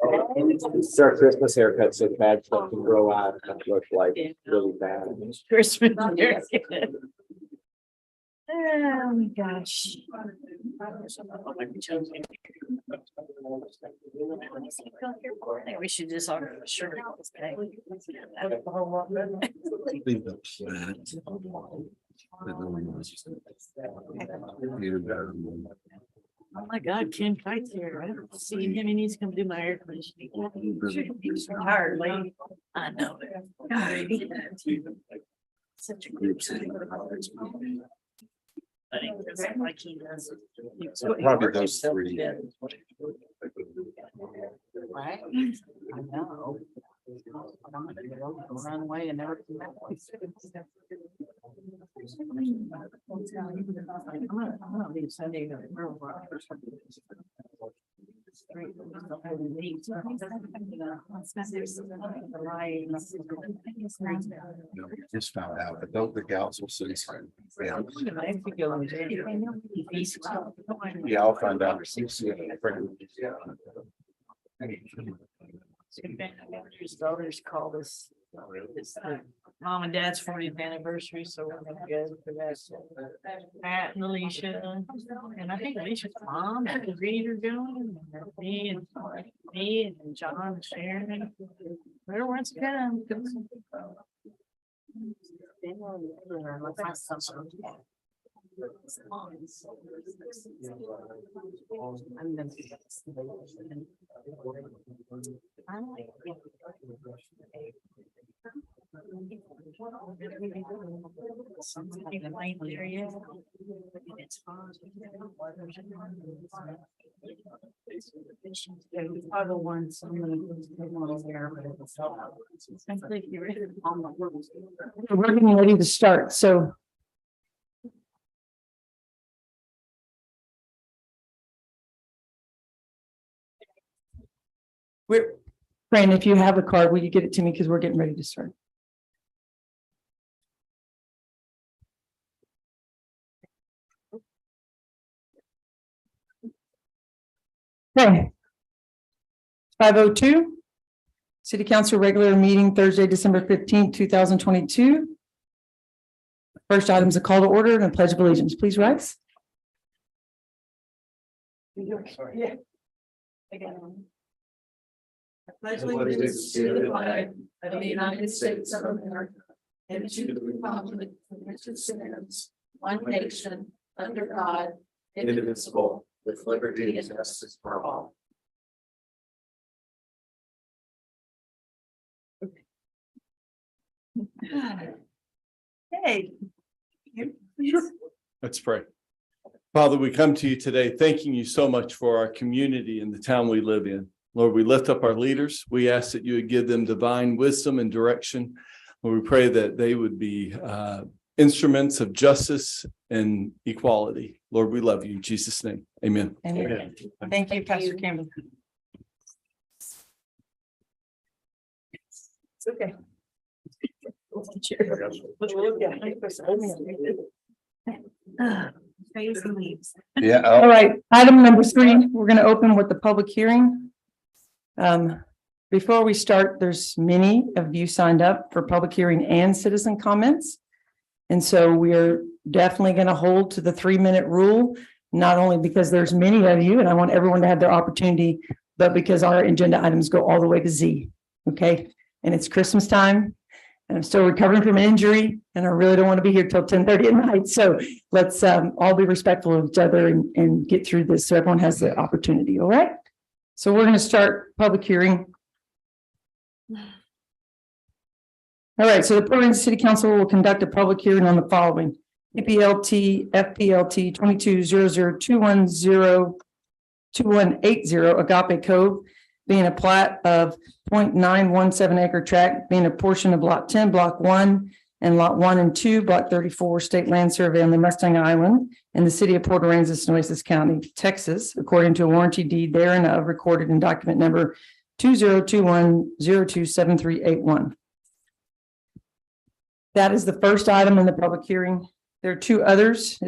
It's our Christmas haircut, so bad stuff can grow out and look like really bad. Christmas haircut. Oh my gosh. I think we should just order a shirt. Oh my God, Ken Kite's here. I haven't seen him. He needs to come do my air conditioning. He's retired lady. I know. God, he had such a group setting. I think that's like he does. Probably those three. Right? I know. I'm gonna go run away and never come back. I'm gonna leave Sunday to Rural Rock or something. Just found out, but don't the gals will see. Yeah, I'll find out. His daughters called us. It's the mom and dad's 40th anniversary, so we're gonna go for that. Pat and Alicia, and I think Alicia's mom and Reed are going, and me and John and Sharon. Everyone's come. We're getting ready to start, so. Fran, if you have a card, will you get it to me? Because we're getting ready to start. Okay. 5:02. City Council regular meeting Thursday, December 15th, 2022. First item is a call to order and a pledge of allegiance. Please rise. Yeah. I pledge allegiance to the flag of the United States of America and to the republic for which it stands, one nation, under God, indivisible, with liberty and justice for all. Hey. Let's pray. Father, we come to you today, thanking you so much for our community and the town we live in. Lord, we lift up our leaders. We ask that you would give them divine wisdom and direction. Lord, we pray that they would be instruments of justice and equality. Lord, we love you in Jesus' name. Amen. Amen. Thank you, Pastor Campbell. It's okay. Yeah. All right, item number 3, we're going to open with the public hearing. Before we start, there's many of you signed up for public hearing and citizen comments. And so we are definitely going to hold to the 3-minute rule, not only because there's many of you and I want everyone to have their opportunity, but because our agenda items go all the way to Z. Okay. And it's Christmas time and I'm still recovering from an injury and I really don't want to be here till 10:30 at night. So let's all be respectful of each other and get through this so everyone has the opportunity. All right. So we're going to start public hearing. All right, so the Port Aransas City Council will conduct a public hearing on the following: PPLT FPLT 22002180 Agape Cove, being a plat of 0.917 acre tract, being a portion of Lot 10, Block 1, and Lot 1 and 2, Block 34, State Land Survey on the Mustang Island in the city of Port Aransas, Nueces County, Texas, according to a warranty deed thereof recorded in document number 2021027381. That is the first item in the public hearing. There are 2 others.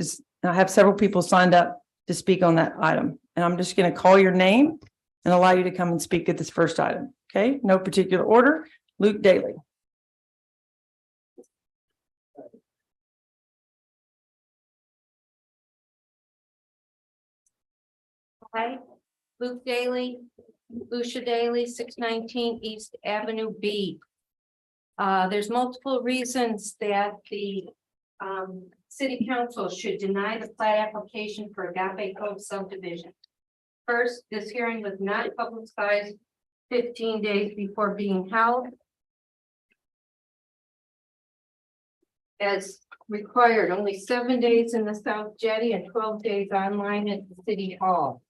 I have several people signed up to speak on that item. And I'm just going to call your name and allow you to come and speak at this first item. Okay, no particular order. Luke Daly. Hi, Luke Daly, Lucia Daly, 619 East Avenue B. There's multiple reasons that the city council should deny the plat application for Agape Cove subdivision. First, this hearing was not publicized 15 days before being held, as required, only 7 days in the South Jetty and 12 days online at the City Hall.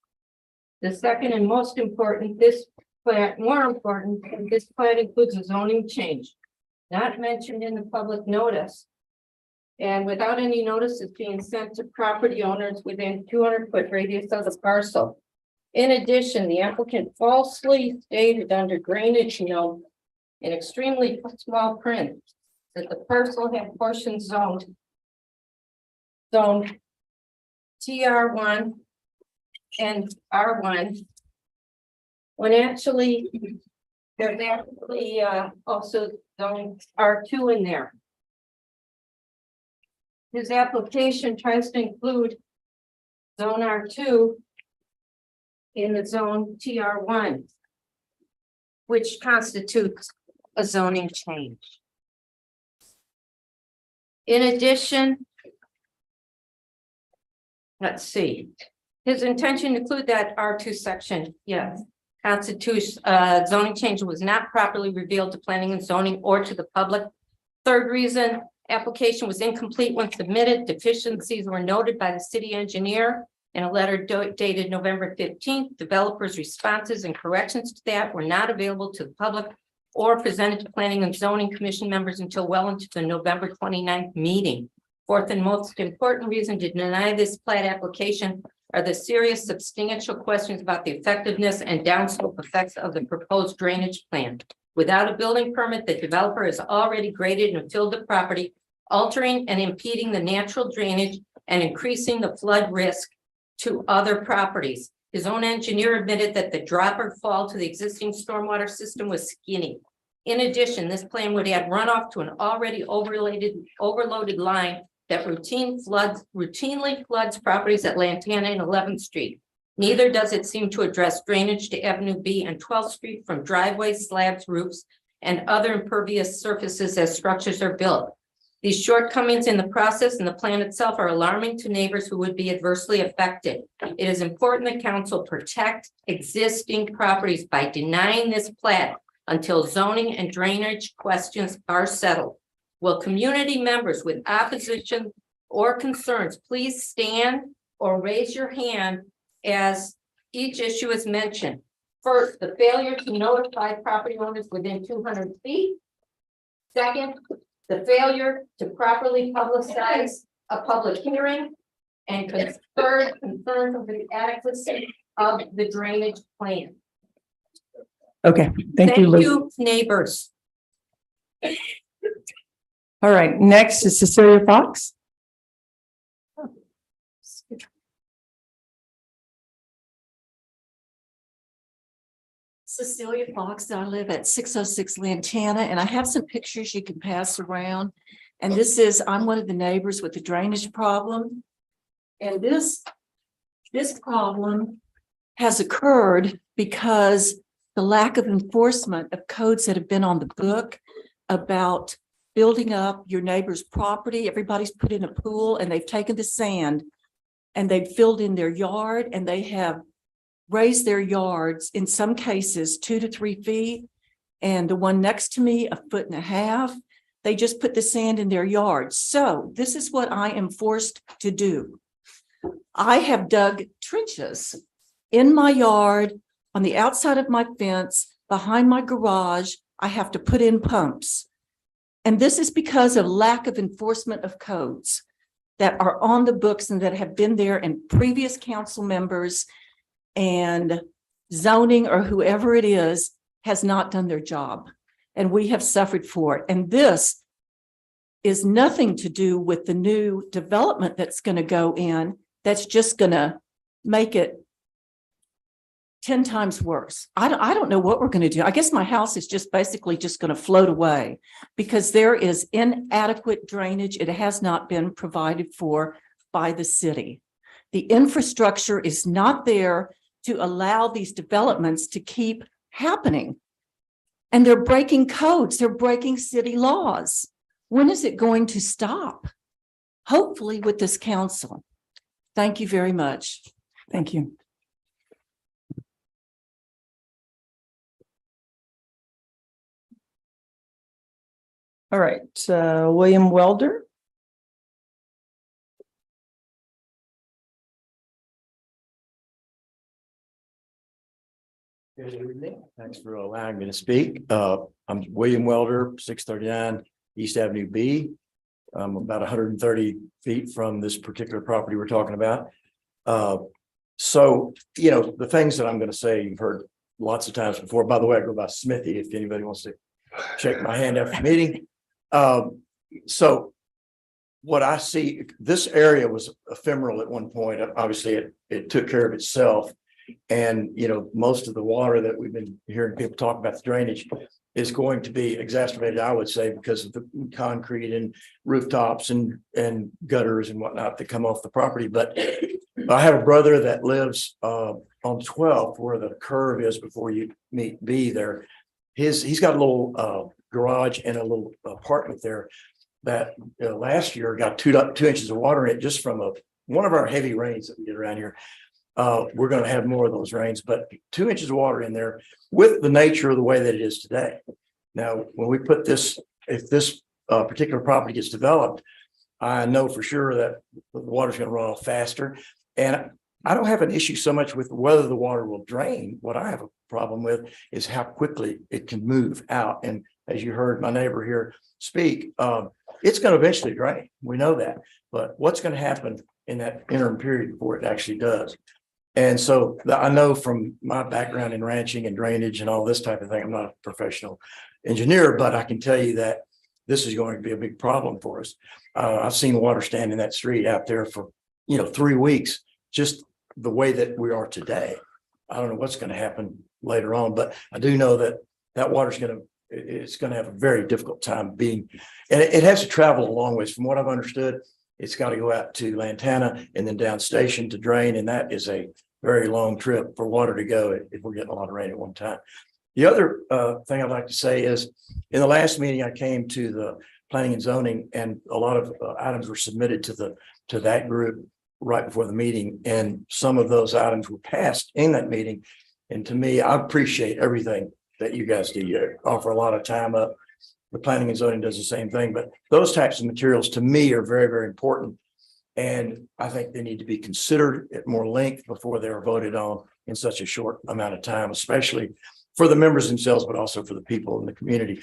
The second and most important, this plat, more important, this plat includes a zoning change not mentioned in the public notice, and without any notices being sent to property owners within 200-foot radius of the parcel. In addition, the applicant falsely stated under drainage note in extremely small print that the parcel had portions zoned TR1 and R1, when actually there's actually also zone R2 in there. His application tries to include zone R2 in the zone TR1, which constitutes a zoning change. In addition, let's see, his intention to include that R2 section, yes, constitutes zoning change was not properly revealed to planning and zoning or to the public. Third reason, application was incomplete when submitted. Deficiencies were noted by the city engineer in a letter dated November 15th. Developers' responses and corrections to that were not available to the public or presented to planning and zoning commission members until well into the November 29th meeting. Fourth and most important reason to deny this plat application are the serious substantial questions about the effectiveness and downslope effects of the proposed drainage plan. Without a building permit, the developer has already graded and filled the property, altering and impeding the natural drainage and increasing the flood risk to other properties. His own engineer admitted that the drop or fall to the existing stormwater system was skinny. In addition, this plan would add runoff to an already overloaded line that routinely floods properties at Lantana and 11th Street. Neither does it seem to address drainage to Avenue B and 12th Street from driveways, slabs, roofs, and other impervious surfaces as structures are built. These shortcomings in the process and the plan itself are alarming to neighbors who would be adversely affected. It is important that council protect existing properties by denying this plat until zoning and drainage questions are settled. Will community members with opposition or concerns please stand or raise your hand as each issue is mentioned? First, the failure to notify property owners within 200 feet. Second, the failure to properly publicize a public hearing. And third, concern of the adequacy of the drainage plan. Okay, thank you, Luke. You, neighbors. All right, next is Cecilia Fox. Cecilia Fox, I live at 606 Lantana, and I have some pictures you can pass around. And this is, I'm one of the neighbors with the drainage problem. And this problem has occurred because the lack of enforcement of codes that have been on the book about building up your neighbor's property. Everybody's put in a pool and they've taken the sand and they've filled in their yard, and they have raised their yards in some cases 2 to 3 feet. And the one next to me, 1.5 feet. They just put the sand in their yard. So this is what I am forced to do. I have dug trenches in my yard, on the outside of my fence, behind my garage. I have to put in pumps. And this is because of lack of enforcement of codes that are on the books and that have been there, and previous council members and zoning or whoever it is has not done their job. And we have suffered for it. And this is nothing to do with the new development that's going to go in, that's just going to make it 10 times worse. I don't know what we're going to do. I guess my house is just basically just going to float away because there is inadequate drainage. It has not been provided for by the city. The infrastructure is not there to allow these developments to keep happening. And they're breaking codes. They're breaking city laws. When is it going to stop? Hopefully with this council. Thank you very much. Thank you. All right, William Welder. Good evening. Thanks for allowing me to speak. I'm William Welder, 639 East Avenue B. I'm about 130 feet from this particular property we're talking about. So, you know, the things that I'm going to say, you've heard lots of times before. By the way, I go by Smithy if anybody wants to shake my hand after the meeting. So what I see, this area was ephemeral at one point. Obviously, it took care of itself. And, you know, most of the water that we've been hearing people talk about, the drainage, is going to be exacerbated, I would say, because of the concrete and rooftops and gutters and whatnot that come off the property. But I have a brother that lives on 12th, where the curve is before you meet B there. He's got a little garage and a little apartment there that last year got 2 inches of water in it just from one of our heavy rains that we get around here. We're going to have more of those rains, but 2 inches of water in there with the nature of the way that it is today. Now, when we put this, if this particular property gets developed, I know for sure that the water's going to run off faster. And I don't have an issue so much with whether the water will drain. What I have a problem with is how quickly it can move out. And as you heard my neighbor here speak, it's going to eventually drain. We know that. But what's going to happen in that interim period before it actually does? And so I know from my background in ranching and drainage and all this type of thing, I'm not a professional engineer, but I can tell you that this is going to be a big problem for us. I've seen water stand in that street out there for, 3 weeks, just the way that we are today. I don't know what's going to happen later on, but I do know that water's it's going to have a very difficult time being, and it has to travel a long ways. From what I've understood, it's got to go out to Lantana and then down station to drain. And that is a very long trip for water to go if we're getting a lot of rain at one time. The other thing I'd like to say is in the last meeting, I came to the planning and zoning, and a lot of items were submitted to that group right before the meeting. And some of those items were passed in that meeting. And to me, I appreciate everything that you guys do. You offer a lot of time up. The planning and zoning does the same thing, but those types of materials to me are very, very important. And I think they need to be considered at more length before they're voted on in such a short amount of time, especially for the members themselves, but also for the people in the community.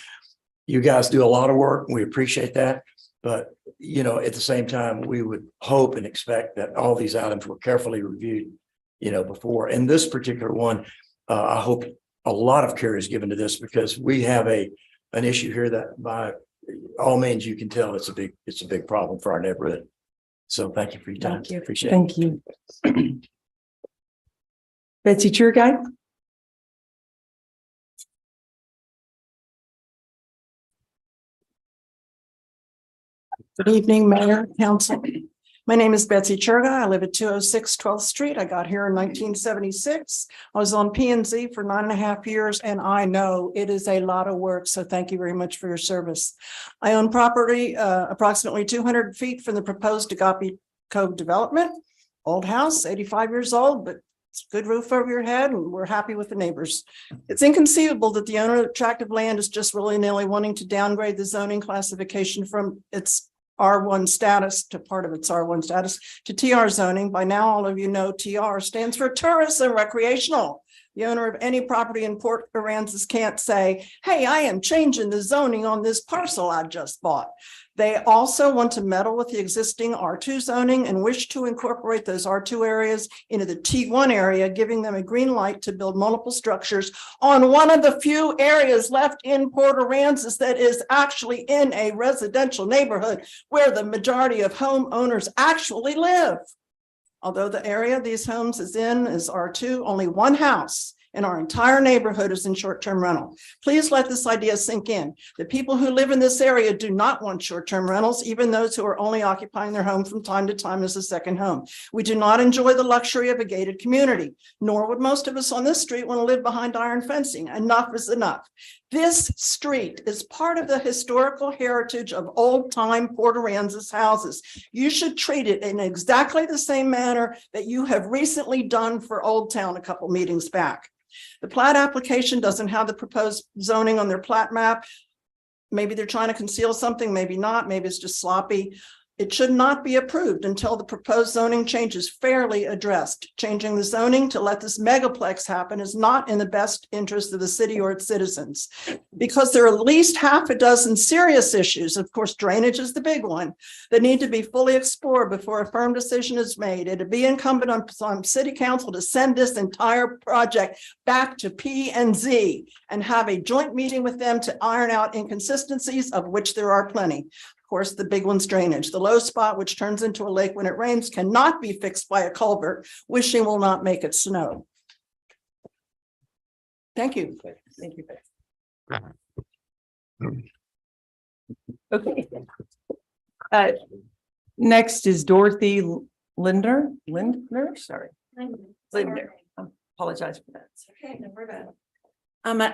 You guys do a lot of work. We appreciate that. But, at the same time, we would hope and expect that all these items were carefully reviewed, before. And this particular one, I hope a lot of care is given to this, because we have an issue here that by all means, you can tell it's a big problem for our neighborhood. So thank you for your time. Thank you. Appreciate it. Thank you. Betsy Churguy. Good evening, Mayor, Council. My name is Betsy Churguy. I live at 206 12th Street. I got here in 1976. I was on P&Z for 9.5 years, and I know it is a lot of work. So thank you very much for your service. I own property approximately 200 feet from the proposed Agape Cove development. Old house, 85 years old, but it's a good roof over your head, and we're happy with the neighbors. It's inconceivable that the owner of the tract of land is just willy-nilly wanting to downgrade the zoning classification from its R1 status to part of its R1 status to TR zoning. By now, all of you know TR stands for tourism recreational. The owner of any property in Port Aransas can't say, hey, I am changing the zoning on this parcel I just bought. They also want to meddle with the existing R2 zoning and wish to incorporate those R2 areas into the T1 area, giving them a green light to build multiple structures on one of the few areas left in Port Aransas that is actually in a residential neighborhood where the majority of homeowners actually live. Although the area these homes is in is R2, only one house in our entire neighborhood is in short-term rental. Please let this idea sink in. The people who live in this area do not want short-term rentals, even those who are only occupying their home from time to time as a second home. We do not enjoy the luxury of a gated community, nor would most of us on this street want to live behind iron fencing. Enough is enough. This street is part of the historical heritage of old-time Port Aransas houses. You should treat it in exactly the same manner that you have recently done for Old Town a couple meetings back. The plat application doesn't have the proposed zoning on their plat map. Maybe they're trying to conceal something, maybe not, maybe it's just sloppy. It should not be approved until the proposed zoning change is fairly addressed. Changing the zoning to let this megaplex happen is not in the best interest of the city or its citizens. Because there are at least half a dozen serious issues, of course, drainage is the big one, that need to be fully explored before a firm decision is made. It'd be incumbent on city council to send this entire project back to P&Z and have a joint meeting with them to iron out inconsistencies, of which there are plenty. Of course, the big one's drainage. The low spot, which turns into a lake when it rains, cannot be fixed by a culvert. Wishing will not make it snow. Thank you. Thank you. Okay. Next is Dorothy Lindner, sorry. Lindner. I apologize for that. Okay, never bad.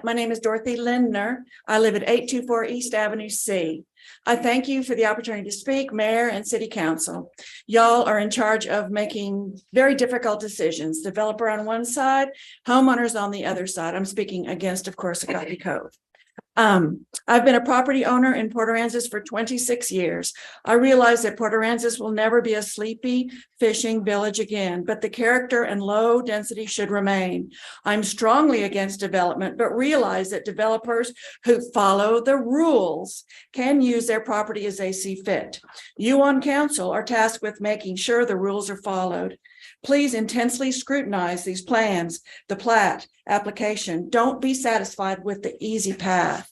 My name is Dorothy Lindner. I live at 824 East Avenue C. I thank you for the opportunity to speak, Mayor and City Council. Y'all are in charge of making very difficult decisions. Developer on one side, homeowners on the other side. I'm speaking against, of course, Agape Cove. I've been a property owner in Port Aransas for 26 years. I realize that Port Aransas will never be a sleepy fishing village again, but the character and low density should remain. I'm strongly against development, but realize that developers who follow the rules can use their property as they see fit. You on council are tasked with making sure the rules are followed. Please intensely scrutinize these plans, the plat application. Don't be satisfied with the easy path.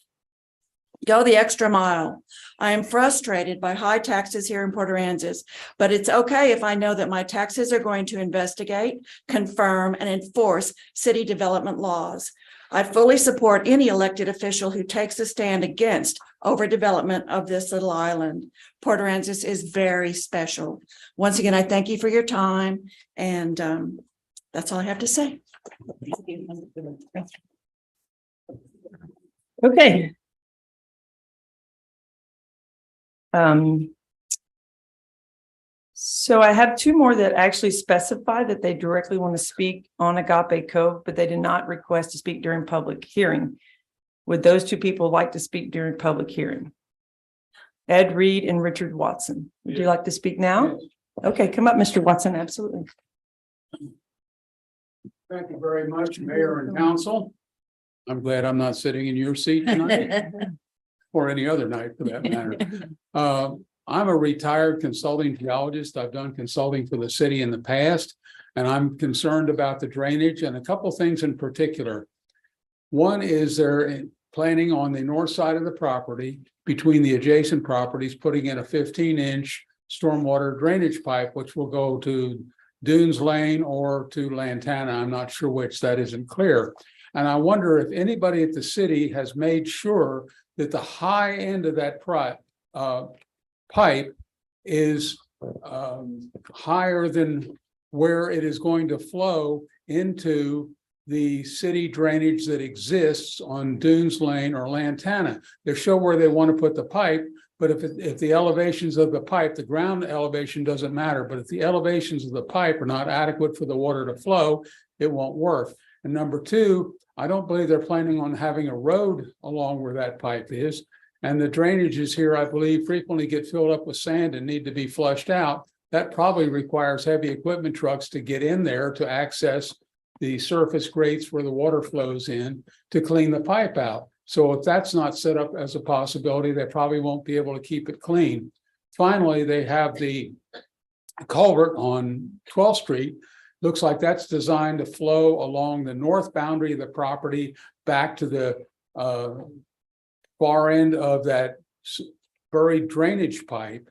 Go the extra mile. I am frustrated by high taxes here in Port Aransas, but it's okay if I know that my taxes are going to investigate, confirm, and enforce city development laws. I fully support any elected official who takes a stand against overdevelopment of this little island. Port Aransas is very special. Once again, I thank you for your time, and that's all I have to say. Okay. So I have two more that actually specify that they directly want to speak on Agape Cove, but they did not request to speak during public hearing. Would those two people like to speak during public hearing? Ed Reed and Richard Watson. Would you like to speak now? Okay, come up, Mr. Watson. Absolutely. Thank you very much, Mayor and Council. I'm glad I'm not sitting in your seat tonight or any other night for that matter. I'm a retired consulting geologist. I've done consulting for the city in the past, and I'm concerned about the drainage and a couple things in particular. One is they're planning on the north side of the property between the adjacent properties, putting in a 15-inch stormwater drainage pipe, which will go to Dunes Lane or to Lantana. I'm not sure which, that isn't clear. And I wonder if anybody at the city has made sure that the high end of that pipe is higher than where it is going to flow into the city drainage that exists on Dunes Lane or Lantana. They show where they want to put the pipe, but if the elevations of the pipe, the ground elevation doesn't matter, but if the elevations of the pipe are not adequate for the water to flow, it won't work. And number two, I don't believe they're planning on having a road along where that pipe is. And the drainages here, I believe, frequently get filled up with sand and need to be flushed out. That probably requires heavy equipment trucks to get in there to access the surface grates where the water flows in to clean the pipe out. So if that's not set up as a possibility, they probably won't be able to keep it clean. Finally, they have the culvert on 12th Street. Looks like that's designed to flow along the north boundary of the property back to the far end of that buried drainage pipe.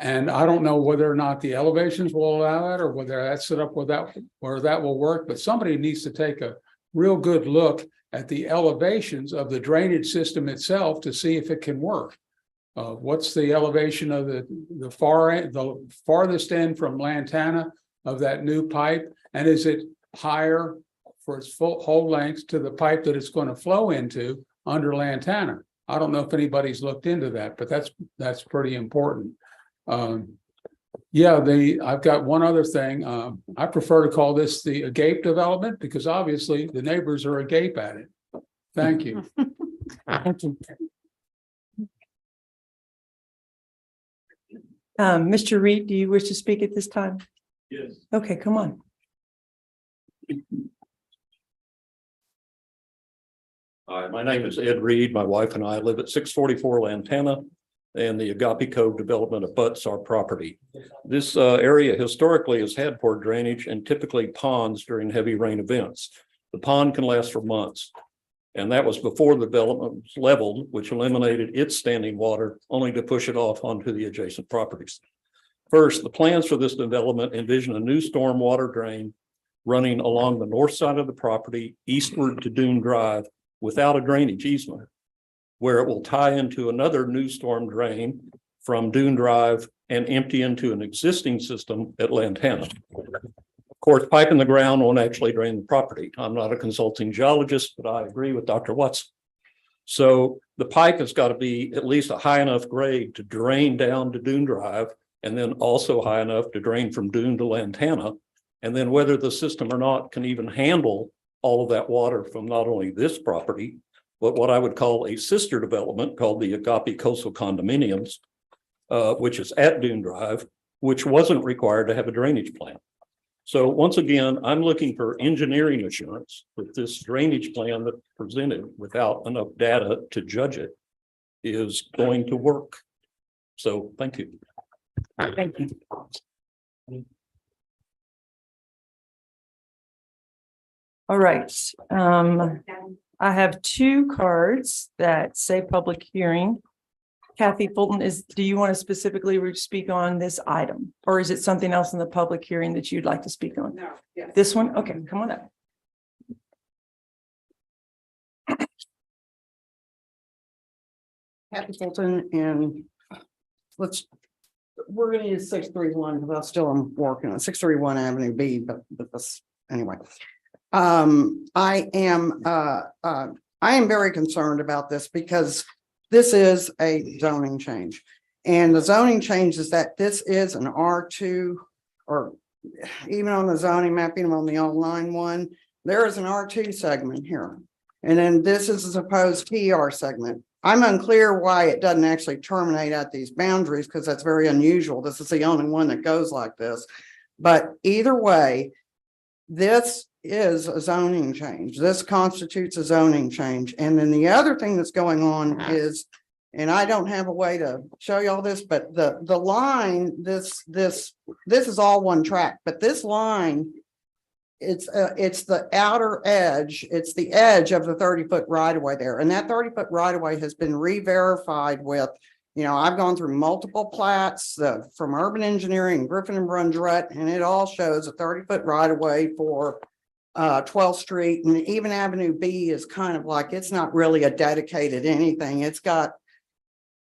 And I don't know whether or not the elevations will allow that or whether that's set up without, or that will work, but somebody needs to take a real good look at the elevations of the drainage system itself to see if it can work. What's the elevation of the farthest end from Lantana of that new pipe? And is it higher for its whole length to the pipe that it's going to flow into under Lantana? I don't know if anybody's looked into that, but that's pretty important. I've got one other thing. I prefer to call this the agape development because obviously the neighbors are agape at it. Thank you. Thank you. Mr. Reed, do you wish to speak at this time? Yes. Okay, come on. Hi, my name is Ed Reed. My wife and I live at 644 Lantana, and the Agape Cove development abuts our property. This area historically has had poor drainage and typically ponds during heavy rain events. The pond can last for months. And that was before the development was leveled, which eliminated its standing water, only to push it off onto the adjacent properties. First, the plans for this development envision a new stormwater drain running along the north side of the property eastward to Dune Drive without a drainage easement, where it will tie into another new storm drain from Dune Drive and empty into an existing system at Lantana. Of course, pipe in the ground won't actually drain the property. I'm not a consulting geologist, but I agree with Dr. Watson. So the pipe has got to be at least a high enough grade to drain down to Dune Drive, and then also high enough to drain from Dune to Lantana. And then whether the system or not can even handle all of that water from not only this property, but what I would call a sister development called the Agape Coastal Condominiums, which is at Dune Drive, which wasn't required to have a drainage plan. So once again, I'm looking for engineering assurance that this drainage plan that presented without enough data to judge it is going to work. So thank you. Thank you. All right. I have two cards that say public hearing. Kathy Fulton, do you want to specifically speak on this item? Or is it something else in the public hearing that you'd like to speak on? No, yeah. This one? Okay, come on up. Kathy Fulton, and we're gonna use 631 because I still am working on 631 Avenue B, but this, anyway. I am very concerned about this because this is a zoning change. And the zoning change is that this is an R2, or even on the zoning mapping on the online one, there is an R2 segment here. And then this is a supposed TR segment. I'm unclear why it doesn't actually terminate at these boundaries because that's very unusual. This is the only one that goes like this. But either way, this is a zoning change. This constitutes a zoning change. And then the other thing that's going on is, and I don't have a way to show you all this, but the line, this is all one track, but this line, it's the outer edge. It's the edge of the 30-foot right of way there. And that 30-foot right of way has been re-verified with, you know, I've gone through multiple plats from Urban Engineering, Griffin and Brundrett, and it all shows a 30-foot right of way for 12th Street, and even Avenue B is kind of like, it's not really a dedicated anything. It's got,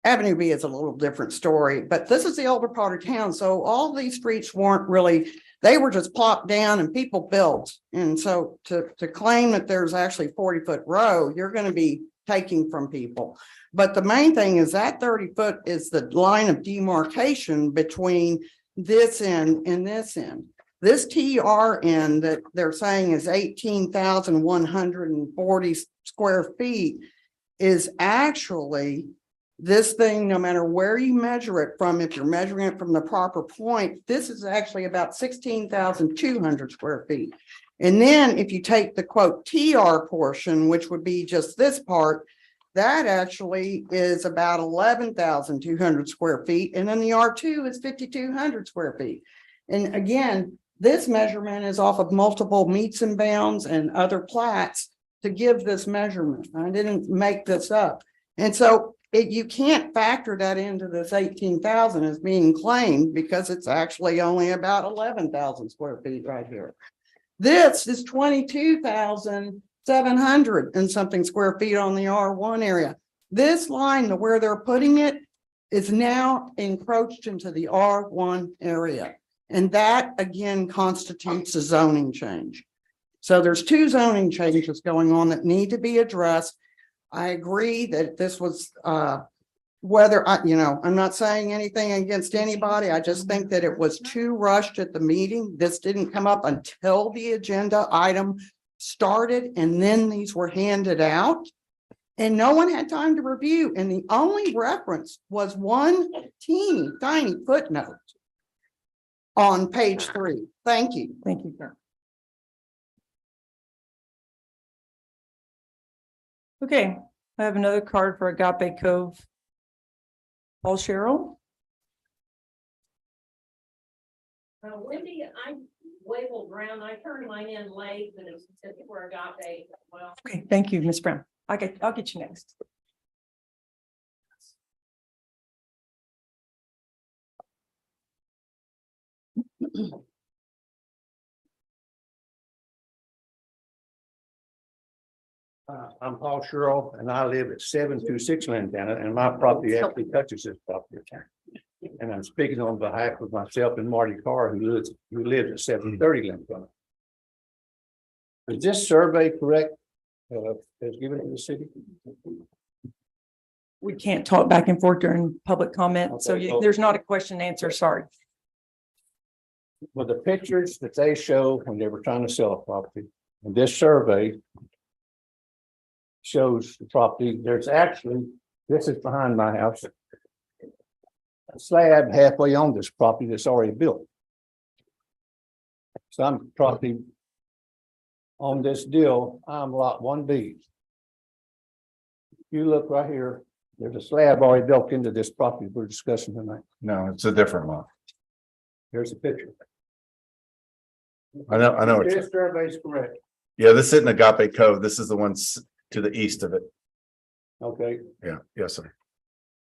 Avenue B is a little different story, but this is the older part of town. So all these streets weren't really, they were just plopped down and people built. And so to claim that there's actually 40-foot row, you're going to be taking from people. But the main thing is that 30-foot is the line of demarcation between this end and this end. This TRN that they're saying is 18,140 square feet is actually this thing, no matter where you measure it from, if you're measuring it from the proper point, this is actually about 16,200 square feet. And then if you take the quote TR portion, which would be just this part, that actually is about 11,200 square feet. And then the R2 is 5,200 square feet. And again, this measurement is off of multiple meets and bounds and other plats to give this measurement. I didn't make this up. And so you can't factor that into this 18,000 as being claimed because it's actually only about 11,000 square feet right here. This is 22,700 and something square feet on the R1 area. This line to where they're putting it is now encroached into the R1 area. And that again constitutes a zoning change. So there's two zoning changes going on that need to be addressed. I agree that this was, whether I'm not saying anything against anybody. I just think that it was too rushed at the meeting. This didn't come up until the agenda item started, and then these were handed out. And no one had time to review. And the only reference was one teeny tiny footnote on page 3. Thank you. Thank you, sir. Okay, I have another card for Agape Cove. Paul Sherrill. Wendy, I waved around. I turned mine in late, but it's for Agape. Well, Okay, thank you, Ms. Brown. I'll get you next. I'm Paul Sherrill, and I live at 726 Lantana, and my property actually touches this property. And I'm speaking on behalf of myself and Marty Carr, who lives at 730 Lantana. Is this survey correct? As given to the city? We can't talk back and forth during public comment, so Okay, well- there's not a question and answer, sorry. Well, the pictures that they show when they were trying to sell a property, and this survey shows the property, there's actually, this is behind my house. A slab halfway on this property that's already built. Some property on this deal, I'm lot 1B. You look right here, there's a slab already built into this property we're discussing tonight. No, it's a different one. Here's a picture. I know. It's, This survey is correct. yeah, this isn't Agape Cove. This is the one to the east of it. Okay, Yeah, yes, sir.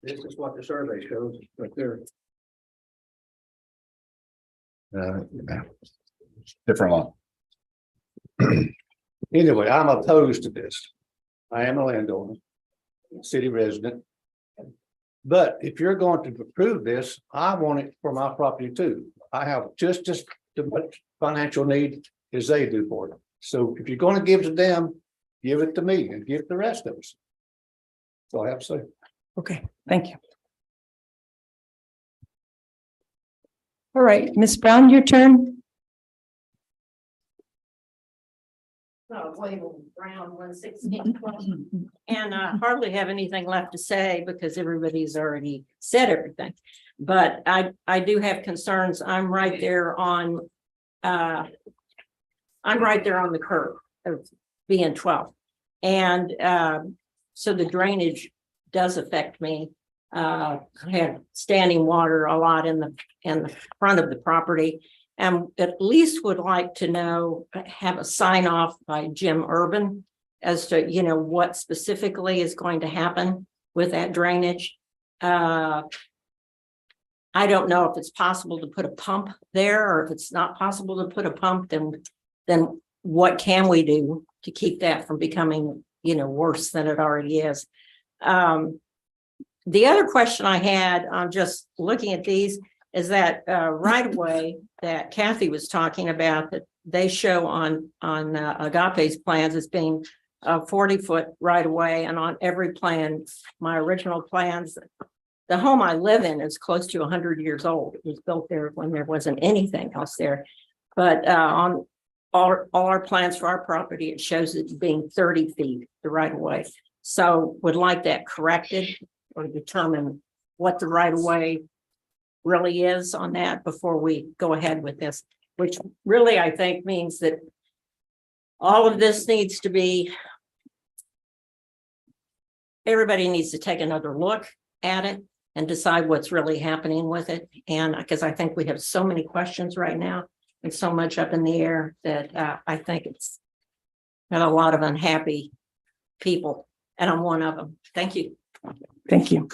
this is what the survey shows right there. Different lot. Anyway, I'm opposed to this. I am a landowner, city resident. But if you're going to approve this, I want it for my property too. I have just as much financial need as they do for it. So if you're going to give to them, give it to me and give the rest of us. That's all I have to say. Okay, thank you. All right, Ms. Brown, your turn. Brown 116. And I hardly have anything left to say because everybody's already said everything. But I do have concerns. I'm right there on the curve of being 12. And so the drainage does affect me. I have standing water a lot in the front of the property. And at least would like to know, have a sign off by Jim Urban as to, what specifically is going to happen with that drainage. I don't know if it's possible to put a pump there, or if it's not possible to put a pump, then what can we do to keep that from becoming, worse than it already is? The other question I had on just looking at these is that right of way that Kathy was talking about that they show on Agape's plans as being a 40-foot right of way, and on every plan, my original plans, the home I live in is close to 100 years old. It was built there when there wasn't anything else there, but on all our plans for our property, it shows it being 30 feet the right of way. So would like that corrected or determine what the right of way really is on that before we go ahead with this, which really I think means that all of this needs to be, everybody needs to take another look at it and decide what's really happening with it. And because I think we have so many questions right now and so much up in the air that I think it's got a lot of unhappy people, and I'm one of them. Thank you. Thank you.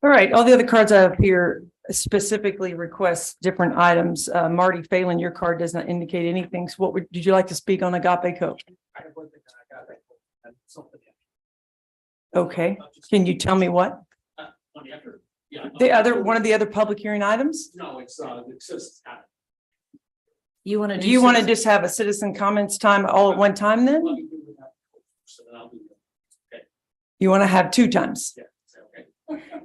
All right, all the other cards I have here specifically request different items. Marty Phelan, your card does not indicate anything. So what did you like to speak on Agape Cove? Okay, can you tell me what? One of the other public hearing items? No, it's You want to Do you want to just have a citizen comments time all at one time then? You want to have 2 times?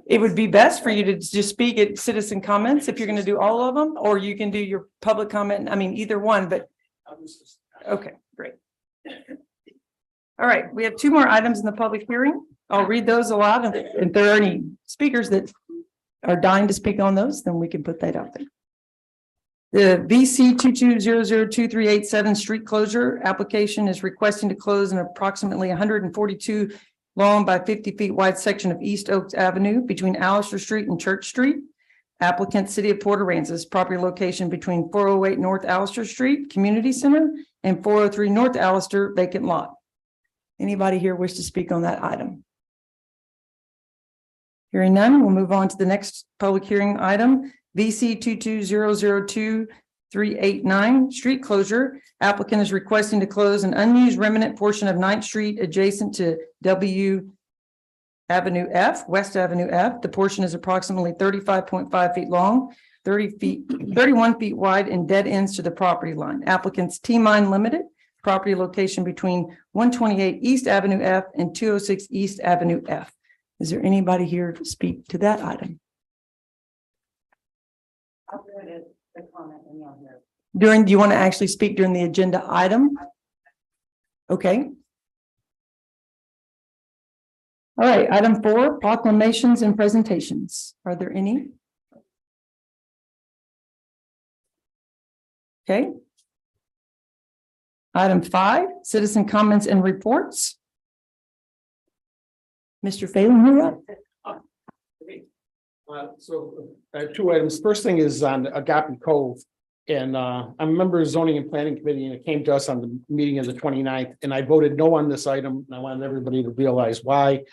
It would be best for you to just speak at citizen comments if you're going to do all of them, or you can do your public comment. I mean, either one, but. Okay, great. All right, we have 2 more items in the public hearing. I'll read those aloud. If there are any speakers that are dying to speak on those, then we can put that out there. The VC 22002387 street closure application is requesting to close an approximately 142 long by 50 feet wide section of East Oaks Avenue between Allister Street and Church Street. Applicant City of Port Aransas, property location between 408 North Allister Street Community Center and 403 North Allister vacant lot. Anybody here wish to speak on that item? Hearing none, we'll move on to the next public hearing item. VC 22002389 street closure. Applicant is requesting to close an unused remnant portion of 9th Street adjacent to W Avenue F, West Avenue F. The portion is approximately 35.5 feet long, 31 feet wide, and dead ends to the property line. Applicant's T-Mine Limited, property location between 128 East Avenue F and 206 East Avenue F. Is there anybody here to speak to that item? Do you want to actually speak during the agenda item? Okay. All right, item 4, proclamations and presentations. Are there any? Okay. Item 5, citizen comments and reports. Mr. Phelan, you're up. So I have 2 items. First thing is on Agape Cove. And I'm a member of zoning and planning committee, and it came to us on the meeting of the 29th, and I voted no on this item. And I wanted everybody to realize why.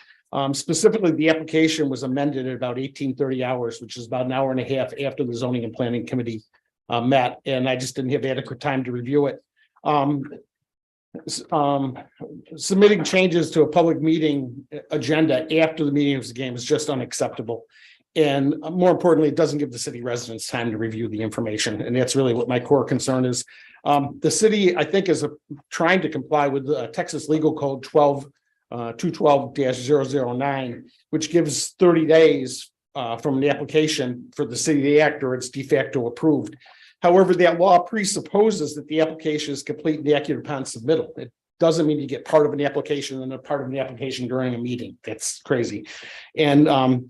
Specifically, the application was amended at about 1830 hours, which is about an hour and a half after the zoning and planning committee met, and I just didn't have adequate time to review it. Submitting changes to a public meeting agenda after the meeting of the game is just unacceptable. And more importantly, it doesn't give the city residents time to review the information. And that's really what my core concern is. The city, I think, is trying to comply with the Texas Legal Code 212-009, which gives 30 days from the application for the city to act, or it's de facto approved. However, that law presupposes that the application is complete and accurate upon submittal. It doesn't mean you get part of an application and a part of an application during a meeting. That's crazy. And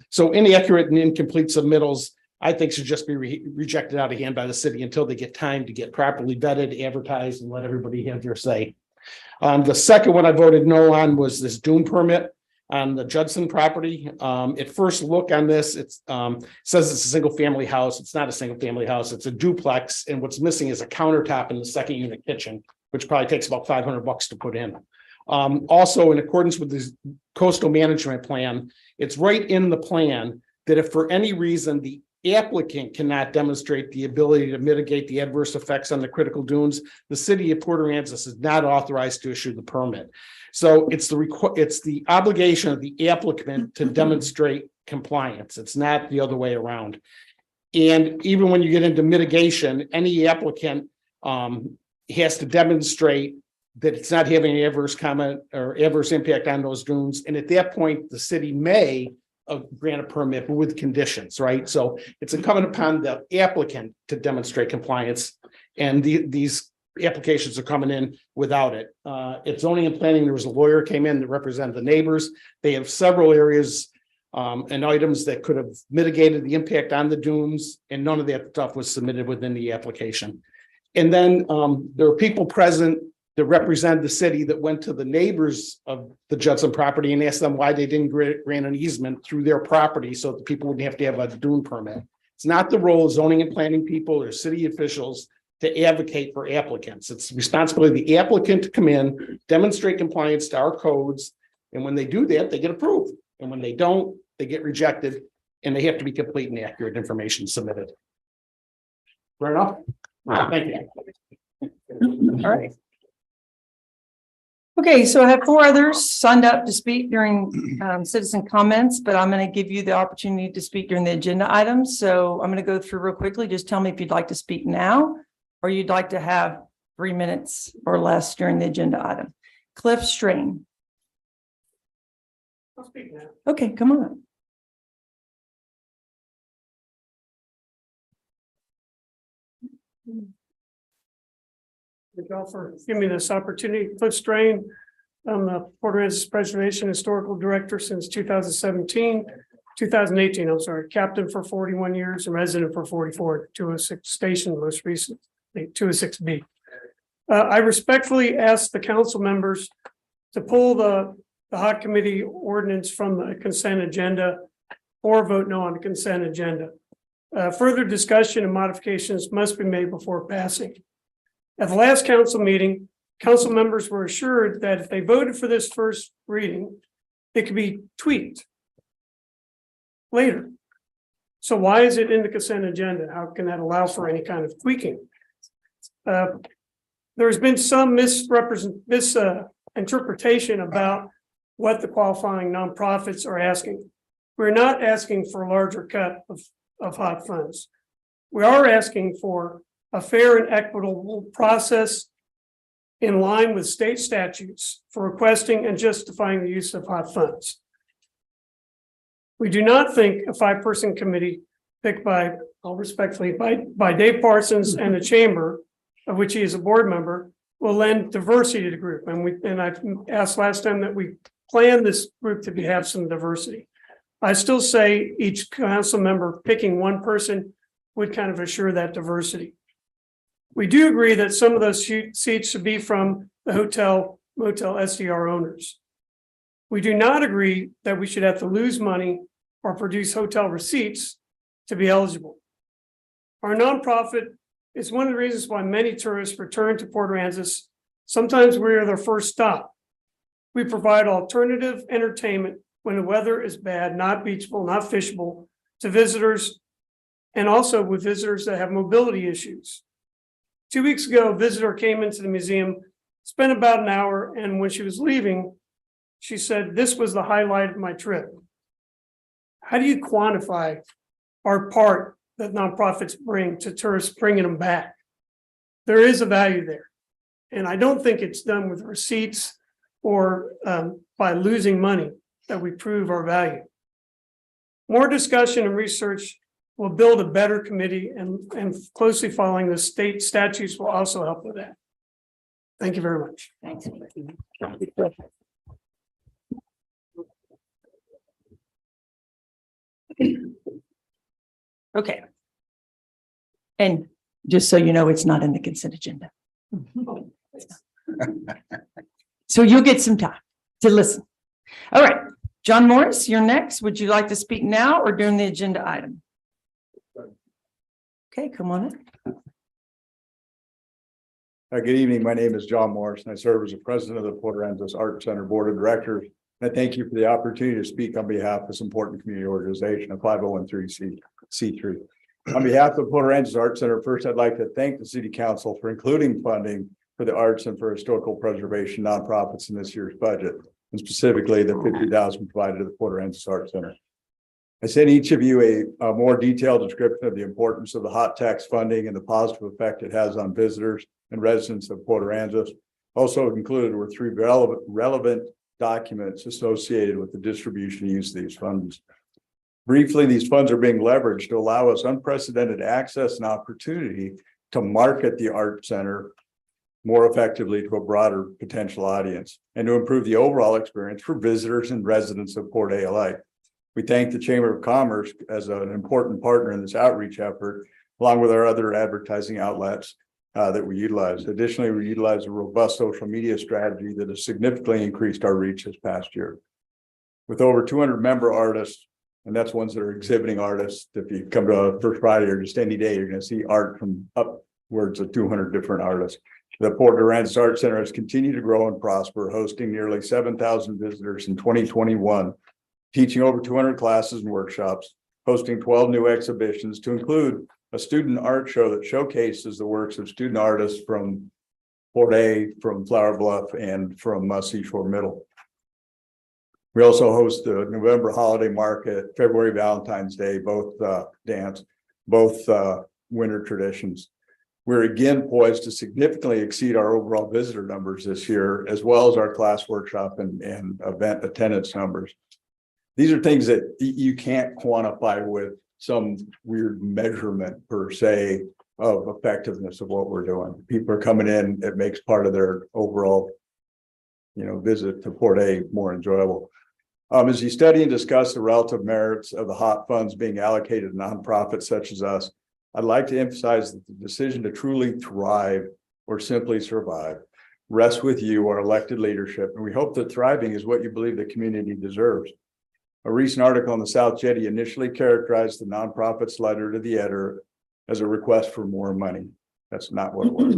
so inaccurate and incomplete submittals, I think, should just be rejected out of hand by the city until they get time to get properly vetted, advertised, and let everybody have their say. The second one I voted no on was this dune permit on the Judson property. At first look on this, it says it's a single family house. It's not a single family house. It's a duplex. And what's missing is a countertop in the second unit kitchen, which probably takes about $500 to put in. Also, in accordance with this coastal management plan, it's right in the plan that if for any reason the applicant cannot demonstrate the ability to mitigate the adverse effects on the critical dunes, the city of Port Aransas is not authorized to issue the permit. So it's the obligation of the applicant to demonstrate compliance. It's not the other way around. And even when you get into mitigation, any applicant has to demonstrate that it's not having an adverse comment or adverse impact on those dunes. And at that point, the city may grant a permit, but with conditions, right? So it's incumbent upon the applicant to demonstrate compliance, and these applications are coming in without it. At zoning and planning, there was a lawyer came in that represented the neighbors. They have several areas and items that could have mitigated the impact on the dunes, and none of that stuff was submitted within the application. And then there were people present that represent the city that went to the neighbors of the Judson property and asked them why they didn't grant an easement through their property so that people wouldn't have to have a dune permit. It's not the role of zoning and planning people or city officials to advocate for applicants. It's the responsibility of the applicant to come in, demonstrate compliance to our codes. And when they do that, they get approved. And when they don't, they get rejected, and they have to be complete and accurate information submitted. Fair enough? Thank you. All right. Okay, so I have 4 others signed up to speak during citizen comments, but I'm going to give you the opportunity to speak during the agenda items. So I'm going to go through real quickly. Just tell me if you'd like to speak now or you'd like to have 3 minutes or less during the agenda item. Cliff Strain. I'll speak now. Okay, come on. Thank you all for giving me this opportunity. Cliff Strain, I'm the Port Aransas Preservation Historical Director since 2018, I'm sorry, captain for 41 years and resident for 44, 206 station, most recently 206B. I respectfully ask the council members to pull the hot committee ordinance from the consent agenda or vote no on the consent agenda. Further discussion and modifications must be made before passing. At the last council meeting, council members were assured that if they voted for this first reading, it could be tweaked later. So why is it in the consent agenda? How can that allow for any kind of tweaking? There's been some misinterpretation about what the qualifying nonprofits are asking. We're not asking for a larger cut of hot funds. We are asking for a fair and equitable process in line with state statutes for requesting and justifying the use of hot funds. We do not think a 5-person committee picked by, all respectfully, by Dave Parsons and the chamber, of which he is a board member, will lend diversity to the group. And I asked last time that we plan this group to have some diversity. I still say each council member picking one person would kind of assure that diversity. We do agree that some of those seats should be from the hotel, motel, SDR owners. We do not agree that we should have to lose money or produce hotel receipts to be eligible. Our nonprofit is one of the reasons why many tourists return to Port Aransas. Sometimes we are their first stop. We provide alternative entertainment when the weather is bad, not beachable, not fishable, to visitors, and also with visitors that have mobility issues. 2 weeks ago, a visitor came into the museum, spent about an hour, and when she was leaving, she said, "This was the highlight of my trip." How do you quantify our part that nonprofits bring to tourists, bringing them back? There is a value there. And I don't think it's done with receipts or by losing money that we prove our value. More discussion and research will build a better committee, and closely following the state statutes will also help with that. Thank you very much. Thanks. Okay. And just so you know, it's not in the consent agenda. So you'll get some time to listen. All right, John Morris, you're next. Would you like to speak now or during the agenda item? Okay, come on in. Good evening. My name is John Morris, and I serve as the president of the Port Aransas Art Center Board of Directors. And I thank you for the opportunity to speak on behalf of this important community organization, a 501(c)(3). On behalf of the Port Aransas Art Center, first, I'd like to thank the City Council for including funding for the arts and for historical preservation nonprofits in this year's budget, and specifically the $50,000 provided to the Port Aransas Art Center. I sent each of you a more detailed description of the importance of the hot tax funding and the positive effect it has on visitors and residents of Port Aransas. Also included were 3 relevant documents associated with the distribution and use of these funds. Briefly, these funds are being leveraged to allow us unprecedented access and opportunity to market the Art Center more effectively to a broader potential audience and to improve the overall experience for visitors and residents of Port ALA. We thank the Chamber of Commerce as an important partner in this outreach effort, along with our other advertising outlets that we utilize. Additionally, we utilize a robust social media strategy that has significantly increased our reach this past year. With over 200 member artists, and that's ones that are exhibiting artists. If you come to a First Friday or just any day, you're going to see art from up words of 200 different artists. The Port Aransas Art Center has continued to grow and prosper, hosting nearly 7,000 visitors in 2021, teaching over 200 classes and workshops, hosting 12 new exhibitions to include a student art show that showcases the works of student artists from Port A, from Flower Bluff, and from Seashore Middle. We also host the November holiday market, February Valentine's Day, both winter traditions. We're again poised to significantly exceed our overall visitor numbers this year, as well as our class workshop and event attendance numbers. These are things that you can't quantify with some weird measurement per se of effectiveness of what we're doing. People are coming in, it makes part of their overall, visit to Port A more enjoyable. As you study and discuss the relative merits of the HOT funds being allocated to nonprofits such as us, I'd like to emphasize that the decision to truly thrive or simply survive rests with you, our elected leadership, and we hope that thriving is what you believe the community deserves. A recent article on the South Jetty initially characterized the nonprofit's letter to the editor as a request for more money. That's not what it was.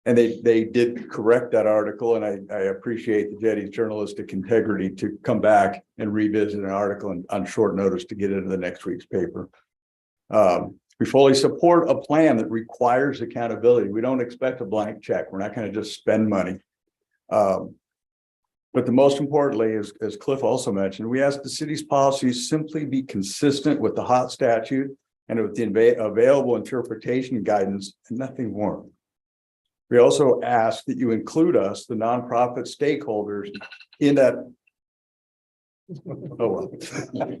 And they did correct that article, and I appreciate the Jetty's journalistic integrity to come back and revisit an article on short notice to get into the next week's paper. We fully support a plan that requires accountability. We don't expect a blank check. We're not going to just spend money. But the most importantly, as Cliff also mentioned, we ask the city's policies simply be consistent with the HOT statute and with the available interpretation guidance and nothing more. We also ask that you include us, the nonprofit stakeholders, in that. Oh, well,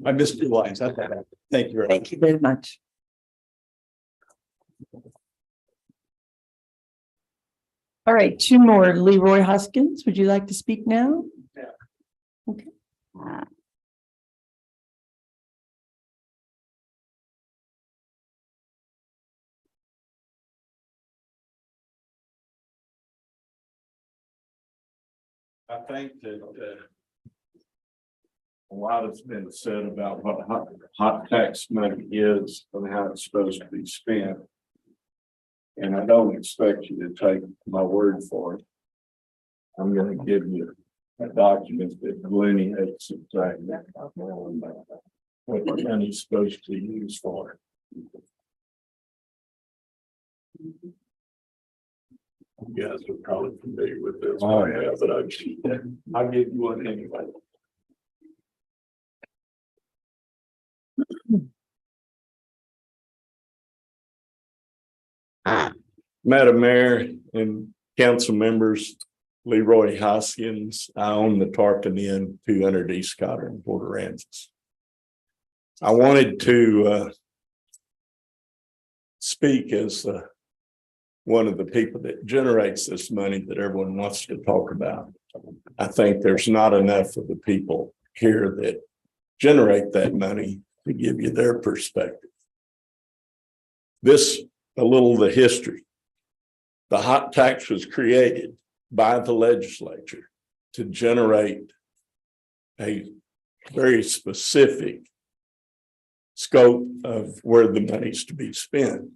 I missed two lines. Thank you very much. Thank you very much. All right, two more. Leroy Hoskins, would you like to speak now? Yeah. Okay. I think that a lot has been said about what hot tax money is and how it's supposed to be spent. And I don't expect you to take my word for it. I'm going to give you a document that delineates exactly what the money's supposed to be used for. You guys are probably familiar with this. Oh, yeah, but I'll give you one anyway. Madam Mayor and council members, Leroy Hoskins, I own the Tarpon Inn, 200 East Cotter in Port Aransas. I wanted to speak as one of the people that generates this money that everyone wants to talk about. I think there's not enough of the people here that generate that money to give you their perspective. This, a little of the history. The hot tax was created by the legislature to generate a very specific scope of where the money's to be spent.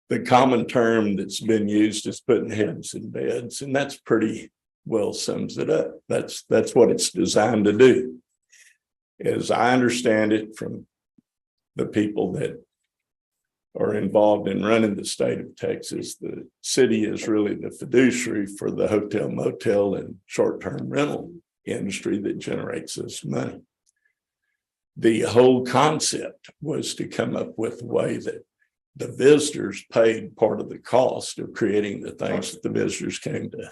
The common term that's been used is putting heads in beds, and that's pretty well sums it up. That's what it's designed to do. As I understand it from the people that are involved in running the state of Texas, the city is really the fiduciary for the hotel, motel, and short-term rental industry that generates this money. The whole concept was to come up with a way that the visitors paid part of the cost of creating the things that the visitors came to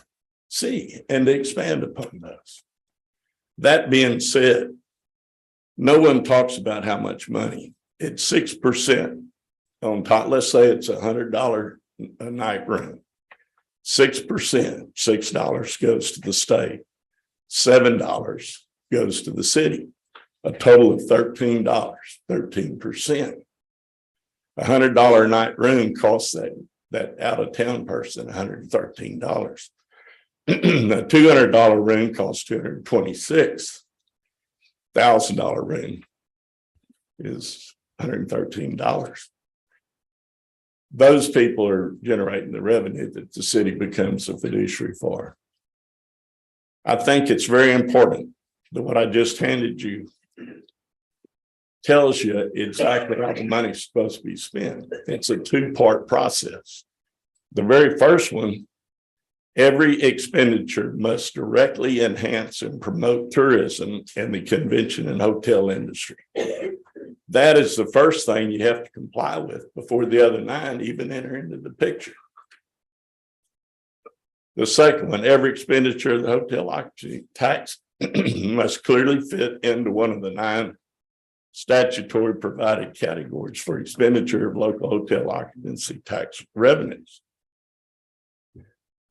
see and to expand upon those. That being said, no one talks about how much money. It's 6% on top. Let's say it's $100 a night room. 6%, $6 goes to the state. $7 goes to the city. A total of $13, 13%. $100 a night room costs that out of town person $113. A $200 room costs $226. $1,000 room is $113. those people are generating the revenue that the city becomes a fiduciary for. I think it's very important that what I just handed you tells you exactly how the money's supposed to be spent. It's a two-part process. The very first one, every expenditure must directly enhance and promote tourism in the convention and hotel industry. That is the first thing you have to comply with before the other 9 even enter into the picture. The second one, every expenditure of the hotel occupancy tax must clearly fit into one of the 9 statutory provided categories for expenditure of local hotel occupancy tax revenues.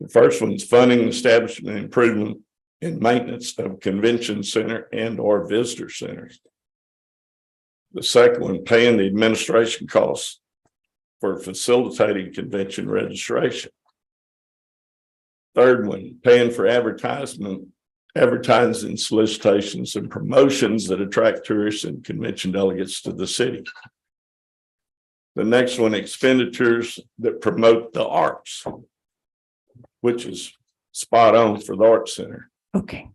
The first one's funding, establishment, improvement, and maintenance of convention center and or visitor centers. The second one, paying the administration costs for facilitating convention registration. Third one, paying for advertising, solicitations, and promotions that attract tourists and convention delegates to the city. The next one, expenditures that promote the arts, which is spot on for the Arts Center. Okay.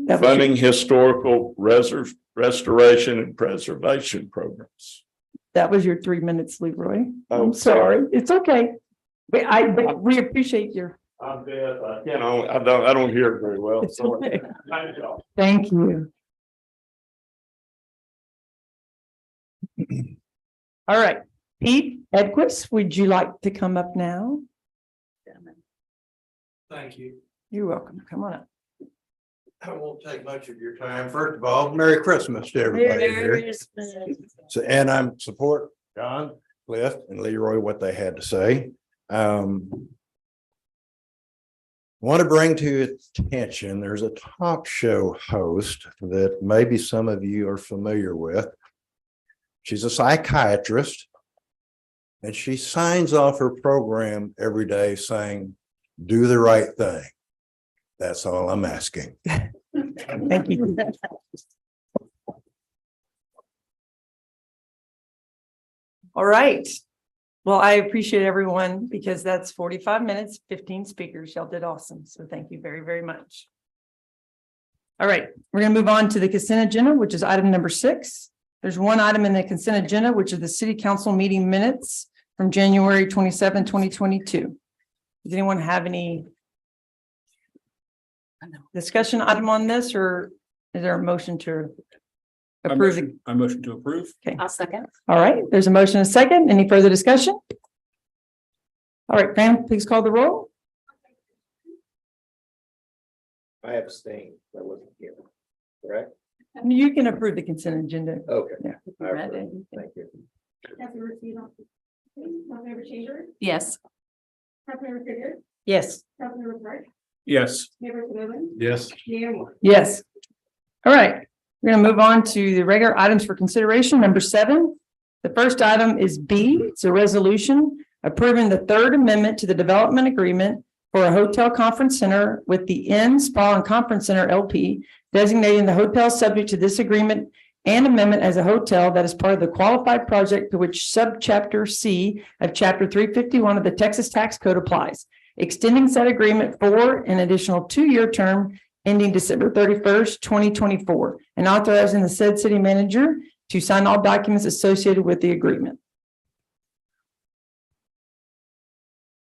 That was Funding historical restoration and preservation programs. That was your 3 minutes, Leroy. Oh, I'm sorry. It's okay. But we appreciate your. I'm dead. I don't hear it very well. It's So, okay. thank y'all. Thank you. All right, Pete Edquist, would you like to come up now? Thank you. You're welcome. Come on up. I won't take much of your time. First of all, Merry Christmas to everybody here. So, and I'm support John, Cliff, and Leroy, what they had to say. Want to bring to your attention, there's a talk show host that maybe some of you are familiar with. She's a psychiatrist, and she signs off her program every day saying, "Do the right thing." That's all I'm asking. Thank you. All right. Well, I appreciate everyone because that's 45 minutes, 15 speakers. Y'all did awesome. So thank you very, very much. All right, we're going to move on to the consent agenda, which is item number 6. There's one item in the consent agenda, which is the city council meeting minutes from January 27, 2022. Does anyone have any discussion item on this, or is there a motion to approve? I motion to approve. Okay. I'll second. All right, there's a motion and a second. Any further discussion? All right, Pam, please call the roll. I abstained. I wasn't here. Correct? You can approve the consent agenda. Okay. Yeah. I approve. Thank you. Councilmember Chambers, Yes. Councilmember Figure, Yes. Councilmember Park, Yes. Mayor Pro Yes. Mayor Moore. Yes. All right, we're going to move on to the regular items for consideration. Number 7. The first item is B. It's a resolution approving the third amendment to the development agreement for a hotel conference center with the Inn, Spa and Conference Center LP, designating the hotel subject to this agreement and amendment as a hotel that is part of the qualified project to which subchapter C of chapter 351 of the Texas Tax Code applies, extending said agreement for an additional 2-year term ending December 31st, 2024, and authorizing the said city manager to sign all documents associated with the agreement.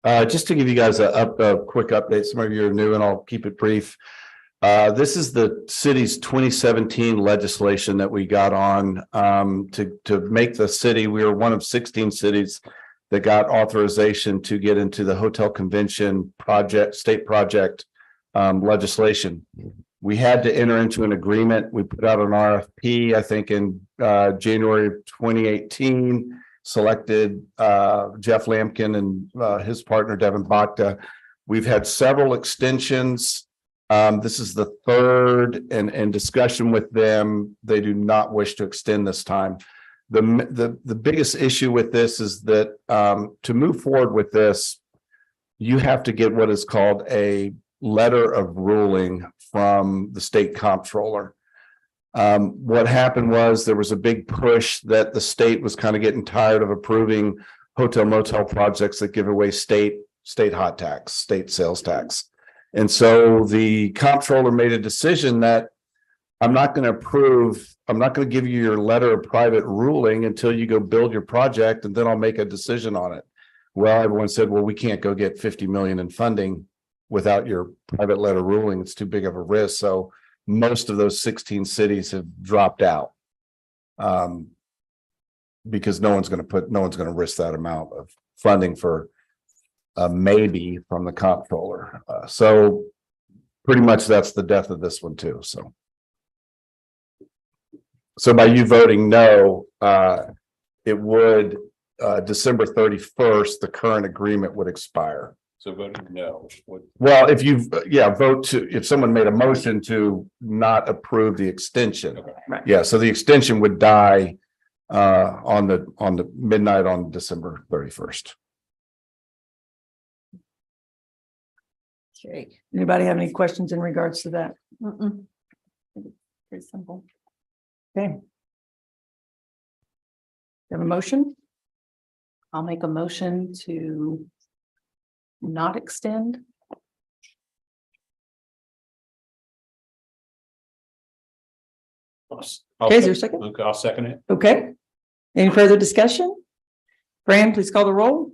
Just to give you guys a quick update, some of you are new and I'll keep it brief. This is the city's 2017 legislation that we got on to make the city. We were one of 16 cities that got authorization to get into the hotel convention project, state project legislation. We had to enter into an agreement. We put out an RFP, I think in January of 2018, selected Jeff Lampkin and his partner Devin Bacta. We've had several extensions. This is the third, and in discussion with them, they do not wish to extend this time. The biggest issue with this is that to move forward with this, you have to get what is called a letter of ruling from the state comptroller. What happened was there was a big push that the state was kind of getting tired of approving hotel motel projects that give away state hot tax, state sales tax. And so the comptroller made a decision that I'm not going to give you your letter of private ruling until you go build your project, and then I'll make a decision on it. Well, everyone said, well, we can't go get 50 million in funding without your private letter ruling. It's too big of a risk. So most of those 16 cities have dropped out. Because no one's going to risk that amount of funding for maybe from the comptroller. So pretty much that's the death of this one too. So by you voting no, it would December 31st, the current agreement would expire. So voting no. Well, if you, if someone made a motion to not approve the extension. Right. Yeah, so the extension would die on the midnight on December 31st. Okay. Anybody have any questions in regards to that? Pretty simple. Okay. You have a motion? I'll make a motion to not extend. Okay, is there a second? Luke, I'll second it. Okay. Any further discussion? Fran, please call the roll.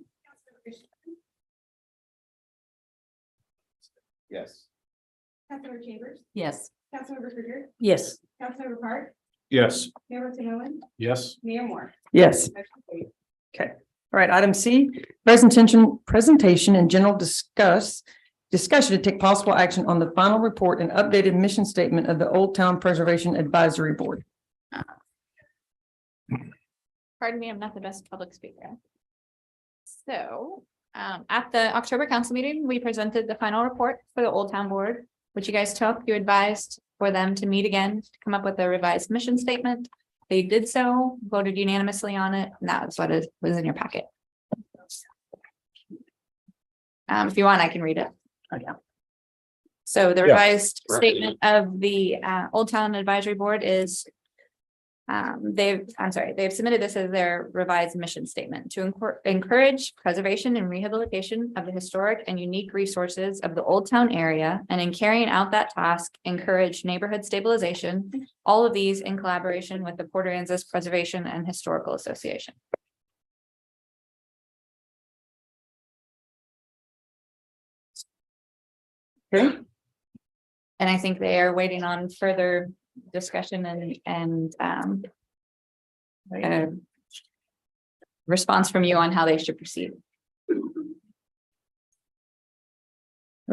Yes. Councilmember Chambers, Yes. Councilmember Krueger, Yes. Councilmember Park, Yes. Mayor Tim Owen, Yes. Mayor Moore. Yes. Motion carries. Okay. All right. Item C, presentation and general discussion to take possible action on the final report and updated mission statement of the Old Town Preservation Advisory Board. Pardon me, I'm not the best public speaker. So, at the October council meeting, we presented the final report for the Old Town Board, which you guys took. You advised for them to meet again, to come up with a revised mission statement. They did so, voted unanimously on it, and that was what was in your packet. If you want, I can read it. Okay. So the Yeah. revised statement of the Old Town Advisory Board is they've submitted this as their revised mission statement to encourage preservation and rehabilitation of the historic and unique resources of the Old Town area, and in carrying out that task, encourage neighborhood stabilization, all of these in collaboration with the Port Aransas Preservation and Historical Association. Okay. And I think they are waiting on further discussion and response from you on how they should proceed. All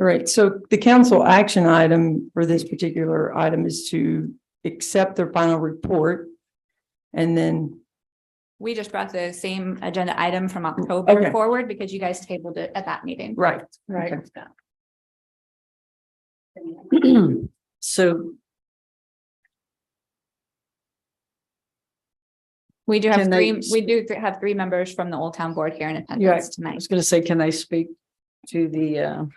right. So the council action item for this particular item is to accept their final report. And then. We just brought the same agenda item from October Okay. forward because you guys tabled it at that meeting. Right. Right. Okay. So We do have Can they- have three members from the Old Town Board here in Yeah, attendance I tonight. was gonna say, can I speak to the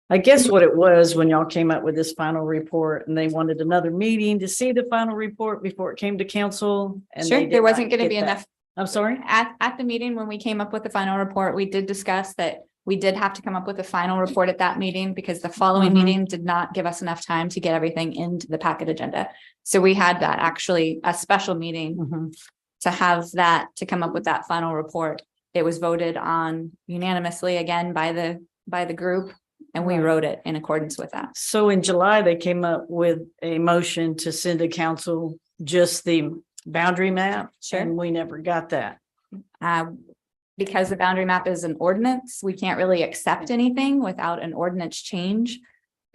I guess what it was when y'all came up with this final report and they wanted another meeting to see the final report before it came to council. And they Sure, did there not wasn't gonna get be that. enough. I'm sorry? At the meeting, when we came up with the final report, we did discuss that we did have to come up with a final report at that meeting because the following Mhm. meeting did not give us enough time to get everything into the packet agenda. So we had that actually a special meeting Mhm. to have that, to come up with that final report. It was voted on unanimously again by the group, and we Right. wrote it in accordance with that. So in July, they came up with a motion to send to council just the boundary map. Sure. And we never got that. Because the boundary map is an ordinance, we can't really accept anything without an ordinance change.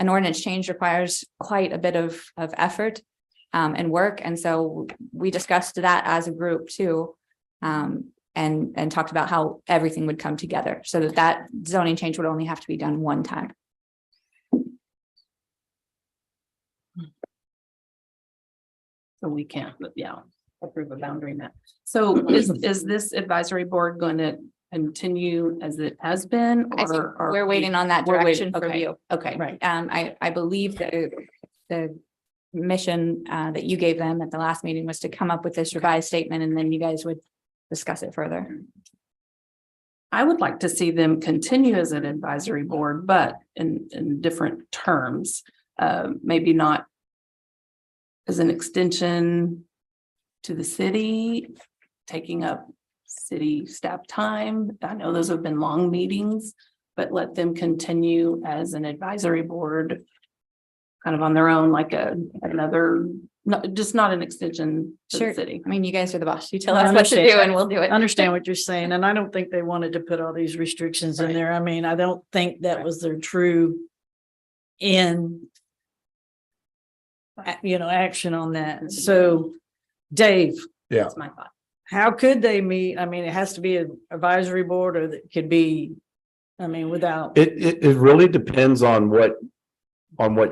An ordinance change requires quite a bit of effort and work, and so we discussed that as a group too. And talked about how everything would come together, so that zoning change would only have to be done one time. So we can't, but yeah, approve a boundary map. So is this advisory board going to continue as it has been? I think Or we're waiting on that we're direction waiting, for okay. you. Okay. Right. I believe that the mission that you gave them at the last meeting was to come up with this revised statement, and then you guys would discuss it further. I would like to see them continue as an advisory board, but in different terms. Maybe not as an extension to the city, taking up city staff time. I know those have been long meetings, but let them continue as an advisory board kind of on their own, like another, just not an extension to the Sure. city. I mean, you guys are the boss. You tell I us what to do understand. and we'll do I it. understand what you're saying, and I don't think they wanted to put all these restrictions in there. I mean, I don't think that was their true action on that. So, Dave, Yeah. That's my thought. how could they meet? I mean, it has to be an advisory board, or it could be, I mean, without. It really depends on what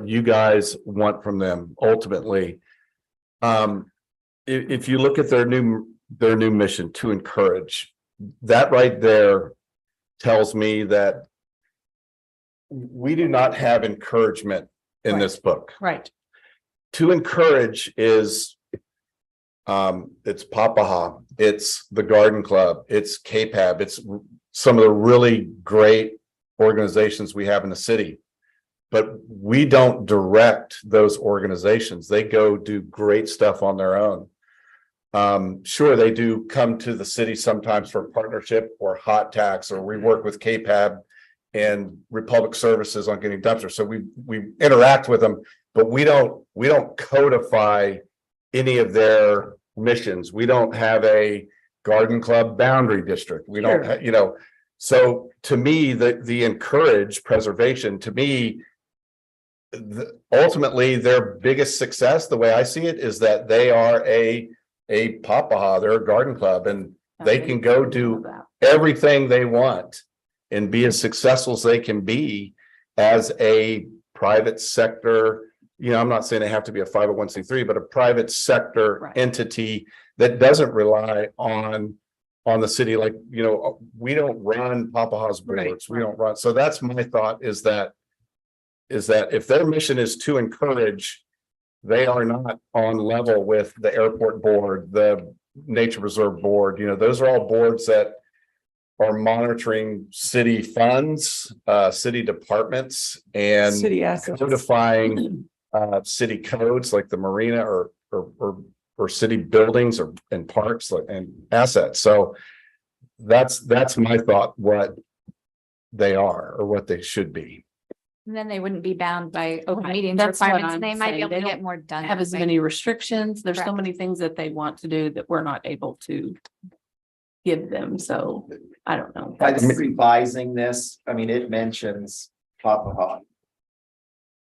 you guys want from them ultimately. If you look at their new mission to encourage, that right there tells me that we do not have encouragement in this book. Right. To encourage is it's Papaha, it's the Garden Club, it's KPAB, it's some of the really great organizations we have in the city. But we don't direct those organizations. They go do great stuff on their own. Sure, they do come to the city sometimes for partnership or hot tax, or we work with KPAB and Republic Services on getting dumpsters. So we interact with them, but we don't codify any of their missions. We don't have a garden club boundary district. We don't, so to me, the encourage preservation, to me, ultimately their biggest success, the way I see it, is that they are a Papaha, they're a garden club, and they can go do everything they want and be as successful as they can be as a private sector. I'm not saying they have to be a 501c3, but a private sector entity that doesn't rely on the city. Like, we don't run Papaha's boards. We don't run. So that's my thought, is that if their mission is to encourage, they are not on level with the airport board, the nature reserve board. Those are all boards that are monitoring city funds, city departments, and City assets. codifying city codes like the marina or city buildings and parks and assets. So that's my thought, what they are or what they should be. And then they wouldn't be bound by open Right. meetings That's what requirements. I'm They might be saying. able They to get don't more done. Have as that way. many restrictions. There's so Correct. many things that they want to do that we're not able to give them. So I don't know. By the revising this, I mean, it mentions Papaha.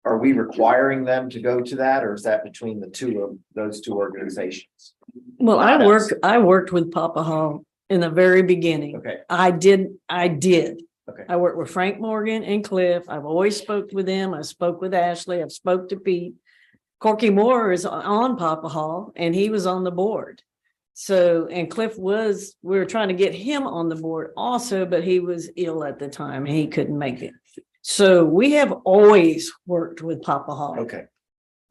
Are we requiring them to go to that, or is that between the two of those two organizations? Well, Not us. I worked with Papaha in the very beginning. Okay. I did. Okay. I worked with Frank Morgan and Cliff. I've always spoke with them. I spoke with Ashley. I've spoke to Pete. Corky Moore is on Papaha and he was on the board. So, and Cliff we were trying to get him on the board also, but he was ill at the time. He couldn't make it. So we have always worked with Papaha. Okay.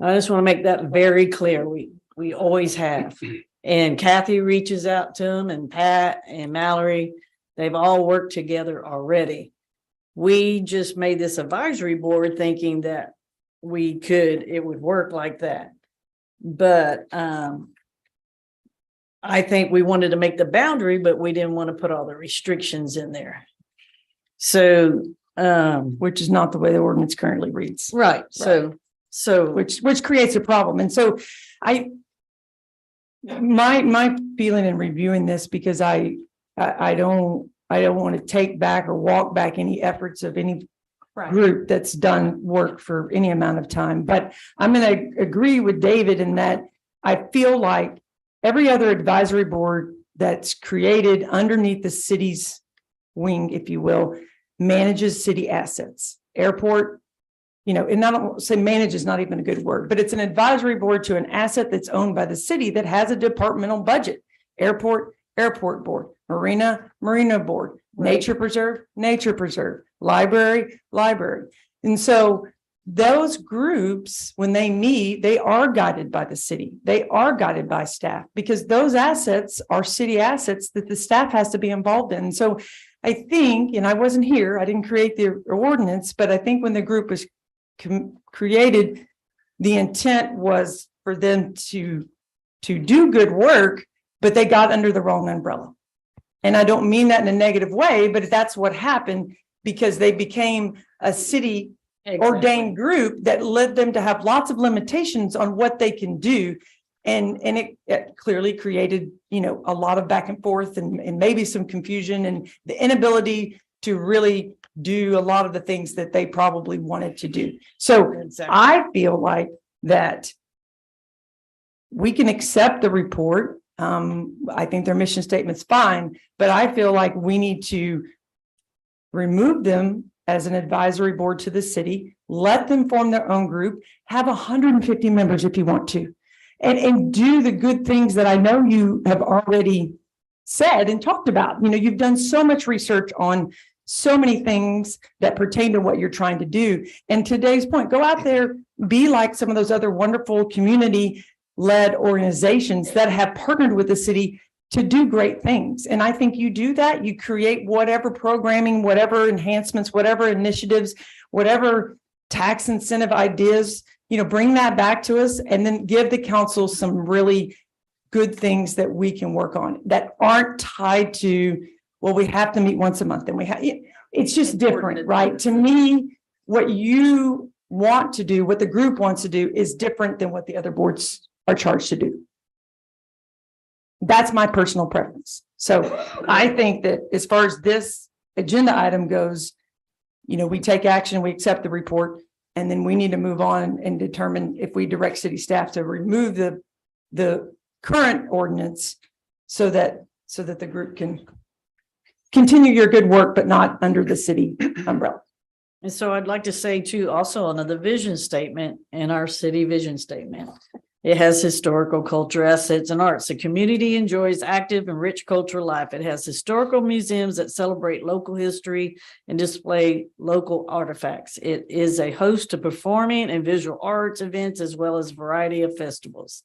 I just want to make that very clear. We always have. And Kathy reaches out to them, and Pat and Mallory, they've all worked together already. We just made this advisory board thinking that it would work like that. But I think we wanted to make the boundary, but we didn't want to put all the restrictions in there. So which is not the way the ordinance currently reads. right. So Which creates a problem. And so my feeling in reviewing this, because I don't want to take back or walk back any efforts of any group that's done work for any amount of time. But I'm going to agree with David in that I feel like every other advisory board that's created underneath the city's wing, if you will, manages city assets, airport, and I don't say manage is not even a good word, but it's an advisory board to an asset that's owned by the city that has a departmental budget. Airport board, marina board, nature preserve, library. And so those groups, when they meet, they are guided by the city. They are guided by staff because those assets are city assets that the staff has to be involved in. So I think, and I wasn't here, I didn't create the ordinance, but I think when the group was created, the intent was for them to do good work, but they got under the wrong umbrella. And I don't mean that in a negative way, but that's what happened because they became a city ordained group that led them to have lots of limitations on what they can do. And it clearly created, you know, a lot of back and forth and maybe some confusion and the inability to really do a lot of the things that they probably wanted to do. So I feel like that we can accept the report. I think their mission statement's fine, but I feel like we need to remove them as an advisory board to the city, let them form their own group, have 150 members if you want to, and do the good things that I know you have already said and talked about. You know, you've done so much research on so many things that pertain to what you're trying to do. And today's point, go out there, be like some of those other wonderful community-led organizations that have partnered with the city to do great things. And I think you do that, you create whatever programming, whatever enhancements, whatever initiatives, whatever tax incentive ideas, you know, bring that back to us and then give the council some really good things that we can work on that aren't tied to, well, we have to meet once a month and we have, it's just different, right? To me, what you want to do, what the group wants to do is different than what the other boards are charged to do. That's my personal preference. So I think that as far as this agenda item goes, you know, we take action, we accept the report, and then we need to move on and determine if we direct city staff to remove the current ordinance so that the group can continue your good work, but not under the city umbrella. And so I'd like to say too, also on the vision statement in our city vision statement, it has historical culture, assets, and arts. The community enjoys active and rich cultural life. It has historical museums that celebrate local history and display local artifacts. It is a host of performing and visual arts events, as well as a variety of festivals.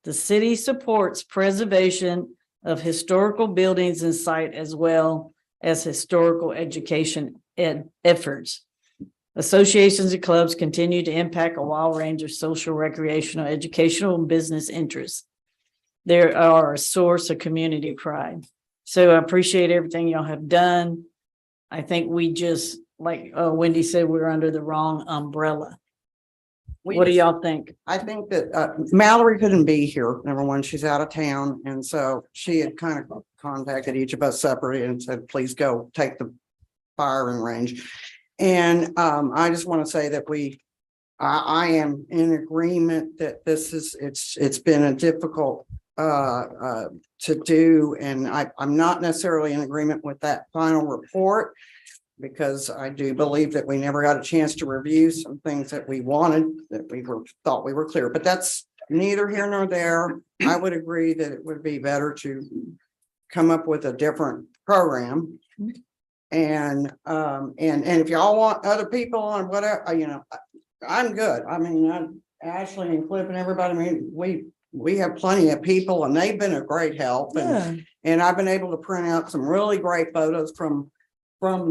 The city supports preservation of historical buildings and site, as well as historical education efforts. Associations and clubs continue to impact a wide range of social, recreational, educational, and business interests. They are a source of community pride. So I appreciate everything y'all have done. I think we just, like Wendy said, we're under the wrong umbrella. What do y'all think? I think that Mallory couldn't be here. Number one, she's out of town. And so she had kind of contacted each of us separately and said, please go take the firing range. And I just want to say that I am in agreement that this is, it's been a difficult to do. And I'm not necessarily in agreement with that final report, because I do believe that we never got a chance to review some things that we wanted, that we thought we were clear, but that's neither here nor there. I would agree that it would be better to come up with a different program. And if y'all want other people on whatever, you know, I'm good. I mean, Ashley and Cliff and everybody, I mean, we have plenty of people and they've been a great help. And I've been able to print out some really great photos from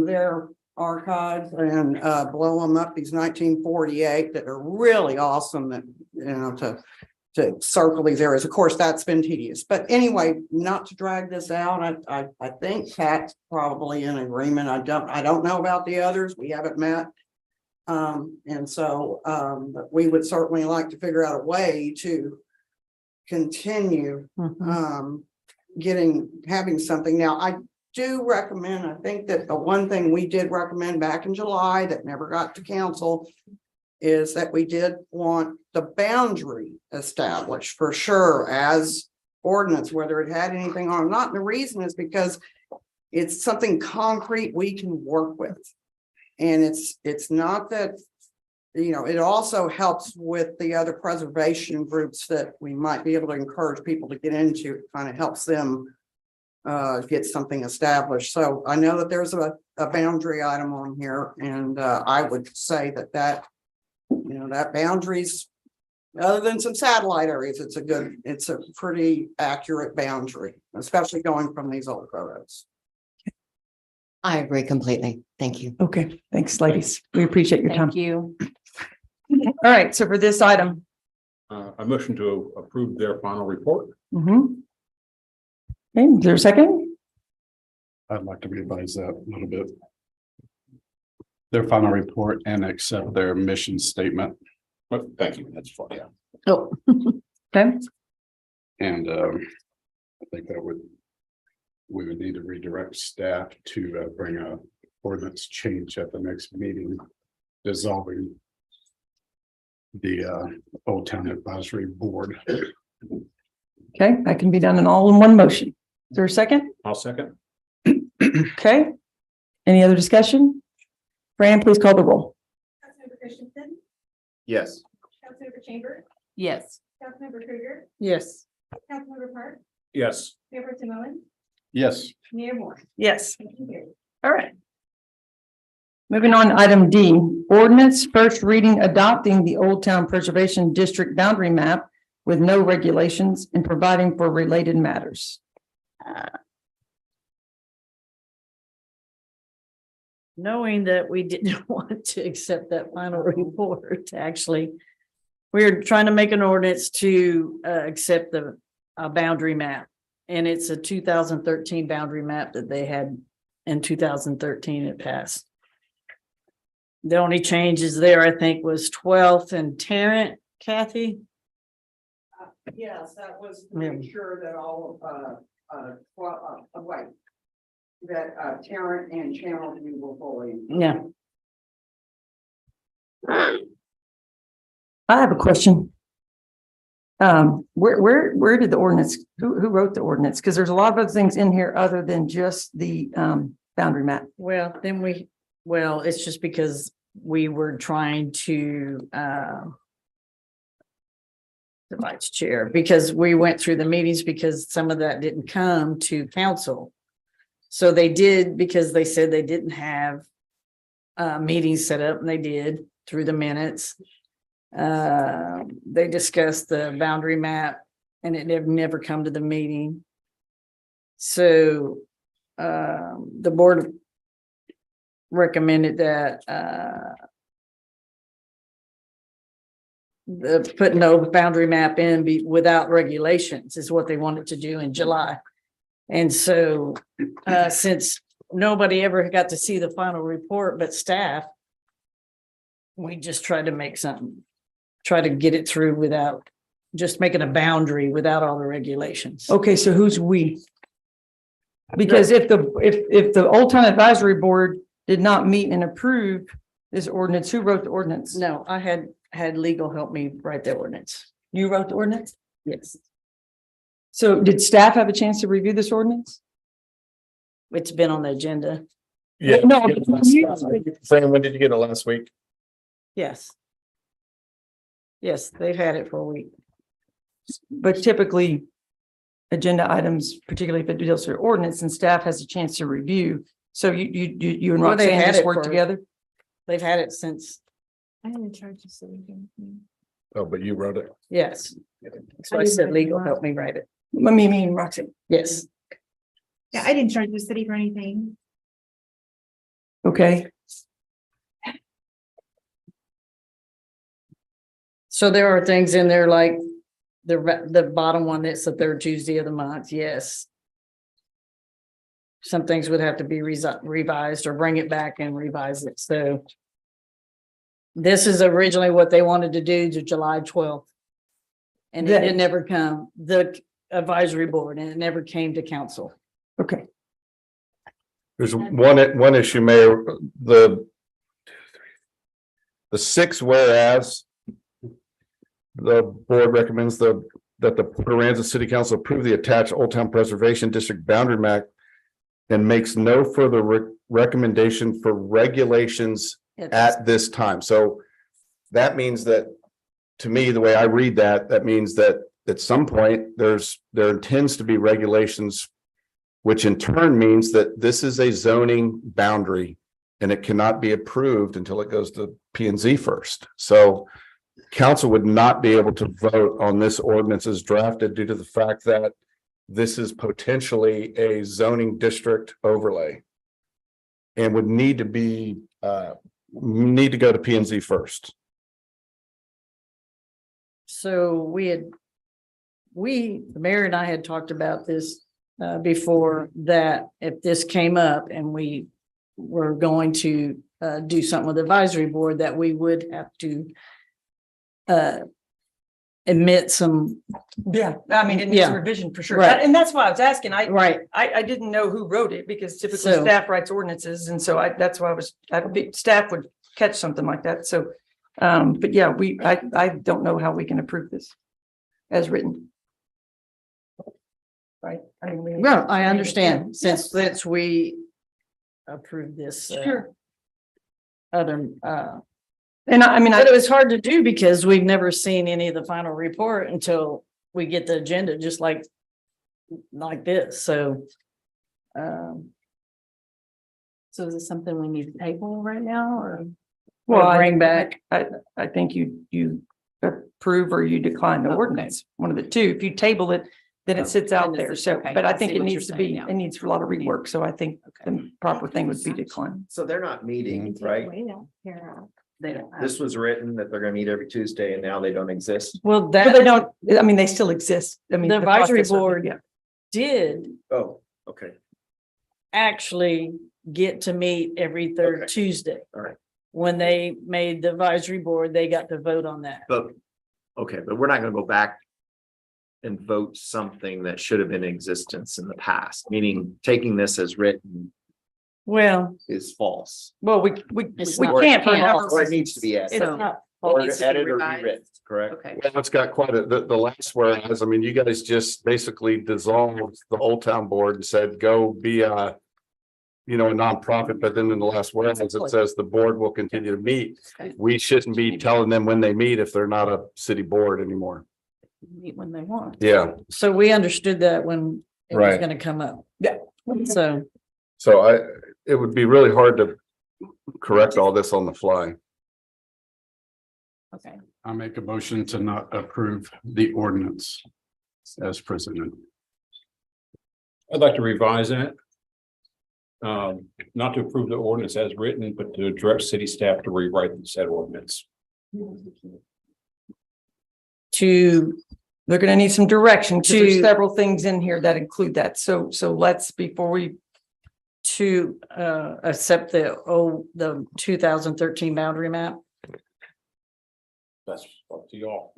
their archives and blow them up, these 1948 that are really awesome, that, you know, to circle these areas. Of course, that's been tedious, but anyway, not to drag this out. I think Pat's probably in agreement. I don't know about the others. We haven't met. And so but we would certainly like to figure out a way to continue having something. Now, I do recommend, I think that the one thing we did recommend back in July that never got to council is that we did want the boundary established for sure as ordinance, whether it had anything on or not. And the reason is because it's something concrete we can work with. And it's not that, you know, it also helps with the other preservation groups that we might be able to encourage people to get into. It kind of helps them get something established. So I know that there's a boundary item on here, and I would say that that boundaries, other than some satellite areas, it's a pretty accurate boundary, especially going from these old photos. I agree completely. Thank you. Okay, thanks, ladies. We appreciate your time. Thank you. All right, so for this item. I motion to approve their final report. Mhm. Okay, is there a second? I'd like to revise that a little bit. Their final report and accept their mission statement. Thank you, that's fine, yeah. Oh, okay. And I think that we would need to redirect staff to bring a ordinance change at the next meeting, dissolving the Old Town Advisory Board. Okay, that can be done in all in one motion. Is there a second? I'll second. Okay. Any other discussion? Fran, please call the roll. Councilmember Christensen, Yes. Councilmember Chambers, Yes. Councilmember Krueger, Yes. Councilmember Park, Yes. Mayor Pro Tem Owen, Yes. Mayor Moore. Yes. Motion carries. All right. Moving on, to item D, ordinance first reading adopting the Old Town Preservation District boundary map with no regulations and providing for related matters. Knowing that we didn't want to accept that final report, actually. We're trying to make an ordinance to accept the boundary map. And it's a 2013 boundary map that they had in 2013 it passed. The only changes there, I think, was 12th and Tarrant, Kathy. Yes, that was to Yeah. make sure that all that Tarrant and Channelview were fully. Yeah. I have a question. Where did the ordinance, who wrote the ordinance? Because there's a lot of other things in here other than just the boundary map. Well, it's just because we were trying to the vice chair, because we went through the meetings because some of that didn't come to council. So they did, because they said they didn't have meetings set up, and they did through the minutes. They discussed the boundary map and it never come to the meeting. So the board recommended that put no boundary map in without regulations is what they wanted to do in July. And so since nobody ever got to see the final report but staff, we just tried to make something, try to get it through without just making a boundary without all the regulations. Okay, so who's we? Because if the Old Town Advisory Board did not meet and approve this ordinance, who wrote the ordinance? No, I had legal help me write the ordinance. You wrote the ordinance? Yes. So did staff have a chance to review this ordinance? It's been on the agenda. Yeah. No. Fran, when did you get it last week? Yes. Yes, they've had it for a week. But typically, agenda items, particularly if it deals with ordinance, and staff has a chance to review. So you and Well, they Roxanne had just it work for- together? They've had it since, I didn't charge the city. Oh, but you wrote it. yes. So I said legal help me write it. Me and Roxanne. Yes. Yeah, I didn't charge the city for anything. Okay, So there are things in there like the bottom one that's the third Tuesday of the month, yes. Some things would have to be revised or bring it back and revise it, so. This is originally what they wanted to do to July 12th. And it never come, the advisory board, and it never came to council. okay. There's one issue, Mayor, the six whereas the board recommends that the Port Aransas City Council approve the attached Old Town Preservation District boundary map and makes no further recommendation for regulations at this time. So that means that, to me, the way I read that, that means that at some point there intends to be regulations, which in turn means that this is a zoning boundary and it cannot be approved until it goes to P and Z first. So council would not be able to vote on this ordinance as drafted due to the fact that this is potentially a zoning district overlay. And would need to be, need to go to P and Z first. So the mayor and I had talked about this before, that if this came up and we were going to do something with the advisory board, that we would have to admit some. Yeah, I mean, it needs Yeah. a revision for sure. Right. And that's why I was asking. Right. I didn't know who wrote it because typically So- staff writes ordinances. And so that's why staff would catch something like that. So, but yeah, I don't know how we can approve this as written. Right? I mean, Well, I understand, since we approved this. Sure. Other, And I mean, but it was hard to do because we've never seen any of the final report until we get the agenda, just like this, so. So is this something we need to table right now or? well, bring back. I think you approve or you decline the ordinance, one of the two. If you table it, then it sits out there. So, Okay, but I I think see it what needs you're to be, saying now. it needs a lot of rework. So I think the proper thing would be decline. So they're not meeting, right? They don't have. This was written that they're gonna meet every Tuesday and now they don't exist. Well, But they that don't, I mean, they still exist. I mean. The advisory process of- board- Yeah. did Oh, okay. actually get to meet every third Okay. Tuesday. All right. When they made the advisory board, they got to vote on that. But, okay, but we're not gonna go back and vote something that should have been in existence in the past, meaning taking this as written Well, is false. Well, we It's we not- can't. for can't. now. Or it needs to be It's added. not. Or needs to be added or revised. rewritten, correct? Okay. Well, it's got quite the last whereas, I mean, you guys just basically dissolved the Old Town Board and said, go be a nonprofit, but then in the last whereas, it says the board will continue to meet. Okay. We shouldn't be telling them when they meet if they're not a city board anymore. Meet when they want. Yeah, so we understood that when it was Right. gonna come up. Yeah. So, so it would be really hard to correct all this on the fly. Okay. I make a motion to not approve the ordinance as presented. I'd like to revise that. Not to approve the ordinance as written, but to direct city staff to rewrite the said ordinance. They're gonna need some direction. 'Cause there's To- several things in here that include that. So let's, before we. to accept the 2013 boundary map. That's up to y'all.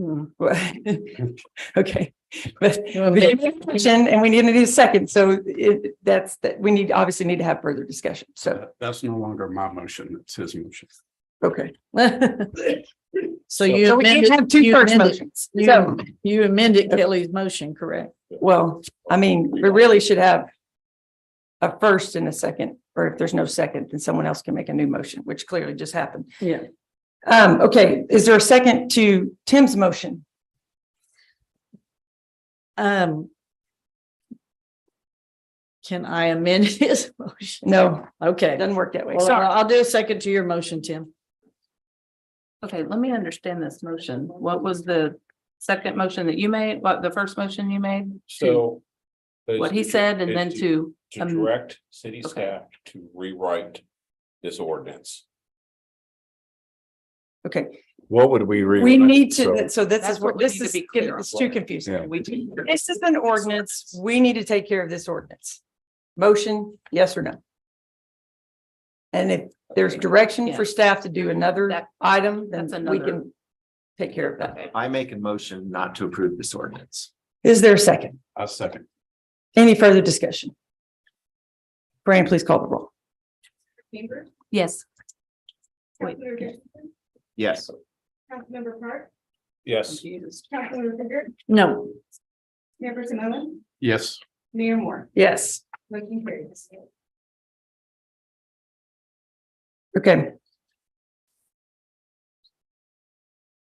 Okay, but we need a motion and we need a second. So we obviously need to have further discussion. So, That's no longer my motion, it's his motion. okay. So you So we can't amended, have two you first amended, motions. So, you amended Kelly's motion, correct? well, I mean, we really should have a first and a second, or if there's no second, then someone else can make a new motion, which clearly just happened. Yeah. Okay, is there a second to Tim's motion? Can I amend his motion? No, Okay. it doesn't work that way. Well, Sorry. I'll do a second to your motion, Tim. Okay, let me understand this motion. What was the second motion that you made? What, the first motion you made? So. What he said and then to. To direct city okay. staff to rewrite this ordinance. Okay, What would we read? we need to, so this That's is what, what we this need to is, be clear it's on. too Yeah. confusing. This is an ordinance. We need to take care of this ordinance. Motion, yes or no? And if there's direction for Yes. staff to do another That- item, then that's we another- can take care of that. Okay. I make a motion not to approve this ordinance. Is there a second? A second. Any further discussion? Brian, please call the roll. Yes. Wait. Yes. Councilmember Park, Yes. Councilmember Bigger, No, Mayor Simoneau, Yes. Mayor Moore, Yes. motion carries. Okay.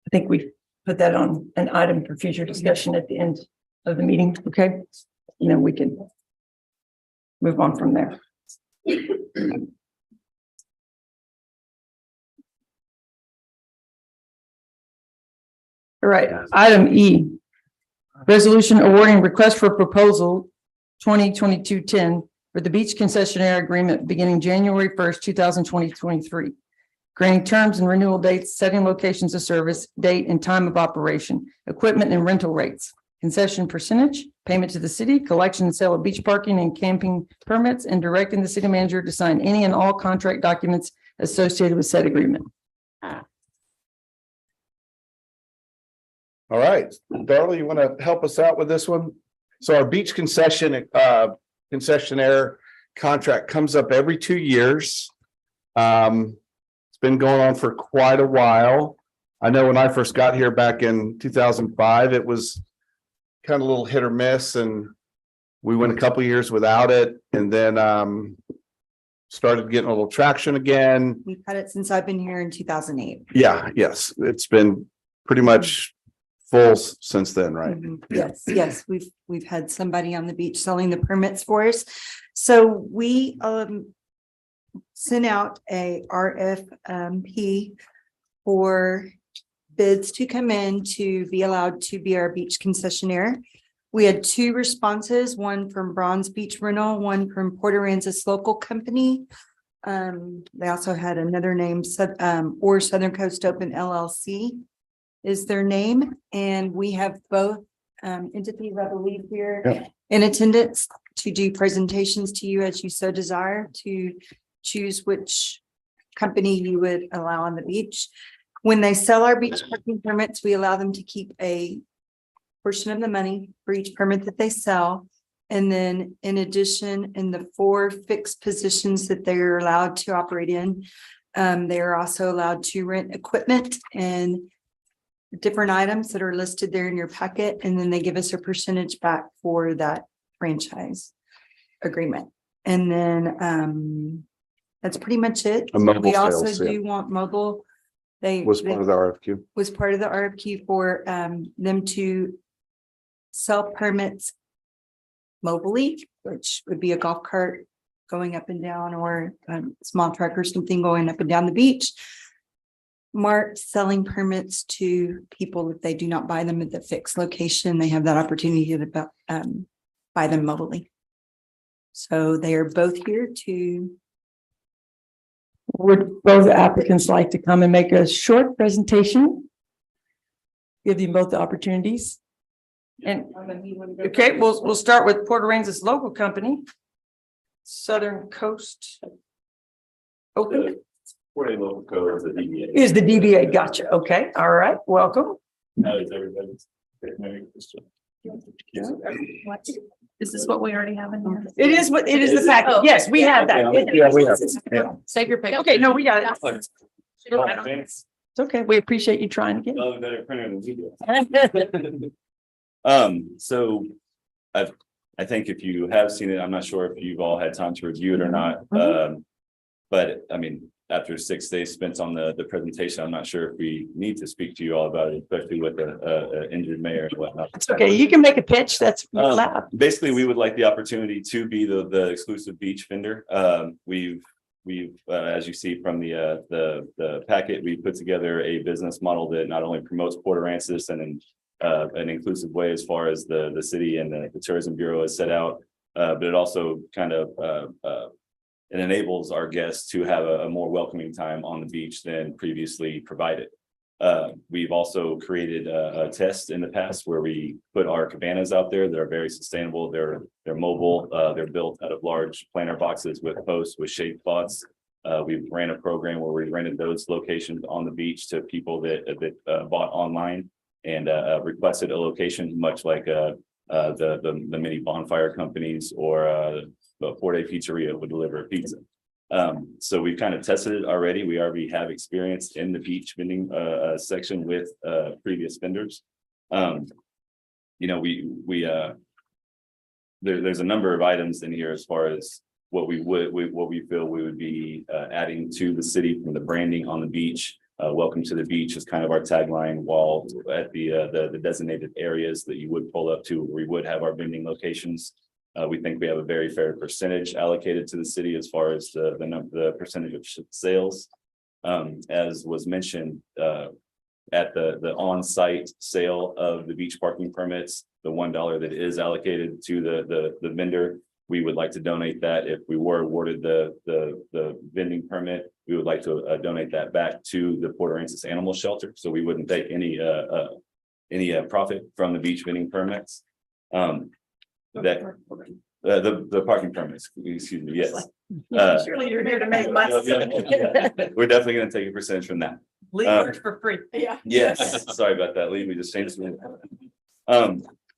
I think we put that on an item for future discussion at the end of the meeting, okay? And then we can move on from there. All right, item E. Resolution awarding request for proposal 2022-10 for the beach concessionaire agreement beginning January 1st, 2023. Granting terms and renewal dates, setting locations of service, date and time of operation, equipment and rental rates, concession percentage, payment to the city, collection and sale of beach parking and camping permits, and directing the city manager to sign any and all contract documents associated with said agreement. All right, Darla, you want to help us out with this one? So our beach concessionaire contract comes up every 2 years. It's been going on for quite a while. I know when I first got here back in 2005, it was kind of a little hit or miss, and we went a couple of years without it, and then started getting a little traction again. We've had it since I've been here in 2008. Yeah, yes, it's been pretty much full since then, right? Yes, we've had somebody on the beach selling the permits for us. So we sent out a RFP for bids to come in to be allowed to be our beach concessionaire. We had 2 responses, one from Bronze Beach Rental, one from Port Aransas Local Company. They also had another name, or Southern Coast Open LLC is their name. And we have both entities, I believe, here in attendance to do presentations to you as you so desire to choose which company you would allow on the beach. When they sell our beach parking permits, we allow them to keep a portion of the money for each permit that they sell. And then in addition, in the 4 fixed positions that they're allowed to operate in, they are also allowed to rent equipment and different items that are listed there in your packet. And then they give us a percentage back for that franchise agreement. And then that's pretty much it. A mobile We also sales, yeah. do want mobile. They Was part of the RFQ. was part of the RFQ for them to sell permits mobilely, which would be a golf cart going up and down, or a small truck or something going up and down the beach. Mark selling permits to people if they do not buy them at the fixed location, they have that opportunity to buy them mobilely. So they are both here to. Would both applicants like to come and make a short presentation? Give you both the opportunities. And, okay, we'll start with Port Aransas Local Company. Southern Coast Open Local code is the DBA. is the DBA. Gotcha. Okay, all right, welcome. How is everybody? Is this what we already have in here? It is what, it is the fact. Oh. Yes, we have that. Yeah, we have. Yeah. Save your pick. Okay, no, we got it. Thanks. It's okay. We appreciate you trying again. Oh, better printer than we do. So I think if you have seen it, I'm not sure if you've all had time to review it or not. But I mean, after 6 days spent on the presentation, I'm not sure if we need to speak to you all about it, especially with the injured mayor and whatnot. It's okay. You can make a pitch. That's loud. Basically, we would like the opportunity to be the exclusive beach vendor. We've as you see from the packet, we put together a business model that not only promotes Port Aransas and in an inclusive way as far as the city and the Tourism Bureau has set out, but it also kind of it enables our guests to have a more welcoming time on the beach than previously provided. We've also created a test in the past where we put our cabanas out there. They're very sustainable. They're mobile. They're built out of large planter boxes with posts with shade spots. We ran a program where we rented those locations on the beach to people that bought online and requested a location, much like the mini bonfire companies or the 4-Day Pizzeria would deliver a pizza. So we've kind of tested it already. We already have experience in the beach vending section with previous vendors. You know, there's a number of items in here as far as what we feel we would be adding to the city from the branding on the beach. Welcome to the beach is kind of our tagline, while at the designated areas that you would pull up to, we would have our vending locations. We think we have a very fair percentage allocated to the city as far as the percentage of sales. As was mentioned, at the on-site sale of the beach parking permits, the $1 that is allocated to the vendor. We would like to donate that. If we were awarded the vending permit, we would like to donate that back to the Port Aransas Animal Shelter. So we wouldn't take any profit from the beach vending permits. The parking permits, excuse me, yes. Surely you're here to make money. We're definitely gonna take a percentage from that. Leave works for free. Yeah. Yes, sorry about that, Lee, we just changed it.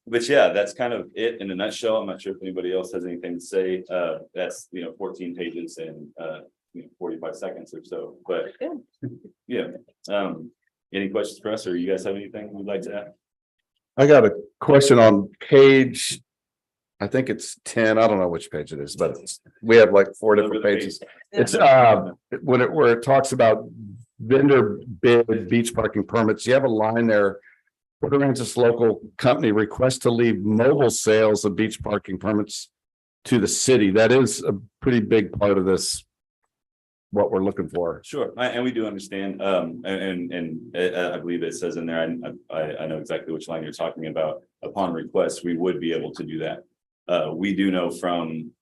But yeah, that's kind of it in a nutshell. I'm not sure if anybody else has anything to say. That's, 14 pages and 45 seconds or so, but yeah. Any questions for us, or you guys have anything you'd like to add? I got a question on page, I think it's 10. I don't know which page it is, but we have like 4 different pages. It's where it talks about vendor bid beach parking permits. You have a line there. Port Aransas local company requests to leave mobile sales of beach parking permits to the city. That is a pretty big part of this, what we're looking for. Sure, and we do understand, and I believe it says in there, I know exactly which line you're talking about. Upon request, we would be able to do that. We do know from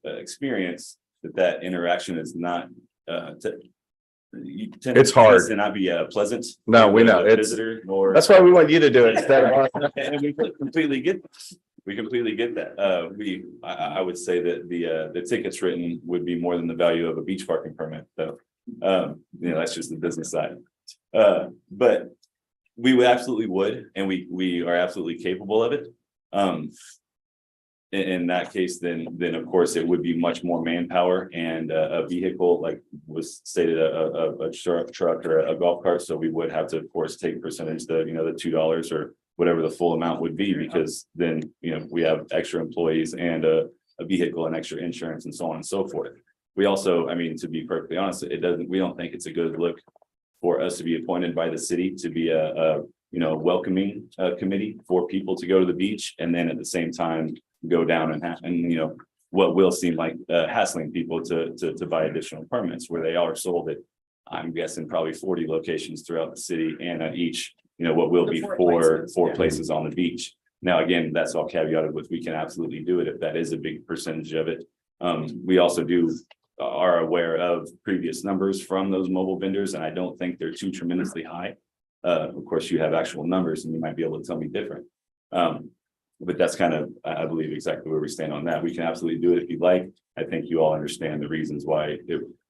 experience that interaction is not It's hard to not be pleasant. No, we know it's visitor, nor that's why we want you to do it instead of and we completely get that. I would say that the tickets written would be more than the value of a beach parking permit, though. That's just the business side. But we would absolutely and we are absolutely capable of it. In that case, then of course it would be much more manpower and a vehicle, like was stated, a truck or a golf cart. So we would have to, of course, take percentage, the $2 or whatever the full amount would be, because then we have extra employees and a vehicle and extra insurance and so on and so forth. We also, to be perfectly honest, we don't think it's a good look for us to be appointed by the city to be a welcoming committee for people to go to the beach, and then at the same time go down and what will seem like hassling people to buy additional permits, where they are sold at, I'm guessing, probably 40 locations throughout the city, and at each what will be four places on the beach. Now, again, that's all caveated with, we can absolutely do it if that is a big percentage of it. We also are aware of previous numbers from those mobile vendors, and I don't think they're too tremendously high. Of course, you have actual numbers and you might be able to tell me different. But that's kind of, I believe, exactly where we stand on that. We can absolutely do it if you'd like. I think you all understand the reasons why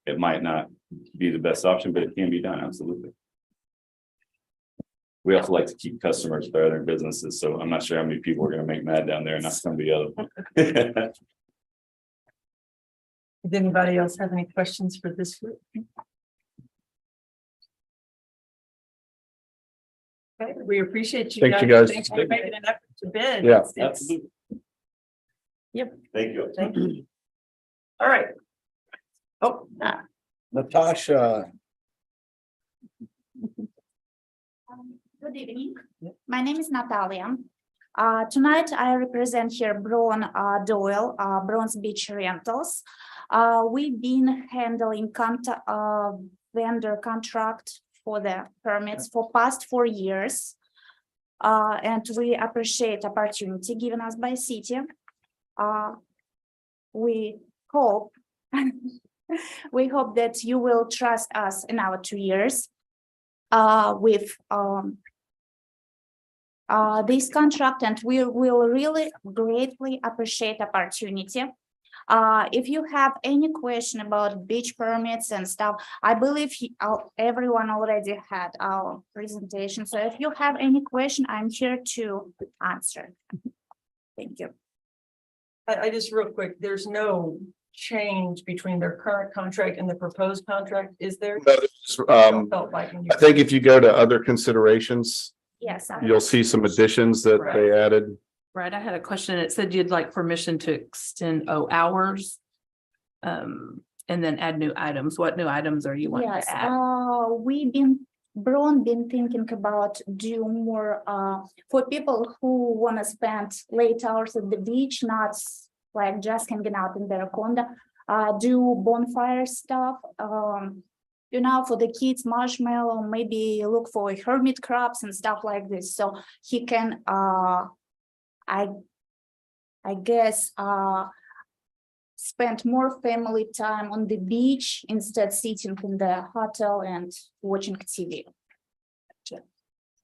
it might not be the best option, but it can be done, absolutely. We also like to keep customers for other businesses, so I'm not sure how many people are going to make mad down there and not some of the other. Does anybody else have any questions for this group? Okay, we appreciate you. Thank you, guys. Thanks for making an effort to bid. Yeah. Absolutely. Yep. Thank you. Thank you. All right. Oh, Natasha. Good evening. My name is Natalia. Tonight I represent here Braun Doyle, Bronze Beach Rentals. We've been handling vendor contract for the permits for past 4 years. And we appreciate opportunity given us by city. We hope that you will trust us in our 2 years with this contract, and we will really greatly appreciate opportunity. If you have any question about beach permits and stuff, I believe everyone already had our presentation. So if you have any question, I'm here to answer. Thank you. I just real quick, there's no change between their current contract and the proposed contract, is there? I think if you go to other considerations, Yes. you'll see some additions that they added. Right, I had a question. It said you'd like permission to extend hours. And then add new items. What new items are you wanting Yes, to add? Braun been thinking about do more for people who want to spend late hours at the beach, not like just hanging out in their condo, do bonfire stuff, you know, for the kids marshmallow, maybe look for hermit crabs and stuff like this. So he can, I guess, spend more family time on the beach instead sitting in the hotel and watching TV.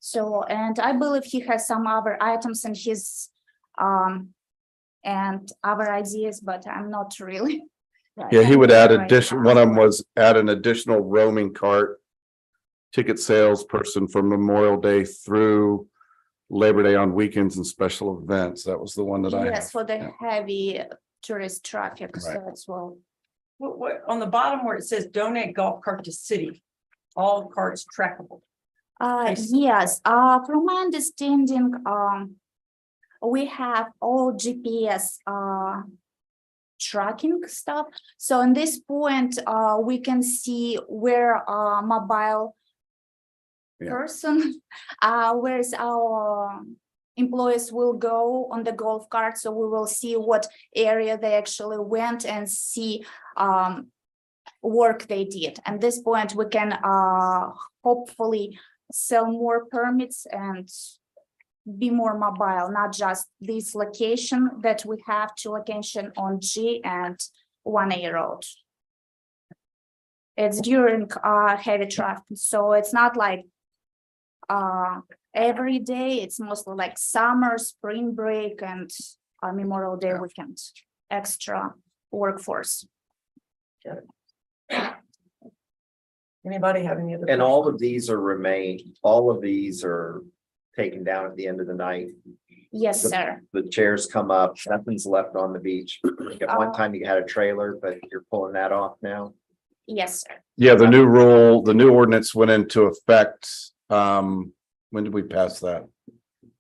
So, and I believe he has some other items in his, and other ideas, but I'm not really. Yeah, he would add Right. addition, one of them was add an additional roaming cart. Ticket salesperson from Memorial Day through Labor Day on weekends and special events. That was the one that I Yes, have. for the Yeah. heavy tourist traffic, so Right. it's well. What, on the bottom where it says donate golf cart to city, all carts trackable. Yes, from my understanding, we have all GPS, tracking stuff. So in this point, we can see where, mobile Yeah. person, where's our employees will go on the golf cart. So we will see what area they actually went and see, work they did. At this point, we can, hopefully sell more permits and be more mobile, not just this location that we have, two location on G and 1A road. It's during heavy traffic, so it's not like every day. It's mostly like summer, spring break, and Memorial Day weekend, extra workforce. Anybody have any other? And all of these all of these are taken down at the end of the night. Yes, sir. The chairs come up, nothing's left on the beach. At one time you had a trailer, but you're pulling that off now. Yes, sir. Yeah, the new rule, the new ordinance went into effect. When did we pass that?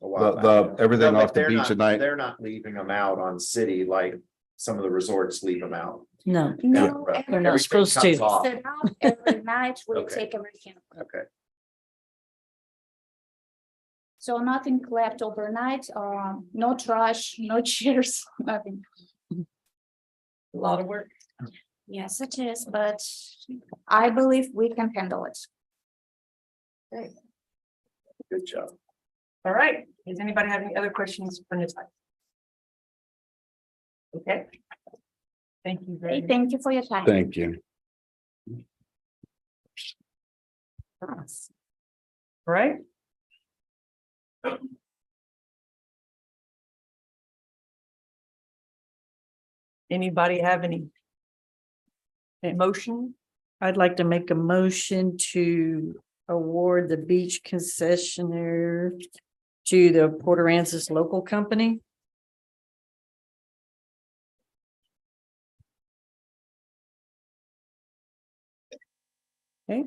A while back. Everything No, but off the they're beach not- at night. They're not leaving them out on city like some of the resorts leave them out. No. No, Right. They're not Everything supposed to. comes off. set out every night, we Okay. take everything. Okay. So nothing left overnight, no trash, no chairs, nothing. A lot of work. Yes, it is, but I believe we can handle it. Good job. All right. Does anybody have any other questions for Natalia? Okay. Thank you very Hey, much. thank you for your time. Thank you. All right. Anybody have any motion? I'd like to make a motion to award the beach concessionaire to the Port Aransas local company. Okay.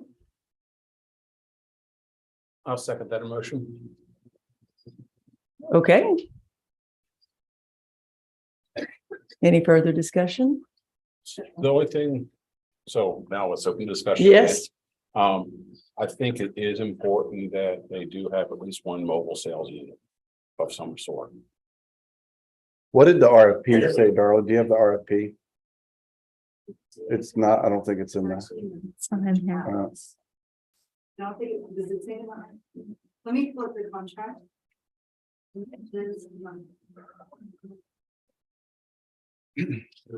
I'll second that motion. Okay. Any further discussion? The only thing, so now let's open discussion. Yes. I think it is important that they do have at least one mobile sales unit of some sort. What did the RFP say, Darla? Do you have the RFP? It's not, I don't think it's in there. It's not in here. Does it say that? Let me flip the contract. There's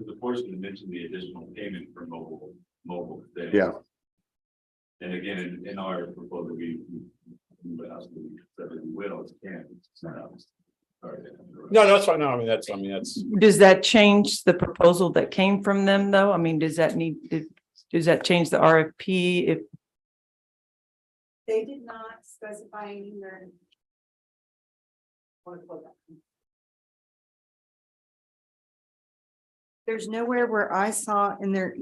a portion that mentioned the additional payment for mobile. sales. Yeah. And again, in our proposal, we would ask that we said that we will, it's can. Sorry. No, that's fine. No, I mean, that's. Does that change the proposal that came from them, though? I mean, does that does that change the RFP if? They did not specify anywhere. There's nowhere where I saw in their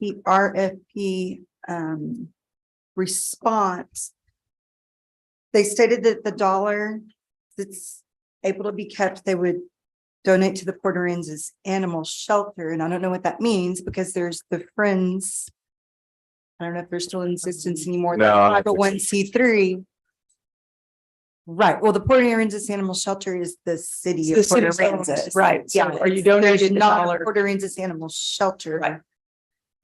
RFP response. They stated that the dollar that's able to be kept, they would donate to the Port Aransas Animal Shelter, and I don't know what that means because there's the Friends. I don't know if they're still in existence anymore. No, I don't think 501c3. Right, well, the Port Aransas Animal Shelter is the city The of Port city's own, Aransas. right, so Yeah, are you donating there's the not dollar? a Port Aransas Animal Shelter. Right.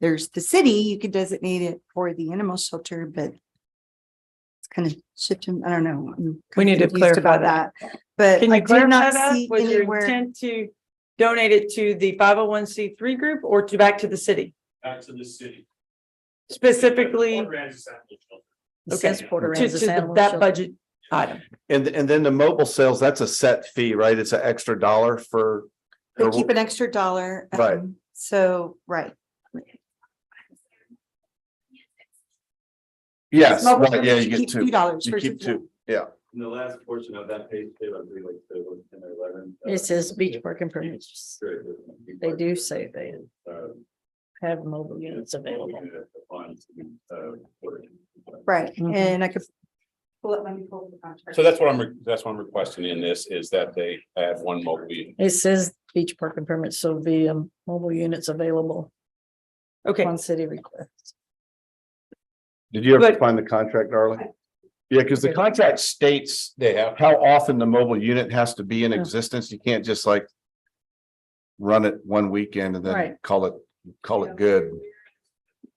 there's the city, you could designate it for the animal shelter, but it's kind of shifting, I don't know. I'm We need to confused clarify about that. But Can I you did clarify not that? see Was your anywhere. intent to donate it to the 501c3 group or to back to the city? Back to the city. Specifically, Port Aransas Animal Shelter. It says Port to Aransas Animal that Shelter. budget item. And then the mobile sales, that's a set fee, right? It's an extra $1 for. They keep an extra $1. Right. So, right. Yes, Mobile right, yeah, units, you get keep two. $2 You versus keep two, yeah. In the last portion of that page, I believe like 10 or 11. It says beach park improvements. They do say they have mobile units available. Right. Mhm. And I could pull up, let me pull up the contract. So that's what I'm requesting in this, is that they add one mobile unit. It says beach park improvements, so the mobile units available Okay, on city request. Did you ever But- find the contract, Darla? Yeah, because the contract states They have. how often the mobile unit has to be in Yeah. existence. You can't just like run it one weekend and then Right. call it good.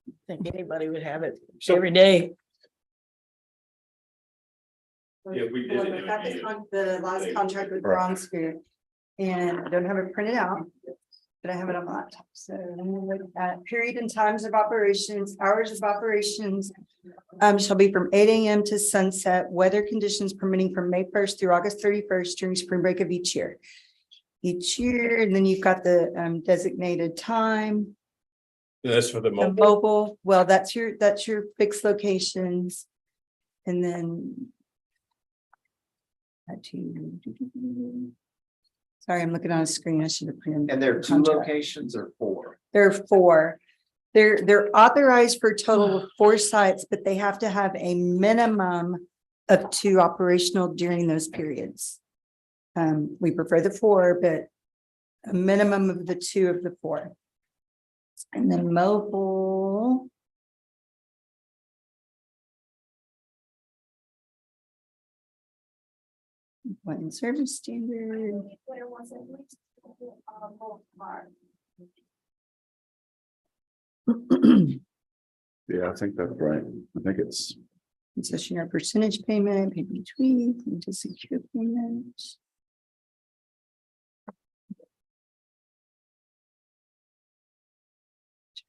I think anybody would have it So- every day. Yeah, we did it, it I got would be- the last contract with Right. Bronze Spirit. And I don't have it printed out, but I have it on my laptop. So I'm gonna look at period and times of operations, hours of operations. Shall be from 8 AM to sunset, weather conditions permitting from May 1st through August 31st during spring break of each year. Each year, and then you've got the designated time. That's for the The mobile. mobile, well, that's your fixed locations. And then. Sorry, I'm looking on a screen. I should have put in. And there are 2 contract. locations or 4? There are 4. They're authorized for a total of 4 sites, but they have to have a minimum of 2 operational during those periods. We prefer the 4, but a minimum of the 2 of the 4. And then mobile. One service standard. Yeah, I think that's right. I think it's. Concessionaire percentage payment, payment tweak, into secure payment.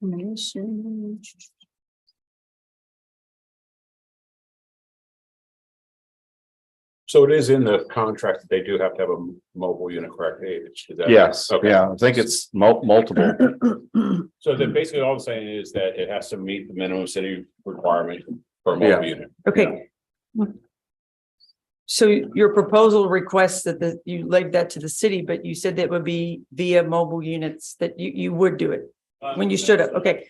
Termination. So it is in the contract that they do have to have a mobile unit, correct? Is that- Yes, Okay. yeah, I think it's multiple. So then basically all I'm saying is that it has to meet the minimum city requirement for a mobile unit. okay. So your proposal requests that you laid that to the city, but you said that would be via mobile units, that you would do it when you stood up. Okay.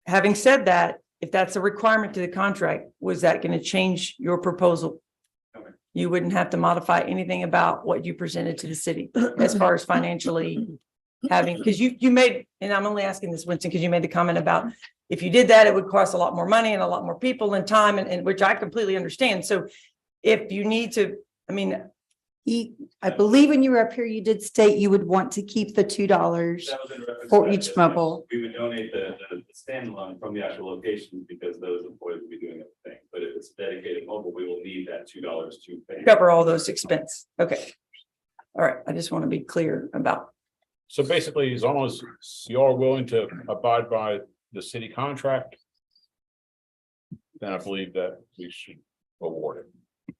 Having said that, if that's a requirement to the contract, was that going to change your proposal? You wouldn't have to modify anything about what you presented to the city as far as financially having, because you made, and I'm only asking this, Winston, because you made the comment about if you did that, it would cost a lot more money and a lot more people and time, and which I completely understand. So if you need to, I mean, I believe when you were up here, you did state you would want to keep the $2 That was in reference for to each that. mobile. We would donate the standalone from the actual location because those employees would be doing everything. But if it's dedicated mobile, we will need that $2 to pay. cover all those expenses. Okay. All right. I just want to be clear about, So basically, as long as you are willing to abide by the city contract, then I believe that we should award it.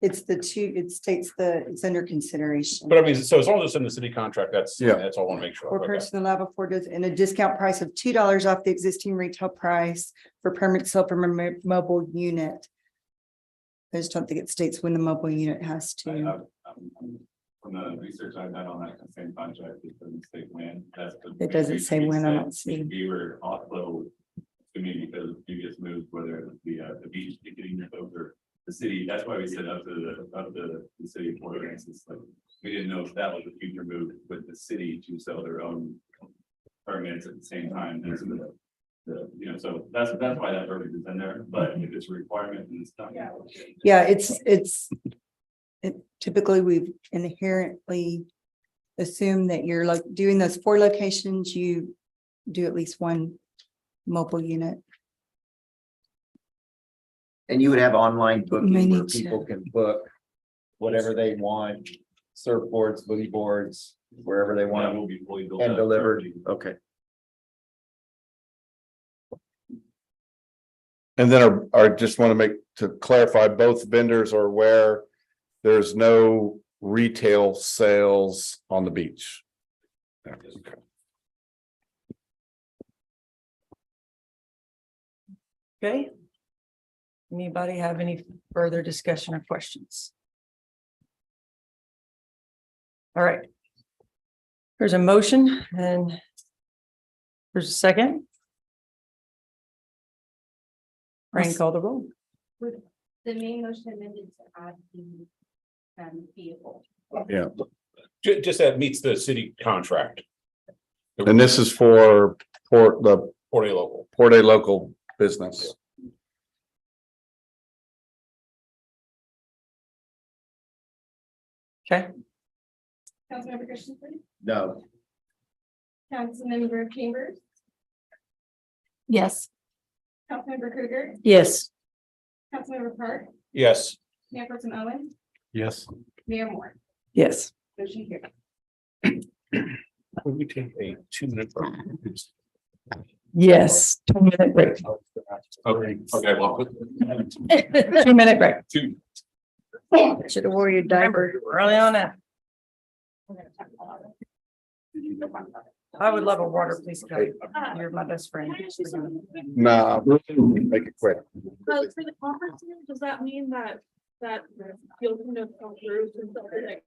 It's the 2, it states it's under consideration. But I mean, so as long as it's in the city contract, that's all I want to make sure. Or Okay. person allowed before does, and a discount price of $2 off the existing retail price for permanent sale from a mobile unit. I just don't think it states when the mobile unit has to. From the research I've done on that same contract, it doesn't say when. It doesn't say when, I don't see. We were also, to me, because of previous moves, whether it was the beach ticketing over the city, that's why we said up to the city of Port Aransas. Like, we didn't know if that was a future move with the city to sell their own permits at the same time as so that's why that verbiage is in there, but if it's a requirement, then it's not. Yeah, typically we've inherently assumed that you're like doing those 4 locations, you do at least 1 mobile unit. And you would have online booking May where need to- people can book whatever they want, surfboards, boogie boards, wherever they That want will be fully built and out. delivered. Okay. And then I just want to to clarify, both vendors are aware there's no retail sales on the beach. Okay. Okay. Anybody have any further discussion or questions? All right. There's a motion and there's a second. Brian, call the roll. With the main motion amended to add the vehicle. Yeah. Just that meets the city contract. And this is for the For a local. Port A local business. Okay. Councilmember Christensen, No. Councilmember Chambers, Yes. Councilmember Krueger, Yes. Councilmember Park, Yes. Mayor Pro Tem Owen, Yes. Mayor Moore. Yes. Motion carried. We take a 2-minute break. Yes. 2-minute break. Okay, well. 2-minute break. 2. Should have wore your diaper early on that. I would love a water, please. Kelly. You're my best friend. Nah, make it quick. For the conference, does that mean that you'll kind of come through and stuff like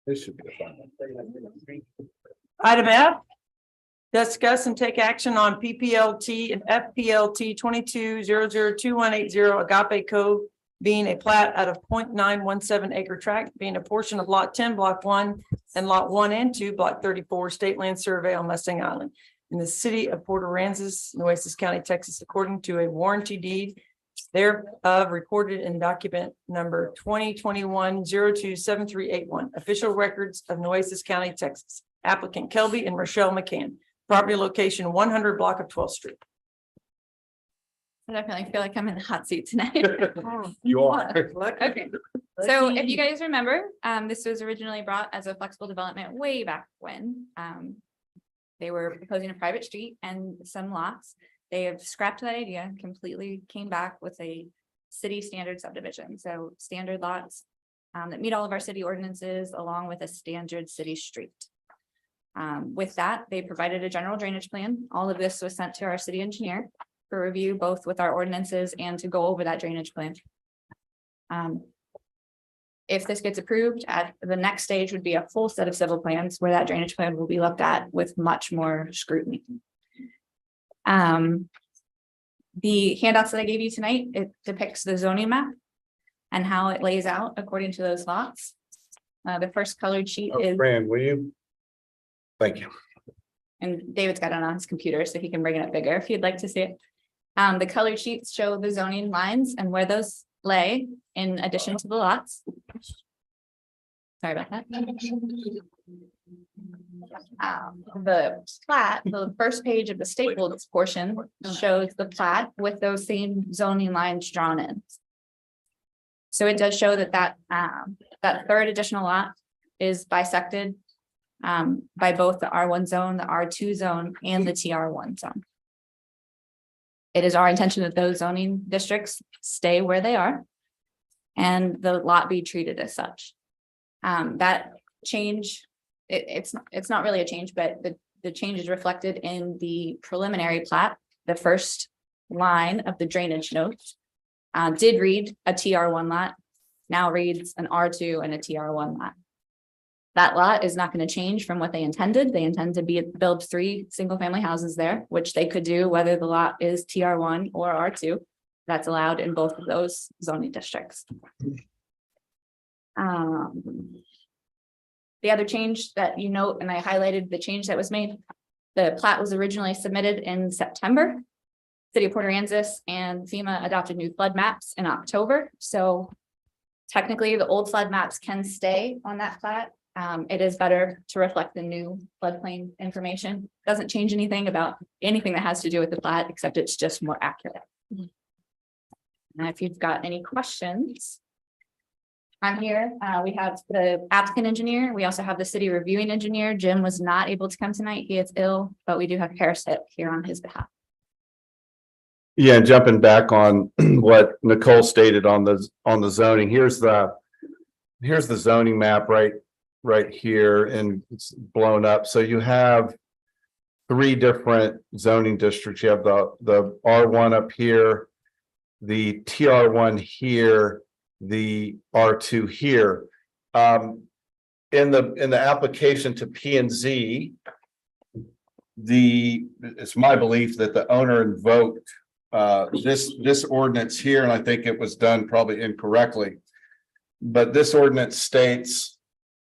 This should be a fun one. Item F. Discuss and take action on PPLT and FPLT 22002180 Agape Cove being a plat out of 0.917 acre tract, being a portion of lot 10, block 1, and lot 1 and 2, block 34, state land survey on Mustang Island in the city of Port Aransas, Nueces County, Texas, according to a warranty deed thereof recorded in document number 2021-027381, official records of Nueces County, Texas. Applicant Kelby and Rochelle McCann, property location 100 block of 12th Street. I definitely feel like I'm in the hot seat tonight. You are. Okay, so if you guys remember, this was originally brought as a flexible development way back when. They were proposing a private street and some lots. They have scrapped that idea, completely came back with a city standard subdivision. So standard lots that meet all of our city ordinances along with a standard city street. With that, they provided a general drainage plan. All of this was sent to our city engineer for review, both with our ordinances and to go over that drainage plan. If this gets approved, at the next stage would be a full set of civil plans where that drainage plan will be looked at with much more scrutiny. The handouts that I gave you tonight, it depicts the zoning map and how it lays out according to those lots. The first colored sheet is, Fran, will you? Thank you. and David's got it on his computer, so he can bring it up bigger if you'd like to see it. The colored sheets show the zoning lines and where those lay in addition to the lots. Sorry about that. The plat, the first page of the stapled portion shows the plat with those same zoning lines drawn in. So it does show that that third additional lot is bisected by both the R1 zone, the R2 zone, and the TR1 zone. It is our intention that those zoning districts stay where they are and the lot be treated as such. That change, it's not really a change, but the change is reflected in the preliminary plat. The first line of the drainage notes did read a TR1 lot, now reads an R2 and a TR1 lot. That lot is not going to change from what they intended. They intend to build 3 single-family houses there, which they could do whether the lot is TR1 or R2. That's allowed in both of those zoning districts. The other change that you note, and I highlighted the change that was made, the plat was originally submitted in September. City of Port Aransas and FEMA adopted new flood maps in October. So technically the old flood maps can stay on that plat. It is better to reflect the new floodplain information. Doesn't change anything about anything that has to do with the plat, except it's just more accurate. And if you've got any questions, I'm here. We have the applicant engineer. We also have the city reviewing engineer. Jim was not able to come tonight. He is ill, but we do have Harris here on his behalf. Yeah, jumping back on what Nicole stated on the zoning, here's the zoning map right here, and it's blown up. So you have 3 different zoning districts. You have the R1 up here, the TR1 here, the R2 here. In the application to P&Z, it's my belief that the owner invoked this ordinance here, and I think it was done probably incorrectly. But this ordinance states,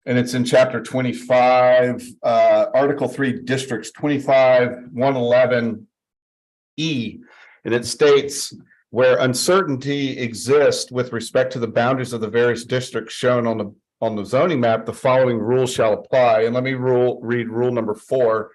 and it's in chapter 25, article 3, districts 25-111E, and it states, where uncertainty exists with respect to the boundaries of the various districts shown on the zoning map, the following rules shall apply. And let me read rule number 4.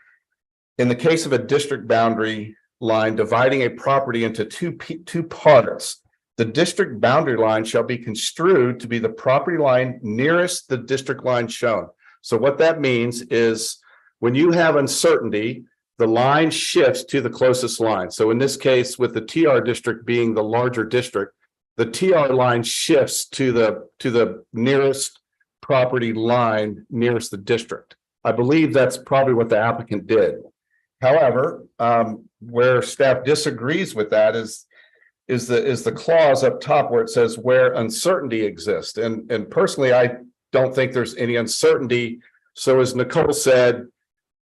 In the case of a district boundary line dividing a property into two parts, the district boundary line shall be construed to be the property line nearest the district line shown. So what that means is when you have uncertainty, the line shifts to the closest line. So in this case, with the TR district being the larger district, the TR line shifts to the nearest property line nearest the district. I believe that's probably what the applicant did. However, where staff disagrees with that is is the clause up top where it says where uncertainty exists. And personally, I don't think there's any uncertainty. So as Nicole said,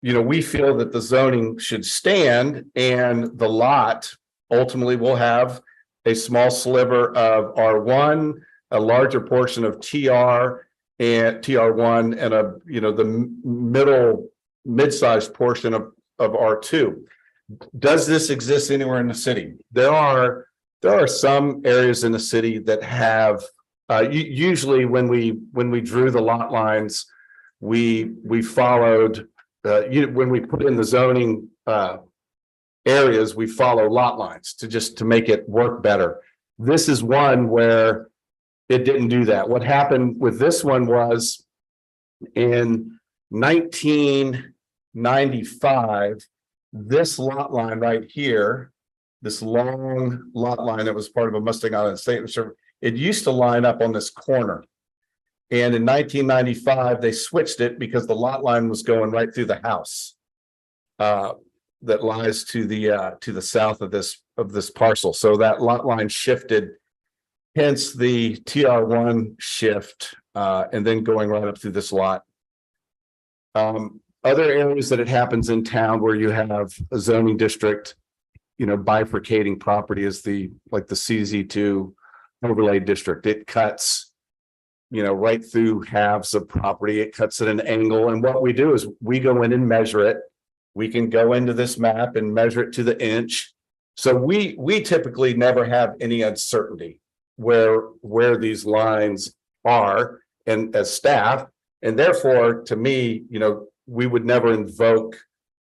we feel that the zoning should stand and the lot ultimately will have a small sliver of R1, a larger portion of TR and TR1, and the mid-sized portion of R2. Does this exist anywhere in the city? There are some areas in the city that have, usually when we drew the lot lines, we followed, when we put in the zoning areas, we follow lot lines to make it work better. This is one where it didn't do that. What happened with this one was in 1995, this lot line right here, this long lot line that was part of a Mustang Island State Reserve, it used to line up on this corner. And in 1995, they switched it because the lot line was going right through the house that lies to the south of this parcel. So that lot line shifted, hence the TR1 shift, and then going right up through this lot. Other areas that it happens in town where you have a zoning district, bifurcating property is like the CZ2 overlay district. It cuts, right through halves of property. It cuts at an angle. And what we do is we go in and measure it. We can go into this map and measure it to the inch. So we typically never have any uncertainty where these lines are, and as staff, and therefore, to me, we would never invoke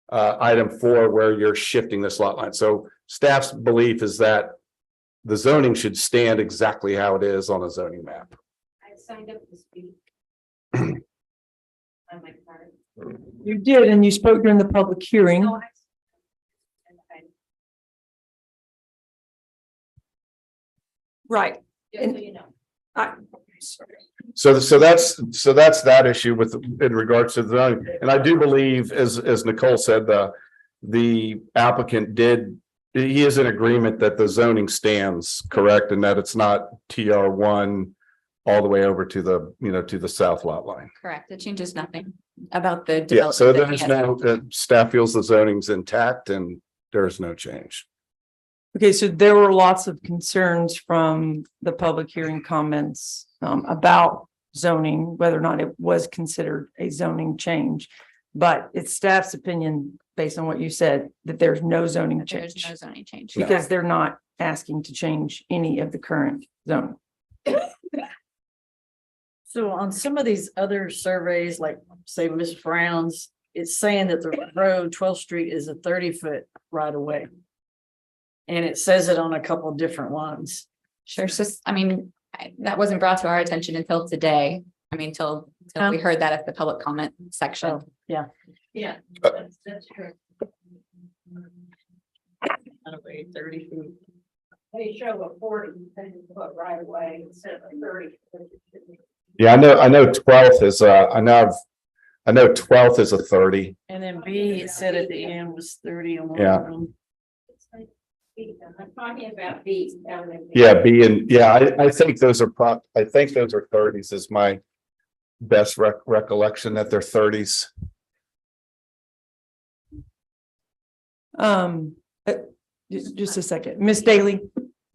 item 4 where you're shifting this lot line. So staff's belief is that the zoning should stand exactly how it is on a zoning map. I signed up to speak. On my card. You did, and you spoke during the public hearing. No, Right. just so you know. So that's that issue in regards to the zoning. And I do believe, as Nicole said, the applicant he is in agreement that the zoning stands correct and that it's not TR1 all the way over to the south lot line. Correct. It changes nothing about the Yeah, development. so that there's we no, had. staff feels the zoning's intact and there's no change. Okay, so there were lots of concerns from the public hearing comments about zoning, whether or not it was considered a zoning change. But it's staff's opinion, based on what you said, that there's no zoning That There's change. no zoning change. Because they're not asking to change any of the current zoning. So on some of these other surveys, like say Ms. Brown's, it's saying that the road 12th Street is a 30-foot right of way. And it says it on a couple of different ones. Sure. So, that wasn't brought to our attention until today. Till we heard that at the public comment section. Oh, yeah. Yeah, that's true. Out of way 30 feet. They show a 40-foot right away instead of 30. Yeah, I know 12th is I know 12th is a 30. And then B, it said at the end was 30 on one Yeah. of them. I'm talking about B. Yeah, B and I think those are 30s is my best recollection that they're 30s. Just a second, Ms. Daly.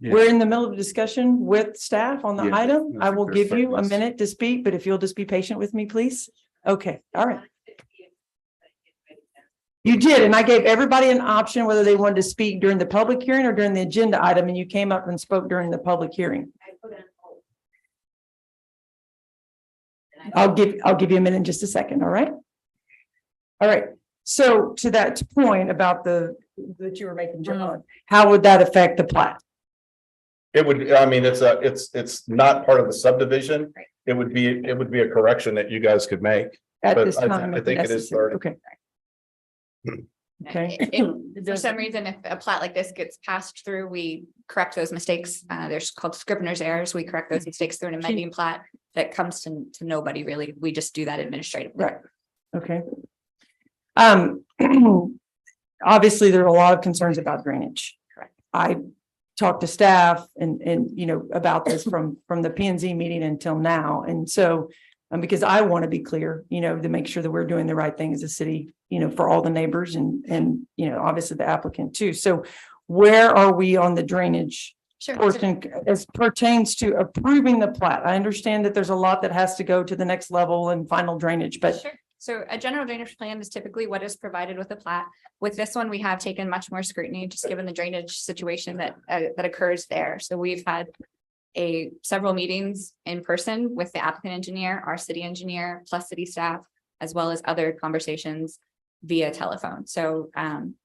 Yeah. We're in the middle of a discussion with staff on the Yeah, item. I I think will there's give you a 30s. minute to speak, but if you'll just be patient with me, please. Okay, all right. You did, and I gave everybody an option whether they wanted to speak during the public hearing or during the agenda item, and you came up and spoke during the public hearing. I'll give you a minute in just a second, all right? All right, so to that point about that you were making, John, how would that affect the plat? It would, it's not part of the subdivision. It would be a correction that you guys could make. At But this I time, if think it is necessary. 30. Okay. Okay. For some reason, if a plat like this gets passed through, we correct those mistakes. There's called scrivener's errors. We correct those mistakes through an amending plat that comes to nobody really. We just do that administratively. Right. Okay. Obviously, there are a lot of concerns about drainage. Correct. I talked to staff and, you know, about this from the P and Z meeting until now. And so, because I want to be clear, you know, to make sure that we're doing the right thing as a city, you know, for all the neighbors and, you know, obviously the applicant too. So where are we on the drainage portion as pertains to approving the plat? I understand that there's a lot that has to go to the next level and final drainage, but Sure. So a general drainage plan is typically what is provided with a plat. With this one, we have taken much more scrutiny, just given the drainage situation that occurs there. So we've had several meetings in person with the applicant engineer, our city engineer, plus city staff, as well as other conversations via telephone. So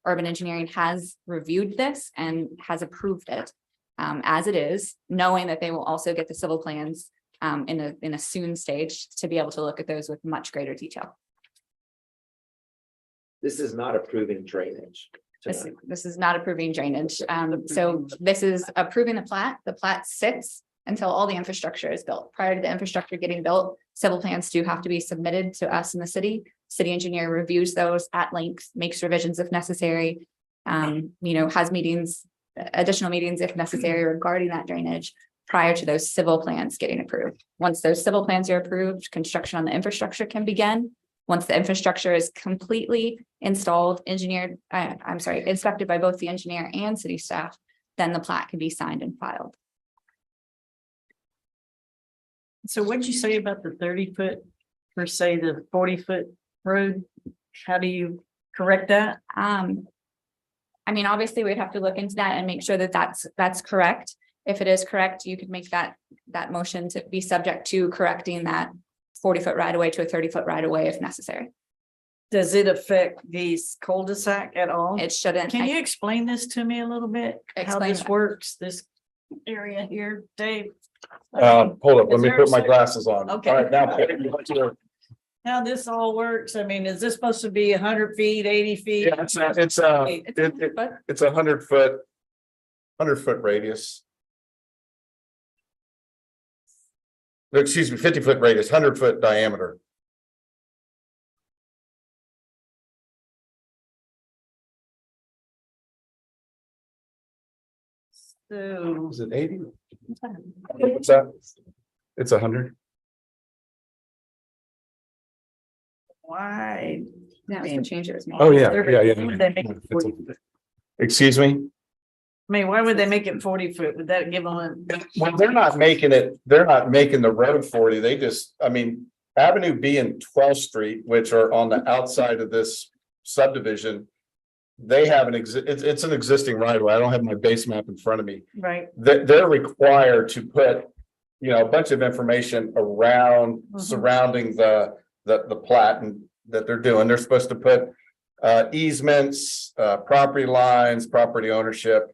urban engineering has reviewed this and has approved it as it is, knowing that they will also get the civil plans in a soon stage to be able to look at those with much greater detail. This is not approving drainage. This is not approving drainage. So this is approving the plat. The plat sits until all the infrastructure is built. Prior to the infrastructure getting built, civil plans do have to be submitted to us in the city. City engineer reviews those at length, makes revisions if necessary. You know, has meetings, additional meetings if necessary regarding that drainage prior to those civil plans getting approved. Once those civil plans are approved, construction on the infrastructure can begin. Once the infrastructure is completely installed, inspected by both the engineer and city staff, then the plat can be signed and filed. So what'd you say about the 30-foot per se, the 40-foot road? How do you correct that? I mean, obviously, we'd have to look into that and make sure that that's correct. If it is correct, you could make that motion to be subject to correcting that 40-foot right of way to a 30-foot right of way if necessary. Does it affect these cul-de-sac at all? It shouldn't. Can you explain this to me a little bit? How Explain this what? works, this area here, Dave? Hold up, let Is me there put a my certain- glasses on. Okay. All right, now. How this all works? I mean, is this supposed to be 100 feet, 80 feet? Yeah, it's 100 foot radius. Excuse me, 50-foot radius, 100-foot diameter. So Is it 80? What's that? It's 100. why? That was the change it was made. Oh, yeah, They're- yeah. why would they make it 40? Excuse me? I mean, why would they make it 40 foot? Would that give them a? Well, they're not making the road 40. They just, I mean, Avenue B and 12th Street, which are on the outside of this subdivision. They have it's an existing right of way. I don't have my base map in front of me. Right. They're required to put, you know, a bunch of information around surrounding the plat and that they're doing. They're supposed to put easements, property lines, property ownership.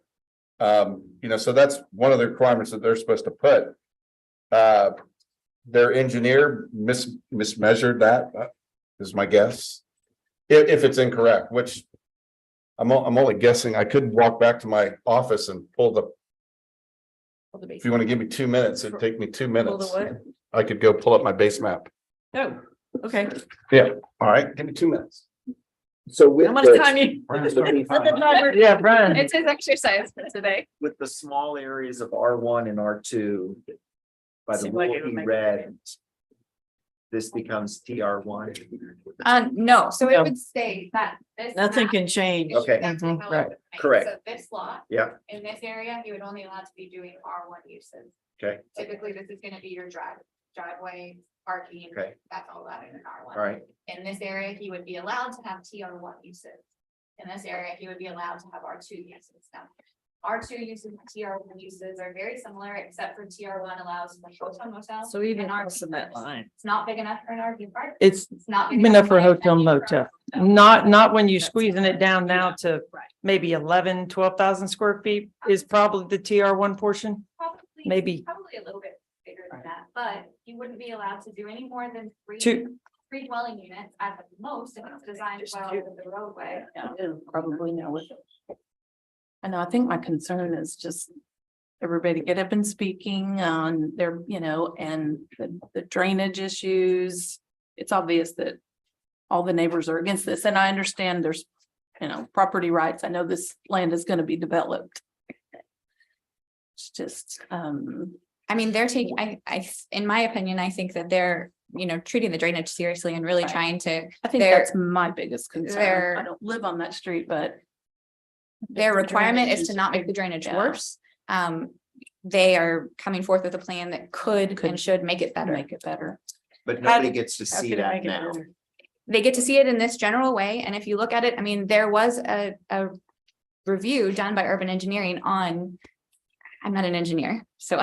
You know, so that's one of the requirements that they're supposed to put. Their engineer mismeasured that, is my guess. If it's incorrect, which I'm only guessing. I could walk back to my office and pull the. If you want to give me 2 minutes, it'd take me 2 minutes. what? I could go pull up my base map. Oh, okay. Yeah, all right, give me 2 minutes. So with How much the- time you? with the- Yeah, Brian. It's his exercise for today. With the small areas of R1 and R2. By the Seemed like rule it would he make read. This becomes TR1. No, so No. it would say that. this Nothing map can change. is Okay. exactly how it right. would make. Correct. So this lot, Yeah, in this area, you would only allowed to be doing R1 uses. okay, Typically, this is gonna be your driveway, parking. Okay. That's all allowed in an R1. all right, In this area, he would be allowed to have TR1 uses. In this area, he would be allowed to have R2 uses. Now, R2 uses and TR1 uses are very similar, except for TR1 allows for hotel motel. So even and crossing that RV. line. It's not big enough for an RV park. it's not big enough for a an hotel RV park. motel. Not when you squeezing it down now to maybe 12,000 square feet is probably the TR1 portion. Probably, Maybe. Probably a little bit bigger than that, but you wouldn't be allowed to do any more than three dwelling units at the most if it's designed well with the roadway. Probably know it. I know, I think my concern is just everybody get up and speaking on their, you know, and the drainage issues. It's obvious that all the neighbors are against this, and I understand there's, you know, property rights. I know this land is going to be developed. It's just, I mean, they're taking, in my opinion, I think that they're, treating the drainage seriously and really Right. trying to, I think they're- that's my biggest concern. they're- I don't live on that street, but their the requirement drainage is to is not make the big, drainage yeah. worse. They are coming forth with a plan that could and should make it better. make it better. But nobody gets to How see could it that make it now. better? They get to see it in this general way, and if you look at it, I mean, there was a review done by urban engineering on, I'm not an engineer, so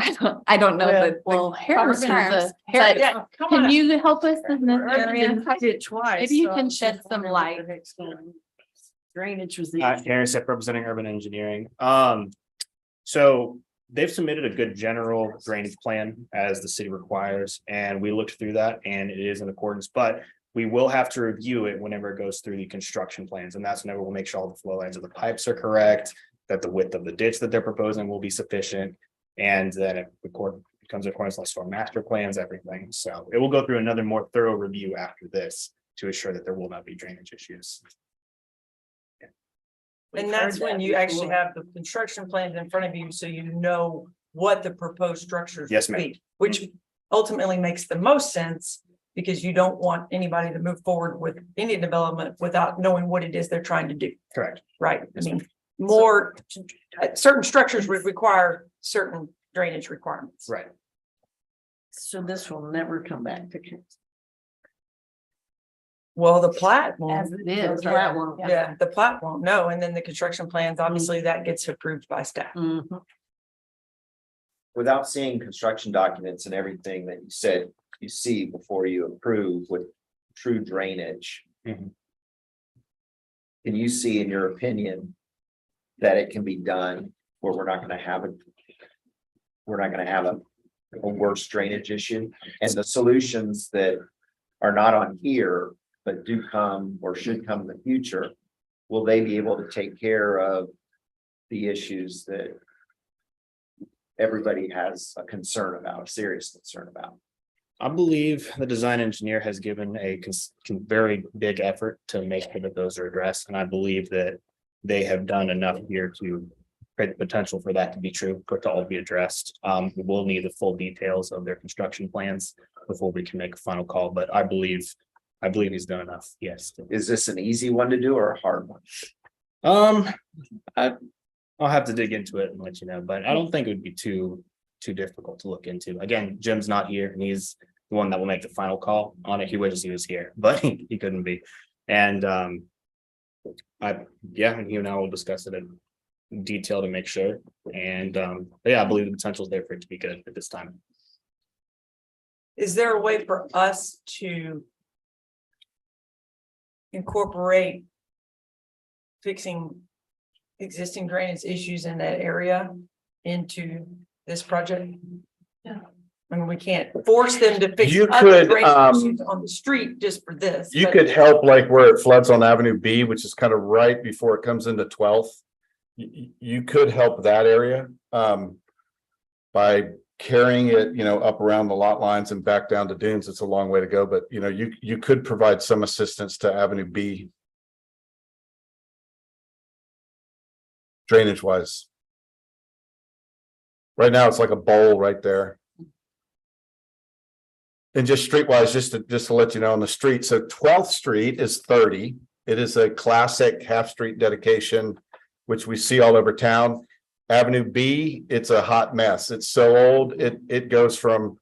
I don't know the Well, Harrison's terms, Harris, Yeah, come can on. you help us in this I area? did it twice. Maybe you so can I'm shed just some wondering what light. the heck's going on. Drainage was Harris, representing urban engineering. So they've submitted a good general drainage plan as the city requires, and we looked through that and it is in accordance, but we will have to review it whenever it goes through the construction plans, and that's whenever we'll make sure all the flow lines of the pipes are correct, that the width of the ditch that they're proposing will be sufficient, and then it becomes accordance with storm master plans, everything. So it will go through another more thorough review after this to ensure that there will not be drainage issues. And that's when you actually have the construction plans in front of you, so you know what the proposed structures Yes, will ma'am. be, which ultimately makes the most sense. Because you don't want anybody to move forward with any development without knowing what it is they're trying to do, Correct. right? I mean, certain structures would require certain drainage requirements. Right. So this will never come back to council. Well, the plat won't. As it is, The plat yeah. won't, yeah, the plat won't, no, and then the construction plans, obviously that gets approved by staff. Without seeing construction documents and everything that you said you see before you approve with true drainage. Mhm. Can you see, in your opinion, that it can be done where we're not gonna have a worse drainage issue? And the solutions that are not on here, but do come or should come in the future, will they be able to take care of the issues that everybody has a concern about, a serious concern about? I believe the design engineer has given a very big effort to make sure that those are addressed, and I believe that they have done enough here to create the potential for that to be true, for it to all be addressed. We will need the full details of their construction plans before we can make a final call, but I believe he's done enough, yes. Is this an easy one to do or a hard one? I'll have to dig into it and let you know, but I don't think it would be too difficult to look into. Again, Jim's not here and he's the one that will make the final call on it. He wishes he was here, but he couldn't be. And and he and I will discuss it in detail to make sure. And I believe the potential is there for it to be good at this time. Is there a way for us to incorporate fixing existing drainage issues in that area into this project? Yeah. I mean, we can't force them to fix You other could, drainage issues on the street just for this. You but- could help like where it floods on Avenue B, which is kind of right before it comes into 12th. You could help that area by carrying it, up around the lot lines and back down to Dunes. It's a long way to go, but you could provide some assistance to Avenue B. Drainage wise. Right now, it's like a bowl right there. And just streetwise, just to let you know, on the street, so 12th Street is 30. It is a classic half-street dedication, which we see all over town. Avenue B, it's a hot mess. It's so old, it goes from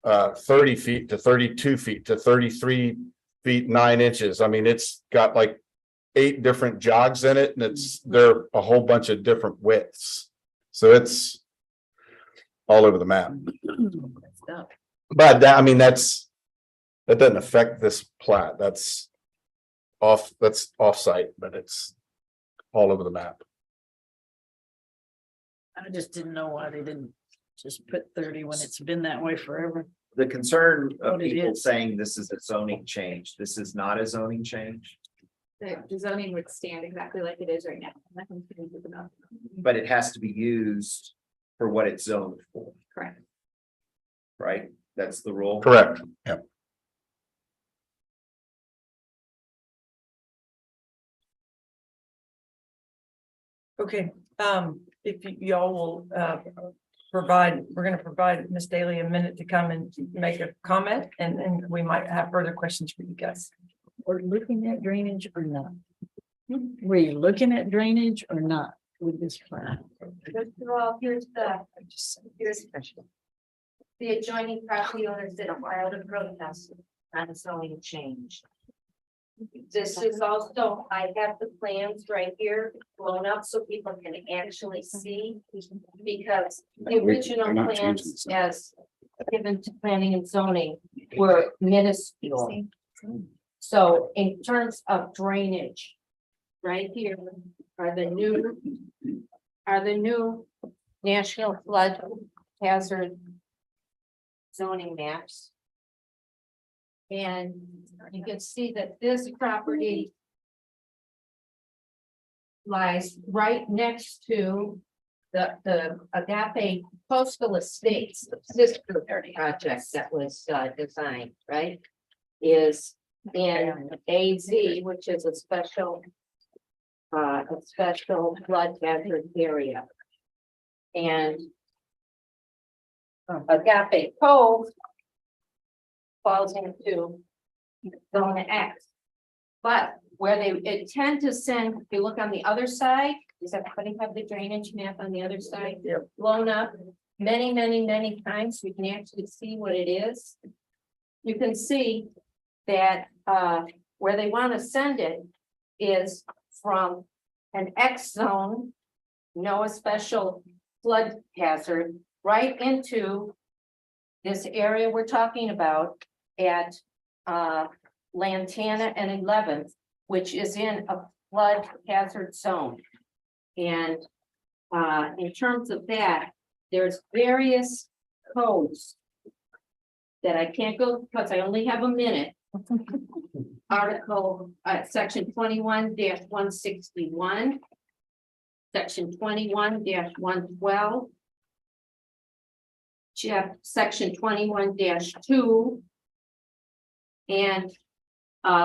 30 feet to 32 feet to 33 feet 9 inches. I mean, it's got like 8 different jogs in it, and they're a whole bunch of different widths. So it's all over the map. But that doesn't affect this plat. That's off-site, but it's all over the map. I just didn't know why they didn't just put 30 when it's been that way forever. The concern of What it people is. saying this is a zoning change, this is not a zoning change, The zoning would stand exactly like it is right now. Nothing's changed about it. but it has to be used for what it's zoned for, Correct. right? That's the rule. Correct. Yeah. Okay, if y'all will, provide, we're gonna provide Ms. Daly a minute to come and make a comment, and we might have further questions for you guys. We're looking at drainage or not? Were you looking at drainage or not with this plan? First of all, here's the adjoining property owners that filed a protest on a zoning change. This is also, I have the plans right here blown up so people can actually see, because the original plans as given to planning and zoning were minuscule. So in terms of drainage, right here are the new national flood hazard zoning maps. And you can see that this property lies right next to the Agape Coastal Estates, the sister project that was designed, right? Is in AZ, which is a special flood hazard area. And Agape Cove falls into zone X. But where they intend to send, if you look on the other side, does everybody have the drainage map on the other side? Yep. Blown up many, many, many times, so you can actually see what it is. You can see that where they want to send it is from an X zone, no special flood hazard, right into this area we're talking about at Lantana and 11th, which is in a flood hazard zone. And in terms of that, there's various codes that I can't go because I only have a minute. Article, section 21-161, section 21-112, section 21-2, and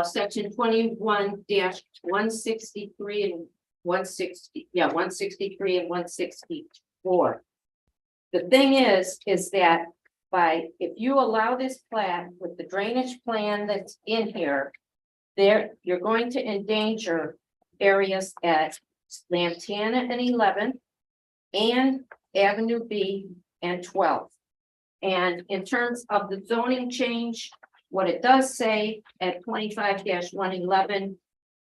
section 21-163 and 163 and 164. The thing is that if you allow this plat with the drainage plan that's in here, you're going to endanger areas at Lantana and 11th and Avenue B and 12th. And in terms of the zoning change, what it does say at 25-111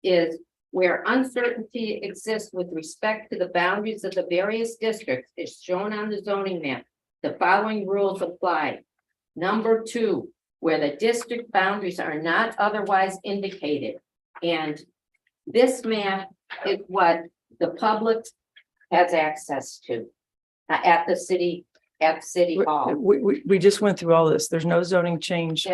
is where uncertainty exists with respect to the boundaries of the various districts is shown on the zoning map. The following rules apply. Number 2, where the district boundaries are not otherwise indicated. And this map is what the public has access to at the city hall. We just went through all this. There's no zoning change.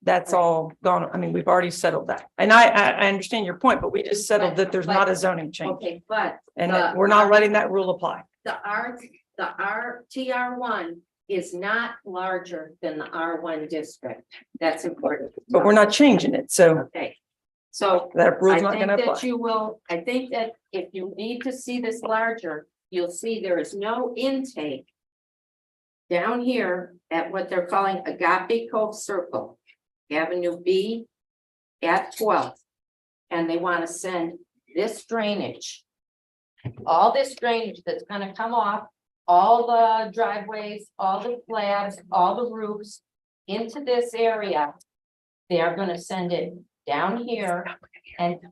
That's all gone. I mean, we've already settled that. And I understand your point, but we just settled that there's not a zoning change. Okay, but. And that we're not letting that rule apply. The TR1 is not larger than the R1 district. That's important. But we're not changing it. So Okay, so that I rule's not think gonna that apply. I think that if you need to see this larger, you'll see there is no intake down here at what they're calling Agape Cove Circle, Avenue B at 12th. And they want to send this drainage, all this drainage that's going to come off all the driveways, all the slabs, all the roofs into this area. They are going to send it down here,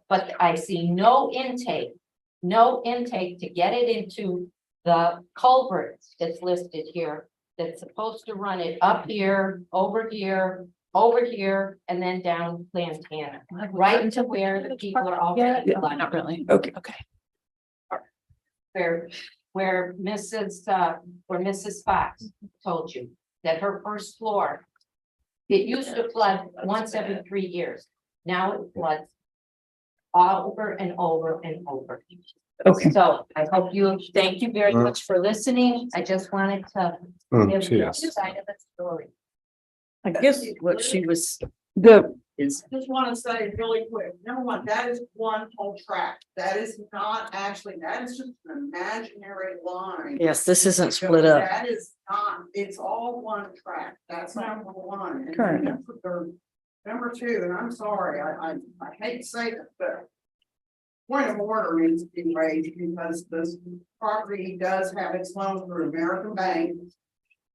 but I see no intake to get it into the culvert that's listed here. That's supposed to run it up here, over here, and then down Lantana, right into where the people are already. Not really. Okay. Where Mrs. Fox told you that her first floor, it used to flood once every 3 years. Now it floods over and over and over. Okay. So I hope thank you very much for listening. I just wanted to give the cheers. side of the story. I guess what she was, Just want to say really quick, number one, that is one whole track. That is not actually, that is just an imaginary line. Yes, this isn't split up. That is not, it's all one track. That's number one. And Correct. number two, and I'm sorry, I hate to say this, but point of order needs to be raised because this property does have its loan through American Bank.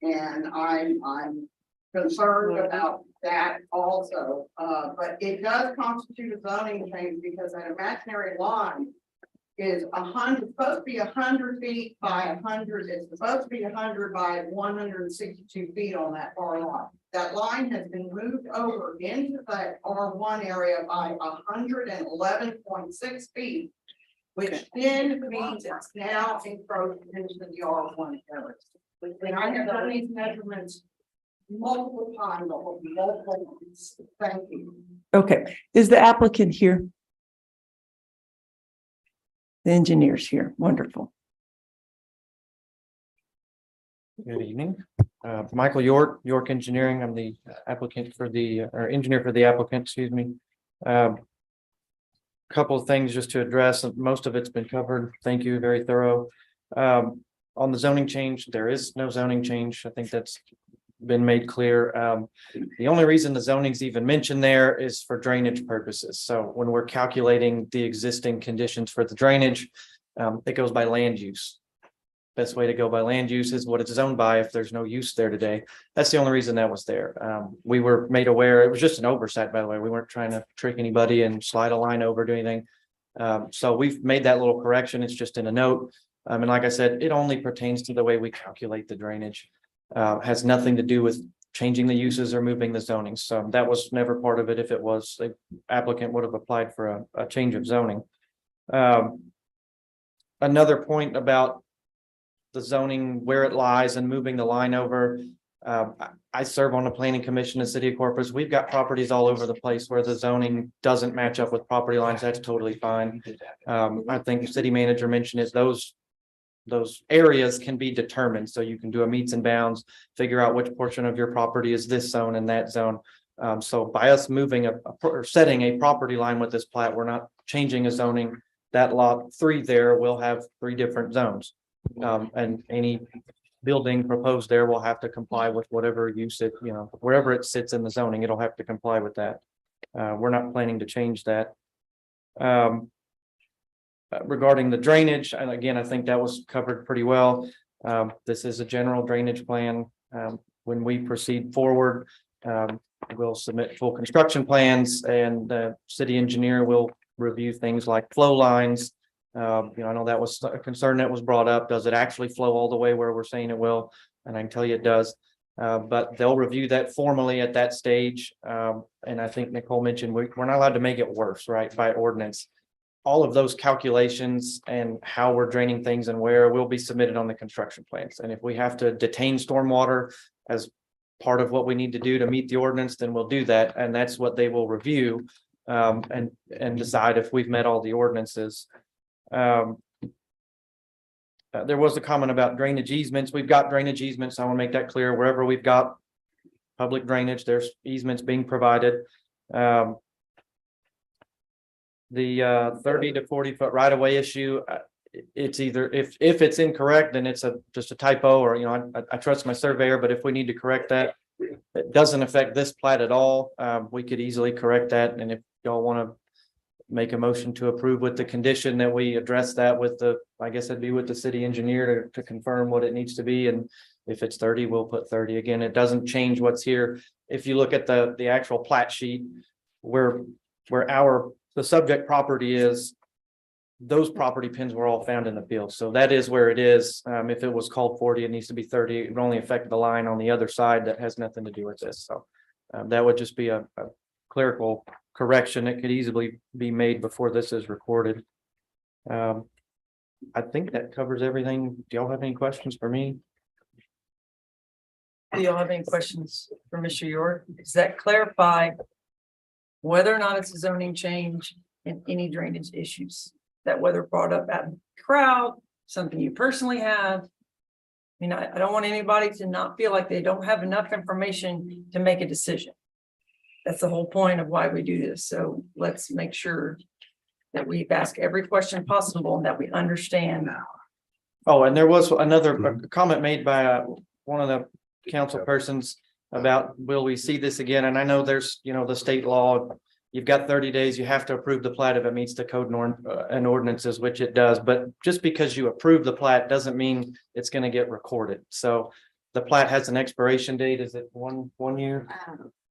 And I'm concerned about that also, but it does constitute a zoning change because that imaginary line is supposed to be 100 feet by 100. It's supposed to be 100 by 162 feet on that far line. That line has been moved over into that R1 area by 111.6 feet, which then means it's now encroached into the R1 area. And I have done these measurements multiple times, multiple months. Thank you. Okay, is the applicant here? The engineer's here. Wonderful. Good evening. Michael York, York Engineering. I'm the applicant for or engineer for the applicant, excuse me. Couple of things just to address. Most of it's been covered. Thank you. Very thorough. On the zoning change, there is no zoning change. I think that's been made clear. The only reason the zoning's even mentioned there is for drainage purposes. So when we're calculating the existing conditions for the drainage, it goes by land use. Best way to go by land use is what it's zoned by if there's no use there today. That's the only reason that was there. We were made aware, it was just an oversight, by the way. We weren't trying to trick anybody and slide a line over, do anything. So we've made that little correction. It's just in a note. And like I said, it only pertains to the way we calculate the drainage. Has nothing to do with changing the uses or moving the zoning. So that was never part of it. If it was, the applicant would have applied for a change of zoning. Another point about the zoning, where it lies and moving the line over. I serve on the planning commission in the city of Corpus. We've got properties all over the place where the zoning doesn't match up with property lines. That's totally fine. I think the city manager mentioned it. Those areas can be determined. So you can do a meets and bounds, figure out which portion of your property is this zone and that zone. So by us moving or setting a property line with this plat, we're not changing a zoning. That lot 3 there will have 3 different zones. And any building proposed there will have to comply with whatever use it, wherever it sits in the zoning, it'll have to comply with that. We're not planning to change that. Regarding the drainage, and again, I think that was covered pretty well. This is a general drainage plan. When we proceed forward, we'll submit full construction plans and the city engineer will review things like flow lines. I know that was a concern that was brought up. Does it actually flow all the way where we're saying it will? And I can tell you it does. But they'll review that formally at that stage. And I think Nicole mentioned we're not allowed to make it worse, right, by ordinance. All of those calculations and how we're draining things and where will be submitted on the construction plans. And if we have to detain stormwater as part of what we need to do to meet the ordinance, then we'll do that. And that's what they will review and decide if we've met all the ordinances. There was a comment about drainage easements. We've got drainage easements. I want to make that clear. Wherever we've got public drainage, there's easements being provided. The 30 to 40 foot right of way issue, it's either if it's incorrect, then it's just a typo, or I trust my surveyor, but if we need to correct that, it doesn't affect this plat at all. We could easily correct that, and if y'all want to make a motion to approve with the condition that we address that with I guess it'd be with the city engineer to confirm what it needs to be, and if it's 30, we'll put 30. Again, it doesn't change what's here. If you look at the actual plat sheet where the subject property is, those property pins were all found in the field. So that is where it is. If it was called 40, it needs to be 30. It would only affect the line on the other side that has nothing to do with this. So that would just be a clerical correction that could easily be made before this is recorded. I think that covers everything. Do y'all have any questions for me? Do y'all have any questions for Mr. York? Does that clarify whether or not it's a zoning change and any drainage issues that whether brought up at the crowd, something you personally have? I don't want anybody to not feel like they don't have enough information to make a decision. That's the whole point of why we do this. So let's make sure that we ask every question possible and that we understand. Oh, and there was another comment made by one of the council persons about, will we see this again? And I know there's, the state law, you've got 30 days, you have to approve the plat if it meets the code norm and ordinances, which it does. But just because you approve the plat doesn't mean it's going to get recorded. So the plat has an expiration date. Is it one year?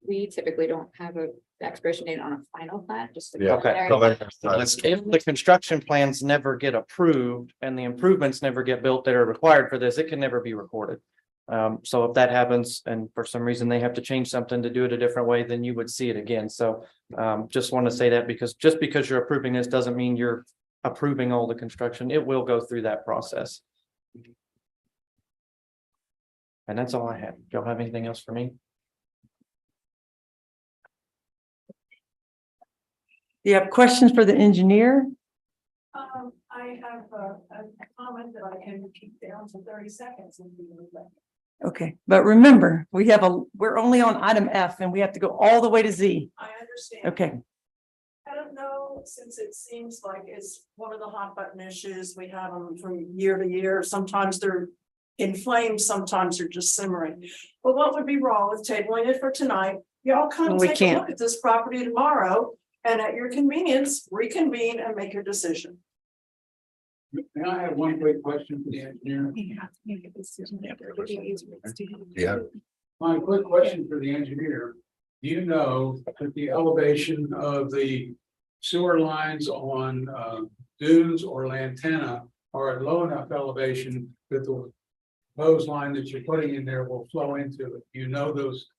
We typically don't have a expiration date on a final plat, just. Yeah. Okay. If the construction plans never get approved and the improvements never get built that are required for this, it can never be recorded. So if that happens and for some reason they have to change something to do it a different way, then you would see it again. So just want to say that because just because you're approving this doesn't mean you're approving all the construction. It will go through that process. And that's all I have. Do y'all have anything else for me? Do you have questions for the engineer? I have a comment that I can keep down to 30 seconds. Okay, but remember, we're only on item F and we have to go all the way to Z. I understand. Okay, I don't know, since it seems like it's one of the hot button issues, we have them from year to year. Sometimes they're inflamed, sometimes they're just simmering. But what would be wrong with tabling it for tonight? Y'all come We take a can't. look at this property tomorrow and at your convenience, reconvene and make your decision. May I have one quick question for the engineer? Yeah. My quick question for the engineer. Do you know that the elevation of the sewer lines on Dunes or Lantana are at low enough elevation that the hose line that you're putting in there will flow into it? You know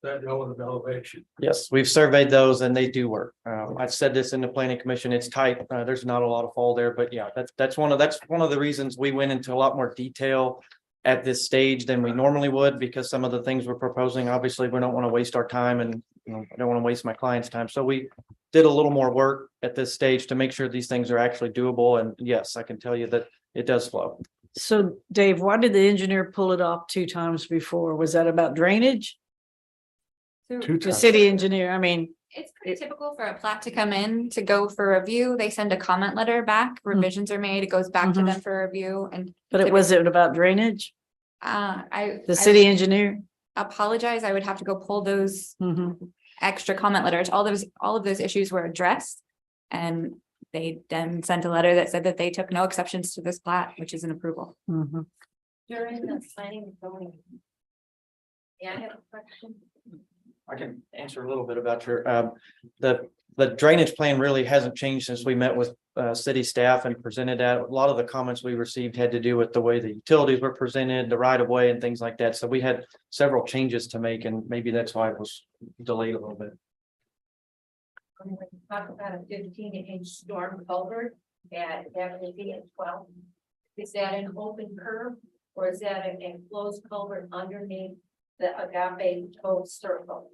that low of elevation? Yes, we've surveyed those and they do work. I've said this in the planning commission, it's tight. There's not a lot of fall there, but yeah, that's one of the reasons we went into a lot more detail at this stage than we normally would, because some of the things we're proposing, obviously, we don't want to waste our time and I don't want to waste my client's time. So we did a little more work at this stage to make sure these things are actually doable. And yes, I can tell you that it does flow. So Dave, why did the engineer pull it off 2 times before? Was that about drainage? The city engineer, I mean, It's pretty typical for a plat to come in to go for review. They send a comment letter back, revisions are made, it goes back to them for review and. but it wasn't about drainage? I. The city engineer? Apologize, I would have to go pull those extra comment letters. All of those issues were addressed. And they then sent a letter that said that they took no exceptions to this plat, which is an approval. During the planning and zoning. Yeah, I have a question. I can answer a little bit about your, the drainage plan really hasn't changed since we met with city staff and presented that. A lot of the comments we received had to do with the way the utilities were presented, the right of way and things like that. So we had several changes to make and maybe that's why it was delayed a little bit. When we talk about a 15-inch storm culvert at Beverly B and 12, is that an open curb or is that an enclosed culvert underneath the Agape Cove Circle?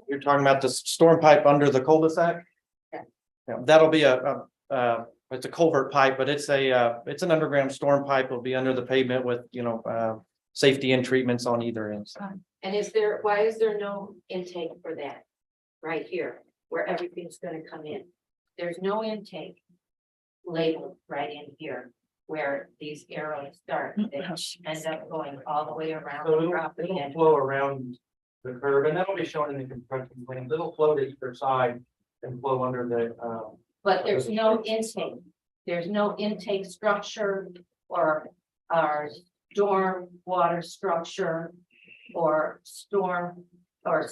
You're talking about the storm pipe under the cul-de-sac? Yeah. Yeah, that'll be it's a culvert pipe, but it's an underground storm pipe. It'll be under the pavement with, safety and treatments on either end. And why is there no intake for that right here where everything's going to come in? There's no intake labeled right in here where these arrows start. They end up going all the way around So the property. it'll flow around the curve and that'll be shown in the construction plans. It'll flow to either side and flow under the, But there's no intake. There's no intake structure or storm water structure or storm or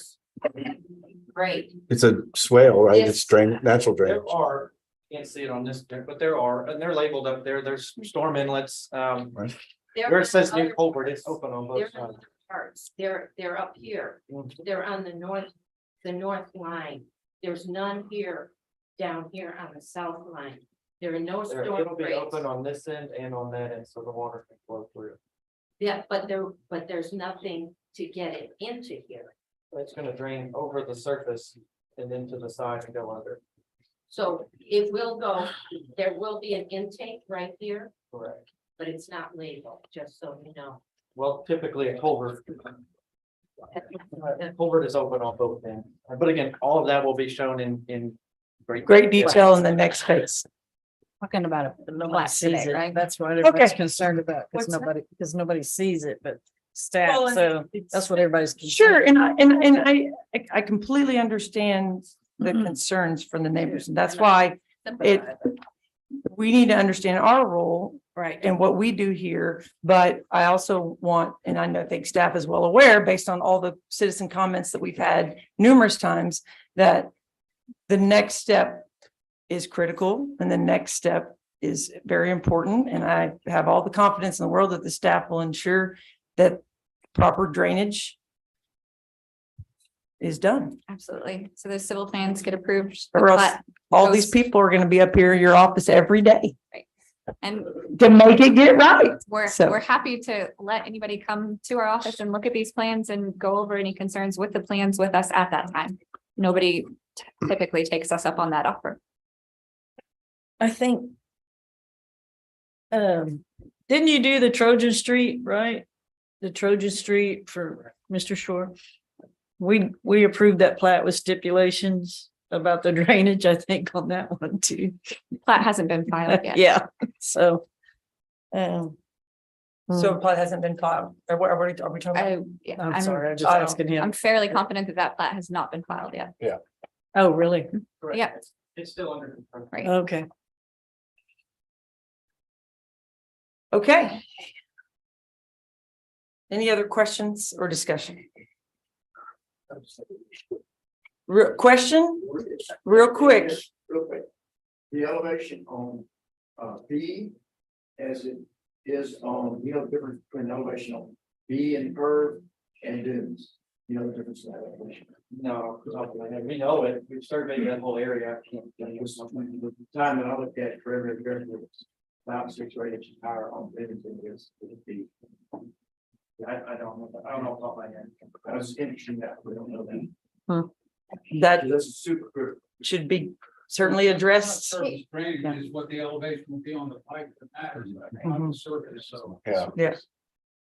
great. It's a swale, right? It's natural drainage. there are, can't see it on this, but there are, and they're labeled up there. There's storm inlets. Where it says new culvert, it's open on both They're sides. parts. They're up here. They're on the north line. There's none here, down here on the south line. There are no storm It'll be drains. open on this end and on that end, so the water can flow through. Yeah, but there's nothing to get it into here. It's gonna drain over the surface and then to the side and go under. So it will go, there will be an intake right here, Correct. but it's not labeled, just so you know. Well, typically a culvert. And culvert is open on both ends, but again, all of that will be shown in Great detail in the next phase. Talking about it. Nobody Flat sees today, it, right? that's what everybody's Okay. concerned about, What's that? because nobody sees it, but staff, Well, and so that's what everybody's. Sure, concerned. and I completely understand the concerns from the neighbors, and that's why we need to understand our role Right. and what we do here, but I also want, and I think staff is well aware, based on all the citizen comments that we've had numerous times, that the next step is critical and the next step is very important. And I have all the confidence in the world that the staff will ensure that proper drainage is done. Absolutely. So those civil plans get approved. Or else plat all these goes- people are going to be up here in your office every day And to make it get right. we're So- happy to let anybody come to our office and look at these plans and go over any concerns with the plans with us at that time. Nobody typically takes us up on that offer. I think. Didn't you do the Trojan Street, right? The Trojan Street for Mr. Shore? We approved that plat with stipulations about the drainage, I think, on that one too. Plat hasn't been filed yet. Yeah, so. So plat hasn't been filed. Or what are we talking about? Yeah, I'm sorry, I'm just I don't- asking him. I'm fairly confident that that plat has not been filed yet. Oh, really? Yeah, It's still under. right. Okay. Okay. Any other questions or discussion? Question, real quick. Real quick. The elevation on B as it is on, the difference between the elevation on B and curve and dunes. You know the difference in that elevation. No, we know it. We've surveyed that whole area. The time that I looked at it for every was about 6 or 8 inches higher on dunes than it is with B. I don't know off the top of my head. I was interested in that. We don't know that. That This is super good. should be certainly addressed. Surface drainage is what the elevation will be on the pipe that matters, not the surface, so. Yeah.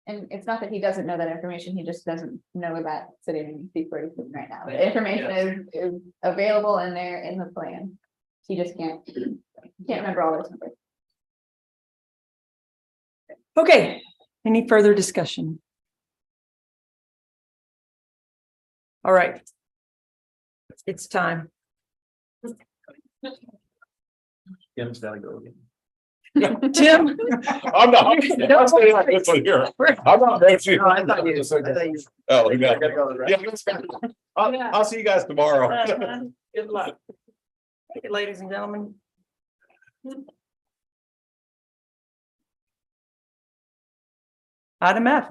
And it's not that he doesn't know that information, he just doesn't know that sitting before he's right now. The information is available in there in the plan. He just can't remember all those numbers. Okay, any further discussion? All right. It's time. Jim's gotta go again. Yeah, Tim. I'm not, I'm staying like this one here. I'm not going to. Oh, I thought you- Oh, yeah. I'll see you guys tomorrow. Good luck. Okay, ladies and gentlemen. Item F.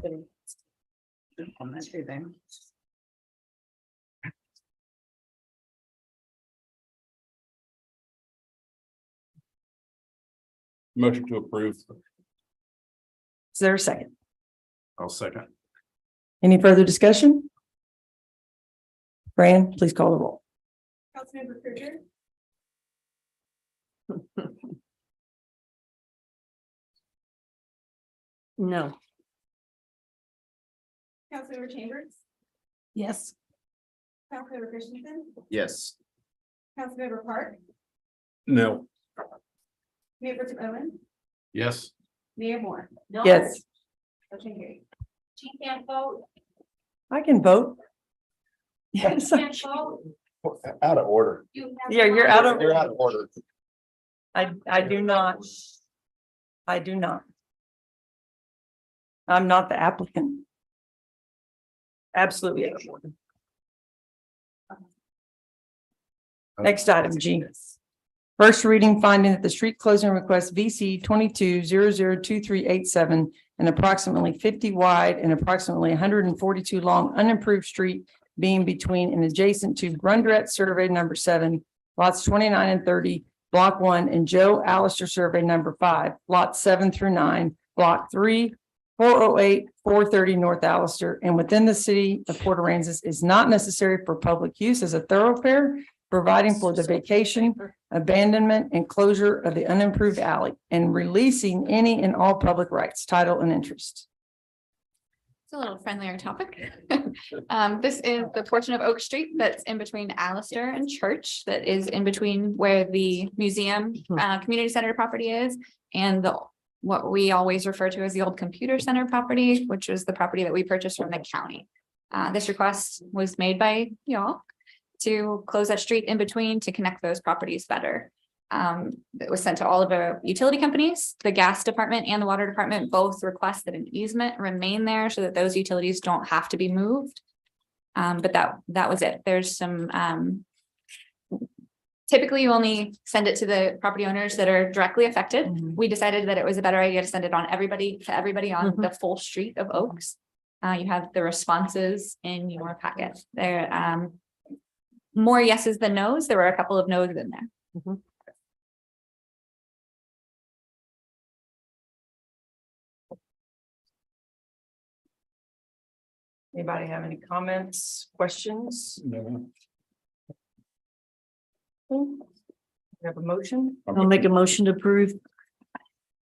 On that too then. Motion to approve. Is there a second? I'll second. Any further discussion? Fran, please call the roll. Councilmember Pritchard. No. Councilmember Chambers. Yes. Councilmember Christensen. Yes. Councilmember Park. No. Mayor Pro Tem Owen. Yes. Mayor Moore. Yes. Motion carried. She can't vote. I can vote. Yes. Can't vote. Out of order. Yeah, you're out of. You're out of order. I do not. I do not. I'm not the applicant. Absolutely out of order. Next item, G. First reading finding that the street closing request VC 22002387 and approximately 50 wide and approximately 142 long unimproved street being between and adjacent to Brundret Survey number 7, lots 29 and 30, block 1, and Joe Allister Survey number 5, lots 7 through 9, block 3, 408, 430 North Allister, and within the city of Port Aransas is not necessary for public use as a thoroughfare, providing for the vacation, abandonment, and closure of the unimproved alley, and releasing any and all public rights, title, and interest. It's a little friendlier topic. This is the portion of Oak Street that's in between Allister and Church, that is in between where the museum, community center property is, and what we always refer to as the old computer center property, which was the property that we purchased from the county. This request was made by y'all to close that street in between to connect those properties better. It was sent to all of the utility companies. The gas department and the water department both request that an easement remain there so that those utilities don't have to be moved. But that was it. There's some typically you only send it to the property owners that are directly affected. We decided that it was a better idea to send it on everybody on the full street of Oaks. You have the responses in your packet. There more yeses than nos. There were a couple of nos in there. Anybody have any comments, questions? No. We have a motion? I'll make a motion to approve.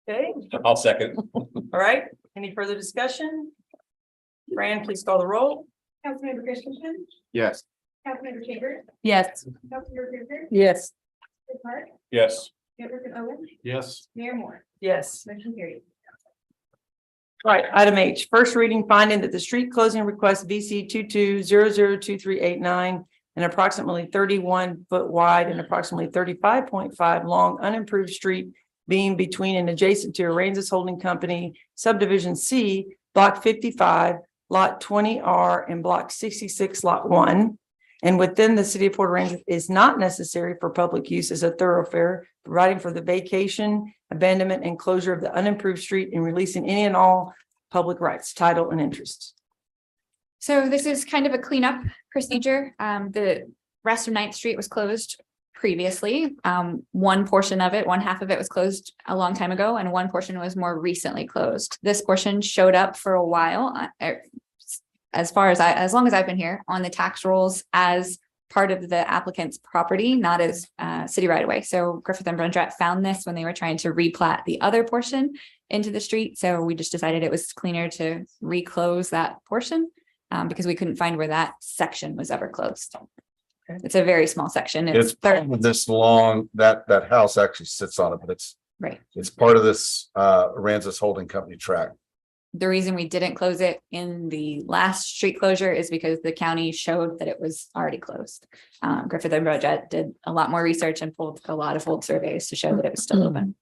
Okay, I'll second. all right. Any further discussion? Fran, please call the roll. Councilmember Christensen, Yes. Councilmember Chambers, Yes. Councilmember Cruiser, Yes. Park, Yes. Chairperson Owen, Yes. Mayor Moore, Yes. motion carried. All right, item H, first reading finding that the street closing request VC 22002389, an approximately 31-foot wide and approximately 35.5 long unimproved street being between and adjacent to Aransas Holding Company subdivision C, block 55, lot 20R and block 66, lot 1. And within the city of Port Aransas is not necessary for public use as a thoroughfare, providing for the vacation, abandonment, and closure of the unimproved street and releasing any and all public rights, title, and interests. So this is kind of a cleanup procedure. The rest of 9th Street was closed previously. One portion of it, one half of it was closed a long time ago, and one portion was more recently closed. This portion showed up for a while, as long as I've been here, on the tax rolls as part of the applicant's property, not as city right away. So Griffith and Brundrat found this when they were trying to replat the other portion into the street. So we just decided it was cleaner to reclose that portion because we couldn't find where that section was ever closed. It's a very small section. It's this long, that house actually sits on it, but it's right. It's part of this Aransas Holding Company tract. The reason we didn't close it in the last street closure is because the county showed that it was already closed. Griffith and Brundrat did a lot more research and pulled a lot of old surveys to show that it was still open.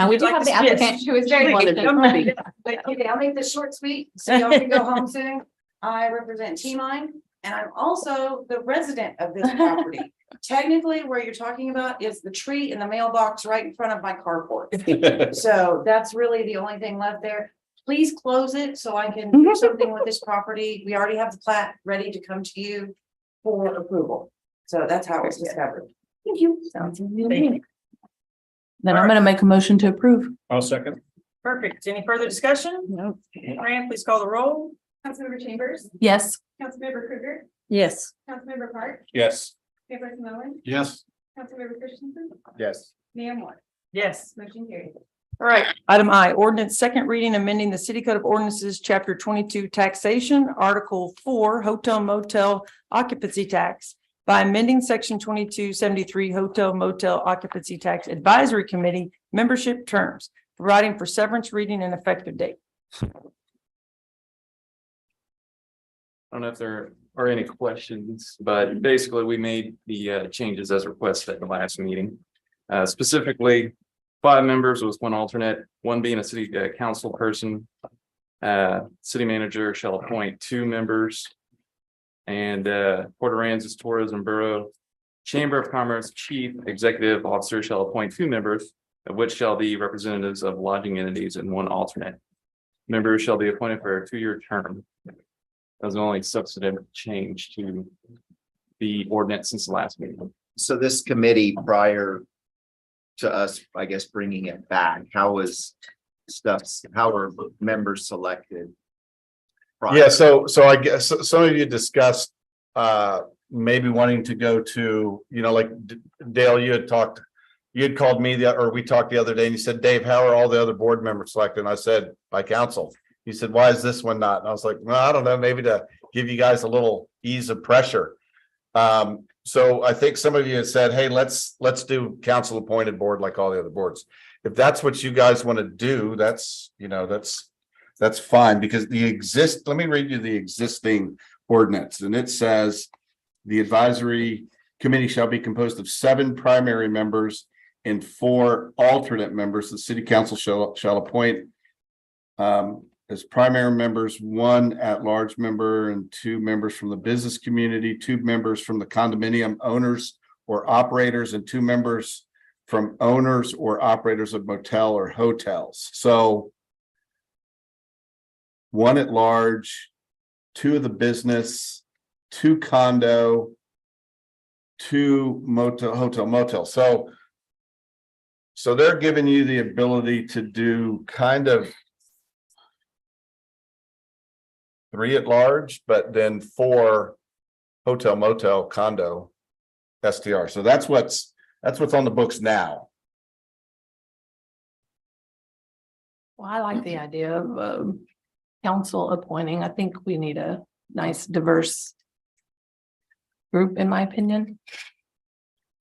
We do have the applicant who is very Okay, I'll make this short, sweet, so y'all can go home soon. I represent T-Mine, and I'm also the resident of this property. Technically, where you're talking about is the tree in the mailbox right in front of my carport. So that's really the only thing left there. Please close it so I can do something with this property. We already have the plat ready to come to you for approval. So that's how it was discovered. Thank you. Then I'm gonna make a motion to approve. I'll second. Perfect. Any further discussion? No. Fran, please call the roll. Councilmember Chambers, Yes. Councilmember Krueger, Yes. Councilmember Park, Yes. Chairperson Owen, Yes. Councilmember Christensen, Yes. Mayor Moore, Yes. motion carried. All right. Item I, ordinance second reading amending the City Code of Ordinances, Chapter 22, Taxation, Article 4, Hotel Motel Occupancy Tax by amending Section 2273 Hotel Motel Occupancy Tax Advisory Committee membership terms, providing for severance reading and effective date. I don't know if there are any questions, but basically we made the changes as requested at the last meeting. Specifically, 5 members with 1 alternate, 1 being a city council person. City manager shall appoint 2 members. And Port Aransas Tourism Bureau Chamber of Commerce Chief Executive Officer shall appoint 2 members, of which shall be representatives of lodging entities and 1 alternate. Members shall be appointed for a 2-year term. That was the only substantive change to the ordinance since the last meeting. So this committee prior to us, I guess, bringing it back, how was how are members selected? prior? Yeah, so I guess some of you discussed maybe wanting to go to, like Dale, you had called me or we talked the other day and you said, Dave, how are all the other board members selected? And I said, by council. He said, why is this one not? And I was like, well, I don't know, maybe to give you guys a little ease of pressure. So I think some of you have said, hey, let's do council appointed board like all the other boards. If that's what you guys want to do, that's, you know, that's fine, because let me read you the existing ordinance, and it says the advisory committee shall be composed of 7 primary members and 4 alternate members. The city council shall appoint as primary members, 1 at-large member and 2 members from the business community, 2 members from the condominium owners or operators, and 2 members from owners or operators of motel or hotels. So 1 at large, 2 of the business, 2 condo, 2 hotel motel. So they're giving you the ability to do kind of 3 at large, but then 4 hotel motel condo STR. So that's what's on the books now. Well, I like the idea of council appointing. I think we need a nice diverse group, in my opinion.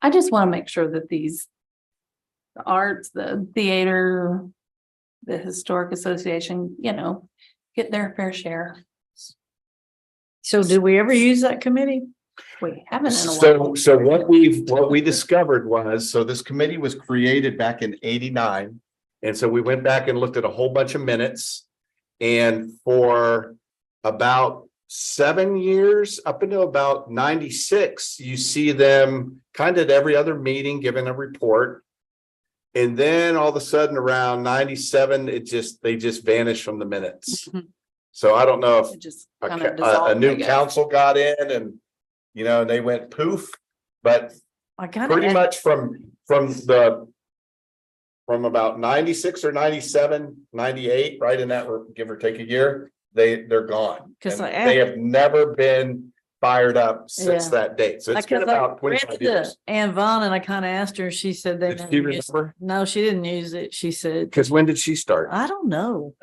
I just want to make sure that the arts, the theater, the historic association, you know, get their fair share. So did we ever use that committee? We haven't in a while. So what we discovered was, so this committee was created back in '89. And so we went back and looked at a whole bunch of minutes. And for about 7 years, up until about 96, you see them kind of at every other meeting giving a report. And then all of a sudden around 97, they just vanished from the minutes. So I don't know if It just a kind of dissolved, I new guess. council got in and, you know, they went poof, but I kind pretty of, much from about 96 or 97, 98, right in that, give or take a year, they're gone. 'Cause And I they have never been fired up since Yeah. that date. So it's been because I about 25 read years. the Ann Vaughn and I kind of asked her, she said they. Did never she used- remember? No, she didn't use it. She said, Because when did she start? I don't know.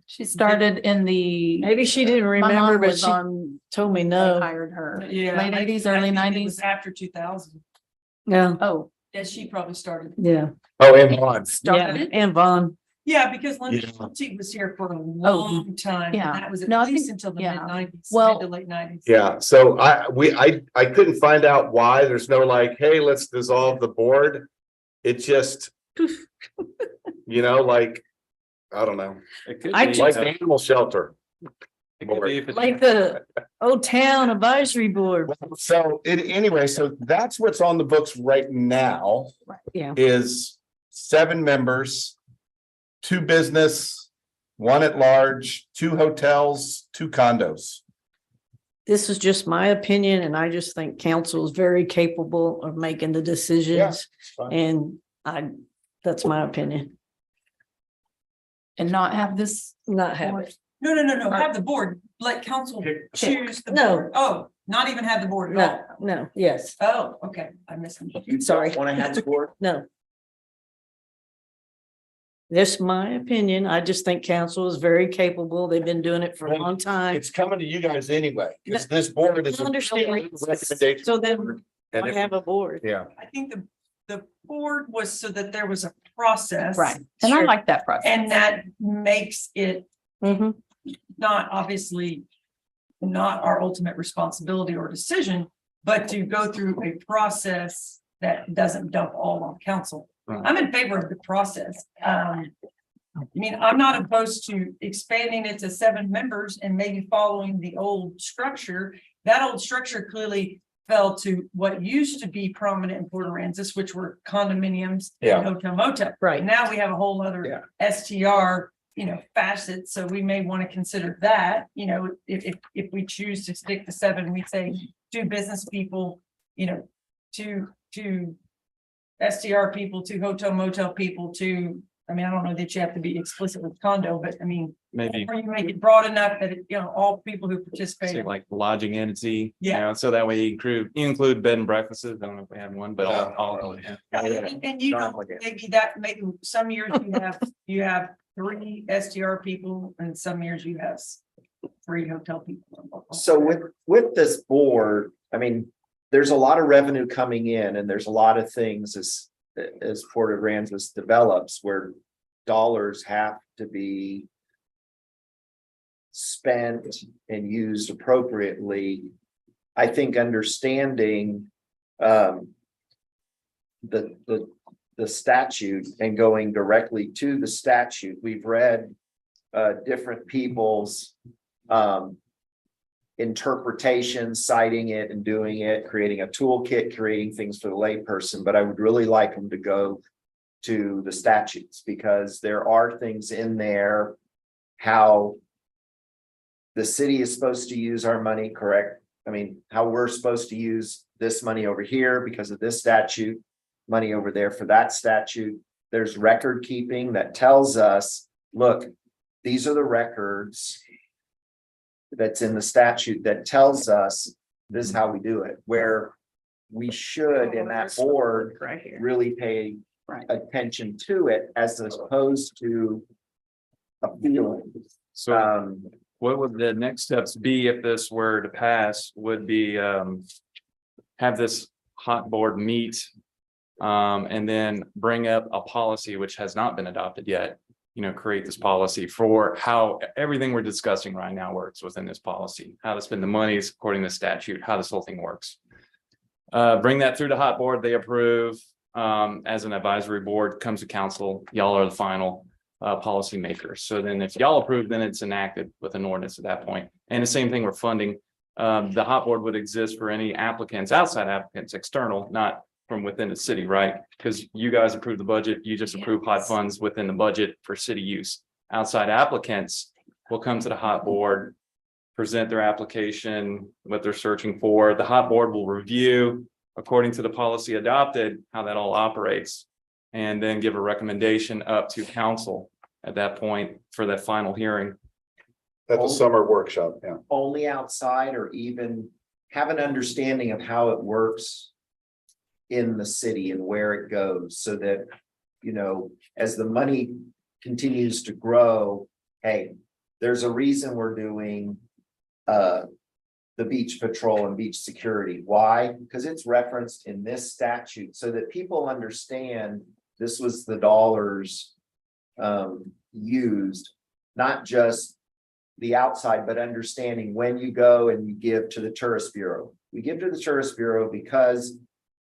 She started in the. Maybe she didn't My mom remember, but was she on. told me They no. hired her. Yeah. Late 80s, early 90s. After 2000, Yeah, Oh, that she probably started. yeah, Oh, and Vaughn. yeah, started. Ann Vaughn. Yeah, because Linda Yeah. Schulte was here for a long time. yeah. And that was at No, I least think- until the yeah. mid-90s, Well- mid to late 90s. Yeah, so I couldn't find out why. There's no like, hey, let's dissolve the board. It just, you know, like, I don't know, It could I be, like the animal shelter. it could be if it's- Like the Old Town Advisory Board. So anyway, so that's what's on the books right now. Yeah. Is 7 members, 2 business, 1 at large, 2 hotels, 2 condos. This is just my opinion, and I just think council is very capable of making the decisions. And that's my opinion, And not have this. not have it. No, have the board, let council choose the No. board. Oh, not even have the board at No, no, yes, all. Oh, okay, I missed. sorry. Want to have the board? No. That's my opinion. I just think council is very capable. They've been doing it for a long time. It's coming to you guys anyway, because this board is. I understand. Recommendation. So then And I if- have a board. Yeah. I think the board was so that there was a process. Right. And I like that process. And that makes it Mhm. not obviously not our ultimate responsibility or decision, but to go through a process that doesn't dump all on council. I'm in favor of the process. I mean, I'm not opposed to expanding it to 7 members and maybe following the old structure. That old structure clearly fell to what used to be prominent in Port Aransas, which were condominiums Yeah. and hotel motel. Right. Now we have a whole other Yeah. STR, facet. So we may want to consider that, if we choose to stick to 7, we say 2 business people, 2 STR people, 2 hotel motel people, 2, I don't know that you have to be explicit with condo, but Maybe or you make it broad enough that, all people who participate. say like lodging entity, you Yeah. know, so that way you include bed and breakfasts. I don't know if we have one, but all, yeah. And maybe some years you have 3 SDR people and some years you have 3 hotel people. So with this board, I mean, there's a lot of revenue coming in and there's a lot of things as Port Aransas develops where dollars have to be spent and used appropriately. I think understanding the statute and going directly to the statute, we've read different people's interpretations, citing it and doing it, creating a toolkit, creating things for the layperson, but I would really like them to go to the statutes because there are things in there, how the city is supposed to use our money, correct? I mean, how we're supposed to use this money over here because of this statute, money over there for that statute. There's record keeping that tells us, look, these are the records that's in the statute that tells us this is how we do it, where we should in that board Right here. really pay attention to it as opposed to a feeling. So what would the next steps be if this were to pass would be have this hot board meet and then bring up a policy which has not been adopted yet, create this policy for how everything we're discussing right now works within this policy, how to spend the monies according to statute, how this whole thing works. Bring that through the hot board, they approve as an advisory board, comes to council, y'all are the final policy makers. So then if y'all approve, then it's enacted with an ordinance at that point. And the same thing with funding. The hot board would exist for any applicants, outside applicants, external, not from within the city, right? Because you guys approve the budget, you just approve hot funds within the budget for city use. Outside applicants will come to the hot board, present their application, what they're searching for. The hot board will review according to the policy adopted, how that all operates, and then give a recommendation up to council at that point for that final hearing. At the summer workshop, yeah. Only outside or even have an understanding of how it works in the city and where it goes so that, as the money continues to grow, hey, there's a reason we're doing the beach patrol and beach security. Why? Because it's referenced in this statute so that people understand this was the dollars used, not just the outside, but understanding when you go and you give to the tourist bureau. We give to the tourist bureau because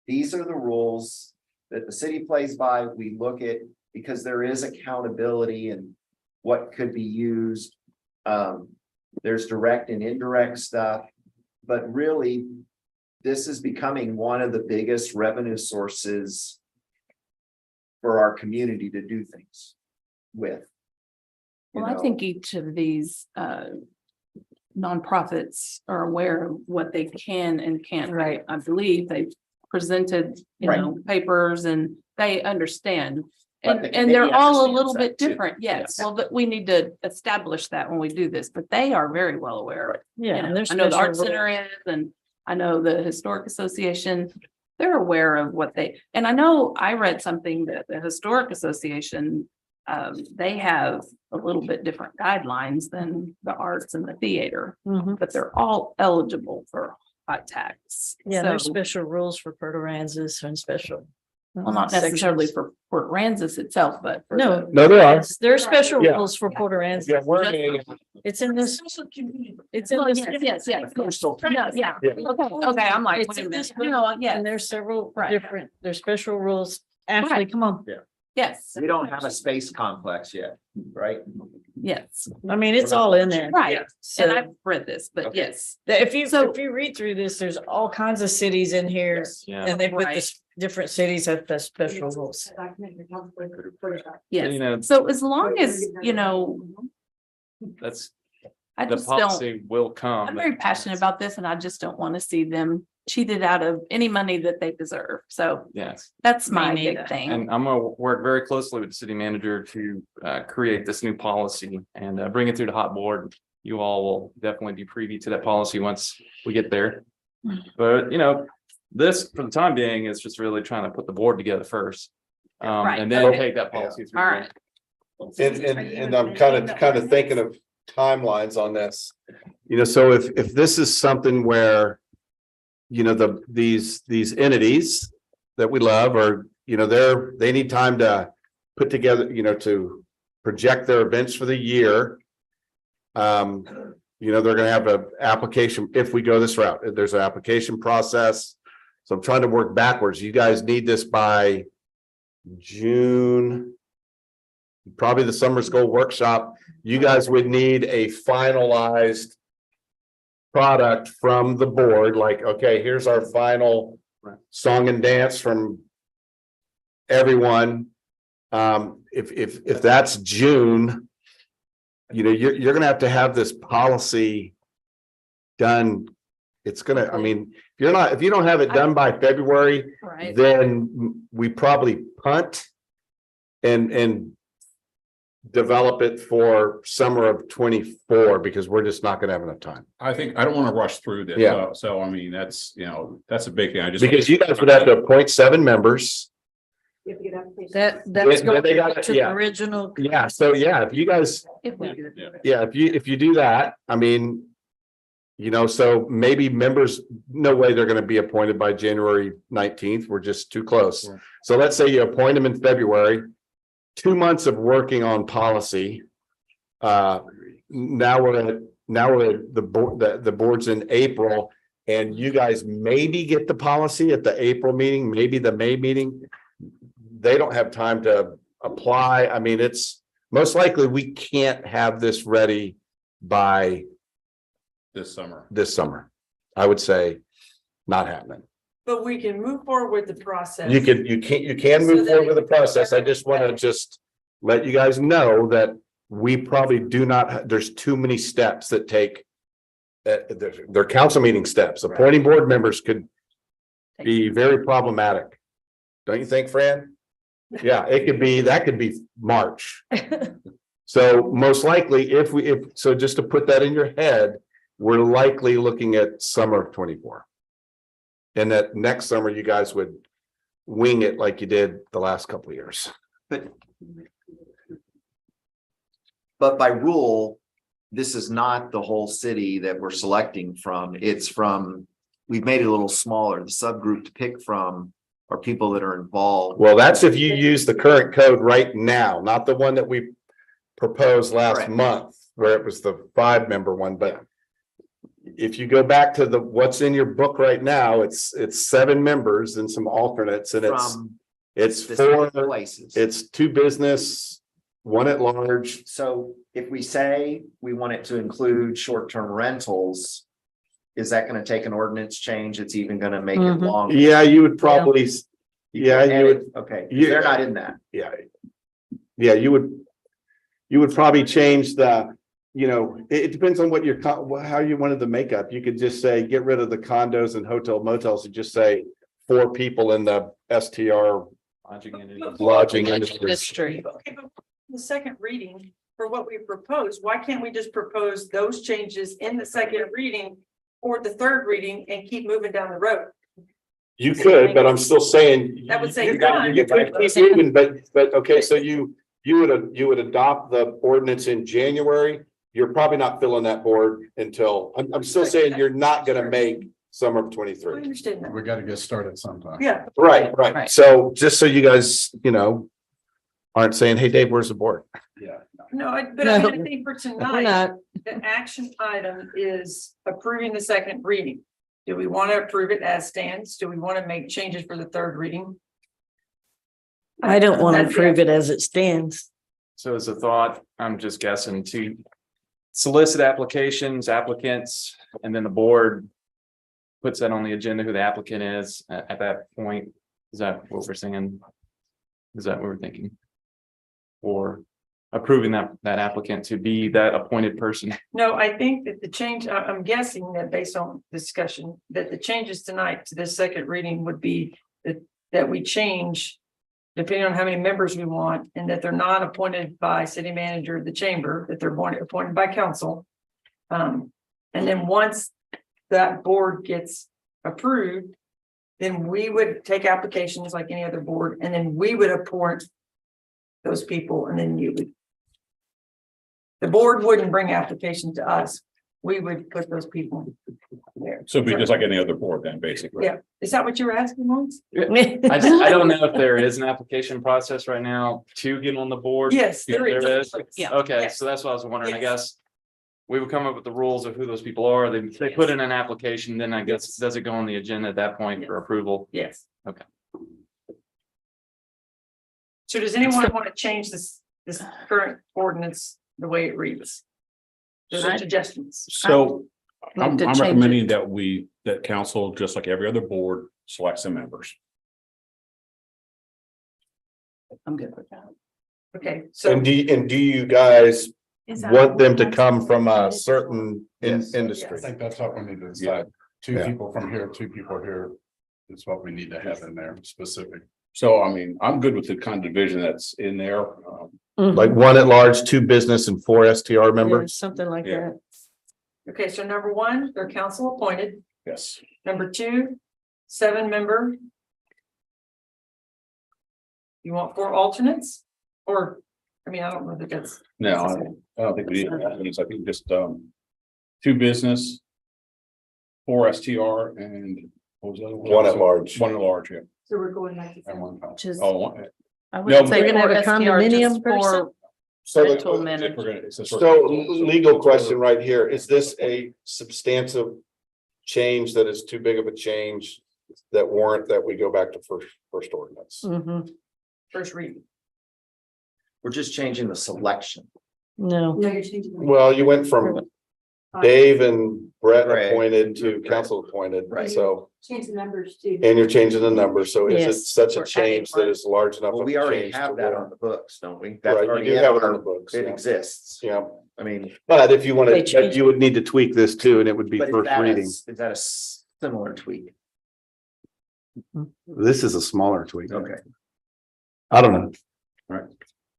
these are the rules that the city plays by. We look at because there is accountability and what could be used. There's direct and indirect stuff, but really this is becoming one of the biggest revenue sources for our community to do things with. Well, I think each of these nonprofits are aware of what they can and can't. Right. I believe they've presented, papers and they understand. But the And they're committee all a understands little that bit too. different. Yes. Yes. Well, but we need to establish that when we do this, but they are very well aware of it. Yeah, You know, and there's I know the special Art Center is, and I know the Historic Association, they're aware of what and I know I read something that the Historic Association, they have a little bit different guidelines than the arts and the theater, but they're all eligible for hot tax. Yeah, there's So- special rules for Port Aransas and special. Well, not necessarily sections. for Port Aransas itself, but. for No. the- No, there are. There are special Yeah. rules for Port Aransas. Yeah, we're a- It's in this, it's in Well, this. yes, Coastal. No, yeah. Yeah. Okay, I'm like, It's wait a in this minute. You know, yeah, And there's several Right. different, there's special rules. Ashley, Right. come on. yes, We don't have a space complex yet, right? yes, I mean, it's all in there. right. And So I've read this, but yes, if you, So- if you read through this, there's all kinds of cities in here. Yeah. And they put Right. this, different cities have the special rules. yes. So as long as, That's, I the just don't, policy will come. I'm very passionate about this and I just don't want to see them cheated out of any money that they deserve. So Yes. that's my Me big neither. thing. And I'm gonna work very closely with the city manager to create this new policy and bring it through the hot board. You all will definitely be privy to that policy once we get there. But this, for the time being, is just really trying to put the board together first. Right, And then okay. take that policy through. All right. And I'm kind of thinking of timelines on this. You know, so if this is something where, you know, these entities that we love are, you know, they need time to put together, you know, to project their events for the year. You know, they're gonna have an application, if we go this route, there's an application process. So I'm trying to work backwards. You guys need this by June. Probably the summer school workshop. You guys would need a finalized product from the board, like, okay, here's our final song and dance from everyone. If that's June, you know, you're gonna have to have this policy done. It's gonna, I mean, if you don't have it done by February, Right. then we probably punt and develop it for summer of 24, because we're just not gonna have enough time. I think, I don't want to rush through this. Yeah. So I mean, that's, you know, that's a big thing. I just. Because you guys would have to appoint 7 members. That's Then going they gotta- to the yeah. original. Yeah, so yeah, if you guys, If we do. yeah, if you do that, I mean, you know, so maybe members, no way they're gonna be appointed by January 19th. We're just too close. Yeah. So let's say you appoint them in February, 2 months of working on policy. Now we're at the board, the board's in April, and you guys maybe get the policy at the April meeting, maybe the May meeting. They don't have time to apply. I mean, it's most likely we can't have this ready by This summer. this summer. I would say not happening. But we can move forward with the process. You can move forward with the process. I just want to let you guys know that we probably do not, there's too many steps that take. They're council meeting steps. Appointing board members could be very problematic. Don't you think, Fran? Yeah, that could be March. So most likely, so just to put that in your head, we're likely looking at summer of 24. And that next summer, you guys would wing it like you did the last couple of years. But by rule, this is not the whole city that we're selecting from. It's from, we've made it a little smaller. The subgroup to pick from are people that are involved. Well, that's if you use the current code right now, not the one that we proposed last Correct. month, where it was the 5-member one, but if you go back to what's in your book right now, it's 7 members and some alternates, and From it's specific 4 places. It's 2 business, 1 at large. So if we say we want it to include short-term rentals, is that gonna take an ordinance change? It's even gonna make it Mhm. longer? Yeah, you would probably, yeah, you would, Okay, Yeah. they're not in that. yeah. Yeah, you would probably change the, you know, it depends on what how you wanted the makeup. You could just say, get rid of the condos and hotel motels and just say 4 people in the STR lodging industry. Okay, but the second reading for what we proposed, why can't we just propose those changes in the second reading or the third reading and keep moving down the road? You could, but I'm still saying. That would save you time. You could keep moving, but okay, so you would adopt the ordinance in January. You're probably not filling that board until, I'm still saying you're not gonna make summer of I 23. understand that. We got to get started sometime. Yeah. Right. Right. So just so you guys, you know, aren't saying, hey, Dave, where's the board? Yeah. No, but I No. mean, I think for We're tonight, not. the action item is approving the second reading. Do we want to approve it as stands? Do we want to make changes for the third reading? I don't want to That's approve it as it stands. So as a thought, I'm just guessing to solicit applications, applicants, and then the board puts that on the agenda, who the applicant is at that point. Is that what we're saying? Is that what we're thinking? Or approving that applicant to be that appointed person? No, I think that the change, I'm guessing that based on discussion, that the changes tonight to this second reading would be that we change depending on how many members we want, and that they're not appointed by city manager of the chamber, that they're appointed by council. And then once that board gets approved, then we would take applications like any other board, and then we would appoint those people, and then you would The board wouldn't bring application to us. We would put those people there. So it'd be just like any other board then, basically. Yeah, is that what you were asking once? I don't know if there is an application process right now to get on the board. Yes, If there is. Yeah. Okay, Yes. so that's what I was wondering. I Yes. guess. We would come up with the rules of who those people are. They put in an application, then I guess, does it go on the agenda at that point for approval? Yes. Okay. So does anyone want to change this current ordinance the way it reads? Those are suggestions. So Like I'm to change it. recommending that council, just like every other board, selects some members. I'm good with that. Okay, so And do you guys Is that want them what to that's come what from a it is? certain Yes. industry? I think that's what we need to decide. Two Yeah. people from here, two people here. Is what we need to have in there specific. So, I mean, I'm good with the kind of division that's in there. Like one at large, two business and four STR members? Something like Yeah. that. okay, so number one, they're council appointed. Yes. Number two, 7-member. You want 4 alternates? Or, I mean, I don't know that that's. No, I don't think we need that. I think just, 2 business. 4 STR and what was the other one? One at large. One at large, yeah. So we're going back to. And one council. Which is- Oh, one. I No, would say we're gonna have a for STR condominium just for So rental the, management. If we're gonna- since we're- so legal question right here, is this a substantive change that is too big of a change that warrant that we go back to first ordinance? First reading. We're just changing the selection. No. No, you're changing. Well, you went from Dave and Brett Right. appointed to council appointed, Right. so, Change the numbers too. and you're changing the number, so is it Yes, such a we're adding change that one. is large enough? Well, of we a already change have to that warrant- on the books, don't we? That's Right, you already do have it on the our- books. It yeah. exists. Yeah, I mean, but if you They wanted, changed you would need to tweak this too, and it would be but is first that reading. is that a similar tweak? This is a smaller tweak. Okay. I don't know. Right.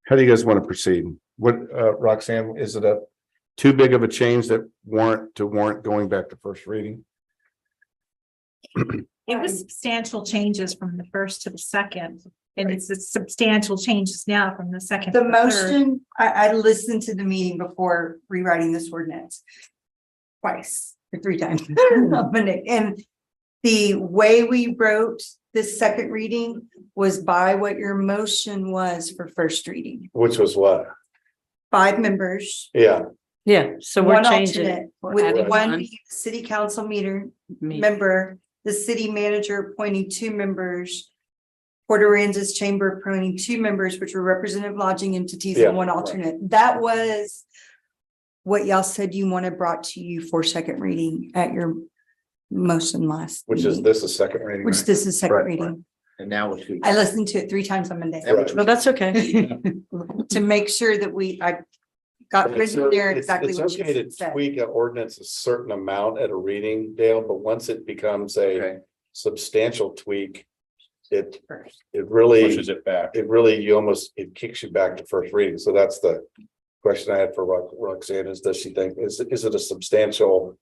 How do you guys want to proceed? What, Roxanne, is it a too big of a change that warrant going back to first reading? It was substantial changes from the first to the second, and it's a substantial changes now from the second. The to third. motion, I listened to the meeting before rewriting this ordinance. Twice or 3 times. And the way we wrote this second reading was by what your motion was for first reading. Which was what? 5 members. Yeah, Yeah, so we're One changing it. alternate, We're with adding one one. being city council meter Me. member, the city manager appointing 2 members. Port Aransas Chamber appointing 2 members, which were representative lodging entities Yeah, and 1 alternate. That was what y'all said you wanted brought to you for second reading at your motion last. which is, meeting, this is second reading. Which right? this is second Right, reading. And now we're tweaking. I listened to it 3 times on Monday. Right. No, that's okay. To make sure that I got But it's- written there it's- exactly it's what okay you to said. tweak an ordinance a certain amount at a reading, Dale, but once it becomes a Okay. substantial tweak, it really, Pushes it back. it kicks you back to first reading. So that's the question I had for Roxanne is, does she think, is it a substantial?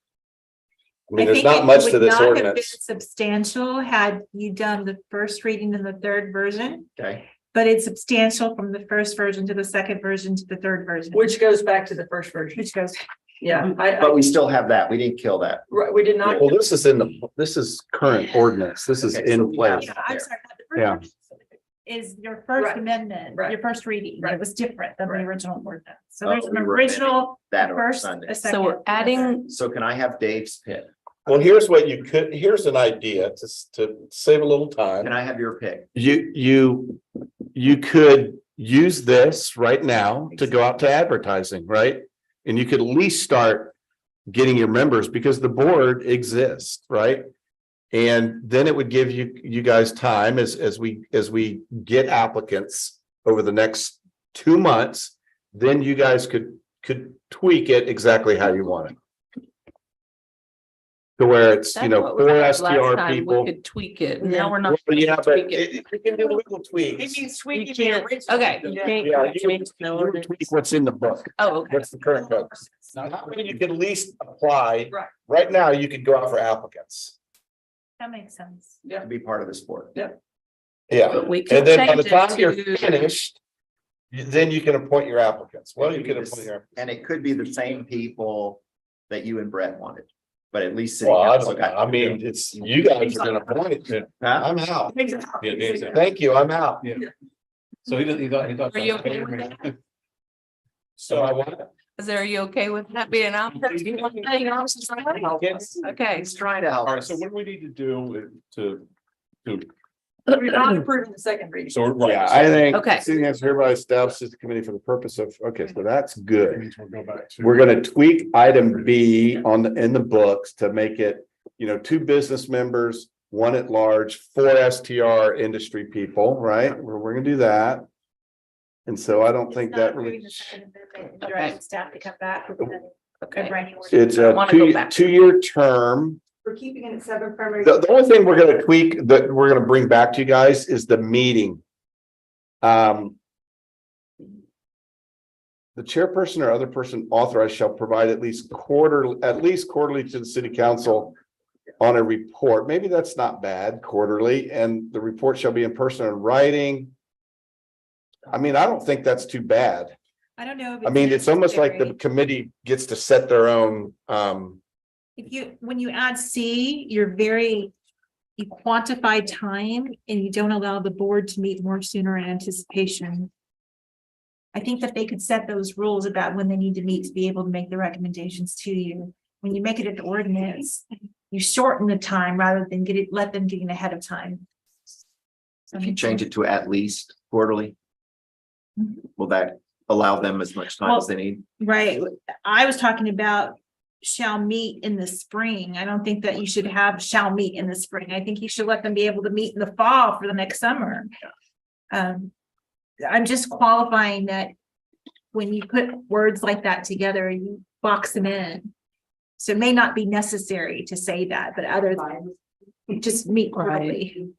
I mean, there's think not it much would to this not have been ordinance. Substantial had you done the first reading in the third version, Okay. but it's substantial from the first version to the second version to the third version. Which goes back to the first version. Which goes, Yeah, But we still have that. We didn't kill that. right, we did not. Well, this is current ordinance. This is Okay, so in we place. yeah, I'm sorry. the first Yeah. version Is your first Right. amendment, Right. your first reading. Right. It was different than the Right. original ordinance. So Oh, there's an we were original, That on first, Sunday. a second. So we're and a adding, So can I have Dave's pick? Well, here's an idea to save a little time. Can I have your pick? You could use this right now to go out to advertising, right? And you could at least start getting your members because the board exists, right? And then it would give you guys time as we get applicants over the next 2 months, then you guys could tweak it exactly how you want it. To where it's, that's you know, what we 4 said last STR time, we people. could tweak it. Now we're not. Well, yeah, but tweak it. you can do little tweaks. It means tweaking You the can't- original. Okay. You Yeah. can't Yeah, you change can the you ordinance. tweak what's in the book. Oh, okay. What's the current code? Now, that way you can at least apply. Right. Right now, you could go out for applicants. That makes sense. To be part of the sport. Yeah. But we can And then by the change it time you're to- finished, then you can appoint your applicants. Well, you can appoint your. And it could be the same people that you and Brett wanted, but at least. city Well, I council don't know. got- I mean, it's, you guys are gonna appoint it. Huh? I'm out. Yeah. Thank you, I'm out. So he does. Are you okay with that? So I want. Are you okay with that being out? Okay. Trying to help. All right, so what do we need to do to? We're not approving the second reading. So, right. Yeah, I think. Okay. City council hereby establishes the committee for the purpose of, okay, so that's good. We'll go back to. We're gonna tweak item B in the books to make it, 2 business members, 1 at large, 4 STR industry people, right? We're gonna do that. And so I don't think that really, Direct staff to come back with Okay. it's I a wanna go back. 2-year term. We're keeping it at 7 primary. The only thing we're gonna tweak that we're gonna bring back to you guys is the meeting. The chairperson or other person authorized shall provide at least quarterly to the city council on a report. Maybe that's not bad, quarterly, and the report shall be in person and writing. I mean, I don't think that's too bad. I don't know. I mean, it's almost like the committee gets to set their own, When you add C, you quantify time and you don't allow the board to meet more sooner in anticipation. I think that they could set those rules about when they need to meet to be able to make the recommendations to you. When you make it an ordinance, you shorten the time rather than let them get in ahead of time. If you change it to at least quarterly, will that allow them as much time as they need? Right, I was talking about shall meet in the spring. I don't think that you should have shall meet in the spring. I think you should let them be able to meet in the fall for the next summer. I'm just qualifying that when you put words like that together, you box them in. So it may not be necessary to say that, but other than just meet quarterly.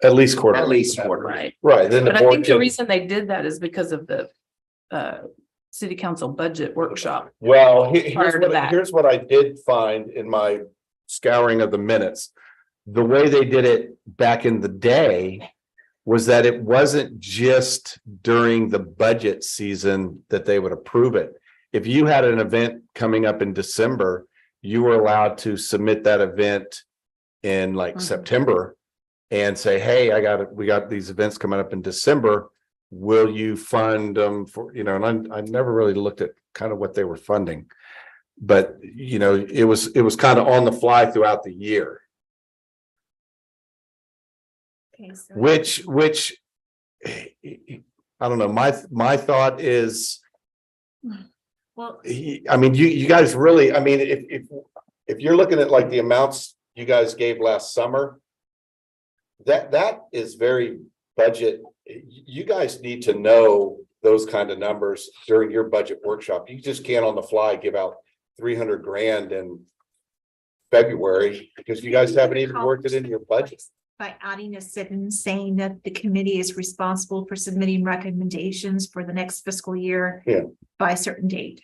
at least quarterly. At least quarterly. Right, then the But I board think the can, reason they did that is because of the city council budget workshop. well, Prior to that. here's what I did find in my scouring of the minutes. The way they did it back in the day was that it wasn't just during the budget season that they would approve it. If you had an event coming up in December, you were allowed to submit that event in like September and say, hey, we got these events coming up in December. Will you fund them for, and I never really looked at kind of what they were funding. But, it was kind of on the fly throughout the year. Okay, so Which I don't know, my thought is, well, I mean, you guys really, I mean, if you're looking at like the amounts you guys gave last summer, that is very budget. You guys need to know those kind of numbers during your budget workshop. You just can't on the fly give out 300 grand in February because you guys haven't even worked it into your budget. by adding a sentence saying that the committee is responsible for submitting recommendations for the next fiscal year. Yeah. By a certain date.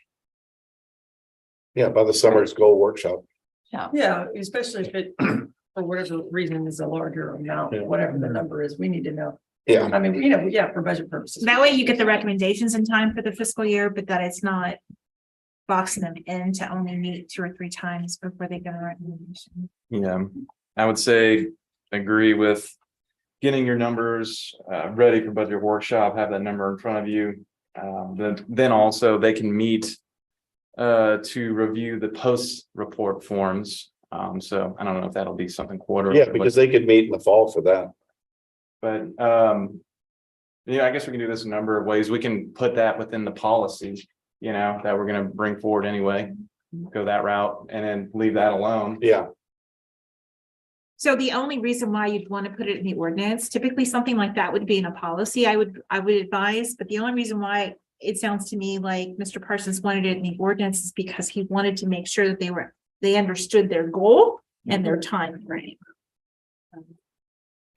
Yeah, by the summer's goal workshop. Yeah, especially if it, for whatever reason, is a larger amount, whatever the number is, we need to know. Yeah. I mean, for budget purposes. That way you get the recommendations in time for the fiscal year, but that it's not boxing them in to only meet 2 or 3 times before they get a recommendation. Yeah, I would say agree with getting your numbers ready for budget workshop, have that number in front of you. Then also they can meet to review the post report forms. So I don't know if that'll be something quarterly. Yeah, because they could meet in the fall for that. But I guess we can do this a number of ways. We can put that within the policy, that we're gonna bring forward anyway. Go that route and then leave that alone. Yeah. So the only reason why you'd want to put it in the ordinance, typically something like that would be in a policy, I would advise, but the only reason why it sounds to me like Mr. Parsons wanted it in the ordinance is because he wanted to make sure that they understood their goal and their time frame.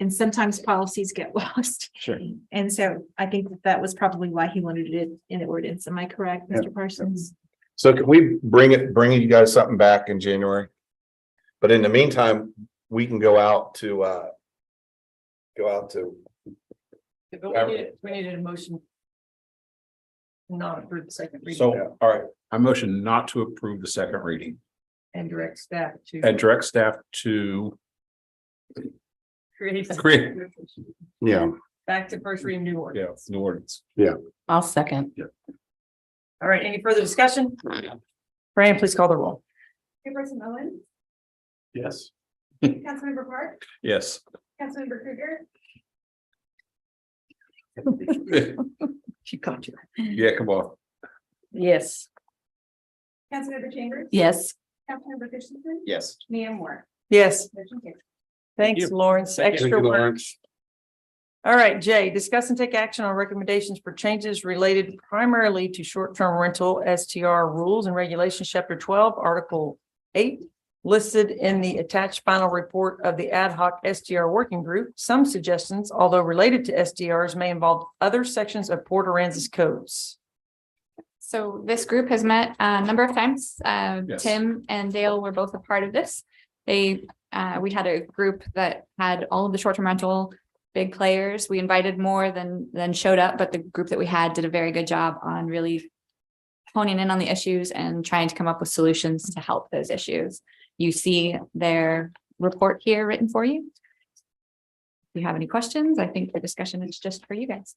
And sometimes policies get lost. Sure. And so I think that was probably why he wanted it in the ordinance. Am I correct, Mr. Parsons? So can we bring you guys something back in January? But in the meantime, we can go out to But we needed a motion. to Not approve the second reading. So, all right, I motion not to approve the second reading And direct staff to. and direct staff to Create. create, Yeah. Back to first reading new order. yeah, new ordinance. I'll second. All right, any further discussion? Fran, please call the roll. Chairperson Owen, Yes. Councilmember Park, Yes. Councilmember Krueger, She caught you. Yeah, come on. Yes. Councilmember Chambers. Yes. Councilmember Christensen, Yes. Mayor Moore. Yes, Motion carries. thanks, Lawrence. Thank you. Extra work. All right, Jay, discuss and take action on recommendations for changes related primarily to short-term rental STR rules and regulations, chapter 12, article 8, listed in the attached final report of the ad hoc STR working group. Some suggestions, although related to STRs, may involve other sections of Port Aransas codes. So this group has met a number of times. Yes. Tim and Dale were both a part of this. We had a group that had all of the short-term rental big players. We invited more than showed up, but the group that we had did a very good job on really honing in on the issues and trying to come up with solutions to help those issues. You see their report here written for you. If you have any questions, I think the discussion is just for you guys.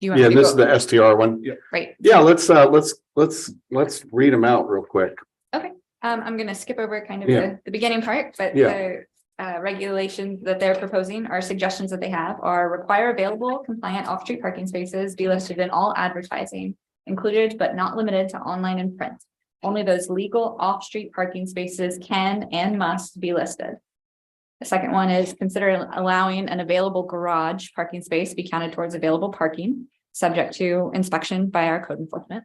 Do you want Yeah, to this is go- the STR one. Right. Yeah, let's read them out real quick. I'm gonna skip over kind of Yeah. the beginning part, but Yeah. the regulations that they're proposing are suggestions that they have are require available compliant off-street parking spaces be listed in all advertising, included but not limited to online and print. Only those legal off-street parking spaces can and must be listed. The second one is consider allowing an available garage parking space be counted towards available parking, subject to inspection by our code enforcement.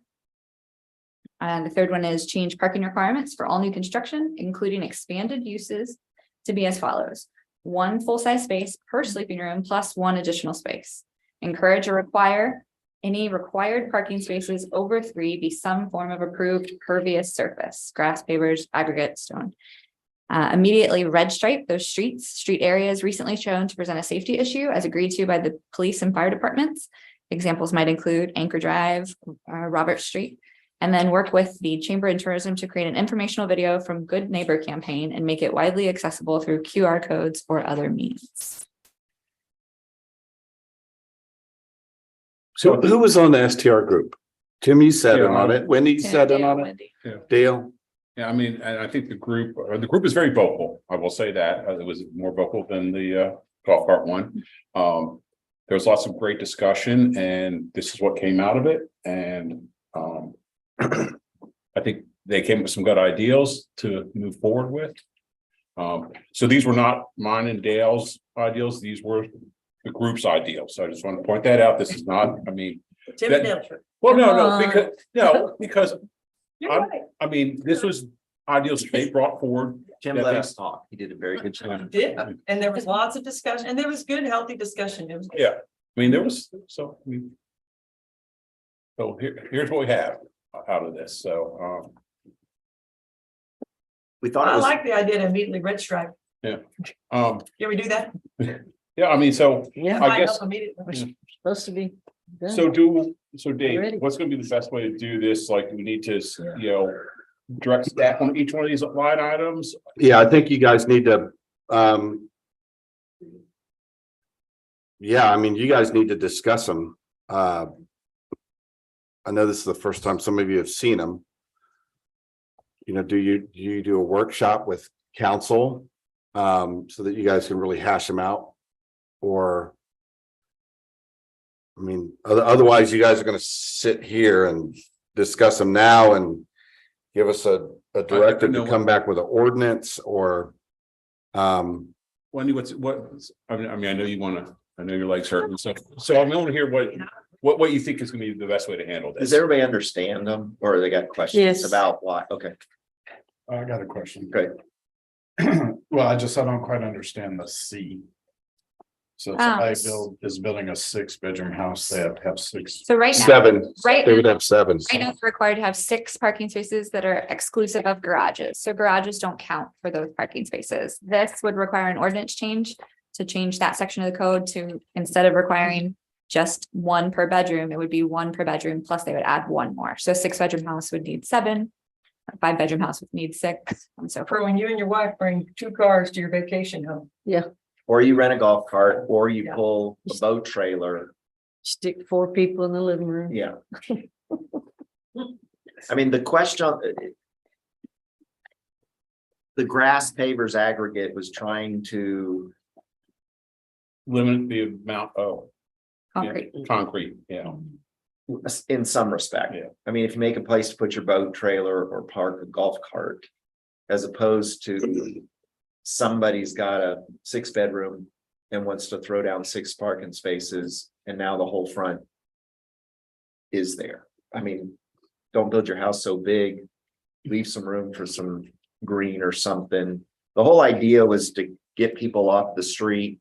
And the third one is change parking requirements for all new construction, including expanded uses, to be as follows. 1 full-size space per sleeping room plus 1 additional space. Encourage or require any required parking spaces over 3 be some form of approved pervious surface, grass, pavers, aggregate, stone. Immediately red stripe those street areas recently shown to present a safety issue as agreed to by the police and fire departments. Examples might include Anchor Drive, Robert Street. And then work with the Chamber of Tourism to create an informational video from Good Neighbor campaign and make it widely accessible through QR codes or other means. So who was on the STR group? Tim, you sat in Yeah, on it. Wendy, you sat in on it. Yeah. Dale? Yeah, I mean, and I think the group is very vocal. I will say that. It was more vocal than the golf cart one. There was lots of great discussion and this is what came out of it. And I think they came with some good ideas to move forward with. So these were not mine and Dale's ideals. These were the group's ideals. So I just want to point that out. This is not, I mean. Tim that- and Dale trip. Well, Come no, on. because You're I'm- right. I mean, this was ideals they brought forward. Tim that let they- us talk. He did a very good job. Did, and there was lots of discussion, and there was good, healthy discussion. It was. Yeah, I mean, there was, so here's what we have out of this, so, We thought it I was. like the idea to immediately red stripe. Can we do that? yeah, I mean, so, Yeah. I guess, Immediately. Supposed to be. done. so Dave, what's gonna be the best way to do this? Like, we need to, direct staff on each one of these line items? Yeah, I think you guys need to, yeah, I mean, you guys need to discuss them. I know this is the first time some of you have seen them. Do you do a workshop with council? So that you guys can really hash them out? Or I mean, otherwise you guys are gonna sit here and discuss them now and give us a directive to come back with an ordinance or Wendy, I mean, I know you wanna, I know your legs hurt and stuff, so I'm gonna hear what you think is gonna be the best way to handle this. Does everybody understand them or they got questions Yes. about why? Okay, I got a question. great. Well, I don't quite understand the C. So if somebody is building a 6-bedroom house, they have to have 6. So right now. 7, Right they would now- have 7. Right now, it's required to have 6 parking spaces that are exclusive of garages. So garages don't count for those parking spaces. This would require an ordinance change to change that section of the code to, instead of requiring just one per bedroom, it would be one per bedroom, plus they would add one more. So a 6-bedroom house would need 7, a 5-bedroom house would need 6, and so For forth. when you and your wife bring 2 cars to your vacation home. Or you rent a golf cart, or you Yeah. pull a boat trailer. Stick 4 people in the living room. Yeah. I mean, the question. The grass pavers aggregate was trying to, Limit the amount of Concrete. concrete, yeah. in some respect. Yeah. I mean, if you make a place to put your boat trailer or park a golf cart. As opposed to somebody's got a 6-bedroom and wants to throw down 6 parking spaces and now the whole front. Is there. I mean, don't build your house so big. Leave some room for some green or something. The whole idea was to get people off the street.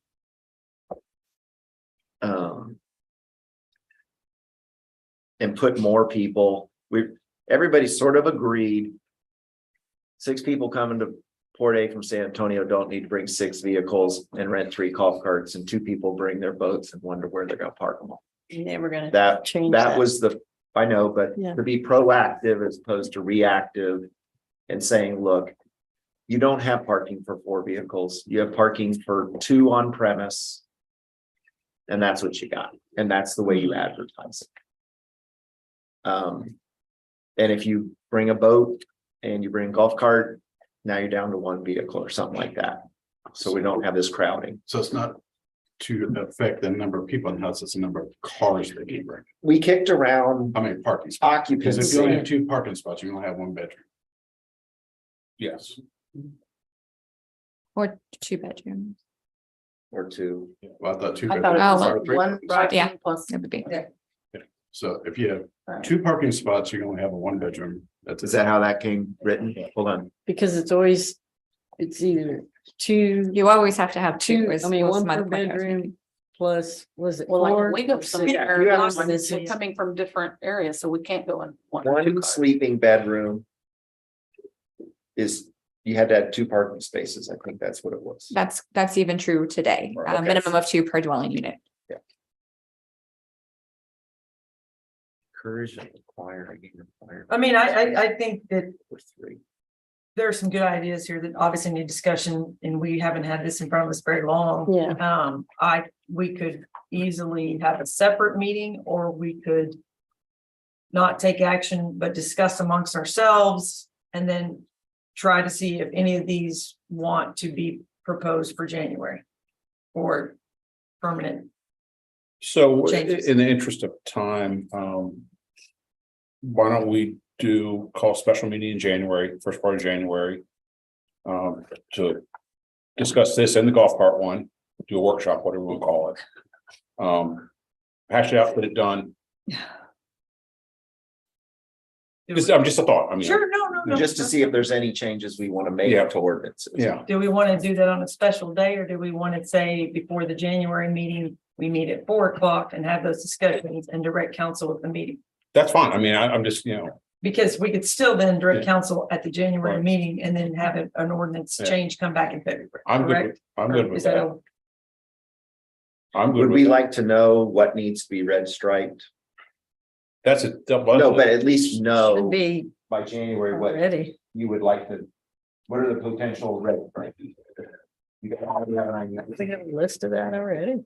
And put more people, everybody sort of agreed. 6 people coming to Port A from San Antonio don't need to bring 6 vehicles and rent 3 golf carts, and 2 people bring their boats and wonder where they're gonna park them. Never gonna That, change that was I know, but Yeah. to be proactive as opposed to reactive. And saying, look, you don't have parking for 4 vehicles, you have parking for 2 on premise. And that's what you got, and that's the way you advertise it. And if you bring a boat and you bring a golf cart, now you're down to 1 vehicle or something like that. So we don't have this crowding. So it's not to affect the number of people in the house, it's the number of cars they can bring. We kicked around How many parking spots? Because if you only have occupancy. 2 parking spots, you only have 1 bedroom. Yes. Or 2 bedrooms. Or 2. Well, I thought 2. I thought it bedrooms was are 3 one, parking Yeah. plus. It would be. So if you have 2 parking spots, you only have a 1 bedroom. That's Is that how that came written? Hold on. Because it's always, it's either 2, You always have to have 2. 2, is- I mean, was 1 my per point I was making. bedroom plus, was it Well, like 4? we go or six? somewhere, you have lots of one- this is coming from different areas, so we can't go in one or 2 1 cars. sleeping bedroom. You had to have 2 parking spaces. I think that's what it was. That's even true today. A Okay. minimum of 2 per dwelling unit. Encourage and require. I mean, I think that Or 3. there are some good ideas here that obviously need discussion, and we haven't had this in front of us very long. Yeah. We could easily have a separate meeting, or we could not take action, but discuss amongst ourselves, and then try to see if any of these want to be proposed for January or permanent. So Changes. in the interest of time, why don't we call a special meeting in January, first part of January. To discuss this and the golf cart one, do a workshop, whatever we'll call it. Hash it out, get it done. I'm just a thought, I mean. Sure, no. Just to see if there's any changes we want to make Yeah. to ordinances. Yeah, Do we want to do that on a special day, or do we want to say before the January meeting, we meet at 4 o'clock and have those discussions and direct council at the meeting? that's fine. I mean, I'm just, Because we could still then direct Yeah. council at the January Right. meeting and then have an ordinance Yeah. change come back in February. I'm good, correct? I'm Or good with is that. I'm good Would with we that. like to know what needs to be red striped? That's a. No, but at least Should know be by January what already. you would like to, what are the potential red stripes? You got have an idea? We have a list of that already.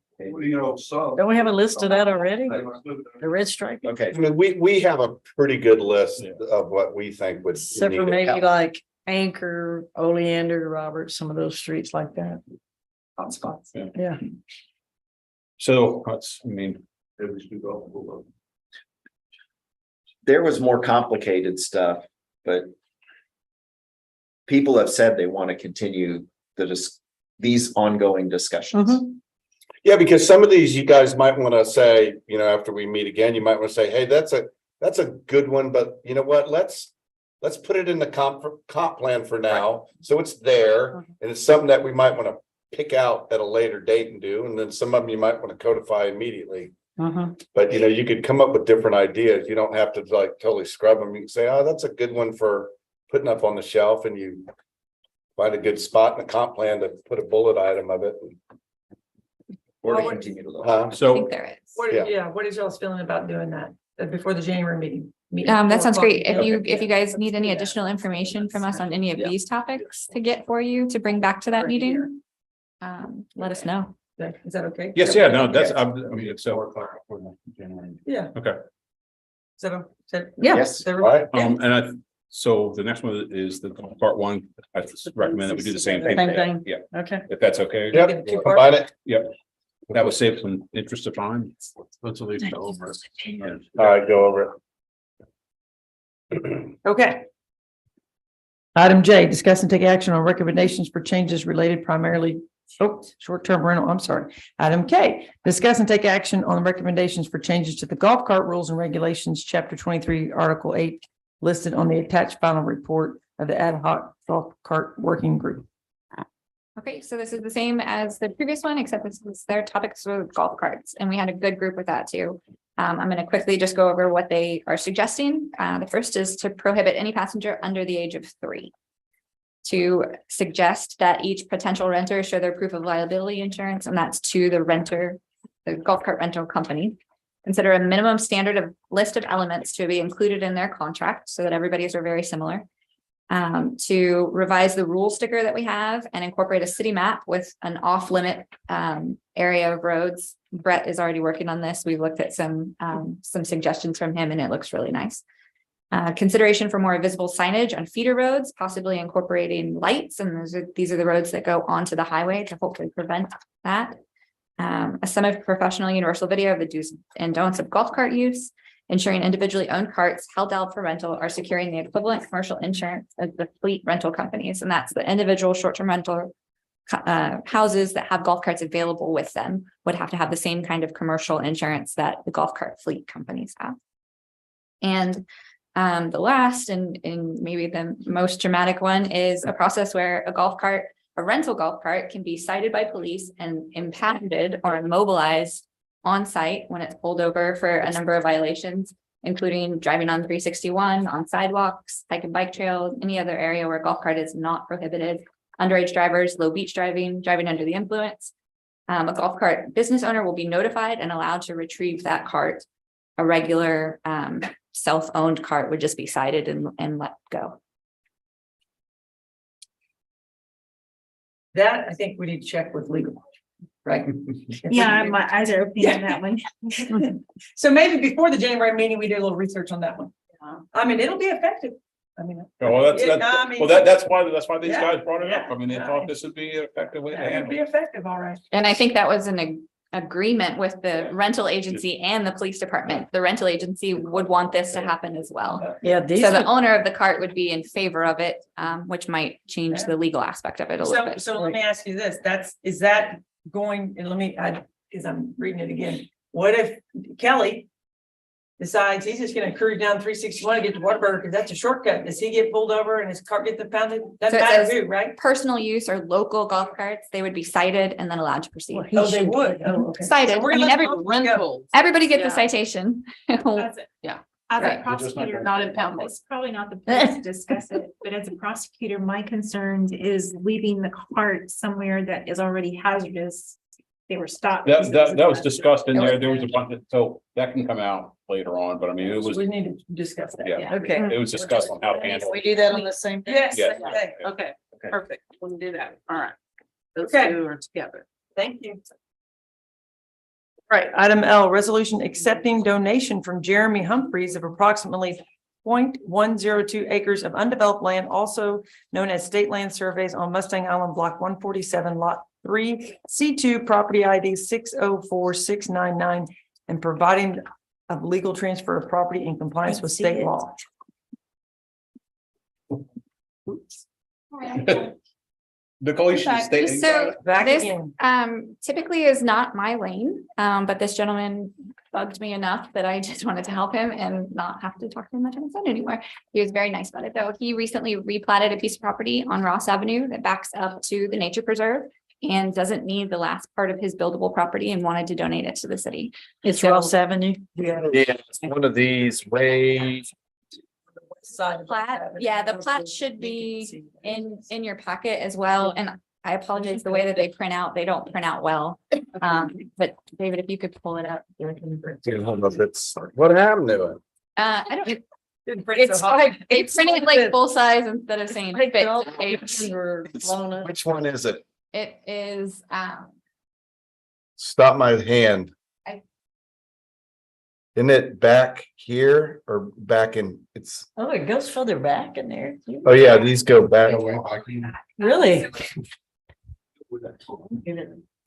So. Don't we have a list of that already? The red stripe, Okay, I mean, we have a pretty good list of what we think would. except for need maybe help. like Anchor, Oleander, Roberts, some of those streets like that. Hotspots. Yeah. So that's, I mean. there was more complicated stuff, but people have said they want to continue these ongoing discussions. Yeah, because some of these you guys might want to say, after we meet again, you might want to say, hey, that's a good one, but you know what, let's put it in the comp plan for now. So it's there, and it's something that we might want to pick out at a later date and do, and then some of them you might want to codify immediately. But you could come up with different ideas. You don't have to like totally scrub them. You can say, oh, that's a good one for putting up on the shelf, and you find a good spot in the comp plan to put a bullet item of it. Or Well, to what- continue to look. I So think there is. What is y'all's feeling about doing that before the January meeting? That sounds great. If you, Okay. if you guys need any additional information from us on any of these topics to get for you to bring back to that meeting, let us know. Is that okay? yes, yeah, no, that's, I mean, so. Yeah. Okay. Yeah. Yes. Everybody- So the next one is the part one, I just recommend that we do the same thing. Same thing. Yeah, Okay. if that's okay. Yep. Two parts. Yep. That would save some interest of time. Let's at least go over it. All right, go over it. Okay. Item J, discuss and take action on recommendations for changes related primarily, short-term rental, I'm sorry. Item K, discuss and take action on recommendations for changes to the golf cart rules and regulations, chapter 23, article 8, listed on the attached final report of the ad hoc golf cart working group. Okay, so this is the same as the previous one, except this is their topics with golf carts, and we had a good group with that too. I'm going to quickly just go over what they are suggesting. The first is to prohibit any passenger under the age of 3. To suggest that each potential renter show their proof of liability insurance, and that's to the renter, the golf cart rental company. Consider a minimum standard of list of elements to be included in their contract so that everybody's are very similar. To revise the rule sticker that we have and incorporate a city map with an off-limit area of roads. Brett is already working on this. We've looked at some suggestions from him and it looks really nice. Consideration for more visible signage on feeder roads, possibly incorporating lights, and these are the roads that go onto the highway to hopefully prevent that. A semi-professional universal video of the do's and don'ts of golf cart use, ensuring individually owned carts held out for rental are securing the equivalent commercial insurance as the fleet rental companies, and that's the individual short-term rental houses that have golf carts available with them would have to have the same kind of commercial insurance that the golf cart fleet companies have. And the last and maybe the most dramatic one is a process where a rental golf cart can be cited by police and impounded or immobilized on site when it's pulled over for a number of violations, including driving on 361, on sidewalks, hike and bike trails, any other area where golf cart is not prohibited, underage drivers, low beach driving, driving under the influence. A golf cart business owner will be notified and allowed to retrieve that cart. A regular self-owned cart would just be cited and let go. That I think we need to check with legal, right? Yeah, my eyes are opening on that one. So maybe before the January meeting, we do a little research on that one. I mean, it'll be effective. I mean. Well, that's why these Yeah, guys brought it up. yeah, I mean, they thought this would be an effective way to It'll handle be it. effective, all right. And I think that was an agreement with the rental agency and the police department. The rental agency would want this to happen as well. Yeah, So the owner of the cart would be in favor of it, which might change the legal aspect of it a little bit. So let me ask you this, is that going, and because I'm reading it again. What if Kelly decides he's just gonna cruise down 361 to get to Whataburger because that's a shortcut? Does he get pulled over and his cart gets impounded? Doesn't So it matter says who, right? personal use or local golf carts, they would be cited and then allowed to proceed. Oh, they would. Oh, okay. Cited. So we're I mean, gonna let them go. everybody gets Yeah. a citation. That's it, yeah. As a Right. prosecutor, not impounded. It's probably not the place to discuss it, but as a prosecutor, my concern is leaving the cart somewhere that is already hazardous. They were stopped. That was discussed in there. There was a bunch of, so that can come out later on, but I mean, it was, We need to discuss that. Yeah. Okay. it was discussed on how to handle it. do that on the same day? Yes. Yeah. Okay. Okay, perfect. We can do that. All right. Those Okay. two are together. Thank you. Right, item L, resolution accepting donation from Jeremy Humphreys of approximately 0.102 acres of undeveloped land, also known as state land surveys on Mustang Island Block 147, Lot 3, C2, property ID 604699, and providing a legal transfer of property in compliance with state law. Nicole, you should stay. So Back this again. typically is not my lane, but this gentleman bugged me enough that I just wanted to help him and not have to talk to him much on his own anymore. He was very nice about it, though. He recently replatted a piece of property on Ross Avenue that backs up to the nature preserve and doesn't need the last part of his buildable property and wanted to donate it to the city. It's Ross Avenue. Yeah, it's one of these way. Plat, yeah, the plat should be in your packet as well, and I apologize, the way that they print out, they don't print out well. But David, if you could pull it up. What happened to it? I don't, Didn't print so it's hot. like, they printed like full size instead of saying I think fit all to the page. pages were blown up. Which one is it? It is, Stop my hand. I- Isn't it back here or back in, it's, Oh, it goes further back in there. oh yeah, these go back. Really?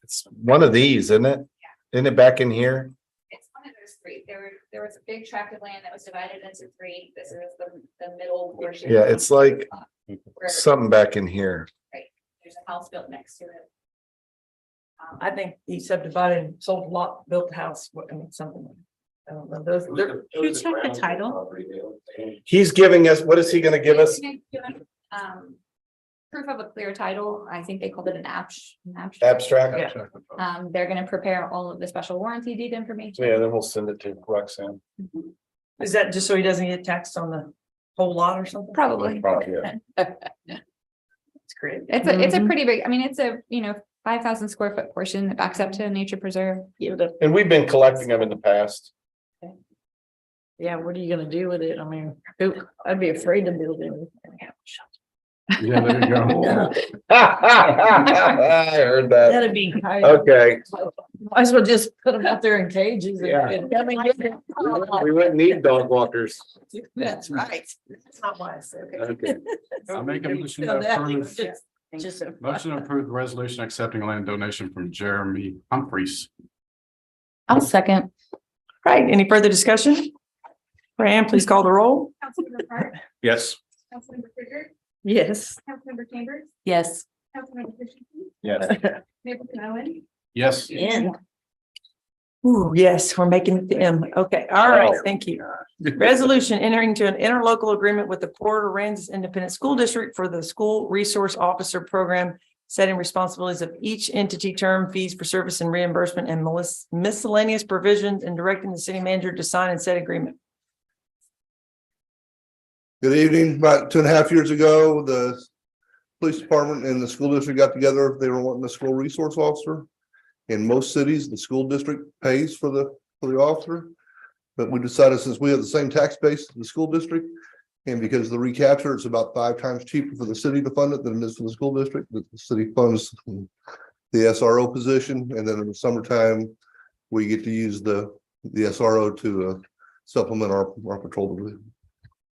It's one of these, isn't it? Isn't it back in here? it's one of those three. There was a big tract of land that was divided into three. This is the middle portion. Yeah, it's like Where something back in here. there's a house built next to it. I think he subdivided, sold a lot, built a house, I mean, something. I don't know, those, they're. You check the title. He's giving us, what is he gonna give us? Proof of a clear title. I think they called it an abstract. Abstract? They're gonna prepare all of the special warranty deed information. Yeah, then we'll send it to Roxanne. Is that just so he doesn't get taxed on the whole lot or something? Probably. Yeah. It's great. It's a pretty big, I mean, it's a, 5,000 square foot portion that backs up to a nature preserve. And we've been collecting them in the past. Yeah, what are you gonna do with it? I mean, I'd be afraid to build it. Yeah, there you go. I heard that. That'd be kind. Okay. Might as well just put them out there in cages. Yeah. And come and get them. We wouldn't need dog walkers. That's right. That's not why I said. Okay. I make a motion to approve. Motion to approve the resolution accepting a land donation from Jeremy Humphreys. I'll second. Right, any further discussion? Fran, please call the roll. Yes. Councilmember Bridger, Yes. Councilmember Chambers, Yes. Councilmember Christensen, Yes. Mayor Owen, Yes. And Ooh, yes, we're making it to M. Okay, all right, thank you. Resolution entering into an interlocal agreement with the Port Aransas Independent School District for the School Resource Officer Program, setting responsibilities of each entity, term, fees for service and reimbursement, and miscellaneous provisions, and directing the city manager to sign and said agreement. Good evening. About 2.5 years ago, the police department and the school district got together. They were wanting a school resource officer. In most cities, the school district pays for the officer. But we decided, since we have the same tax base as the school district, and because the recapture, it's about 5 times cheaper for the city to fund it than it is for the school district. The city funds the SRO position, and then in the summertime, we get to use the SRO to supplement our patrol division.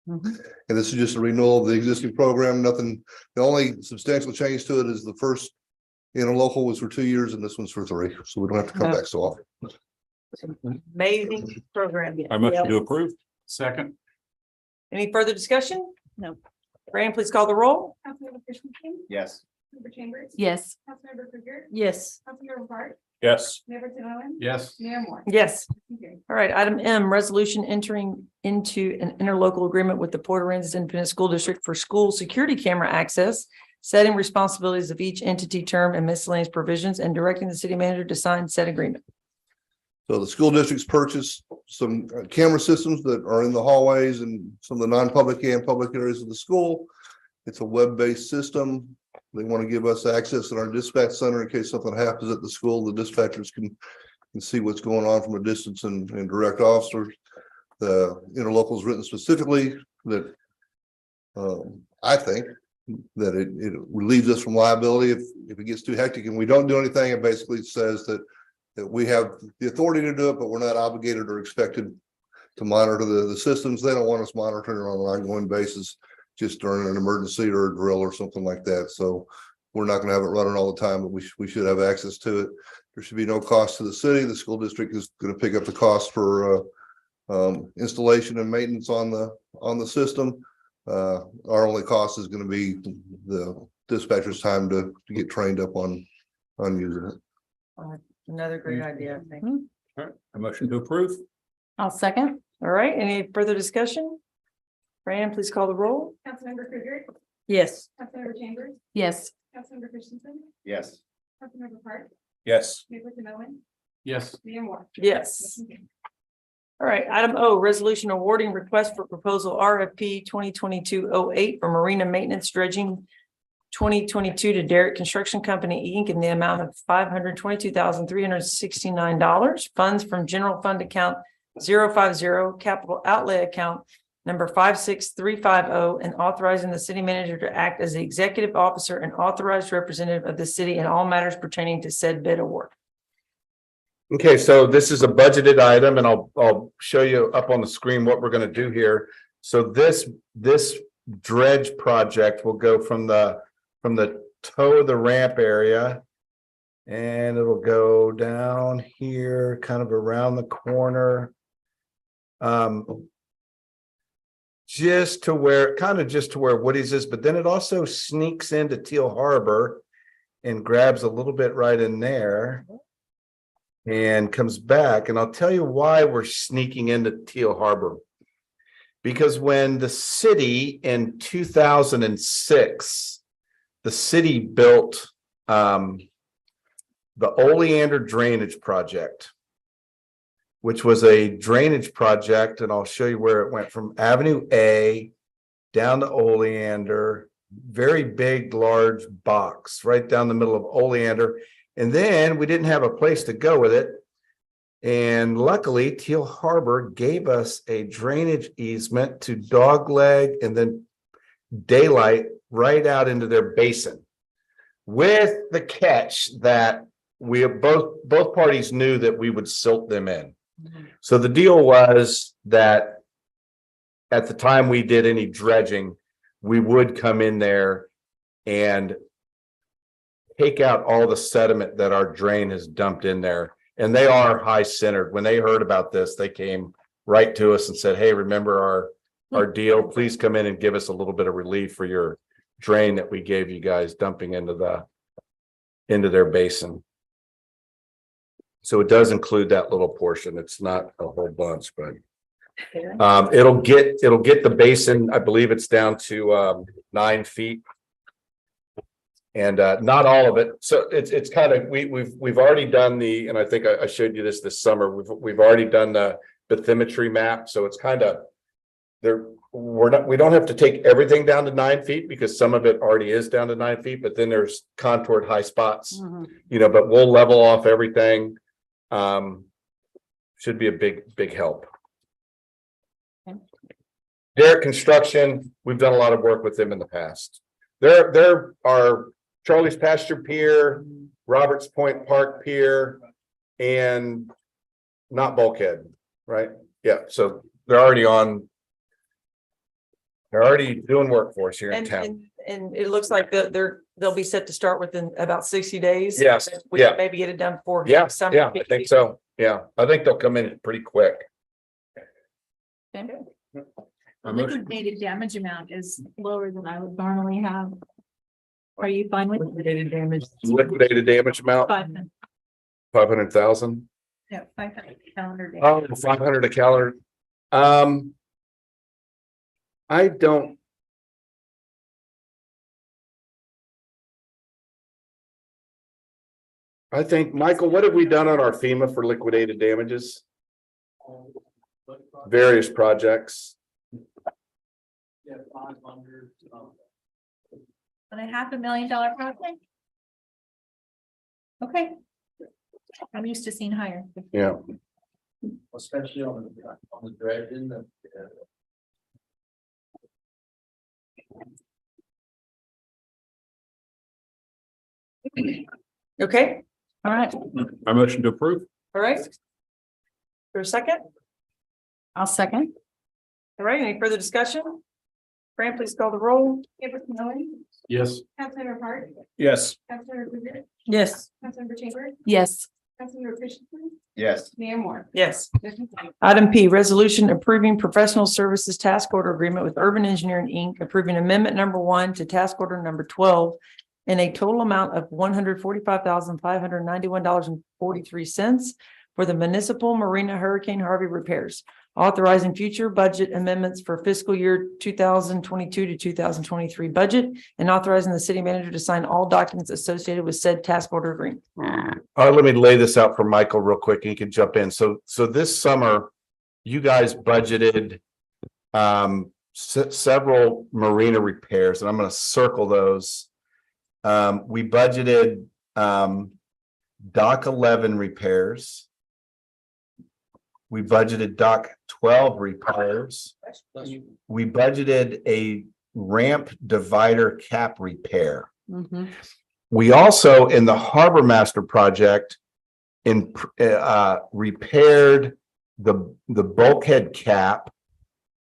And this is just a renewal of the existing program. Nothing, the only substantial change to it is the first interlocal was for 2 years and this one's for 3. So we don't have to come back so often. amazing program. I motion to approve. Second. Any further discussion? No. Fran, please call the roll. Councilmember Christensen, Yes. Councilmember Chambers, Yes. Councilmember Bridger, Yes. Councilmember Hart, Yes. Mayor Owen, Yes. Mayor Moore. Yes. Okay. All right, item M, resolution entering into an interlocal agreement with the Port Aransas Independent School District for school security camera access, setting responsibilities of each entity, term, and miscellaneous provisions, and directing the city manager to sign said agreement. So the school districts purchased some camera systems that are in the hallways and some of the non-public and public areas of the school. It's a web-based system. They want to give us access in our dispatch center in case something happens at the school. The dispatchers can see what's going on from a distance and direct officers. The interlocal is written specifically that I think that it relieves us from liability if it gets too hectic and we don't do anything. It basically says that we have the authority to do it, but we're not obligated or expected to monitor the systems. They don't want us monitoring on an ongoing basis, just during an emergency or a drill or something like that. So we're not going to have it running all the time, but we should have access to it. There should be no cost to the city. The school district is going to pick up the cost for installation and maintenance on the system. Our only cost is going to be the dispatcher's time to get trained up on using it. Another great idea, I think. All right, a motion to approve. I'll second. All right, any further discussion? Fran, please call the roll. Councilmember Bridger, Yes. Councilmember Chambers, Yes. Councilmember Christensen, Yes. Councilmember Hart, Yes. Mayor Owen, Yes. Mayor Moore. Yes. All right, item O, resolution awarding request for proposal RFP 2022-08 for marina maintenance dredging 2022 to Derrick Construction Company, Inc. in the amount of $522,369. Funds from general fund account 050 capital outlay account number 56350, and authorizing the city manager to act as the executive officer and authorized representative of the city in all matters pertaining to said bid award. Okay, so this is a budgeted item and I'll show you up on the screen what we're gonna do here. So this dredge project will go from the toe of the ramp area. And it'll go down here, kind of around the corner. Just to where Woody's is, but then it also sneaks into Teal Harbor and grabs a little bit right in there. And comes back, and I'll tell you why we're sneaking into Teal Harbor. Because when the city in 2006, the city built the Oleander Drainage Project, which was a drainage project, and I'll show you where it went from Avenue A down to Oleander, very big, large box right down the middle of Oleander. And then we didn't have a place to go with it. And luckily, Teal Harbor gave us a drainage easement to Dogleg and then Daylight right out into their basin. With the catch that we both parties knew that we would silt them in. So the deal was that at the time we did any dredging, we would come in there and take out all the sediment that our drain has dumped in there. And they are high centered. When they heard about this, they came right to us and said, hey, remember our deal? Please come in and give us a little bit of relief for your drain that we gave you guys dumping into their basin. So it does include that little portion. It's not a whole bunch, but it'll get the basin. I believe it's down to 9 feet. And not all of it. So it's kind of we've already done and I think I showed you this summer. We've already done the bathymetry map. So it's kind of we don't have to take everything down to 9 feet because some of it already is down to 9 feet, but then there's contoured high spots, but we'll level off everything. Should be a big help. Derrick Construction, we've done a lot of work with them in the past. There are Charlie's Pasture Pier, Roberts Point Park Pier, and not Bulkhead, right? Yeah, so they're already doing work for us here in town. And it looks like they'll be set to start within about 60 days. Yes, We can maybe get it done for summer. Yeah, I think so. Yeah, I think they'll come in pretty quick. The liquidated damage amount is lower than I would normally have. Are you fine with liquidated damage? Liquidated damage amount, 500,000. Yeah, 500 calendar days. Oh, 500 a calendar. I think, Michael, what have we done on our FEMA for liquidated damages? Various projects. Yeah, 500. On a $500,000 project? Okay. I'm used to seeing higher. Yeah. Especially on the dredging. Okay, all right, I motion to approve. all right. For a second, I'll second. all right, any further discussion? Fran, please call the roll. Yes. Councilmember Hart, Yes. Councilmember Bridger, Yes. Councilmember Chambers, Yes. Councilmember Christensen, Yes. Mayor Moore. Yes. Item P, resolution approving professional services task order agreement with Urban Engineering, Inc., approving amendment number 1 to task order number 12 in a total amount of $145,591.43 for the municipal marina Hurricane Harvey repairs, authorizing future budget amendments for fiscal year 2022 to 2023 budget, and authorizing the city manager to sign all documents associated with said task order agreement. Let me lay this out for Michael real quick and he can jump in. So this summer, you guys budgeted several marina repairs, and I'm going to circle those. We budgeted dock 11 repairs. We budgeted dock 12 repairs. We budgeted a ramp divider cap repair. We also, in the Harbor Master project, repaired the bulkhead cap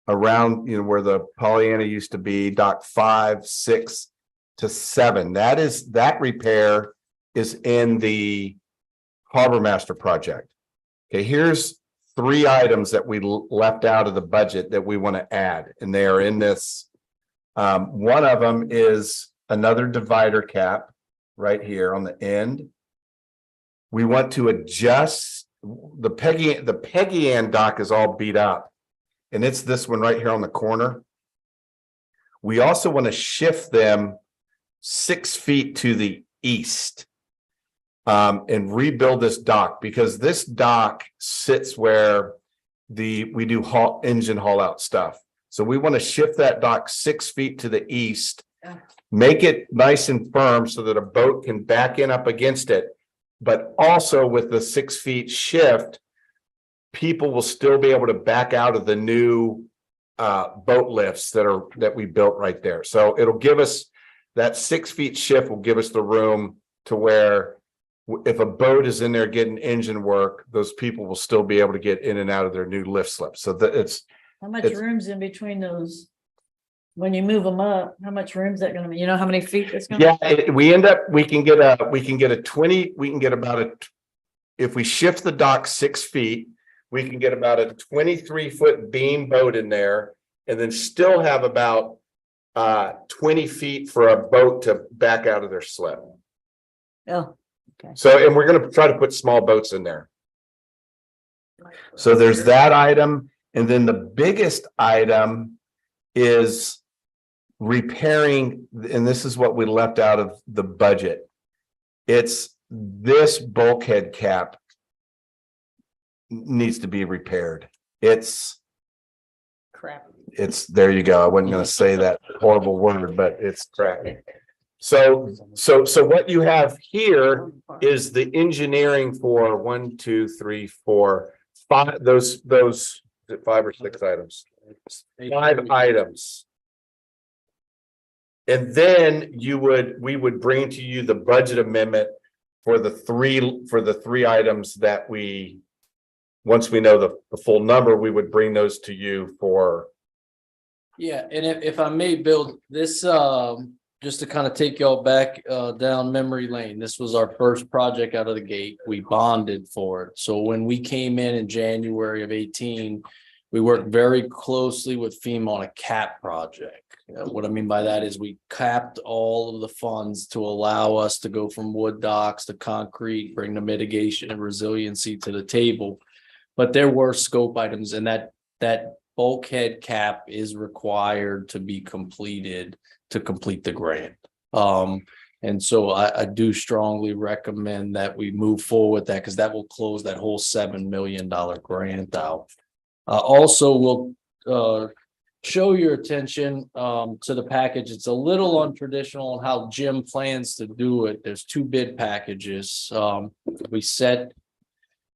around, where the Pollyanna used to be, dock 5, 6 to 7. That repair is in the Harbor Master project. Okay, here's 3 items that we left out of the budget that we want to add, and they are in this. One of them is another divider cap right here on the end. We want to adjust the Peggy Ann dock is all beat up, and it's this one right here on the corner. We also want to shift them 6 feet to the east and rebuild this dock, because this dock sits where we do engine haul out stuff. So we want to shift that dock 6 feet to the east, make it nice and firm so that a boat can back in up against it. But also with the 6 feet shift, people will still be able to back out of the new boat lifts that we built right there. So it'll give us that 6 feet shift will give us the room to where if a boat is in there getting engine work, those people will still be able to get in and out of their new lift slips. So that How much room's in between those? When you move them up, how much room's that gonna be? You know how many feet it's gonna be? we can get a 20, we can get about if we shift the dock 6 feet, we can get about a 23-foot beam boat in there, and then still have about 20 feet for a boat to back out of their slip. Oh, So, and we're gonna try to put small boats in there. So there's that item, and then the biggest item is repairing, and this is what we left out of the budget. It's this bulkhead cap needs to be repaired. It's crap. there you go. I wasn't gonna say that horrible word, but it's crap. So what you have here is the engineering for 1, 2, 3, 4, 5, those, is it 5 or 6 items? 5 items. And then we would bring to you the budget amendment for the three items that once we know the full number, we would bring those to you for. Yeah, and if I may build this, just to kind of take y'all back down memory lane, this was our first project out of the gate. We bonded for it. So when we came in January of 18, we worked very closely with FEMA on a cap project. What I mean by that is we capped all of the funds to allow us to go from wood docks to concrete, bring the mitigation and resiliency to the table. But there were scope items, and that bulkhead cap is required to be completed to complete the grant. And so I do strongly recommend that we move forward with that, because that will close that whole $7 million grant out. Also, we'll show your attention to the package. It's a little untraditional on how Jim plans to do it. There's 2 bid packages. We set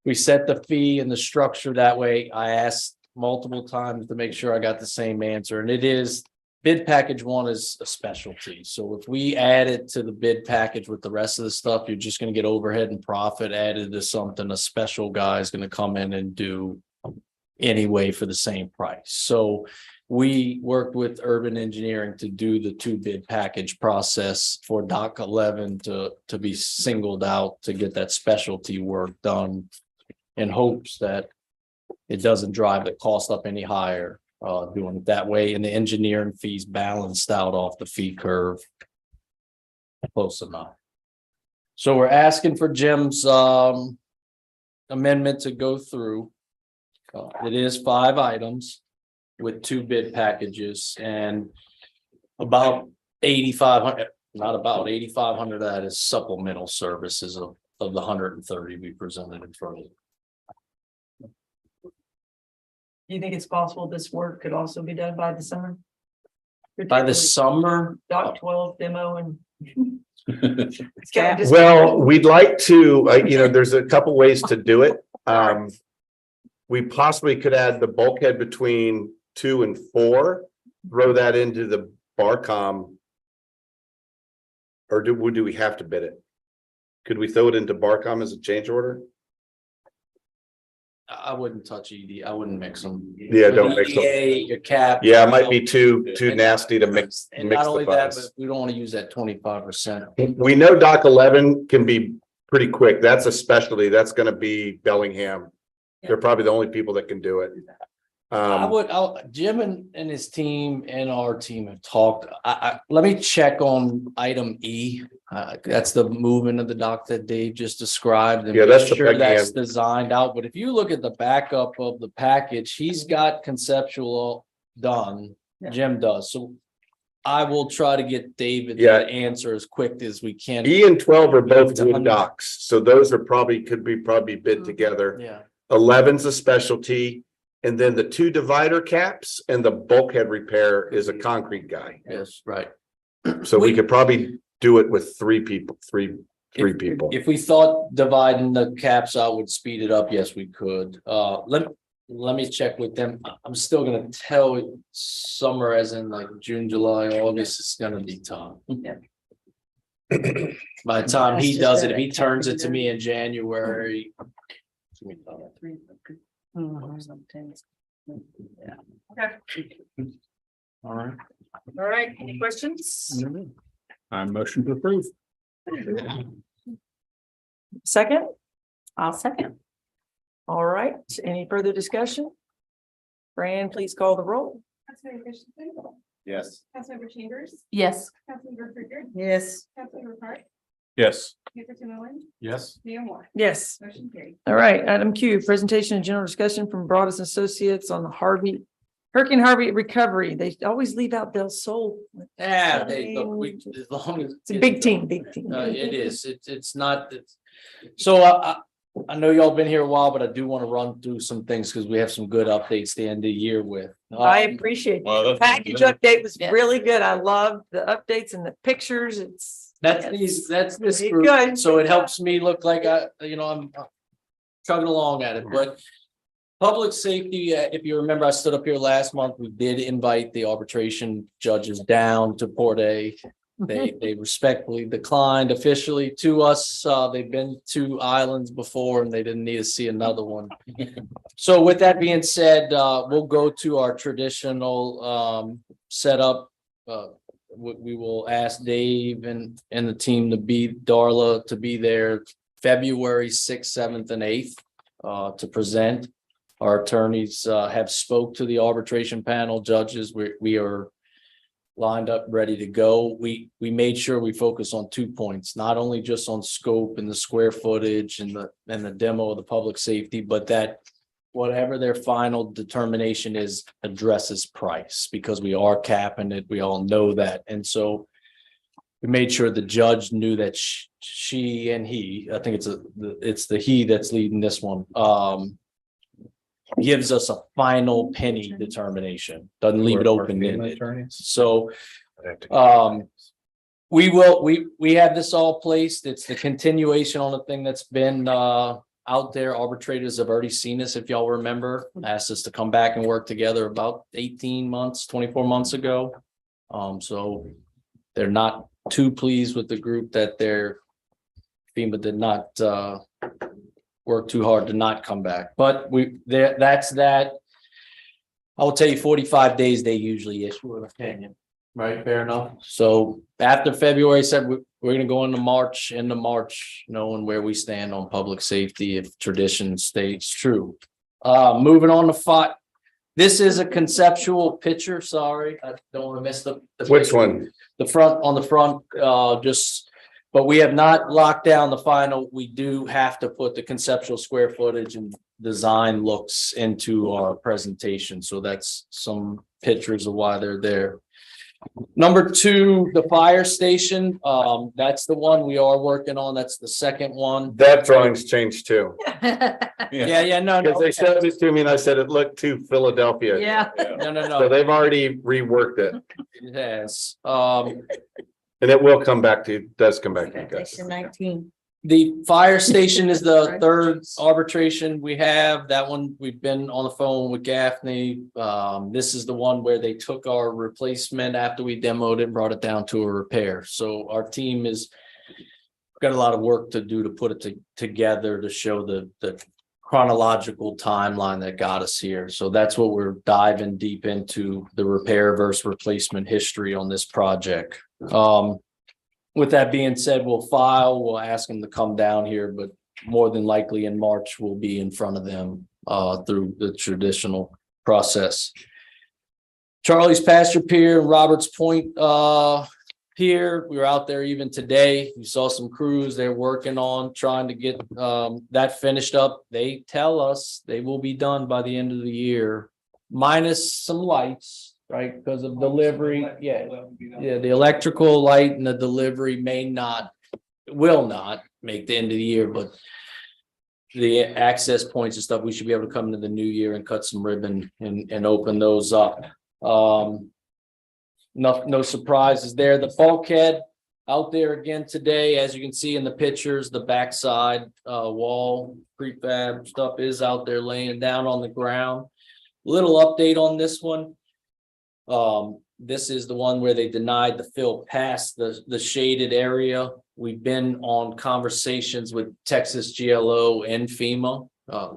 the fee and the structure that way. I asked multiple times to make sure I got the same answer, and it is bid package 1 is a specialty. So if we add it to the bid package with the rest of the stuff, you're just going to get overhead and profit added to something a special guy is going to come in and do anyway for the same price. So we worked with Urban Engineering to do the 2 bid package process for dock 11 to be singled out to get that specialty work done, in hopes that it doesn't drive the cost up any higher doing it that way, and the engineering fees balanced out off the fee curve close enough. So we're asking for Jim's amendment to go through. It is 5 items with 2 bid packages, and about 8,500, not about 8,500 of that is supplemental services of the 130 we presented in front of you. Do you think it's possible this work could also be done by the summer? By the summer? Dock 12 demo and Well, we'd like to, there's a couple ways to do it. We possibly could add the bulkhead between 2 and 4, throw that into the Barcom. Or do we have to bid it? Could we throw it into Barcom as a change order? I wouldn't touch ED. I wouldn't mix them. Yeah, don't mix them. Your cap. Yeah, it might be too nasty to mix. And mix not the only that, funds. but we don't want to use that 25%. We know Dock 11 can be pretty quick. That's a specialty. That's gonna be Bellingham. They're probably the only people that can do it. Jim and his team and our team have talked. Let me check on item E. That's the movement of the dock that Dave just described. And Yeah, make that's the sure big that's hand. designed out. But if you look at the backup of the package, he's got conceptual done. Jim does. So I will try to get David Yeah. the answer as quick as we can. E and 12 are both It's wood docks, so those are could be bid together. Yeah. 11's a specialty, and then the 2 divider caps and the bulkhead repair is a concrete guy. Yes, right. So we could probably do it with 3 people, three people. If we thought dividing the caps out would speed it up, yes, we could. Let me check with them. I'm still gonna tell you, summer as in like June, July, August, it's gonna be tough. By the time he does it, if he turns it to me in January. All right. All right, any questions? I'm motion to approve. Second? I'll second. All right, any further discussion? Fran, please call the roll. Yes. Councilmember Chambers. Yes. Councilmember Krueger. Yes. Councilmember Park. Yes. Mayor Tim Owen. Yes. Mayor Moore. Yes. Motion carried. All right, item Q, presentation and general discussion from Broadus Associates on the Hurricane Harvey recovery. They always leave out Del Sol. Yeah, as long as. It's a big team, big team. It is, it's not, so I know y'all been here a while, but I do want to run through some things because we have some good updates to end the year with. I appreciate Well, it. The that's- package update was Yeah. really good. I love the updates and the pictures. That's this Very group, good. so it helps me look like I'm chugging along at it, but. Public safety, if you remember, I stood up here last month, we did invite the arbitration judges down to Port A. They respectfully declined officially to us. They've been to islands before and they didn't need to see another one. So with that being said, we'll go to our traditional setup. We will ask Dave and the team Darla to be there February 6th, 7th, and 8th to present. Our attorneys have spoke to the arbitration panel judges. We are lined up, ready to go. We made sure we focus on 2 points, not only just on scope and the square footage and the demo of the public safety, but that whatever their final determination is addresses price, because we are capping it. We all know that. And so we made sure the judge knew that she and he, I think it's the he that's leading this one, gives us a final penny determination, doesn't leave it open-ended. So we have this all placed. It's the continuation on the thing that's been out there. Arbitrators have already seen this, if y'all remember, asked us to come back and work together about 18 months, 24 months ago. So they're not too pleased with the group that FEMA did not work too hard to not come back, but that's that. I will tell you 45 days, they usually issue an opinion, right? Fair enough. So after February said, we're going to go into March, knowing where we stand on public safety, if tradition stays true. Moving on to this is a conceptual picture. Sorry, I don't want to miss the Which one? The front, on the front, but we have not locked down the final. We do have to put the conceptual square footage and design looks into our presentation. So that's some pictures of why they're there. Number 2, the fire station. That's the one we are working on. That's the second one. That drawing's changed too. Yeah, no. Because they showed this to me and I said it looked too Philadelphia. Yeah, no. So they've already reworked it. It has. And it will come back to, does come back to you guys. Section 19. The fire station is the third arbitration we have. That one, we've been on the phone with Gaffney. This is the one where they took our replacement after we demoed it and brought it down to a repair. So our team is got a lot of work to do to put it together to show the chronological timeline that got us here. So that's what we're diving deep into, the repair versus replacement history on this project. With that being said, we'll ask them to come down here, but more than likely in March, we'll be in front of them through the traditional process. Charlie's Pasture Pier and Roberts Point Pier, we were out there even today. We saw some crews they're working on trying to get that finished up. They tell us they will be done by the end of the year, minus some lights. Right, because of delivery, the electrical light and the delivery will not make the end of the year, but the access points and stuff, we should be able to come into the new year and cut some ribbon and open those up. No surprises there. The bulkhead out there again today, as you can see in the pictures, the backside wall prefab stuff is out there laying down on the ground. Little update on this one. This is the one where they denied the fill past the shaded area. We've been on conversations with Texas GLO and FEMA.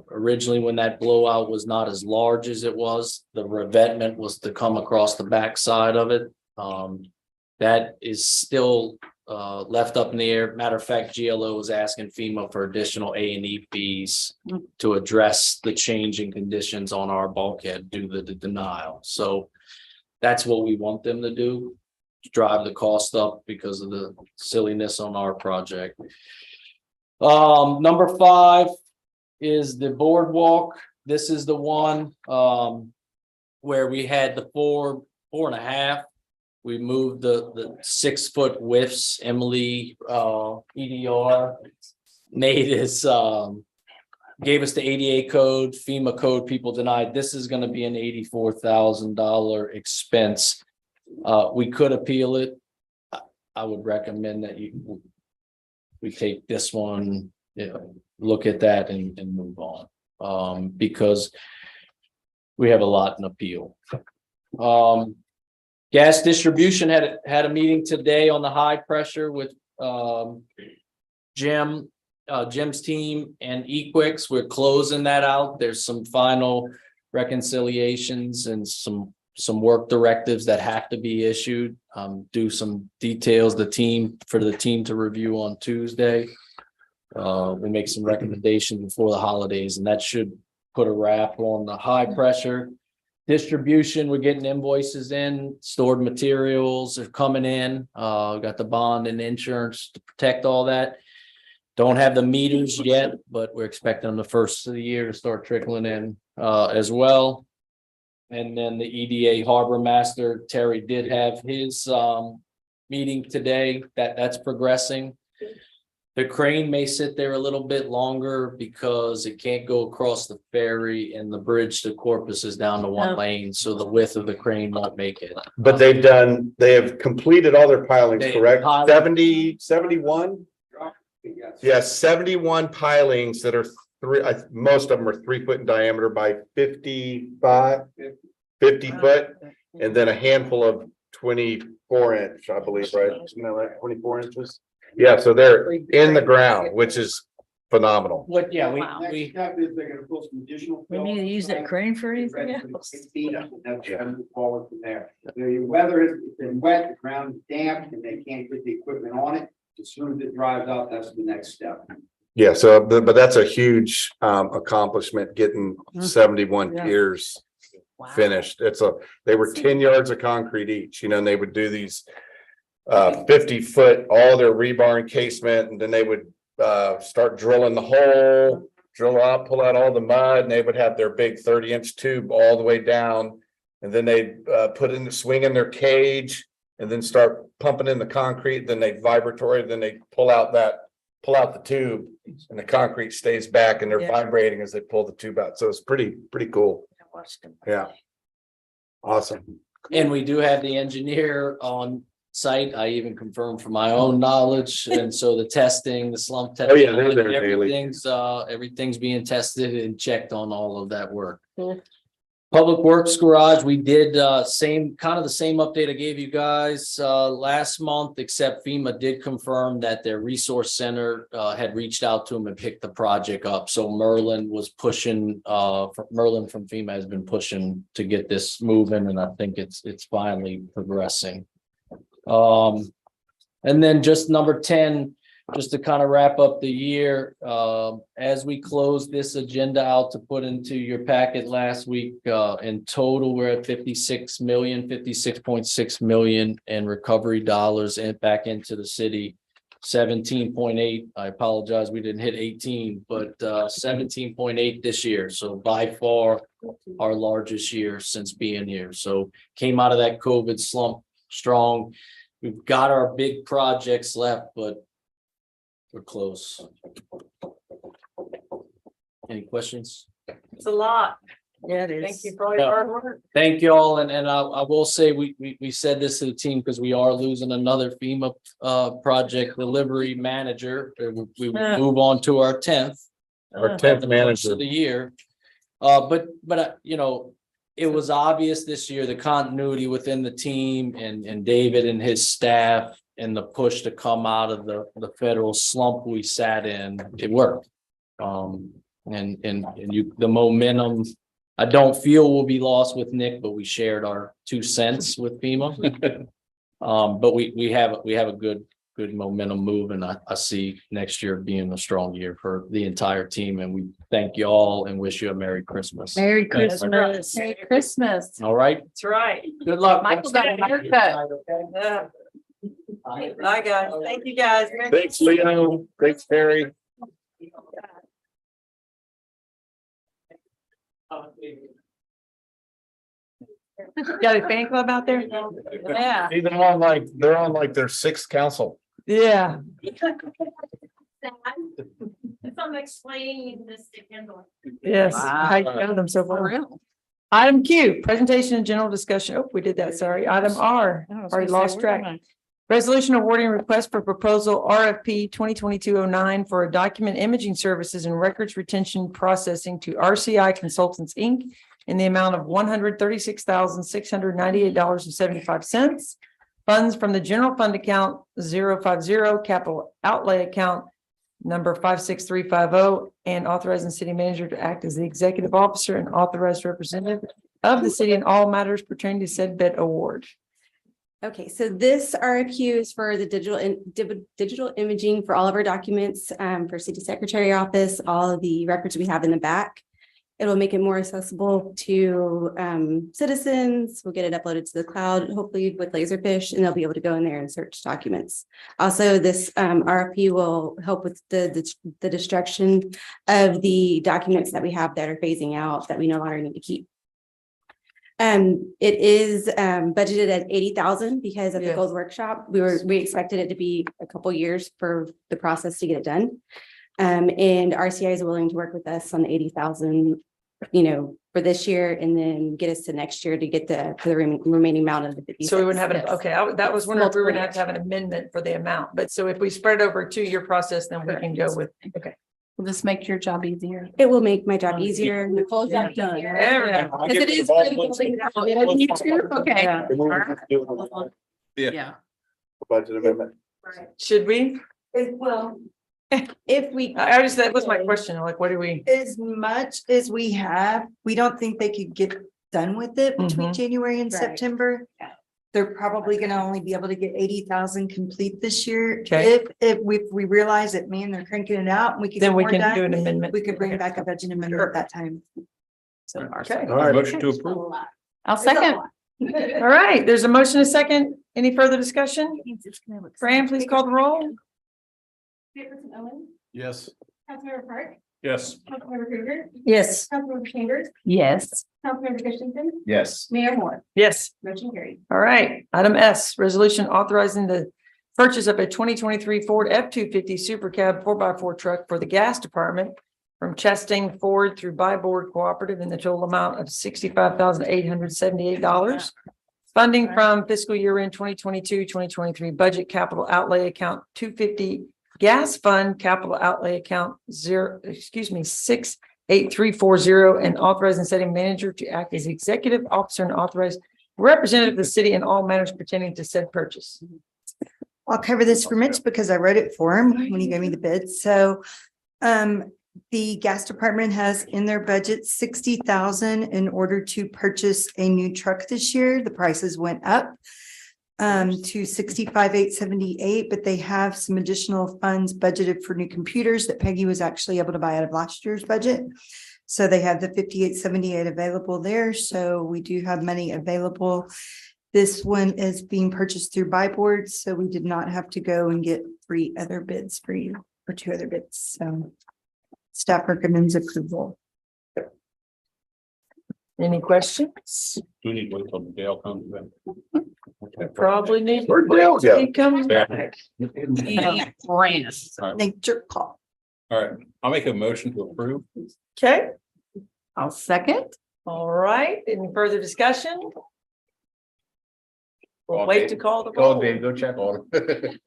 Originally, when that blowout was not as large as it was, the revetment was to come across the backside of it. That is still left up in the air. Matter of fact, GLO is asking FEMA for additional A&E fees to address the changing conditions on our bulkhead due to the denial. So that's what we want them to do, drive the cost up because of the silliness on our project. Number 5 is the boardwalk. This is the one where we had the 4.5. We moved the 6-foot widths. Emily EDR made us gave us the ADA code, FEMA code, people denied. This is going to be an $84,000 expense. We could appeal it. I would recommend that we take this one, look at that and move on, because we have a lot in appeal. Gas distribution had a meeting today on the high pressure with Jim's team and Equix. We're closing that out. There's some final reconciliations and some work directives that have to be issued. Do some details for the team to review on Tuesday. We make some recommendations before the holidays, and that should put a wrap on the high pressure distribution. We're getting invoices in, stored materials are coming in. Got the bond and insurance to protect all that. Don't have the meters yet, but we're expecting them the first of the year to start trickling in as well. And then the EDA Harbor Master, Terry did have his meeting today. That's progressing. The crane may sit there a little bit longer because it can't go across the ferry, and the bridge to Corpus is down to one lane, so the width of the crane won't make it. But they have completed all their pilings, correct? 71? Yes, 71 pilings that are most of them are 3 foot in diameter by 50 foot, and then a handful of 24 inch, I believe, right? Isn't that right? 24 inches. Yeah, so they're in the ground, which is phenomenal. We They're gonna pull some additional. We need to use that crane for anything else. Forward from there. The weather has been wet, the ground is damp, and they can't get the equipment on it. As soon as it dries out, that's the next step. Yeah, so but that's a huge accomplishment, getting 71 piers finished. They were 10 yards of concrete each, and they would do these 50 foot, all their rebar encasement, and then they would start drilling the hole, drill out, pull out all the mud, and they would have their big 30-inch tube all the way down, and then they'd swing in their cage, and then start pumping in the concrete. Then they vibratory, then they pull out the tube, and the concrete stays back, and they're vibrating as they pull the tube out. So it's pretty cool. Yeah, awesome. And we do have the engineer on site. I even confirmed from my own knowledge. And so the testing, the slump Oh, testing. yeah, they're there daily. Everything's being tested and checked on all of that work. Public Works Garage, we did the same update I gave you guys last month, except FEMA did confirm that their resource center had reached out to them and picked the project up. So Merlin was pushing, Merlin from FEMA has been pushing to get this moving, and I think it's finally progressing. And then just number 10, just to kind of wrap up the year, as we close this agenda out to put into your packet last week, in total, we're at 56.6 million in recovery dollars and back into the city. 17.8. I apologize, we didn't hit 18, but 17.8 this year. So by far our largest year since being here. So came out of that COVID slump strong. We've got our big projects left, but we're close. Any questions? It's a lot. Yeah, it is. Thank you for all your hard work. Thank you all. And I will say, we said this to the team because we are losing another FEMA project delivery manager. We move on to our 10th. Our 10th manager of the year. But you know, it was obvious this year, the continuity within the team and David and his staff and the push to come out of the federal slump we sat in, it worked. The momentum, I don't feel will be lost with Nick, but we shared our 2 cents with FEMA. But we have a good momentum move, and I see next year being a strong year for the entire team. And we thank you all and wish you a Merry Christmas. Merry Thanks. Christmas. Merry Christmas. All right. That's right. Good luck. Michael got a haircut. Yeah. Bye, guys. Thank you, guys. Thanks, Leo. Thanks, Terry. Got a fan club out there? Yeah. They're on like their 6th council. Yeah. I'm explaining this to Kendall. Yes. I know them so well. Item Q, presentation and general discussion. Oh, we did that. Sorry. Item R, already lost track. Resolution awarding request for proposal RFP 2022-09 for a document imaging services and records retention processing to RCI Consultants, Inc. in the amount of $136,698.75. Funds from the general fund account 050 capital outlay account number 56350, and authorizing city manager to act as the executive officer and authorized representative of the city in all matters pertaining to said bid award. Okay, so this RFQ is for the digital imaging for all of our documents for city secretary office, all of the records we have in the back. It'll make it more accessible to citizens. We'll get it uploaded to the cloud, hopefully with Laserfish, and they'll be able to go in there and search documents. Also, this RFP will help with the destruction of the documents that we have that are phasing out that we no longer need to keep. It is budgeted at 80,000 because of the gold workshop. We expected it to be a couple years for the process to get it done. And RCI is willing to work with us on the 80,000, for this year, and then get us to next year to get the remaining amount of the 56. So we wouldn't have that was wondering if we would have to have an amendment for the amount, but so if we spread it over a 2-year process, then we can go with, okay. Will this make your job easier? It will make my job easier. Nicole's job easier. Because it is. Okay. Yeah. Budget amendment. Should we? Well, If we, that was my question, like, what do we? As much as we have, we don't think they could get done with it between January and September. They're probably gonna only be able to get 80,000 complete this year. Okay. If we realize that, man, they're cranking it out and we can. Then get we more can done, do an amendment. We could bring back a budget amendment at that time. So, okay. All right, motion to approve. I'll second. All right, there's a motion, a second. Any further discussion? Fran, please call the roll. Chairperson Owen, Yes. Councilmember Park, Yes. Councilmember Krueger, Yes. Councilmember Chambers, Yes. Councilmember Christensen, Yes. Mayor Moore, Yes. motion carried. All right, item S, resolution authorizing the purchase of a 2023 Ford F-250 Super Cab 4x4 truck for the gas department from Chastain Ford through Buy Board Cooperative in the total amount of $65,878. Funding from fiscal year end 2022-2023 budget capital outlay account 250, gas fund capital outlay account 68340, and authorizing setting manager to act as executive officer and authorized representative of the city in all matters pertaining to said purchase. I'll cover this for Mitch because I wrote it for him when he gave me the bid. So the gas department has in their budget 60,000 in order to purchase a new truck this year. The prices went up to 65,878, but they have some additional funds budgeted for new computers that Peggy was actually able to buy out of last year's budget. So they have the 5878 available there. So we do have money available. This one is being purchased through buy board, so we did not have to go and get 3 other bids for you, or 2 other bids. So staff recommends approval. Any questions? Do we need to wait till Dale comes in? Probably need. Where'd Dale go? He comes back. Nature call. All right, I'll make a motion to approve. Okay, I'll second. all right. Any further discussion? We'll Call wait Dave. to call the Go, roll. Dave, go check on him.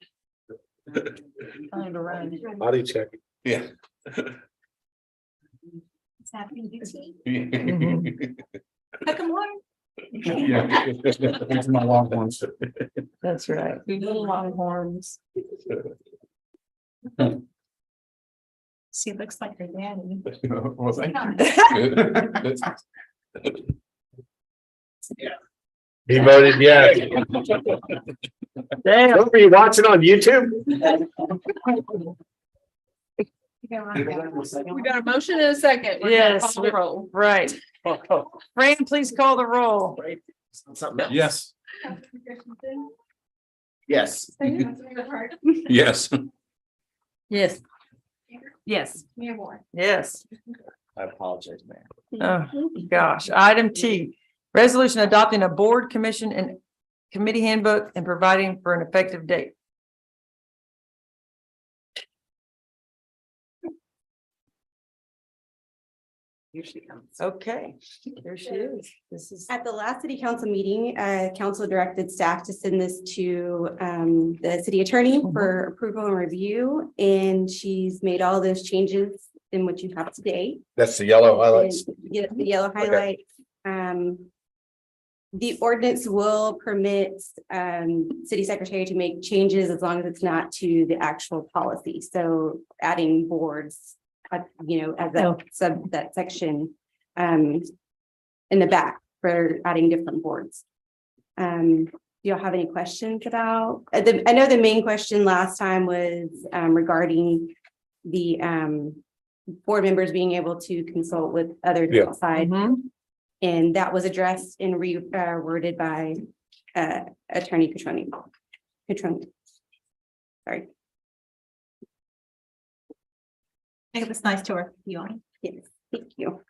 Body check. Yeah. Yeah, it's my Longhorns. That's right. Little Longhorns. See, it looks like their daddy. Well, thank you. He voted yes. Damn. Are you watching on YouTube? We got a motion and a second. We're gonna Yes, call the roll. right. Fran, please call the roll. Something else. Yes. Yes. Yes. Yes. Yes. Yes. I apologize, man. Oh, gosh. Item T, resolution adopting a board, commission, and committee handbook and providing for an effective date. Here she comes. Okay, there she is. This is. At the last city council meeting, council directed staff to send this to the city attorney for approval and review. And she's made all those changes in what you have today. That's the yellow highlights. Yeah, the yellow highlight. The ordinance will permit city secretary to make changes as long as it's not to the actual policy. So adding boards, as that section in the back for adding different boards. Do y'all have any questions about? I know the main question last time was regarding the board members being able to consult with others outside. And that was addressed and reworded by Attorney Petroni. Sorry. It was nice to work with you on. Yes, thank you.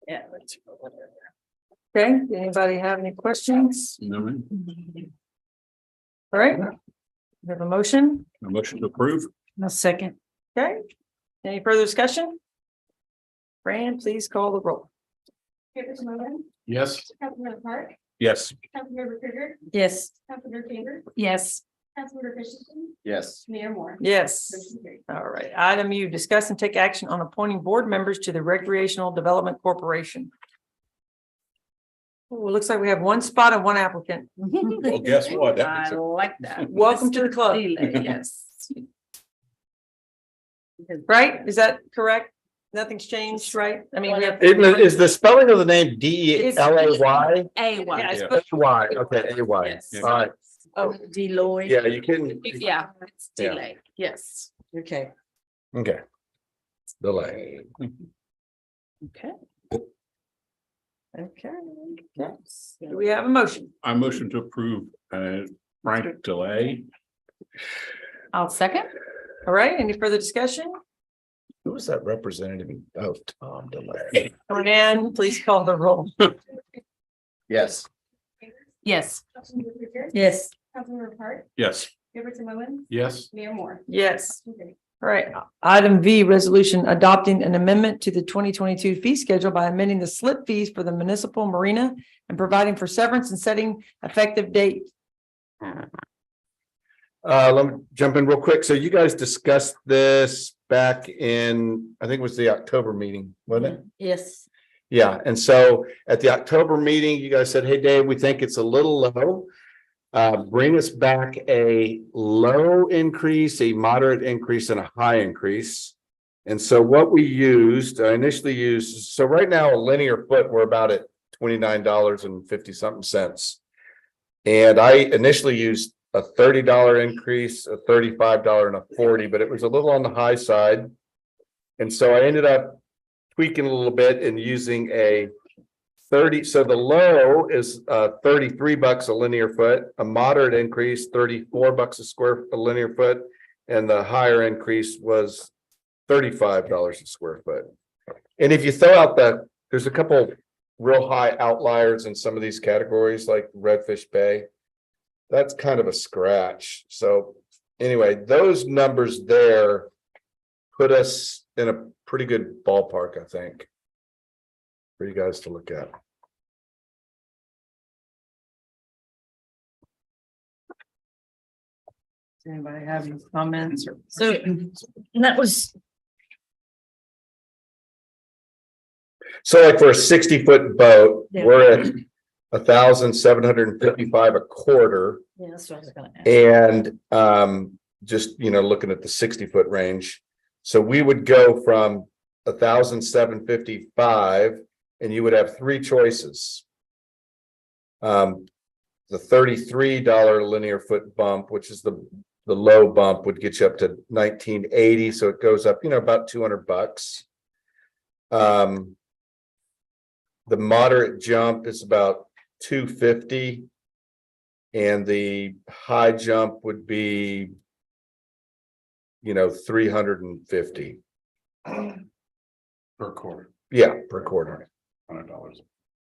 Yeah. Okay, anybody have any questions? No, ma'am. All right. We have a motion, A motion to approve? a second. Okay, any further discussion? Fran, please call the roll. Captain Moman, Yes. Councilmember Park, Yes. Councilmember Krueger, Yes. Councilmember Chambers, Yes. Councilmember Christensen, Yes. Mayor Moore. Yes. Motion carried. All right, item U, discuss and take action on appointing board members to the Recreational Development Corporation. Oh, it looks like we have one spot and one applicant. Well, guess what? That I makes it- like that. Welcome to the club. Yes. Right? Is that correct? Nothing's changed, right? I mean, we have. Is the spelling of the name D E L A Y? A one. Yeah, it's- Yeah. A Y, okay, A Y. Yes. All right, Oh, Deloitte. yeah, you can, Yeah, it's Yeah. delay. Yes. Okay. okay. Delay. Okay. Okay. Yes. Do we have a motion? I motion to approve Frank Delay. I'll second. All right, any further discussion? Who was that representative? Oh, Tom Delay. Fran, please call the roll. Yes. Yes. Councilmember Krueger, Yes. Councilmember Park, Yes. Gilbertson Moman, Yes. Mayor Moore. Yes. Motion carried. All right, item V, resolution adopting an amendment to the 2022 fee schedule by amending the slip fees for the municipal marina and providing for severance and setting effective date. Let me jump in real quick. So you guys discussed this back in, I think it was the October meeting, wasn't it? Yes. Yeah, and so at the October meeting, you guys said, hey, Dave, we think it's a little low. Bring us back a low increase, a moderate increase, and a high increase. And so what we used, I initially used, so right now, a linear foot, we're about at $29.50 And I initially used a $30 increase, a $35 and a $40, but it was a little on the high side. And so I ended up tweaking a little bit and using a 30, so the low is $33 a linear foot, a moderate increase, $34 a linear foot, and the higher increase was $35 a square foot. And if you throw out there's a couple real high outliers in some of these categories, like Redfish Bay. That's kind of a scratch. So anyway, those numbers there put us in a pretty good ballpark, I think, for you guys to look at. Does anybody have any comments or? So that was, So like for a 60-foot boat, Yeah. we're at 1,755 a quarter. yeah, that's what I was gonna ask. And just, looking at the 60-foot range. So we would go from 1,755 and you would have three choices. The $33 linear foot bump, which is the low bump, would get you up to 1980. So it goes up, about $200. The moderate jump is about 250. And the high jump would be, 350. Per quarter, Yeah, per quarter. $100.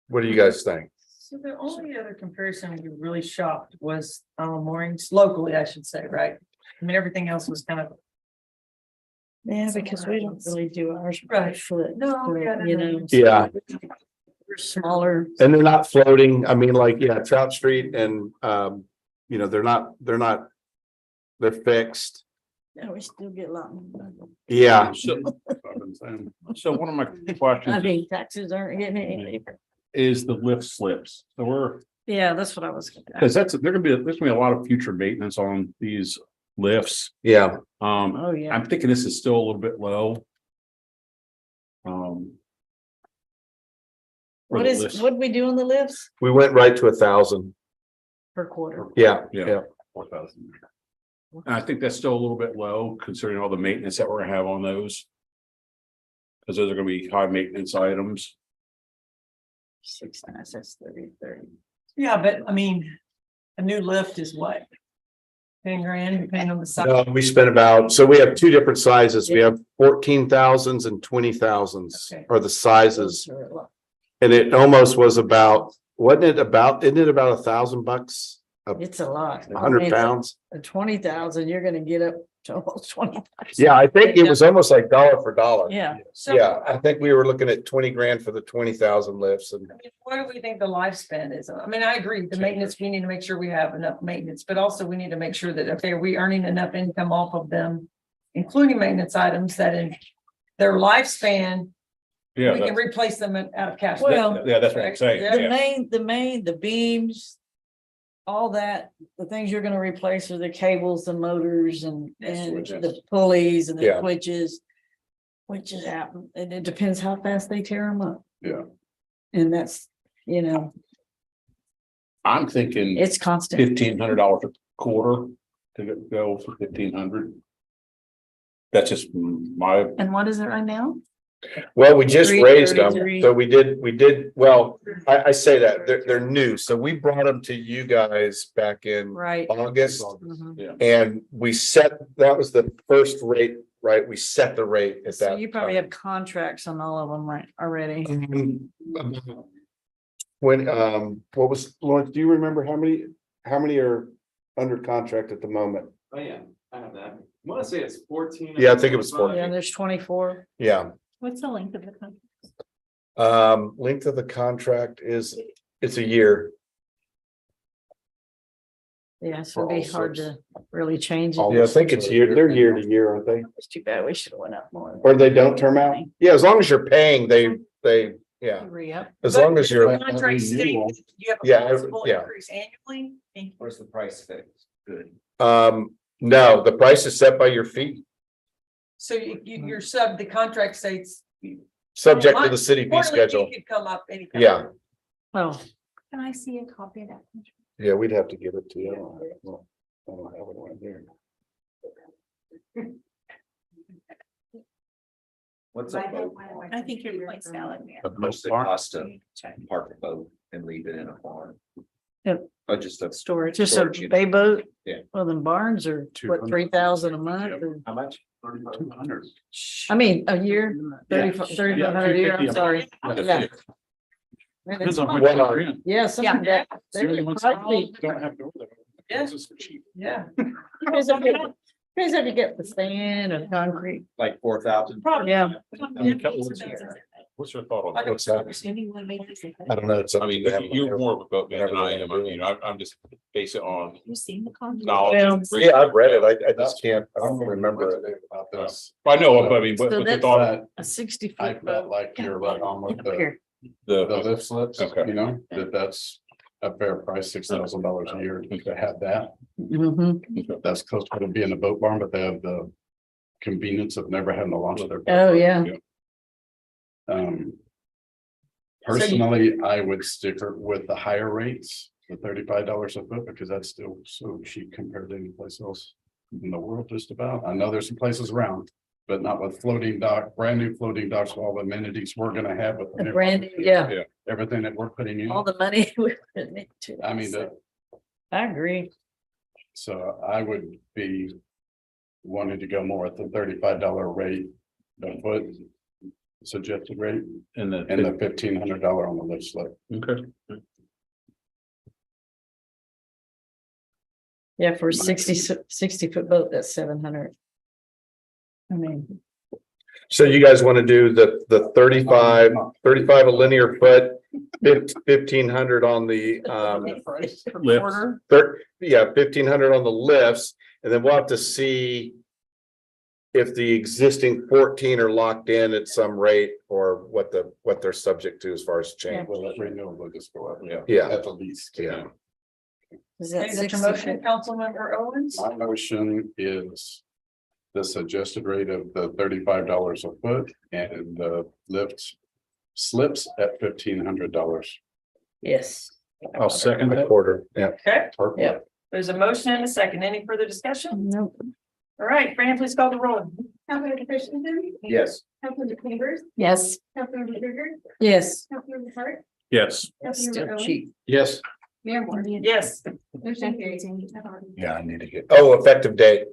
What do you guys think? So the only other comparison we were really shocked was moorings locally, I should say, right? I mean, everything else was kind of. Yeah, because we don't really do ours Right. by foot. No, yeah, You know. Yeah, We're smaller. and they're not floating. I mean, like, Trout Street and, they're fixed. Yeah, we still get a lot. Yeah. So one of my questions Taxes aren't getting any. is the lift slips. So we're, Yeah, that's what I was. because there's gonna be a lot of future maintenance on these lifts. Yeah. Oh, yeah. I'm thinking this is still a little bit low. for What the is, lifts. what we do on the lifts We went right to 1,000. per quarter? Yeah, Yeah. yeah. 4,000. And I think that's still a little bit low considering all the maintenance that we're gonna have on those. Because those are gonna be high maintenance items. 6, 9, 6, 30, 30. Yeah, but I mean, a new lift is what? 10 grand, depending on the size. No, we spent about, so we have two different sizes. We have 14,000s and 20,000s Okay. are the sizes. Those are a lot. And it almost was about, isn't it about $1,000? It's a lot. 100 pounds? At 20,000, you're gonna get up to almost 20. Yeah, I think it was almost like dollar for dollar. Yeah. Yeah, I think we were looking at 20 grand for the 20,000 lifts and What do we think the lifespan is? I mean, I agree, the maintenance, we need to make sure we have enough maintenance, but also we need to make sure that, okay, are we earning enough income off of them? Including maintenance items that in their lifespan, Yeah, we can that's- replace them out of cash. Well, yeah, that's what I'm saying. The Yeah. the beams. All that, the things you're gonna replace are the cables, the motors and the pulleys and the Yeah. switches. Which is happen, and it depends how fast they tear them up. Yeah. And that's, I'm thinking it's constant. $1,500 a quarter to go for 1,500. That's just my, And what is it right now? well, we just raised them. 333. So we did, well, I say that they're new. So we brought them to you guys back in Right. August. Mhm. yeah. And that was the first rate, right? We set the rate at So that. you probably time. have contracts on all of them right already. When, what was, Lawrence, do you remember how many are under contract at the moment? Oh, yeah. I have that. I want to say it's 14. Yeah, I think it was 14. Yeah, there's 24. Yeah. What's the length of the contract? Length of the contract is, it's a year. Yeah, so it'd be hard to really change Yeah, I it. think it's year, they're year to year, aren't they? It's too bad. We should have went up more. Or they don't term out? Yeah, as long as you're paying, yeah, Re-up. as long as you're. Contract states, you have Yeah, a possible yeah. increase annually. Thank you. Where's the price fixed? Good. No, the price is set by your fee, So you're the contract states. subject to the city fee Quarterly schedule. Could come up anytime. Yeah, Well, Can I see a copy of that? yeah, we'd have to give it to you. I don't have it right there. What's a boat? I think your point's valid. What's the cost to park a boat and leave it in a farm? Yep. Oh, just a storage, just a storage unit. bay boat. Yeah. Well, then barns are what, 3,000 a month? or- How much? 200. I mean, a year, 3,500 a year, I'm sorry. Yeah. Depends on What what are- you're in. Yeah, something like that. They're Really wants- pricey. Don't have to. Yeah. This is for cheap. Yeah. Depends if you get the sand or concrete. Like 4,000? Probably. Yeah. What's your thought on I that? don't- What's that? I don't know. It's up I to mean, them. you're more of a boat man than I Whatever they am. wanna I mean, I'm just base it on You seen the contract? knowledge. Well, Yeah, I've read it. I just can't, I don't remember it. About this. I know, but I mean, So what's your that's- thought? a 60 I foot felt boat. like you're right on with Up the, here. the The, lift slips, Okay. you know, that's a fair price, $6,000 a year to have that. Mhm. That's close to being a boat barn, but they have the convenience of never having to launch their. boat. Oh, yeah. Personally, I would stick with the higher rates, the $35 a foot, because that's still so cheap compared to any place else in the world, just about. I know there's some places around, but not with floating dock, brand new floating docks, with all the amenities we're gonna have with. A brand new, yeah, Everything that we're putting in. all the money. we put into I mean, it. I agree. so I would be wanting to go more at the $35 rate a foot suggested rate and and the $1,500 on the lift slip. okay. Yeah, for a 60 foot boat, that's 700. I mean, So you guys want to do the 35 a linear foot, 1,500 on the, quarter. 1,500 on the lifts, and then we'll have to see if the existing 14 are locked in at some rate or what they're subject to as far as change. Well, that renewal will just go up. Yeah. At the least. Yeah. Is that Is that 60 your motion, foot? Councilmember Owens? My motion is the suggested rate of the $35 a foot and the lift slips at $1,500. Yes. I'll second A that. quarter, yeah. Okay, Yeah. there's a motion and a second. Any further discussion? Nope. All right, Fran, please call the roll. Councilmember Christensen, Yes. Councilmember Chambers, Yes. Councilmember Bigger, Yes. Councilmember Hart, Yes. Still Councilmember Owens, cheap. Yes. Mayor Moore. Yes. Motion carries. Yeah, I need to get. Oh, effective date.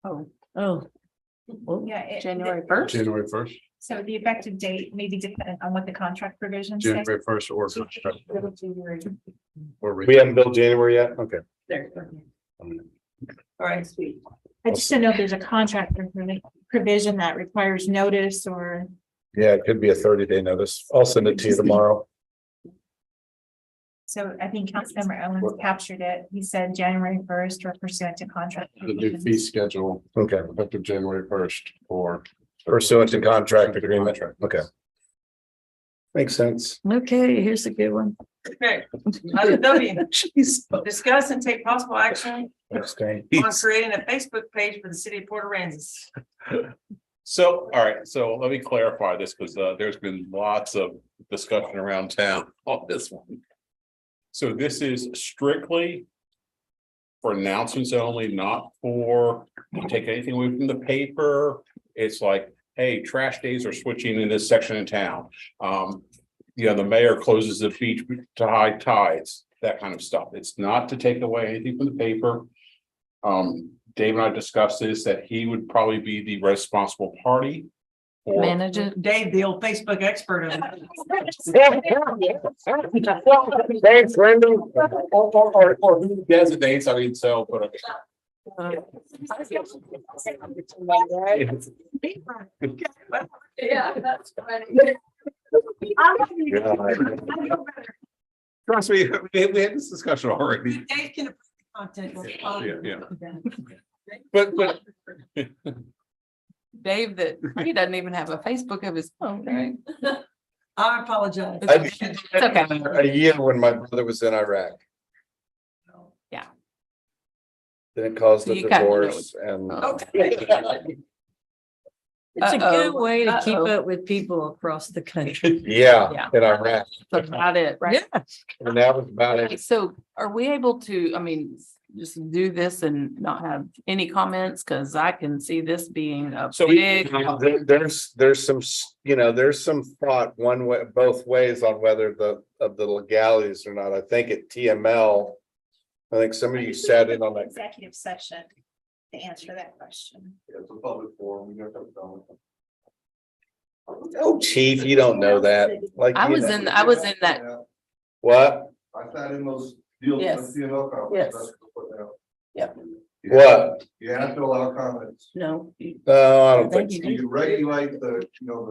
Oh. Well, Yeah, January 1st. January 1st, so the effective date may be dependent on what the contract provisions say. January 1st or. Or. We haven't built January yet? Okay. There. All right, sweet. I just don't know if there's a contract provision that requires notice or. Yeah, it could be a 30-day notice. I'll send it to you tomorrow. So I think Councilmember Owens captured it. He said January 1st or pursuant to contract. The new fee schedule Okay. effective January 1st or. Pursuant to contract agreement. Okay. Makes sense. Okay, here's a good one. Okay. Item W, Jeez. discuss and take possible action Abstain. on creating a Facebook page for the city of Port Aransas. So, all right, so let me clarify this because there's been lots of discussion around town on this one. So this is strictly for announcements only, not for take anything away from the paper. It's like, hey, trash days are switching in this section of town. The mayor closes the beach to high tides, that kind of stuff. It's not to take away anything from the paper. Dave and I discussed this, that he would probably be the responsible party. for- Manage it. Dave, the old Facebook expert. Thanks, Randy. Or who designates, I mean, so, but Yeah, that's funny. Trust me, we had this discussion already. Dave can approve the content. Yeah. But Dave, that he doesn't even have a Facebook of his own, right? I apologize. It's okay. A year when my brother was in Iraq. Yeah. Then it caused So a you kinda know divorce and. It's a good Uh-oh. way to keep Uh-oh. up with people across the country. Yeah, in Iraq. That's about it, right? And that was about Okay, it. so are we able to, I mean, just do this and not have any comments? Cause I can see this being a So big. There's some, there's some thought one way, both ways on whether the legalities or not. I think at TML. I think some of you sat in on that. Executive session to answer that question. It's a public forum. Oh, chief, you don't know that. Like. I was in that, What? I sat in those deals. Yes. Yes. Yep. What? You have to allow comments. No. No, I don't think. Thank so. You regulate the,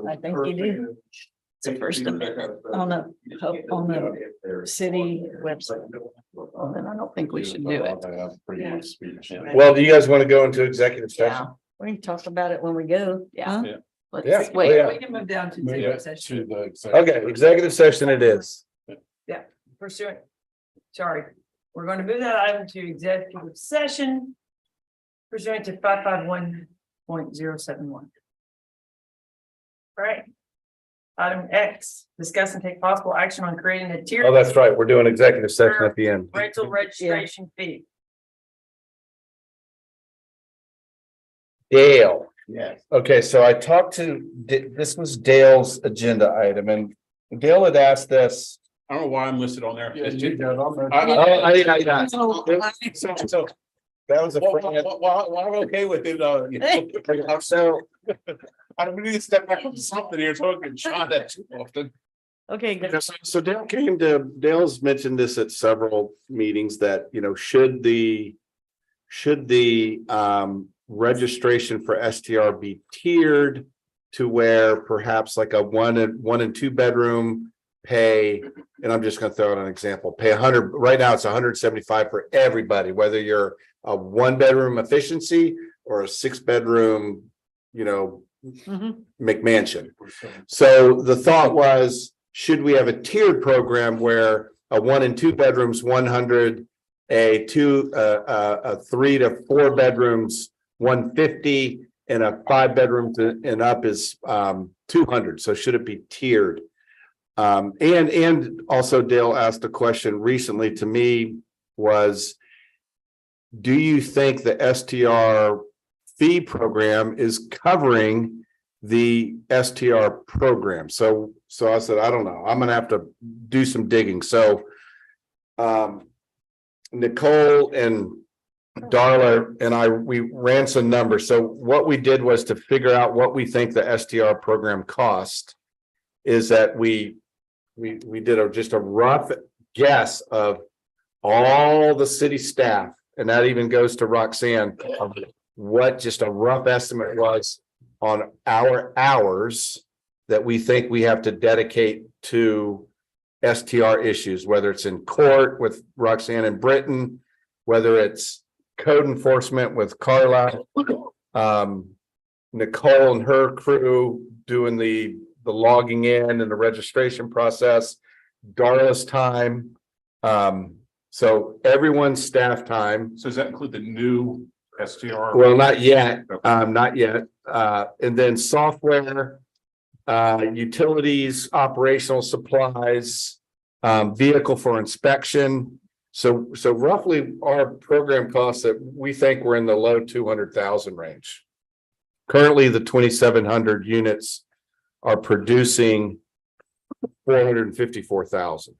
I think you do. It's a First Amendment on the city website. well, then I don't think we should do it. Well, do you guys want to go into executive Yeah, session? We can talk about it when we go. yeah. Yeah. Let's Yeah. wait. Yeah. We can move down to executive session. Okay, executive session it is. Yeah, pursuant. Sorry, we're going to move that item to executive session. Pursuant to 551.071. All right. Item X, discuss and take possible action on creating a tier. Oh, that's right. We're doing executive session at the end. Rental registration fee. Dale. Yes. Okay, so I talked to, this was Dale's agenda item and Dale had asked this. I don't know why I'm listed on there. So that was a. Well, I'm okay with it, So, I don't need to step back from something here, so I can shot at too often. Okay, good. so Dale's mentioned this at several meetings that, should the registration for STR be tiered to where perhaps like a one and two bedroom pay, and I'm just gonna throw out an example, pay 100, right now it's 175 for everybody, whether you're a one bedroom efficiency or a 6-bedroom, McMansion. So the thought was, should we have a tiered program where a 1 and 2 bedrooms, 100, a 3 to 4 bedrooms, 150, and a 5 bedrooms and up is 200. So should it be tiered? And also Dale asked a question recently to me was, do you think the STR fee program is covering the STR program? So I said, I don't know. I'm gonna have to do some digging. So Nicole and Darla and we ran some numbers. So what we did was to figure out what we think the STR program cost is that we did just a rough guess of all the city staff, and that even goes to Roxanne, of what just a rough estimate was on our hours that we think we have to dedicate to STR issues, whether it's in court with Roxanne and Britton, whether it's code enforcement with Carla, Nicole and her crew doing the logging in and the registration process, Darla's time. So everyone's staff time. So does that include the new STR? Well, not yet, not yet. And then software, utilities, operational supplies, vehicle for inspection. So roughly our program costs that we think we're in the low 200,000 range. Currently, the 2,700 units are producing 454,000.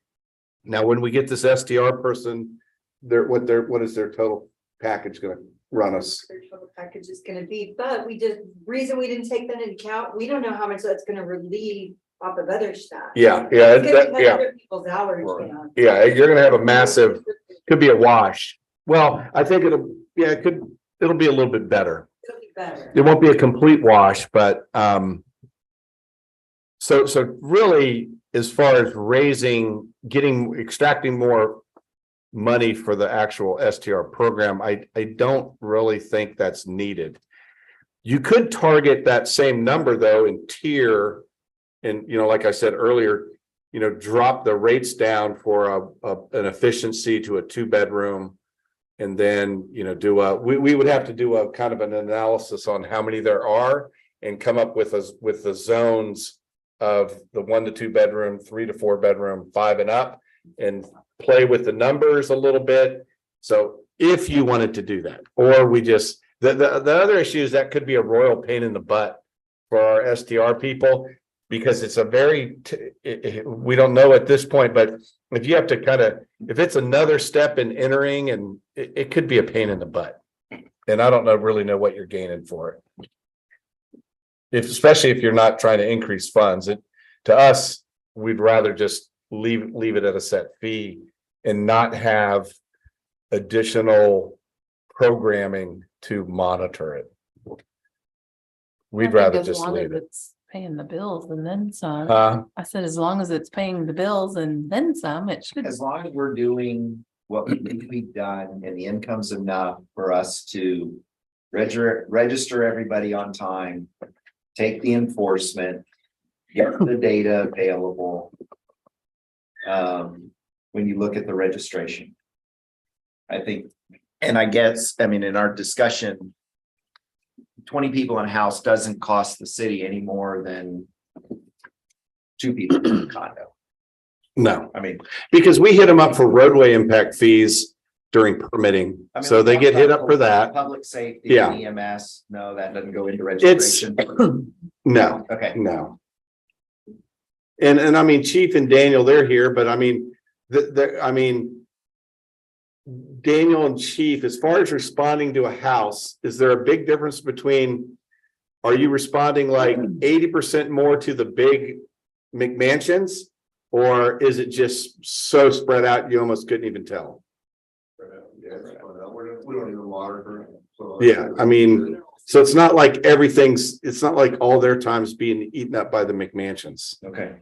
Now, when we get this STR person, what is their total package going to run us? Their total package is gonna be, but reason we didn't take that into account, we don't know how much that's gonna relieve off of other stuff. Yeah. It's gonna cut other people's hours down. Yeah, you're gonna have a massive, could be a wash. Well, I think it it'll be a little bit better. It'll be better. It won't be a complete wash, but so really, as far as extracting more money for the actual STR program, I don't really think that's needed. You could target that same number though in tier, and like I said earlier, drop the rates down for an efficiency to a 2-bedroom. And then, we would have to do a kind of an analysis on how many there are and come up with the zones of the 1 to 2 bedroom, 3 to 4 bedroom, 5 and up, and play with the numbers a little bit. So if you wanted to do that, or we just, the other issue is that could be a royal pain in the butt for our STR people, because it's a we don't know at this point, but if you have to if it's another step in entering, and it could be a pain in the butt. And I don't really know what you're gaining for it. Especially if you're not trying to increase funds, to us, we'd rather just leave it at a set fee and not have additional programming to monitor it. We'd rather just leave it. It's paying the bills and then some. Huh? I said, as long as it's paying the bills and then some, it should. As long as we're doing what we need to be done and the income's enough for us to register everybody on time, take the enforcement, get the data available. When you look at the registration, I think, and I guess, in our discussion, 20 people in a house doesn't cost the city any more than 2 people in a condo. No, because we hit them up for roadway impact fees during permitting, so they get hit up for that. Public safety, Yeah. EMS, no, that doesn't go into registration. No, Okay. no. And Chief and Daniel, they're here, but Daniel and Chief, as far as responding to a house, is there a big difference between, are you responding like 80% more to the big McMansions? Or is it just so spread out, you almost couldn't even tell? We don't even monitor. Yeah, so it's not like it's not like all their time's being eaten up by the McMansions. Okay.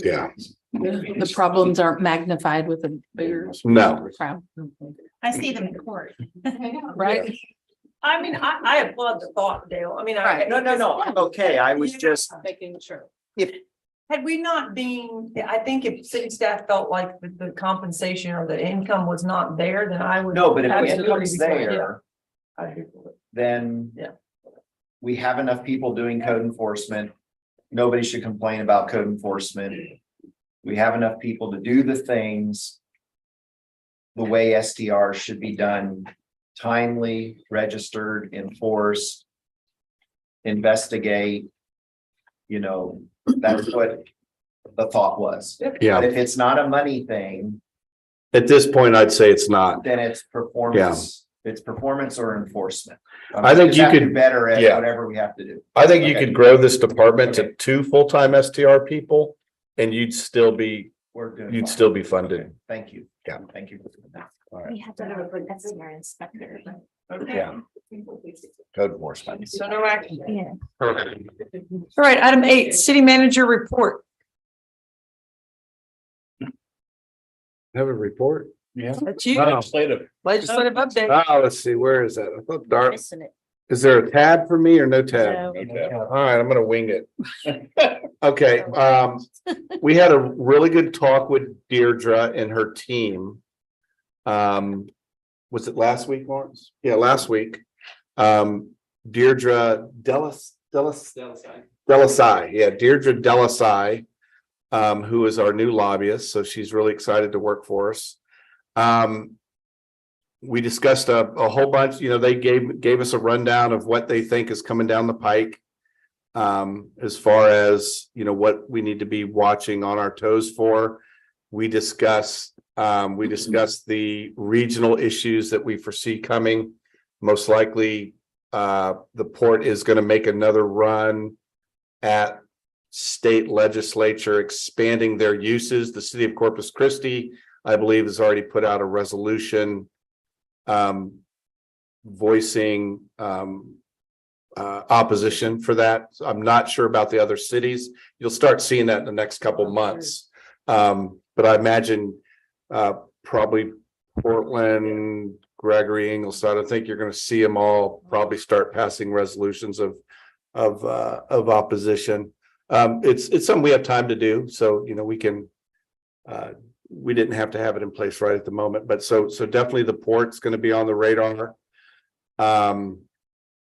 Yeah. The problems aren't magnified with a bigger. No. Crowd. I see them in court. Right? I applaud the thought, Dale. Right. No, I'm okay. I was just, Making sure. Had we not been, I think if city staff felt like the compensation or the income was not there, then I would. no, but if it absolutely was be fine. Yeah, there, I'd be for it. then Yeah. we have enough people doing code enforcement. Nobody should complain about code enforcement. We have enough people to do the things the way STR should be done: timely, registered, enforced, investigate. That's what the thought was. Yeah. But if it's not a money thing, At this point, I'd say it's not. then it's performance. It's performance or enforcement. I think We just you have to do could- better at yeah. whatever we have to do. I think you Okay. could grow this department to 2 full-time STR people and you'd still be funded. Okay, thank you. Yeah. Thank you. We have to have a good SDR inspector. Okay. Yeah. Code enforcement. So no action. Yeah. All right, item 8, city manager report. Have a report? Yeah. That's you. Legislative. Legislative update. Oh, let's see, where is that? I thought Dart, Missing it. is there a tab for me or no tab? No. All right, I'm gonna wing it. Okay, we had a really good talk with Deirdre and her team. Was it last week, Lawrence? Yeah, last week. Deirdre Delasai, yeah, Deirdre Delasai, who is our new lobbyist, so she's really excited to work for us. We discussed a whole bunch, they gave us a rundown of what they think is coming down the pike. As far as, what we need to be watching on our toes for. We discussed the regional issues that we foresee coming. Most likely, the port is going to make another run at state legislature expanding their uses. The city of Corpus Christi, I believe, has already put out a resolution voicing opposition for that. I'm not sure about the other cities. You'll start seeing that in the next couple months. But I imagine probably Portland, Gregory, Ingleside, I think you're going to see them all probably start passing resolutions of opposition. It's something we have time to do, so we can. We didn't have to have it in place right at the moment, but so definitely the port's going to be on the radar.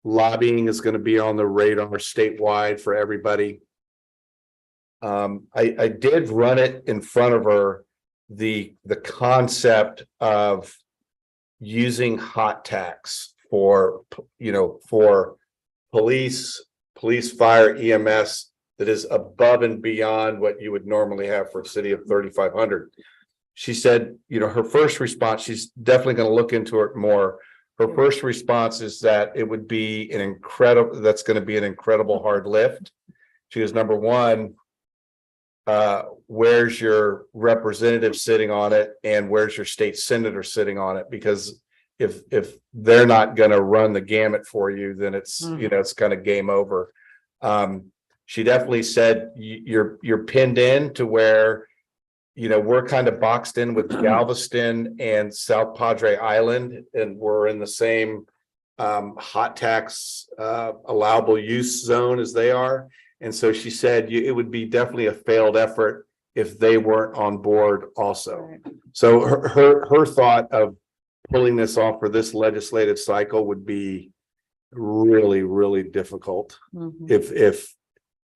Lobbying is going to be on the radar statewide for everybody. I did run it in front of her, the concept of using hot tax for police, fire, EMS that is above and beyond what you would normally have for a city of 3,500. She said, her first response, she's definitely going to look into it more. Her first response is that it would be that's going to be an incredible hard lift. She goes, number one, where's your representative sitting on it, and where's your state senator sitting on it? Because if they're not going to run the gamut for you, then it's it's kind of game over. She definitely said you're pinned in to where we're kind of boxed in with Galveston and South Padre Island, and we're in the same hot tax allowable use zone as they are. And so she said it would be definitely a failed effort if they weren't on board also. So her thought of pulling this off for this legislative cycle would be really, really difficult if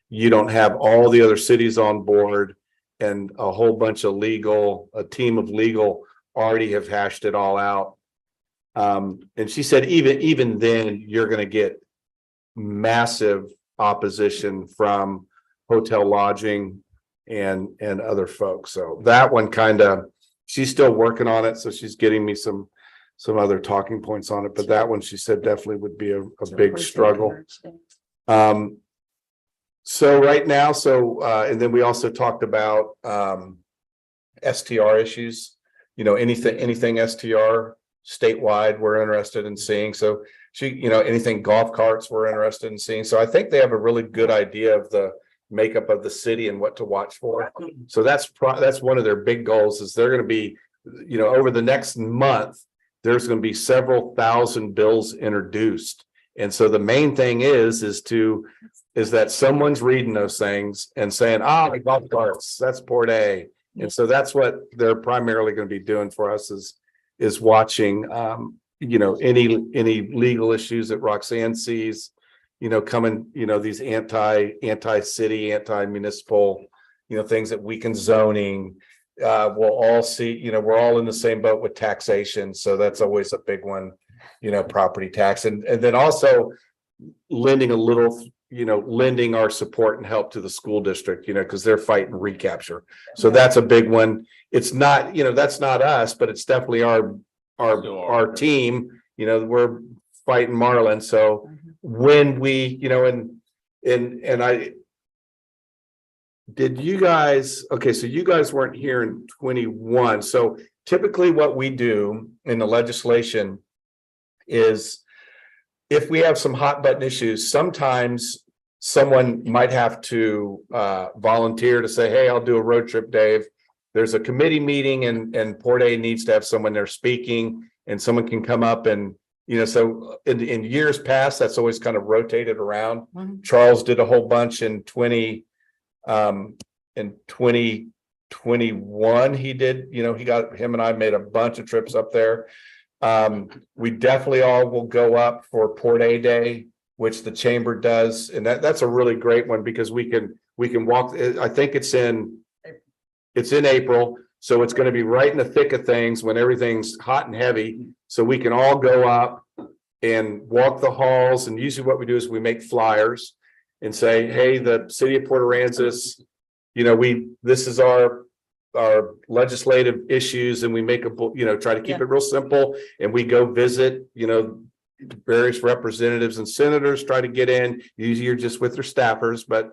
you don't have all the other cities on board and a whole bunch of a team of legal already have hashed it all out. And she said, even then you're going to get massive opposition from hotel lodging and other folks. So that one she's still working on it. So she's getting me some other talking points on it, but that one she said definitely would be a big struggle. So right now, and then we also talked about STR issues, anything STR statewide we're interested in seeing. So anything golf carts we're interested in seeing. So I think they have a really good idea of the makeup of the city and what to watch for. So that's one of their big goals, is they're going to be, over the next month, there's going to be several thousand bills introduced. And so the main thing is that someone's reading those things and saying, the golf carts, that's Port A. And so that's what they're primarily going to be doing for us is watching, any legal issues that Roxanne sees, coming, these anti-city, anti-municipal, things that weaken zoning. We'll all see, we're all in the same boat with taxation. So that's always a big one, property tax. And then also lending a little, lending our support and help to the school district, because they're fighting recapture. So that's a big one. It's not, that's not us, but it's definitely our team, we're fighting Marlin. So when we, and I, did you guys, okay, so you guys weren't here in 21. So typically what we do in the legislation is if we have some hot button issues, sometimes someone might have to volunteer to say, hey, I'll do a road trip, Dave. There's a committee meeting and Port A needs to have someone there speaking, and someone can come up and, so in years past, that's always kind of rotated around. Charles did a whole bunch in 2021. He did, him and I made a bunch of trips up there. We definitely all will go up for Port A Day, which the chamber does. And that's a really great one because we can walk. I think it's in April. So it's going to be right in the thick of things when everything's hot and heavy. So we can all go up and walk the halls. And usually what we do is we make flyers and say, hey, the city of Port Aransas, this is our legislative issues, and we make try to keep it real simple. And we go visit, various representatives and senators, try to get in. Usually you're just with their staffers, but,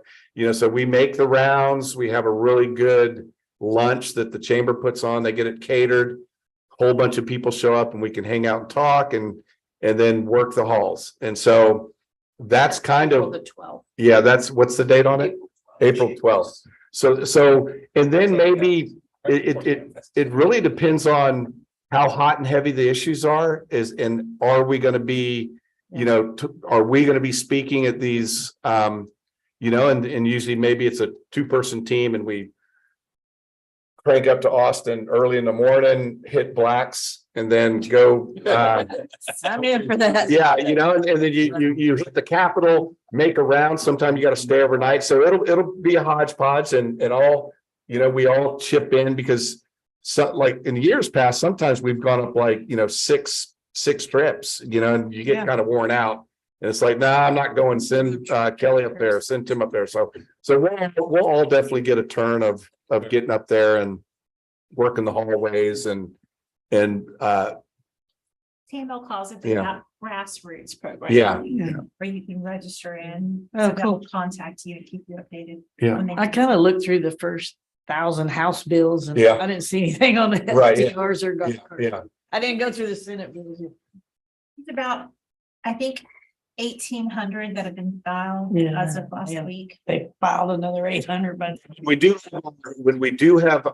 so we make the rounds. We have a really good lunch that the chamber puts on. They get it catered. Whole bunch of people show up and we can hang out and talk. And and then work the halls. And so that's kind of, The 12th. yeah, that's, what's the date on it? April 12th. So, and then maybe it really depends on how hot and heavy the issues are and are we going to be, are we going to be speaking at these, and usually maybe it's a 2-person team and we crank up to Austin early in the morning, hit Blacks and then go, I'm in for that. yeah, and then you hit the Capitol, make a round. Sometimes you got to stay overnight. So it'll be a hodgepodge and all, we all chip in because like in years past, sometimes we've gone up like, 6 trips, and you get kind of worn out. And it's like, nah, I'm not going. Send Kelly up there, send Tim up there. So we'll all definitely get a turn of getting up there and working the hallways and TML calls it Yeah. the grassroots program. Yeah. Where you can register in. Oh, So cool. they'll contact you and keep you updated. Yeah. when they- I kind of looked through the first 1,000 House bills and Yeah. I didn't see anything on the Right, yeah. SDRs or. yeah. I didn't go through the Senate bills. It's about, I think, 1,800 that have been filed Yeah, as of last yeah. week. They filed another 800, but. When we do have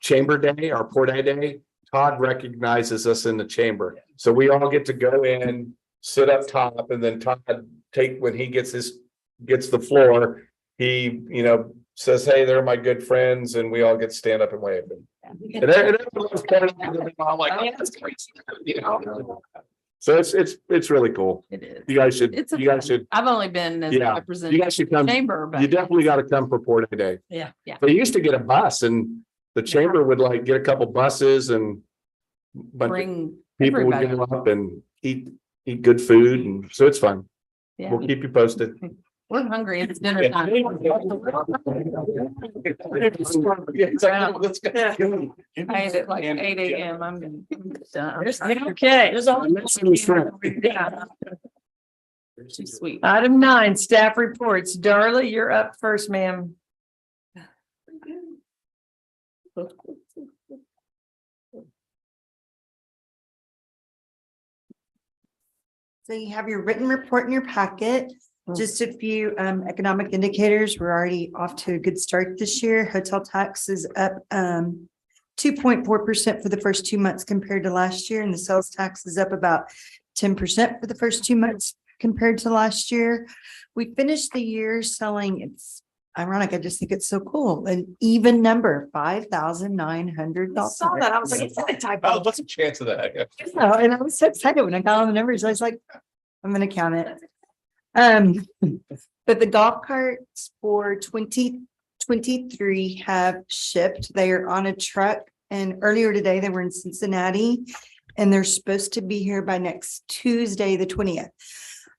Chamber Day, our Port A Day, Todd recognizes us in the chamber. So we all get to go in, sit up top, and then Todd when he gets the floor, he, says, hey, they're my good friends, and we all get to stand up and wave. And everyone's kind of, I'm like, oh, that's great. So it's really cool. It is. You guys should, It's a you guys should, I've only been as a yeah, you representative guys should come. chamber, but You definitely got to come for Port A Day. Yeah. yeah. They used to get a bus and the chamber would like get a couple buses and bunch of Bring people would everybody. go up and eat good food. And so it's fun. Yeah. We'll keep you posted. We're hungry. It's dinner time. Yeah, exactly. I ate at like 8 a.m. I'm done. Okay. There's all. Yeah. Too sweet. Item 9, staff reports. Darla, you're up first, ma'am. So you have your written report in your packet. Just a few economic indicators. We're already off to a good start this year. Hotel tax is up 2.4% for the first 2 months compared to last year, and the sales tax is up about 10% for the first 2 months compared to last year. We finished the year selling, it's ironic, I just think it's so cool, an even number, $5,900. Saw that. I was like, it's not a typo. What's the chance of that? And I was so excited when I got all the numbers. I was like, I'm gonna count it. But the golf carts for 2023 have shipped. They are on a truck, and earlier today they were in Cincinnati, and they're supposed to be here by next Tuesday, the 20th.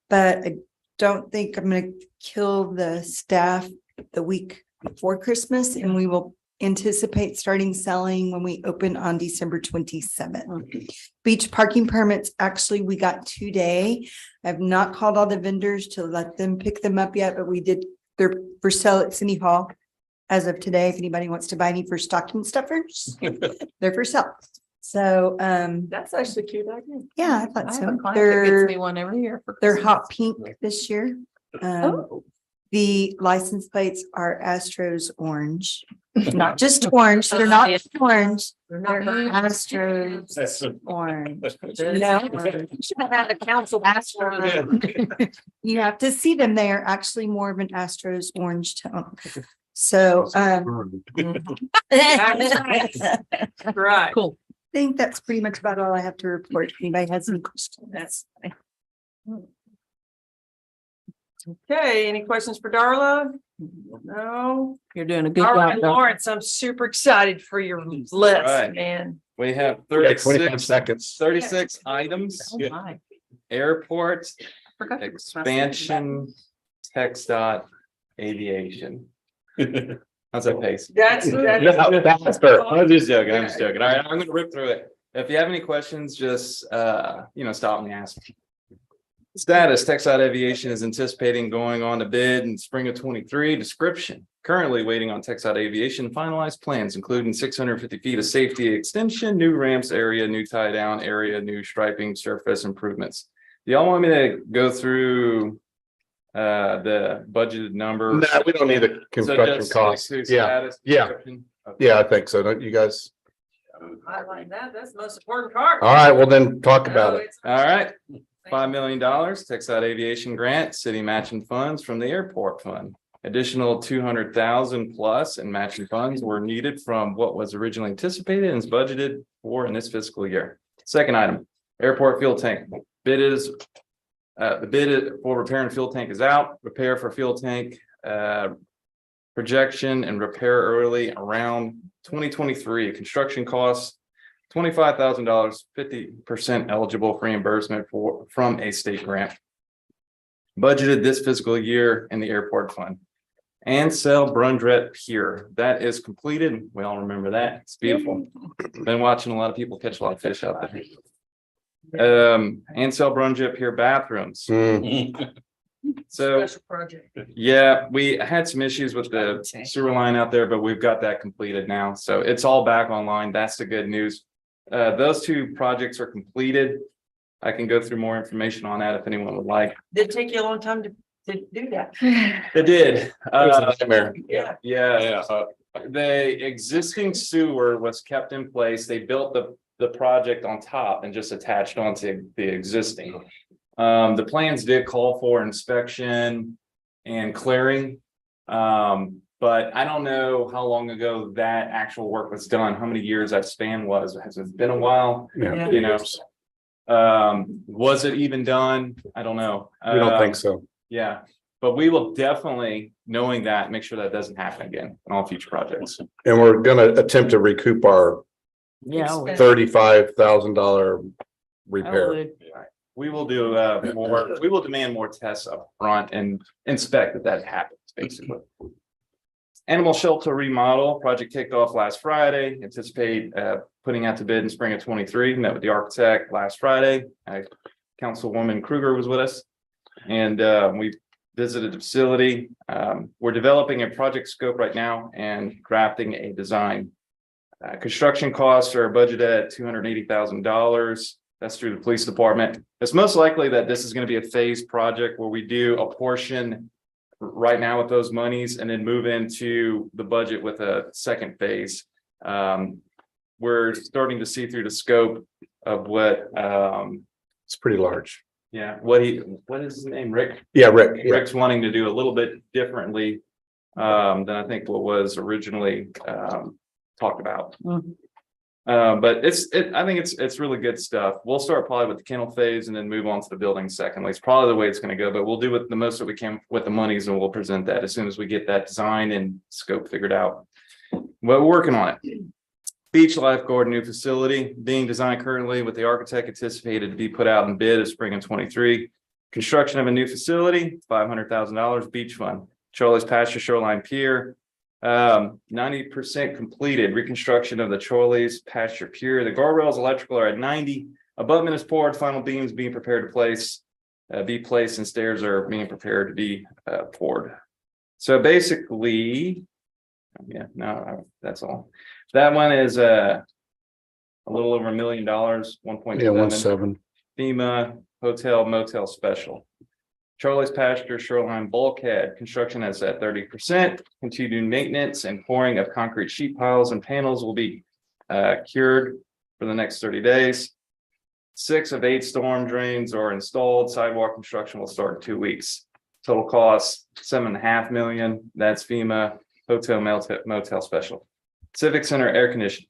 But I don't think I'm gonna kill the staff the week before Christmas, and we will anticipate starting selling when we open on December 27th. Beach parking permits, actually, we got today. I've not called all the vendors to let them pick them up yet, but they're for sale at City Hall as of today. If anybody wants to buy any for stocking stuffers, they're for sale. So, That's actually cute. I think. yeah, I thought I have a so. client that gets They're me one every year. for they're Christmas. hot pink this year. The license plates are Astros orange, not just orange. They're not orange. They're Astros orange. No. Should have had a council Astro. You have to see them. They are actually more of an Astros orange tone. So, Right. Cool. I think that's pretty much about all I have to report. If anybody has any questions? That's. Okay, any questions for Darla? No. You're doing a good All job. right, though. Lawrence, I'm super excited for your list, Right. man. We have We got 25 36 seconds. 36 items, Oh, my. airport, Forgot to- expansion, text dot, aviation. How's that pace? That's. No, that's fair. I'm just joking, I'm just joking. All right, I'm gonna rip through it. If you have any questions, just, stop me, ask me. Status, Texas Aviation is anticipating going on to bid in spring of 23. Description, currently waiting on Texas Aviation finalized plans, including 650 feet of safety extension, new ramps area, new tie down area, new striping, surface improvements. Do y'all want me to go through the budgeted numbers? No, we don't need the So construction just costs. stick to Yeah, status, yeah. description? Okay. Yeah, I think so. Don't you guys? I like that. That's the most important part. All right, well then talk about No, it. it's- All right, $5 million Texas Aviation grant, city matching funds from the airport fund. Additional 200,000 plus in matching funds were needed from what was originally anticipated and is budgeted for in this fiscal year. Second item, airport fuel tank. Bid is, the bid for repair and fuel tank is out. Repair for fuel tank, projection and repair early around 2023. Construction costs $25,000, 50% eligible for reimbursement from a state grant. Budgeted this fiscal year in the airport fund. Ansel Brundret Pier, that is completed. We all remember that. It's beautiful. Been watching a lot of people catch a lot of fish out there. Ansel Brundret Pier bathrooms. So, Special project. yeah, we had some issues with the sewer line out there, but we've got that completed now. So it's all back online. That's the good news. Those two projects are completed. I can go through more information on that if anyone would like. Did it take you a long time to do that? It did. It was a nightmare. Yeah. Yeah, the existing sewer was kept in place. They built the project on top and just attached onto the existing. The plans did call for inspection and clearing. But I don't know how long ago that actual work was done, how many years that span was. Has it been a while? Yeah. You know, was it even done? I don't know. We don't think so. Yeah, but we will definitely, knowing that, make sure that doesn't happen again in all future projects. And we're gonna attempt to recoup our Yeah. I would. $35,000 I repair. would. We will do more, we will demand more tests up front and inspect that happens, basically. Animal shelter remodel project kicked off last Friday. Anticipate putting out to bid in spring of 23. Met with the architect last Friday. Councilwoman Kruger was with us. And we visited the facility. We're developing a project scope right now and drafting a design. Construction costs are budgeted at $280,000. That's through the police department. It's most likely that this is going to be a phased project where we do a portion right now with those monies and then move into the budget with a second phase. We're starting to see through the scope of what It's pretty large. yeah, what is his name? Rick? Yeah, Rick. Yeah. Rick's wanting to do a little bit differently than I think what was originally talked about. But I think it's really good stuff. We'll start probably with the kennel phase and then move on to the building secondly. It's probably the way it's going to go, but we'll do with the most that we can with the monies and we'll present that as soon as we get that design and scope figured out. But we're working on it. Beach lifeguard new facility being designed currently with the architect anticipated to be put out in bid of spring of 23. Construction of a new facility, $500,000 beach fund. Charlie's Pasture Shoreline Pier. 90% completed reconstruction of the Charlie's Pasture Pier. The guardrails electrical are at 90. Abutment is poured, final beams being prepared to be placed, and stairs are being prepared to be poured. So basically, yeah, no, that's all. That one is a little over $1 million, 1.7. Yeah, 1.7. FEMA hotel motel special. Charlie's Pasture Shoreline Bulkhead, construction is at 30%. Continued maintenance and pouring of concrete sheet piles and panels will be cured for the next 30 days. 6 of 8 storm drains are installed. Sidewalk construction will start in 2 weeks. Total cost $7.5 million. That's FEMA hotel motel special. Civic Center air conditioning.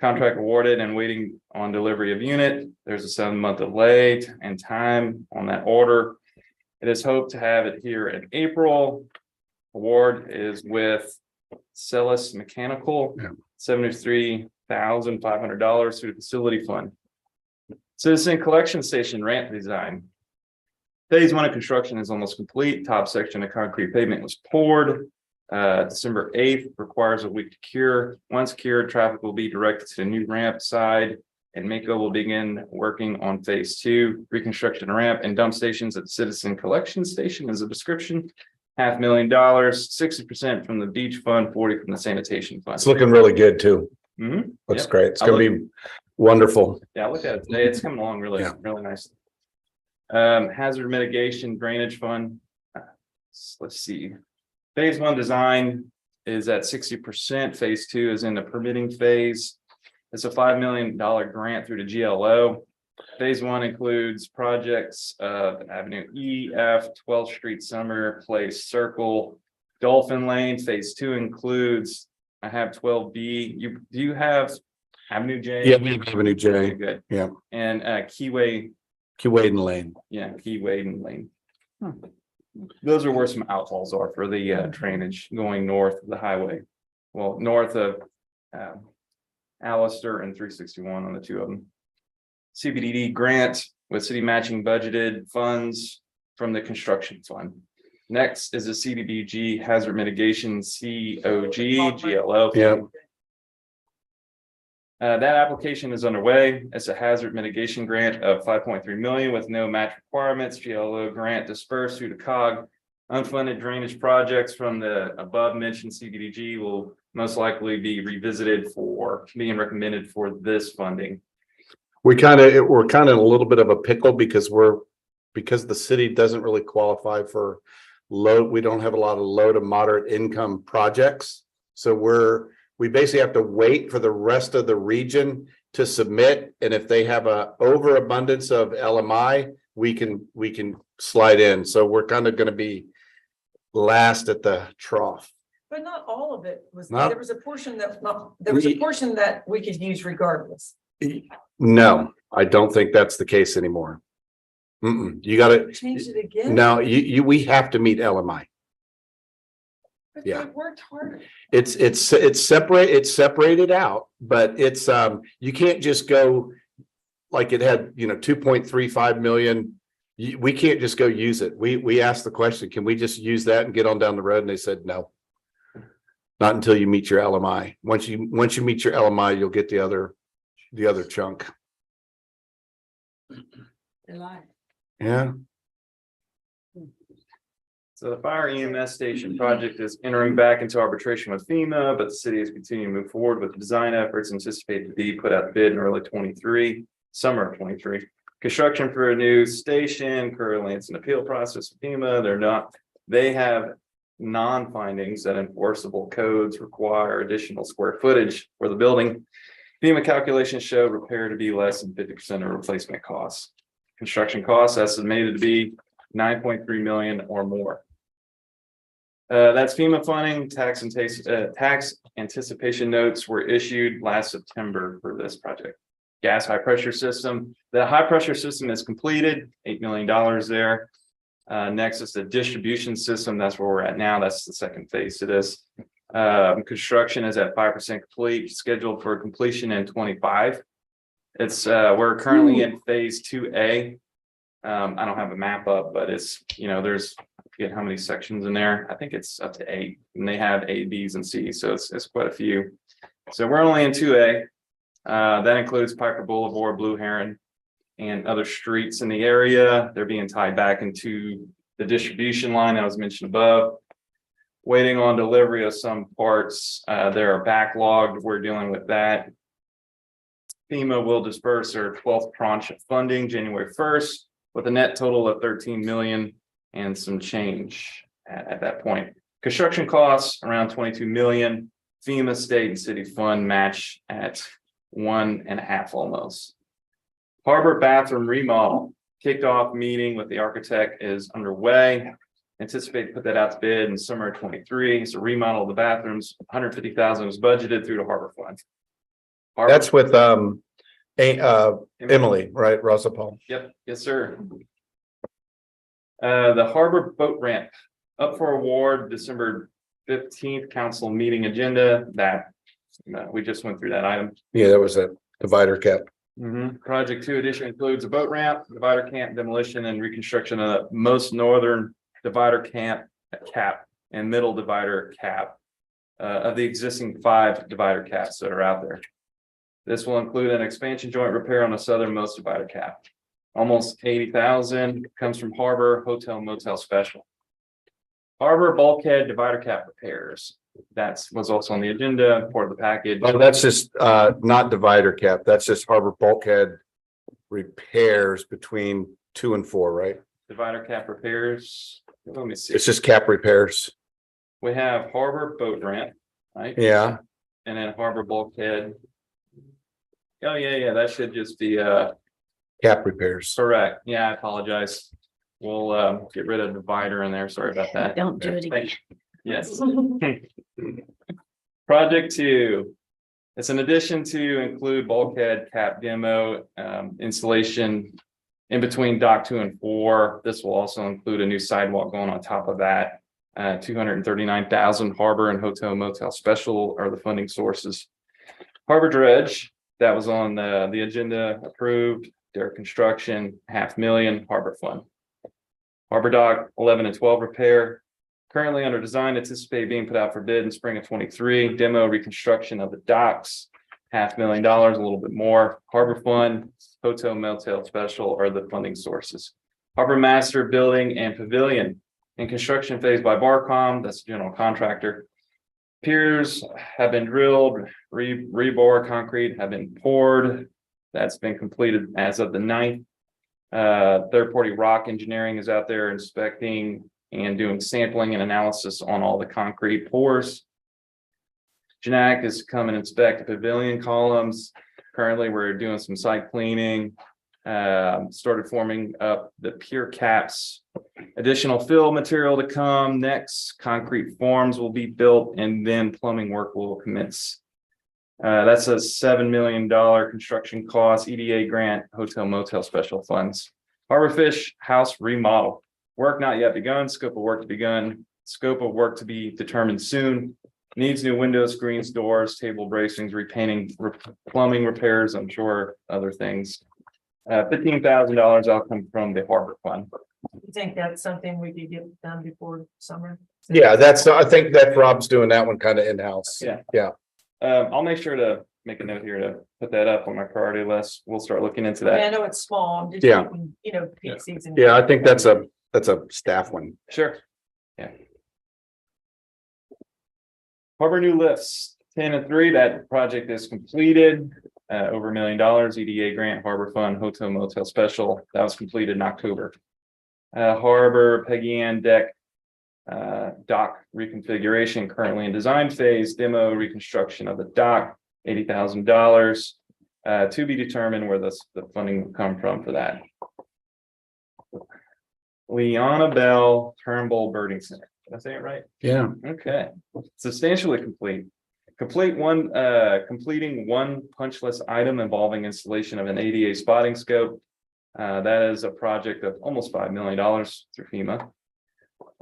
Contract awarded and waiting on delivery of unit. There's a 7-month delay and time on that order. It is hoped to have it here in April. Award is with Celis Mechanical, $73,500 through the facility fund. Citizen Collection Station ramp design. Phase 1 of construction is almost complete. Top section of concrete pavement was poured. December 8th requires a week to cure. Once cured, traffic will be directed to the new ramp side and Mako will begin working on phase 2, reconstruction ramp and dump stations at Citizen Collection Station as a description. $500,000, 60% from the beach fund, 40 from the sanitation fund. It's looking really good too. Mhm. Looks Yep. great. It's I gonna be wonderful. Yeah, I looked at it today. It's coming along really, Yeah. really nice. Hazard mitigation drainage fund. Let's see. Phase 1 design is at 60%. Phase 2 is in the permitting phase. It's a $5 million grant through the GLO. Phase 1 includes projects of Avenue E, F, 12th Street, Summer Place, Circle, Dolphin Lane. Phase 2 includes, I have 12B. Do you have Avenue J? Yeah, we have Avenue J. Okay, good. Yeah. And Keyway, Keewaydin Lane. yeah, Keyway Lane. Those are where some outfalls are for the drainage going north of the highway. Well, north of Allister and 361 on the two of them. CBDD grant with city matching budgeted funds from the construction fund. Next is a CDBG hazard mitigation GLO. Yeah. That application is underway. It's a hazard mitigation grant of 5.3 million with no match requirements. GLO grant dispersed through the COG. Unfunded drainage projects from the above mentioned CDBG will most likely be revisited for being recommended for this funding. We're kind of in a little bit of a pickle because the city doesn't really qualify for we don't have a lot of low to moderate income projects. So we basically have to wait for the rest of the region to submit. And if they have a overabundance of LMI, we can slide in. So we're kind of going to be last at the trough. But not all of it was, Not- there was a portion that we could use regardless. No, I don't think that's the case anymore. You gotta, Change it again. no, we have to meet LMI. But yeah. they worked hard. It's separated out, but it's, you can't just go like it had, 2.35 million. We can't just go use it. We asked the question, can we just use that and get on down the road? And they said, no. Not until you meet your LMI. Once you meet your LMI, you'll get the other chunk. Yeah. So the fire EMS station project is entering back into arbitration with FEMA, but the city is continuing to move forward with the design efforts anticipated to be put out to bid in early summer of 23. Construction for a new station, currently it's an appeal process with FEMA. They have non-findings that enforceable codes require additional square footage for the building. FEMA calculations show repair to be less than 50% of replacement costs. Construction costs estimated to be 9.3 million or more. That's FEMA funding. Tax anticipation notes were issued last September for this project. Gas high pressure system. The high pressure system is completed, $8 million there. Next is the distribution system. That's where we're at now. That's the second phase to this. Construction is at 5% complete, scheduled for completion in 25. We're currently in phase 2A. I don't have a map up, but it's, there's, I forget how many sections in there. I think it's up to 8, and they have A, B's, and C's, so it's quite a few. So we're only in 2A. That includes Piper Boulevard, Blue Heron, and other streets in the area. They're being tied back into the distribution line that was mentioned above. Waiting on delivery of some parts. They are backlogged. We're dealing with that. FEMA will disperse their 12th tranche of funding January 1st with a net total of 13 million and some change at that point. Construction costs around 22 million. FEMA state and city fund match at 1.5 almost. Harbor bathroom remodel kicked off meeting with the architect is underway. Anticipate to put that out to bid in summer of 23. So remodel of the bathrooms, 150,000 was budgeted through the harbor fund. That's with Emily, right? Rosa Paul. Yep, yes, sir. The harbor boat ramp up for award December 15th council meeting agenda that we just went through that item. Yeah, that was a divider cap. Project 2 addition includes a boat ramp, divider camp demolition and reconstruction of the most northern divider cap and middle divider cap of the existing 5 divider caps that are out there. This will include an expansion joint repair on the southernmost divider cap. Almost 80,000 comes from Harbor Hotel Motel Special. Harbor bulkhead divider cap repairs. That's was also on the agenda for the package. Oh, that's just not divider cap. That's just harbor bulkhead repairs between 2 and 4, right? Divider cap repairs. Let me see. It's just cap repairs. We have harbor boat ramp, right? Yeah. And then harbor bulkhead. Oh, yeah, that should just be Cap repairs. correct. Yeah, I apologize. We'll get rid of divider in there. Sorry about that. Don't do it again. Yes. Project 2. It's an addition to include bulkhead cap demo installation in between dock 2 and 4. This will also include a new sidewalk going on top of that. 239,000 harbor and hotel motel special are the funding sources. Harbor dredge, that was on the agenda, approved. Their construction, $500,000 harbor fund. Harbor dock 11 and 12 repair. Currently under design, anticipate being put out for bid in spring of 23. Demo reconstruction of the docks, $500,000, a little bit more. Harbor fund, hotel motel special are the funding sources. Harbor master building and pavilion in construction phase by Barcom, that's the general contractor. Piers have been drilled, rebar concrete have been poured. That's been completed as of the 9th. Third-party rock engineering is out there inspecting and doing sampling and analysis on all the concrete pours. Janak is to come and inspect the pavilion columns. Currently, we're doing some site cleaning. Started forming up the pier caps. Additional fill material to come. Next, concrete forms will be built and then plumbing work will commence. That's a $7 million construction cost, EDA grant, hotel motel special funds. Harborfish house remodel. Work not yet begun, scope of work to begun, scope of work to be determined soon. Needs new windows, screens, doors, table bracings, repainting, plumbing repairs, I'm sure other things. $15,000 will come from the harbor fund. You think that's something we could get done before summer? Yeah, I think that Rob's doing that one kind of in-house. Yeah. Yeah. I'll make sure to make a note here to put that up on my priority list. We'll start looking into that. Yeah, I know it's small, I'm just Yeah. thinking, peak season. Yeah, I think that's a staff one. Sure. Yeah. Harbor new lifts, 10 and 3, that project is completed. Over $1 million, EDA grant, harbor fund, hotel motel special, that was completed in October. Harbor Peggy Ann deck, dock reconfiguration currently in design phase, demo reconstruction of the dock, $80,000. To be determined where the funding will come from for that. Leona Bell Turnbull Birding Center. Did I say it right? Yeah. Okay, substantially complete. Completing one punch list item involving installation of an ADA spotting scope. That is a project of almost $5 million through FEMA.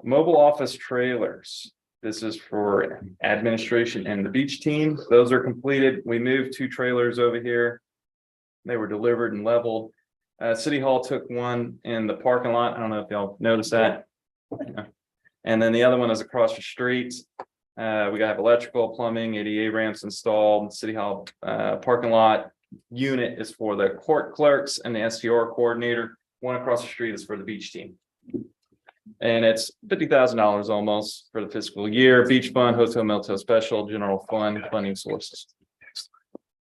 Mobile office trailers. This is for administration and the beach team. Those are completed. We moved 2 trailers over here. They were delivered and leveled. City Hall took one in the parking lot. I don't know if y'all noticed that. And then the other one is across the street. We got electrical, plumbing, ADA ramps installed. City Hall parking lot unit is for the court clerks and the STR coordinator. One across the street is for the beach team. And it's $50,000 almost for the fiscal year. Beach fund, hotel motel special, general fund, funding sources.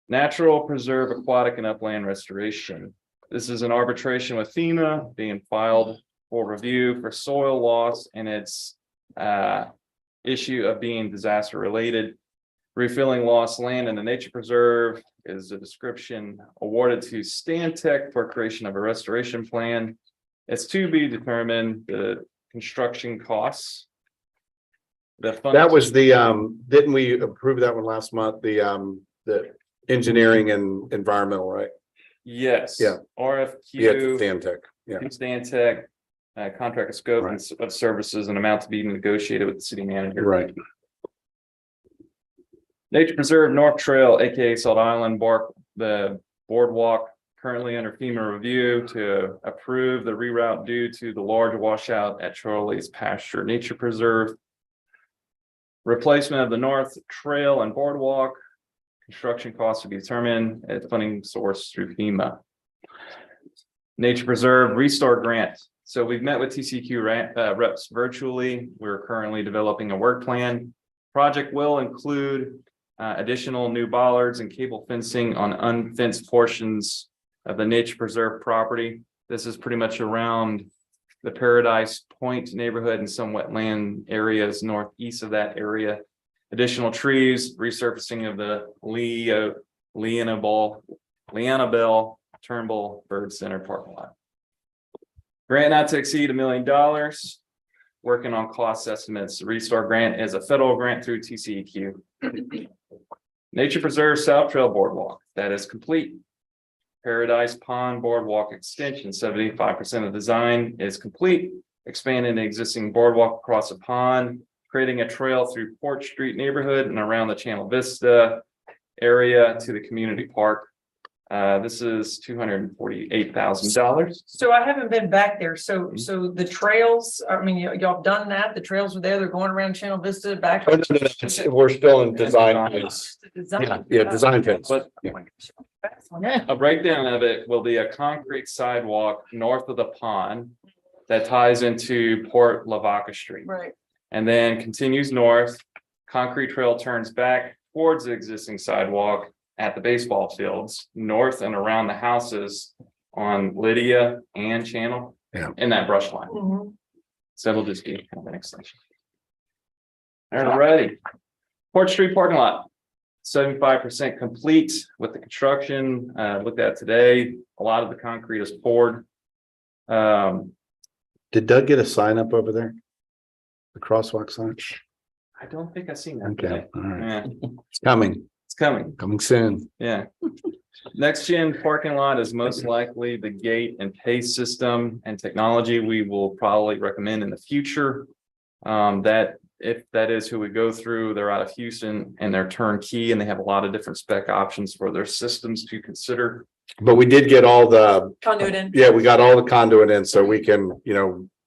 Natural preserve aquatic and upland restoration. This is an arbitration with FEMA being filed for review for soil loss and its issue of being disaster related. Refilling lost land in the nature preserve is a description awarded to Stantec for creation of a restoration plan. It's to be determined the construction costs. That was the, didn't we approve that one last month? The engineering and environmental, right? Yes. Yeah. RFQ. Yeah, Stantec. Yeah. Stantec, contract of scope and of services and amount to be negotiated with the city manager. Right. Nature Preserve North Trail, aka Salt Island the boardwalk, currently under FEMA review to approve the reroute due to the large washout at Charlie's Pasture Nature Preserve. Replacement of the North Trail and boardwalk. Construction costs to be determined at funding source through FEMA. Nature Preserve Restore Grant. So we've met with TCQ reps virtually. We're currently developing a work plan. Project will include additional new bollards and cable fencing on unfenced portions of the Nature Preserve property. This is pretty much around the Paradise Point neighborhood and some wetland areas northeast of that area. Additional trees, resurfacing of the Leonabelle Turnbull Bird Center parking lot. Grant not to exceed $1 million. Working on cost estimates. The Restore grant is a federal grant through TCEQ. Nature Preserve South Trail Boardwalk, that is complete. Paradise Pond Boardwalk Extension, 75% of design is complete. Expanding the existing boardwalk across the pond, creating a trail through Port Street neighborhood and around the Channel Vista area to the community park. This is $248,000. So I haven't been back there. So the trails, I mean, y'all done that? The trails were there. They're going around Channel Vista back. Oh, no, we're still in design phase. Design phase. But a breakdown of it will be a concrete sidewalk north of the pond that ties into Port Lavaca Street. Right. And then continues north. Concrete trail turns back towards the existing sidewalk at the baseball fields, north and around the houses on Lydia and Channel. Yeah. In that brush line. Mhm. So it'll just be kind of an extension. All righty. Port Street parking lot, 75% complete with the construction. Looked at today. A lot of the concrete is poured. Did Doug get a sign up over there? The crosswalk sign? I don't think I've seen that. Okay, today. all right. Yeah, It's coming, it's coming. coming soon. Yeah. Next gen parking lot is most likely the gate and pay system and technology we will probably recommend in the future. That if that is who we go through, they're out of Houston and they're turnkey and they have a lot of different spec options for their systems to consider. But we did get all the, Conduit in. yeah, we got all the conduit in so we can,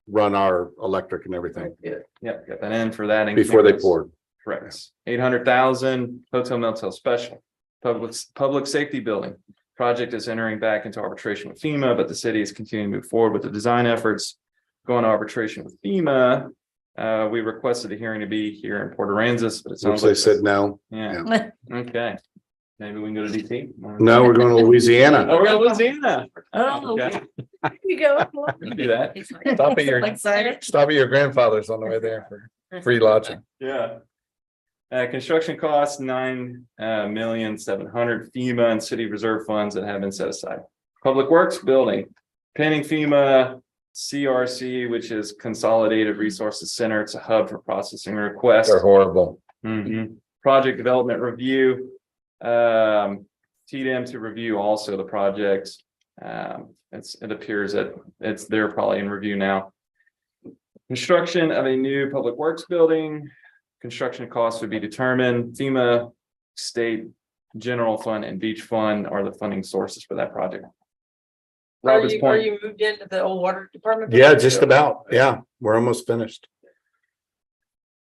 run our electric and everything Yep, got that in for that. before they poured. Correct. 800,000 hotel motel special. Public safety building. Project is entering back into arbitration with FEMA, but the city is continuing to move forward with the design efforts. Going to arbitration with FEMA. We requested a hearing to be here in Port Aransas, but it Which sounds they like. said no. Yeah, okay. Maybe we can go to DT. No, we're going to Louisiana. Oh, we're going to Louisiana. Oh, Okay. okay. There you go. We can do that. Stop at your, Excited. stop at your grandfather's on the way there for free lodging. Yeah. Construction costs, 9,700,000 FEMA and city reserve funds that have been set aside. Public Works Building, pending FEMA CRC, which is Consolidated Resources Center. It's a hub for processing requests. They're horrible. Mhm. Project development review. TDM to review also the project. It appears that they're probably in review now. Construction of a new public works building. Construction costs would be determined. FEMA, state, general fund and beach fund are the funding sources for that project. Roberts Are Point. you moved into the old water department? Yeah, just about. Yeah, we're almost finished.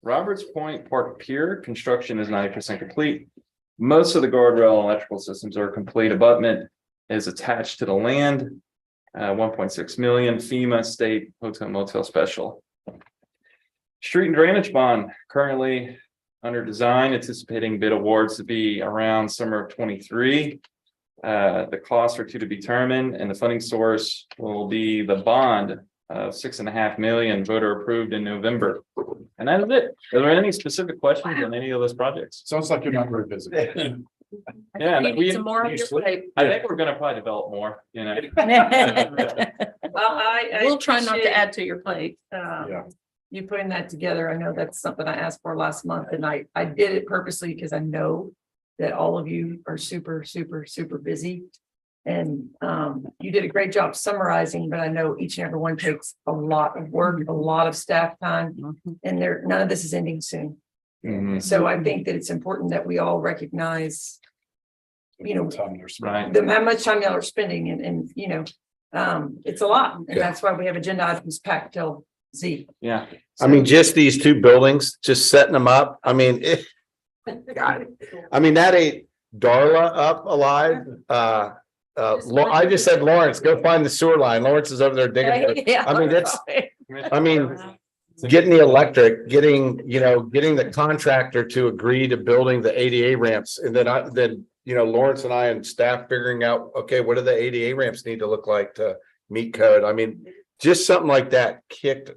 Roberts Point Park Pier, construction is 90% complete. Most of the guardrail and electrical systems are complete. Abutment is attached to the land. 1.6 million FEMA state hotel motel special. Street and drainage bond currently under design, anticipating bid awards to be around summer of 23. The costs are to be determined and the funding source will be the bond of $6.5 million voter approved in November. And that is it. Are there any specific questions on any of those projects? Sounds like you're not very busy. Yeah, You need some more on your plate. I think we're gonna probably develop more, Well, I We'll try not to appreciate, add to your plate. You putting that together. I know that's something I asked for last month and I did it purposely because I know that all of you are super, super, super busy. And you did a great job summarizing, but I know each and every one takes a lot of work, a lot of staff time, and none of this is ending soon. Mhm. So I think that it's important that we all recognize, Right. how much time y'all are spending and it's a lot. And that's why we have agenda items packed till Z. Yeah. I mean, just these two buildings, just setting them up. I mean, that Darla up alive. I just said, Lawrence, go find the sewer line. Lawrence is over there digging. I mean, getting the electric, getting the contractor to agree to building the ADA ramps. And then Lawrence and I and staff figuring out, okay, what do the ADA ramps need to look like to meet code? I mean, just something like that kicked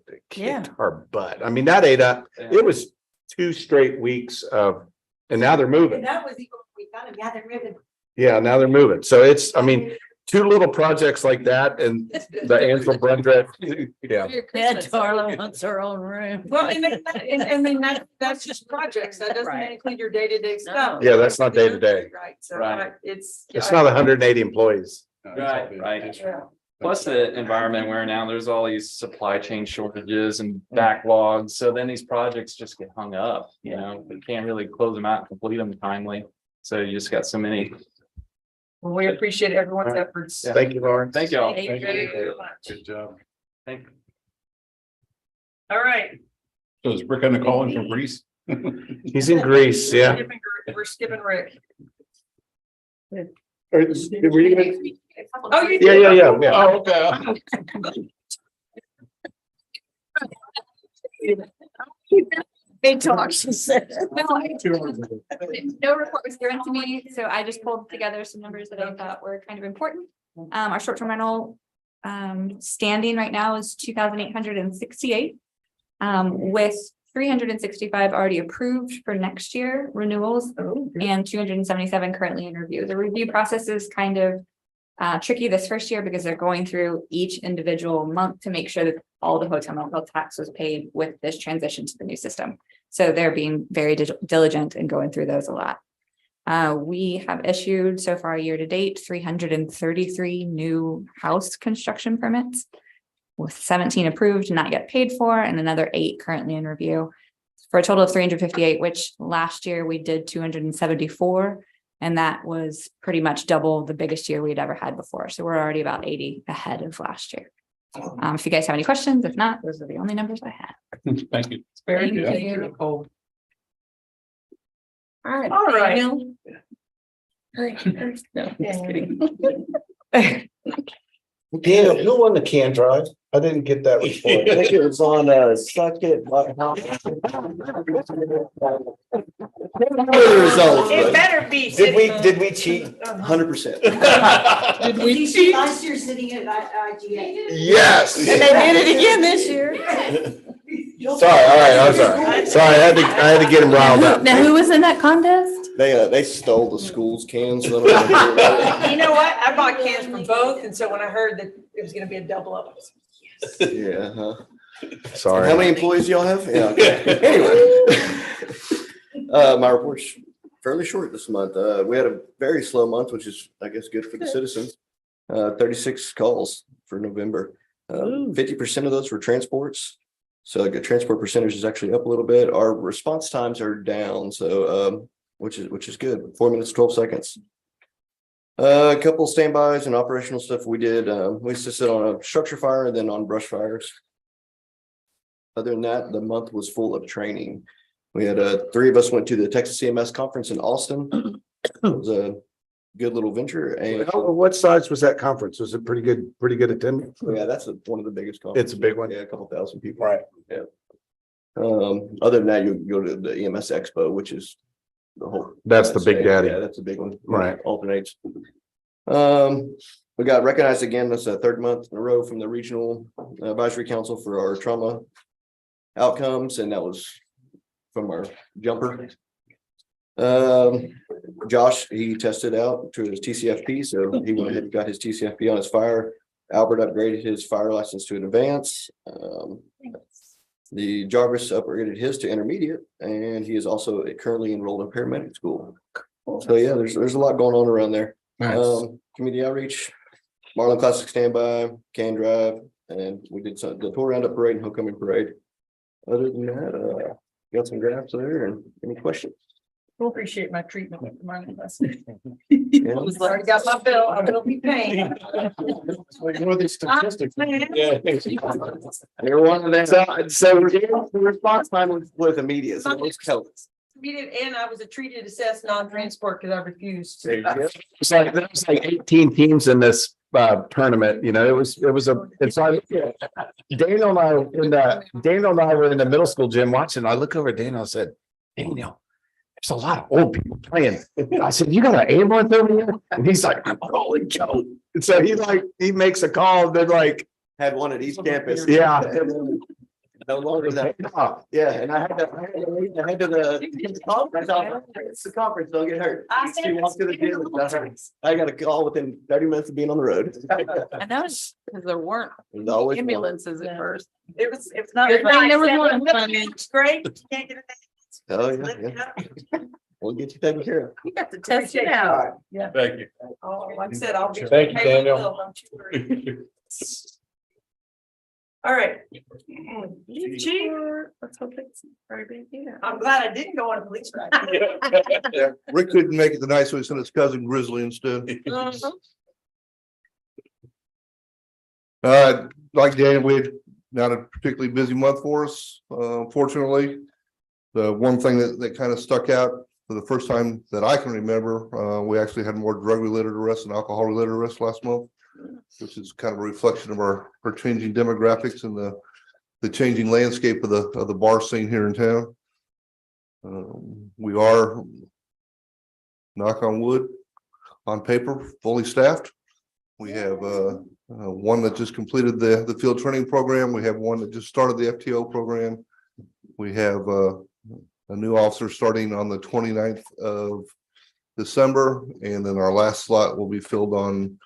our butt. I mean, that ate up. It was 2 straight weeks of, and now they're moving. That was even, we got them, yeah, they're moving. Yeah, now they're moving. So it's, I mean, 2 little projects like that and the Ansel Brundred. Yeah. Yeah, Darla wants her own room. Well, and then that's just projects. That doesn't include your day-to-day stuff. Yeah, that's not day to day. Right, so Right. it's. It's not 180 employees. Right. Plus the environment we're in now, there's all these supply chain shortages and backlogs. So then these projects just get hung up, we can't really close them out and complete them timely. So you just got so many. Well, we appreciate everyone's efforts. Thank you, Lauren. Thank y'all. Thank you very much. Good job. Thank you. All right. So is Rick gonna call in from Greece? He's in Greece, yeah. We're skipping Rick. Were you gonna? Oh, you Yeah. Oh, okay. They talk, she said. No report was given to me, so I just pulled together some numbers that I thought were kind of important. Our short-term rental standing right now is 2,868. With 365 already approved for next year renewals and 277 currently in review. The review process is kind of tricky this first year because they're going through each individual month to make sure that all the hotel motel tax was paid with this transition to the new system. So they're being very diligent and going through those a lot. We have issued so far year to date 333 new house construction permits with 17 approved, not yet paid for, and another 8 currently in review for a total of 358, which last year we did 274. And that was pretty much double the biggest year we'd ever had before. So we're already about 80 ahead of last year. If you guys have any questions, if not, those are the only numbers I have. Thank you. Very good. Thank you, Nicole. All right. All right. No, just kidding. Yeah, who won the can drive? I didn't get that report. I think it was on Suckett. It better be. Did we cheat? 100%. Did we cheat? Last year sitting at IGA. Yes. And they did it again this year. Sorry, all right, I'm sorry. Sorry, I had to get him riled up. Now, who was in that contest? They stole the school's cans. You know what? I bought cans from both, and so when I heard that it was gonna be a double up, I was like, yes. Yeah, huh? Sorry. How many employees do y'all have? Yeah, okay. Anyway. My report's fairly short this month. We had a very slow month, which is, I guess, good for the citizens. 36 calls for November. 50% of those were transports. So the transport percentage is actually up a little bit. Our response times are down, so which is good. 4 minutes, 12 seconds. A couple standbys and operational stuff we did. We assisted on a structure fire and then on brush fires. Other than that, the month was full of training. We had 3 of us went to the Texas CMS conference in Austin. It was a good little venture. And What size was that conference? Was it pretty good attendance? yeah, that's one of the biggest conferences. It's a big one. Yeah, a couple thousand people. Right. Yeah. Other than that, you go to the EMS Expo, which is the whole. That's the big daddy. Yeah, that's a big one. Right. Alternates. We got recognized again. That's the 3rd month in a row from the Regional Advisory Council for our trauma outcomes, and that was from our jumper. Josh, he tested out to his TCFP, so he went ahead and got his TCFP on his fire. Albert upgraded his fire license to an advanced. The Jarvis upgraded his to intermediate, and he is also currently enrolled in paramedic school. So yeah, there's a lot going on around there. Nice. Community outreach, Marlin Classic standby, can drive, and we did the tour roundup parade and homecoming parade. Other than that, got some graphs there, and any questions? You'll appreciate my treatment with my lesson. I already got my bill. I will be paying. Statistics. You're one of them. So the response time was immediate. So it's Kelly's. treated, and I was a treated assessed non-transport because I refused. It's like, there was like 18 teams in this tournament, you know, it's like, Daniel and I were in the middle school gym watching. I look over at Daniel and said, Daniel, there's a lot of old people playing. I said, you got an ambulance over here? And he's like, I'm calling Joe. And so he makes a call, they're like, Had one at East Campus. yeah. No longer that. Yeah, and I had to head to the conference. It's the conference, don't get hurt. She walked to the gym. I got a call within 30 minutes of being on the road. And that was because there weren't There's always one. ambulances at first. It's not. Good thing there was one. It's great. Can't get it. Oh, yeah. We'll get you taken care of. You got to test it out. Yeah. Thank you. Oh, like I said, I'll be. Thank you, Hey, Daniel. Will, don't you worry. All right. Chief, Let's hope it's very big. Yeah. I'm glad I didn't go on a police ride. Yeah, Rick couldn't make it tonight, so he sent his cousin Grizzly instead. Like Dan, we had not a particularly busy month for us, fortunately. The one thing that kind of stuck out for the first time that I can remember, we actually had more drug-related arrests and alcohol-related arrests last month, which is kind of a reflection of our changing demographics and the changing landscape of the bar scene here in town. We are, knock on wood, on paper, fully staffed. We have one that just completed the field training program. We have one that just started the FTO program. We have a new officer starting on the 29th of December, and then our last slot will be filled on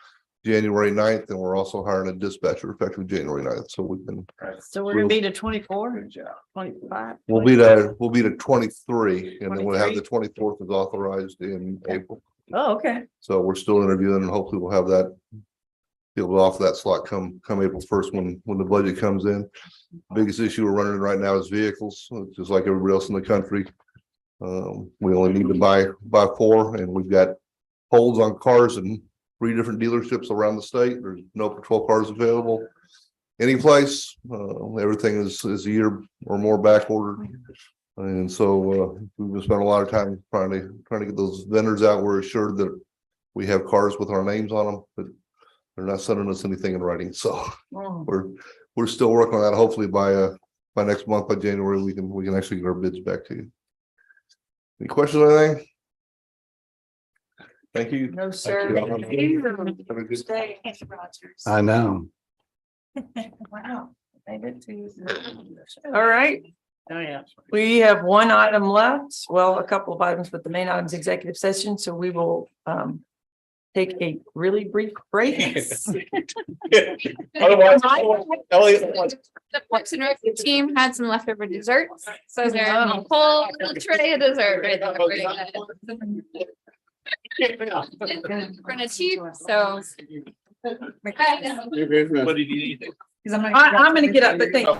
January 9th, and we're also hiring a dispatcher effective January 9th. So we've been. So we're gonna be to 24, 25. We'll be to 23, and then we'll have the 24th is authorized in April. Oh, okay. So we're still interviewing, and hopefully we'll have that. Be able to offer that slot come April 1st when the budget comes in. Biggest issue we're running right now is vehicles, just like everybody else in the country. We only need to buy 4, and we've got holds on cars in 3 different dealerships around the state. There's no patrol cars available any place. Everything is a year or more back ordered. And so we've spent a lot of time trying to get those vendors out. We're assured that we have cars with our names on them, but they're not sending us anything in writing. So we're still working on that. Hopefully by next month, by January, we can actually get our bids back to you. Any questions or anything? Thank you. No, sir. Have a good Stay, Mr. Rogers. I know. Wow. All right. Oh, yeah. We have one item left. Well, a couple of items, but the main item is executive session. So we will take a really brief break. Otherwise, The Parks and Rec team had some leftover desserts, so there's a whole tray of dessert right there. For the chief, so. What did you need? I'm gonna get up, but thank you.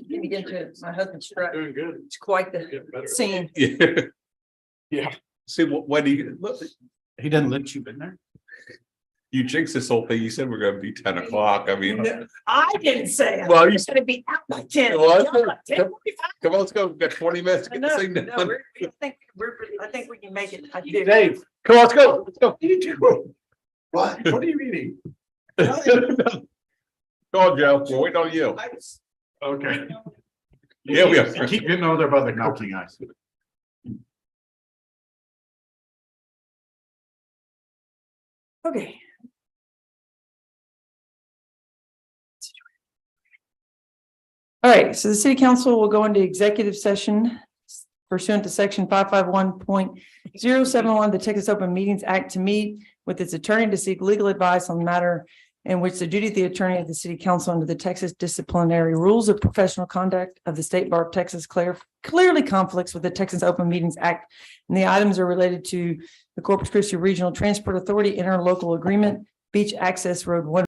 You begin to, my husband's truck. Doing good. It's quite the scene. Yeah. Yeah. See, what do you, look, He doesn't let you in there? you jinxed this whole thing. You said we're gonna be 10 o'clock. I mean. I didn't say it. Well, you It's gonna be out by 10. Well, It's out by 10:45. Come on, let's go. We've got 20 minutes to get this No, thing no, done. I think we can make it. I do. Dave, come on, let's go. Let's go. You do. What? What are you eating? Go on, Joe. We're waiting on you. Okay. Yeah, we are. Keep getting over there by the cooking ice. Okay. All right, so the city council will go into executive session pursuant to section 551.071 of the Texas Open Meetings Act to meet with its attorney to seek legal advice on the matter in which the duty of the attorney of the city council under the Texas disciplinary rules of professional conduct of the State Bar of Texas clearly conflicts with the Texas Open Meetings Act. And the items are related to the Corpus Christi Regional Transport Authority interlocal agreement, Beach Access Road 1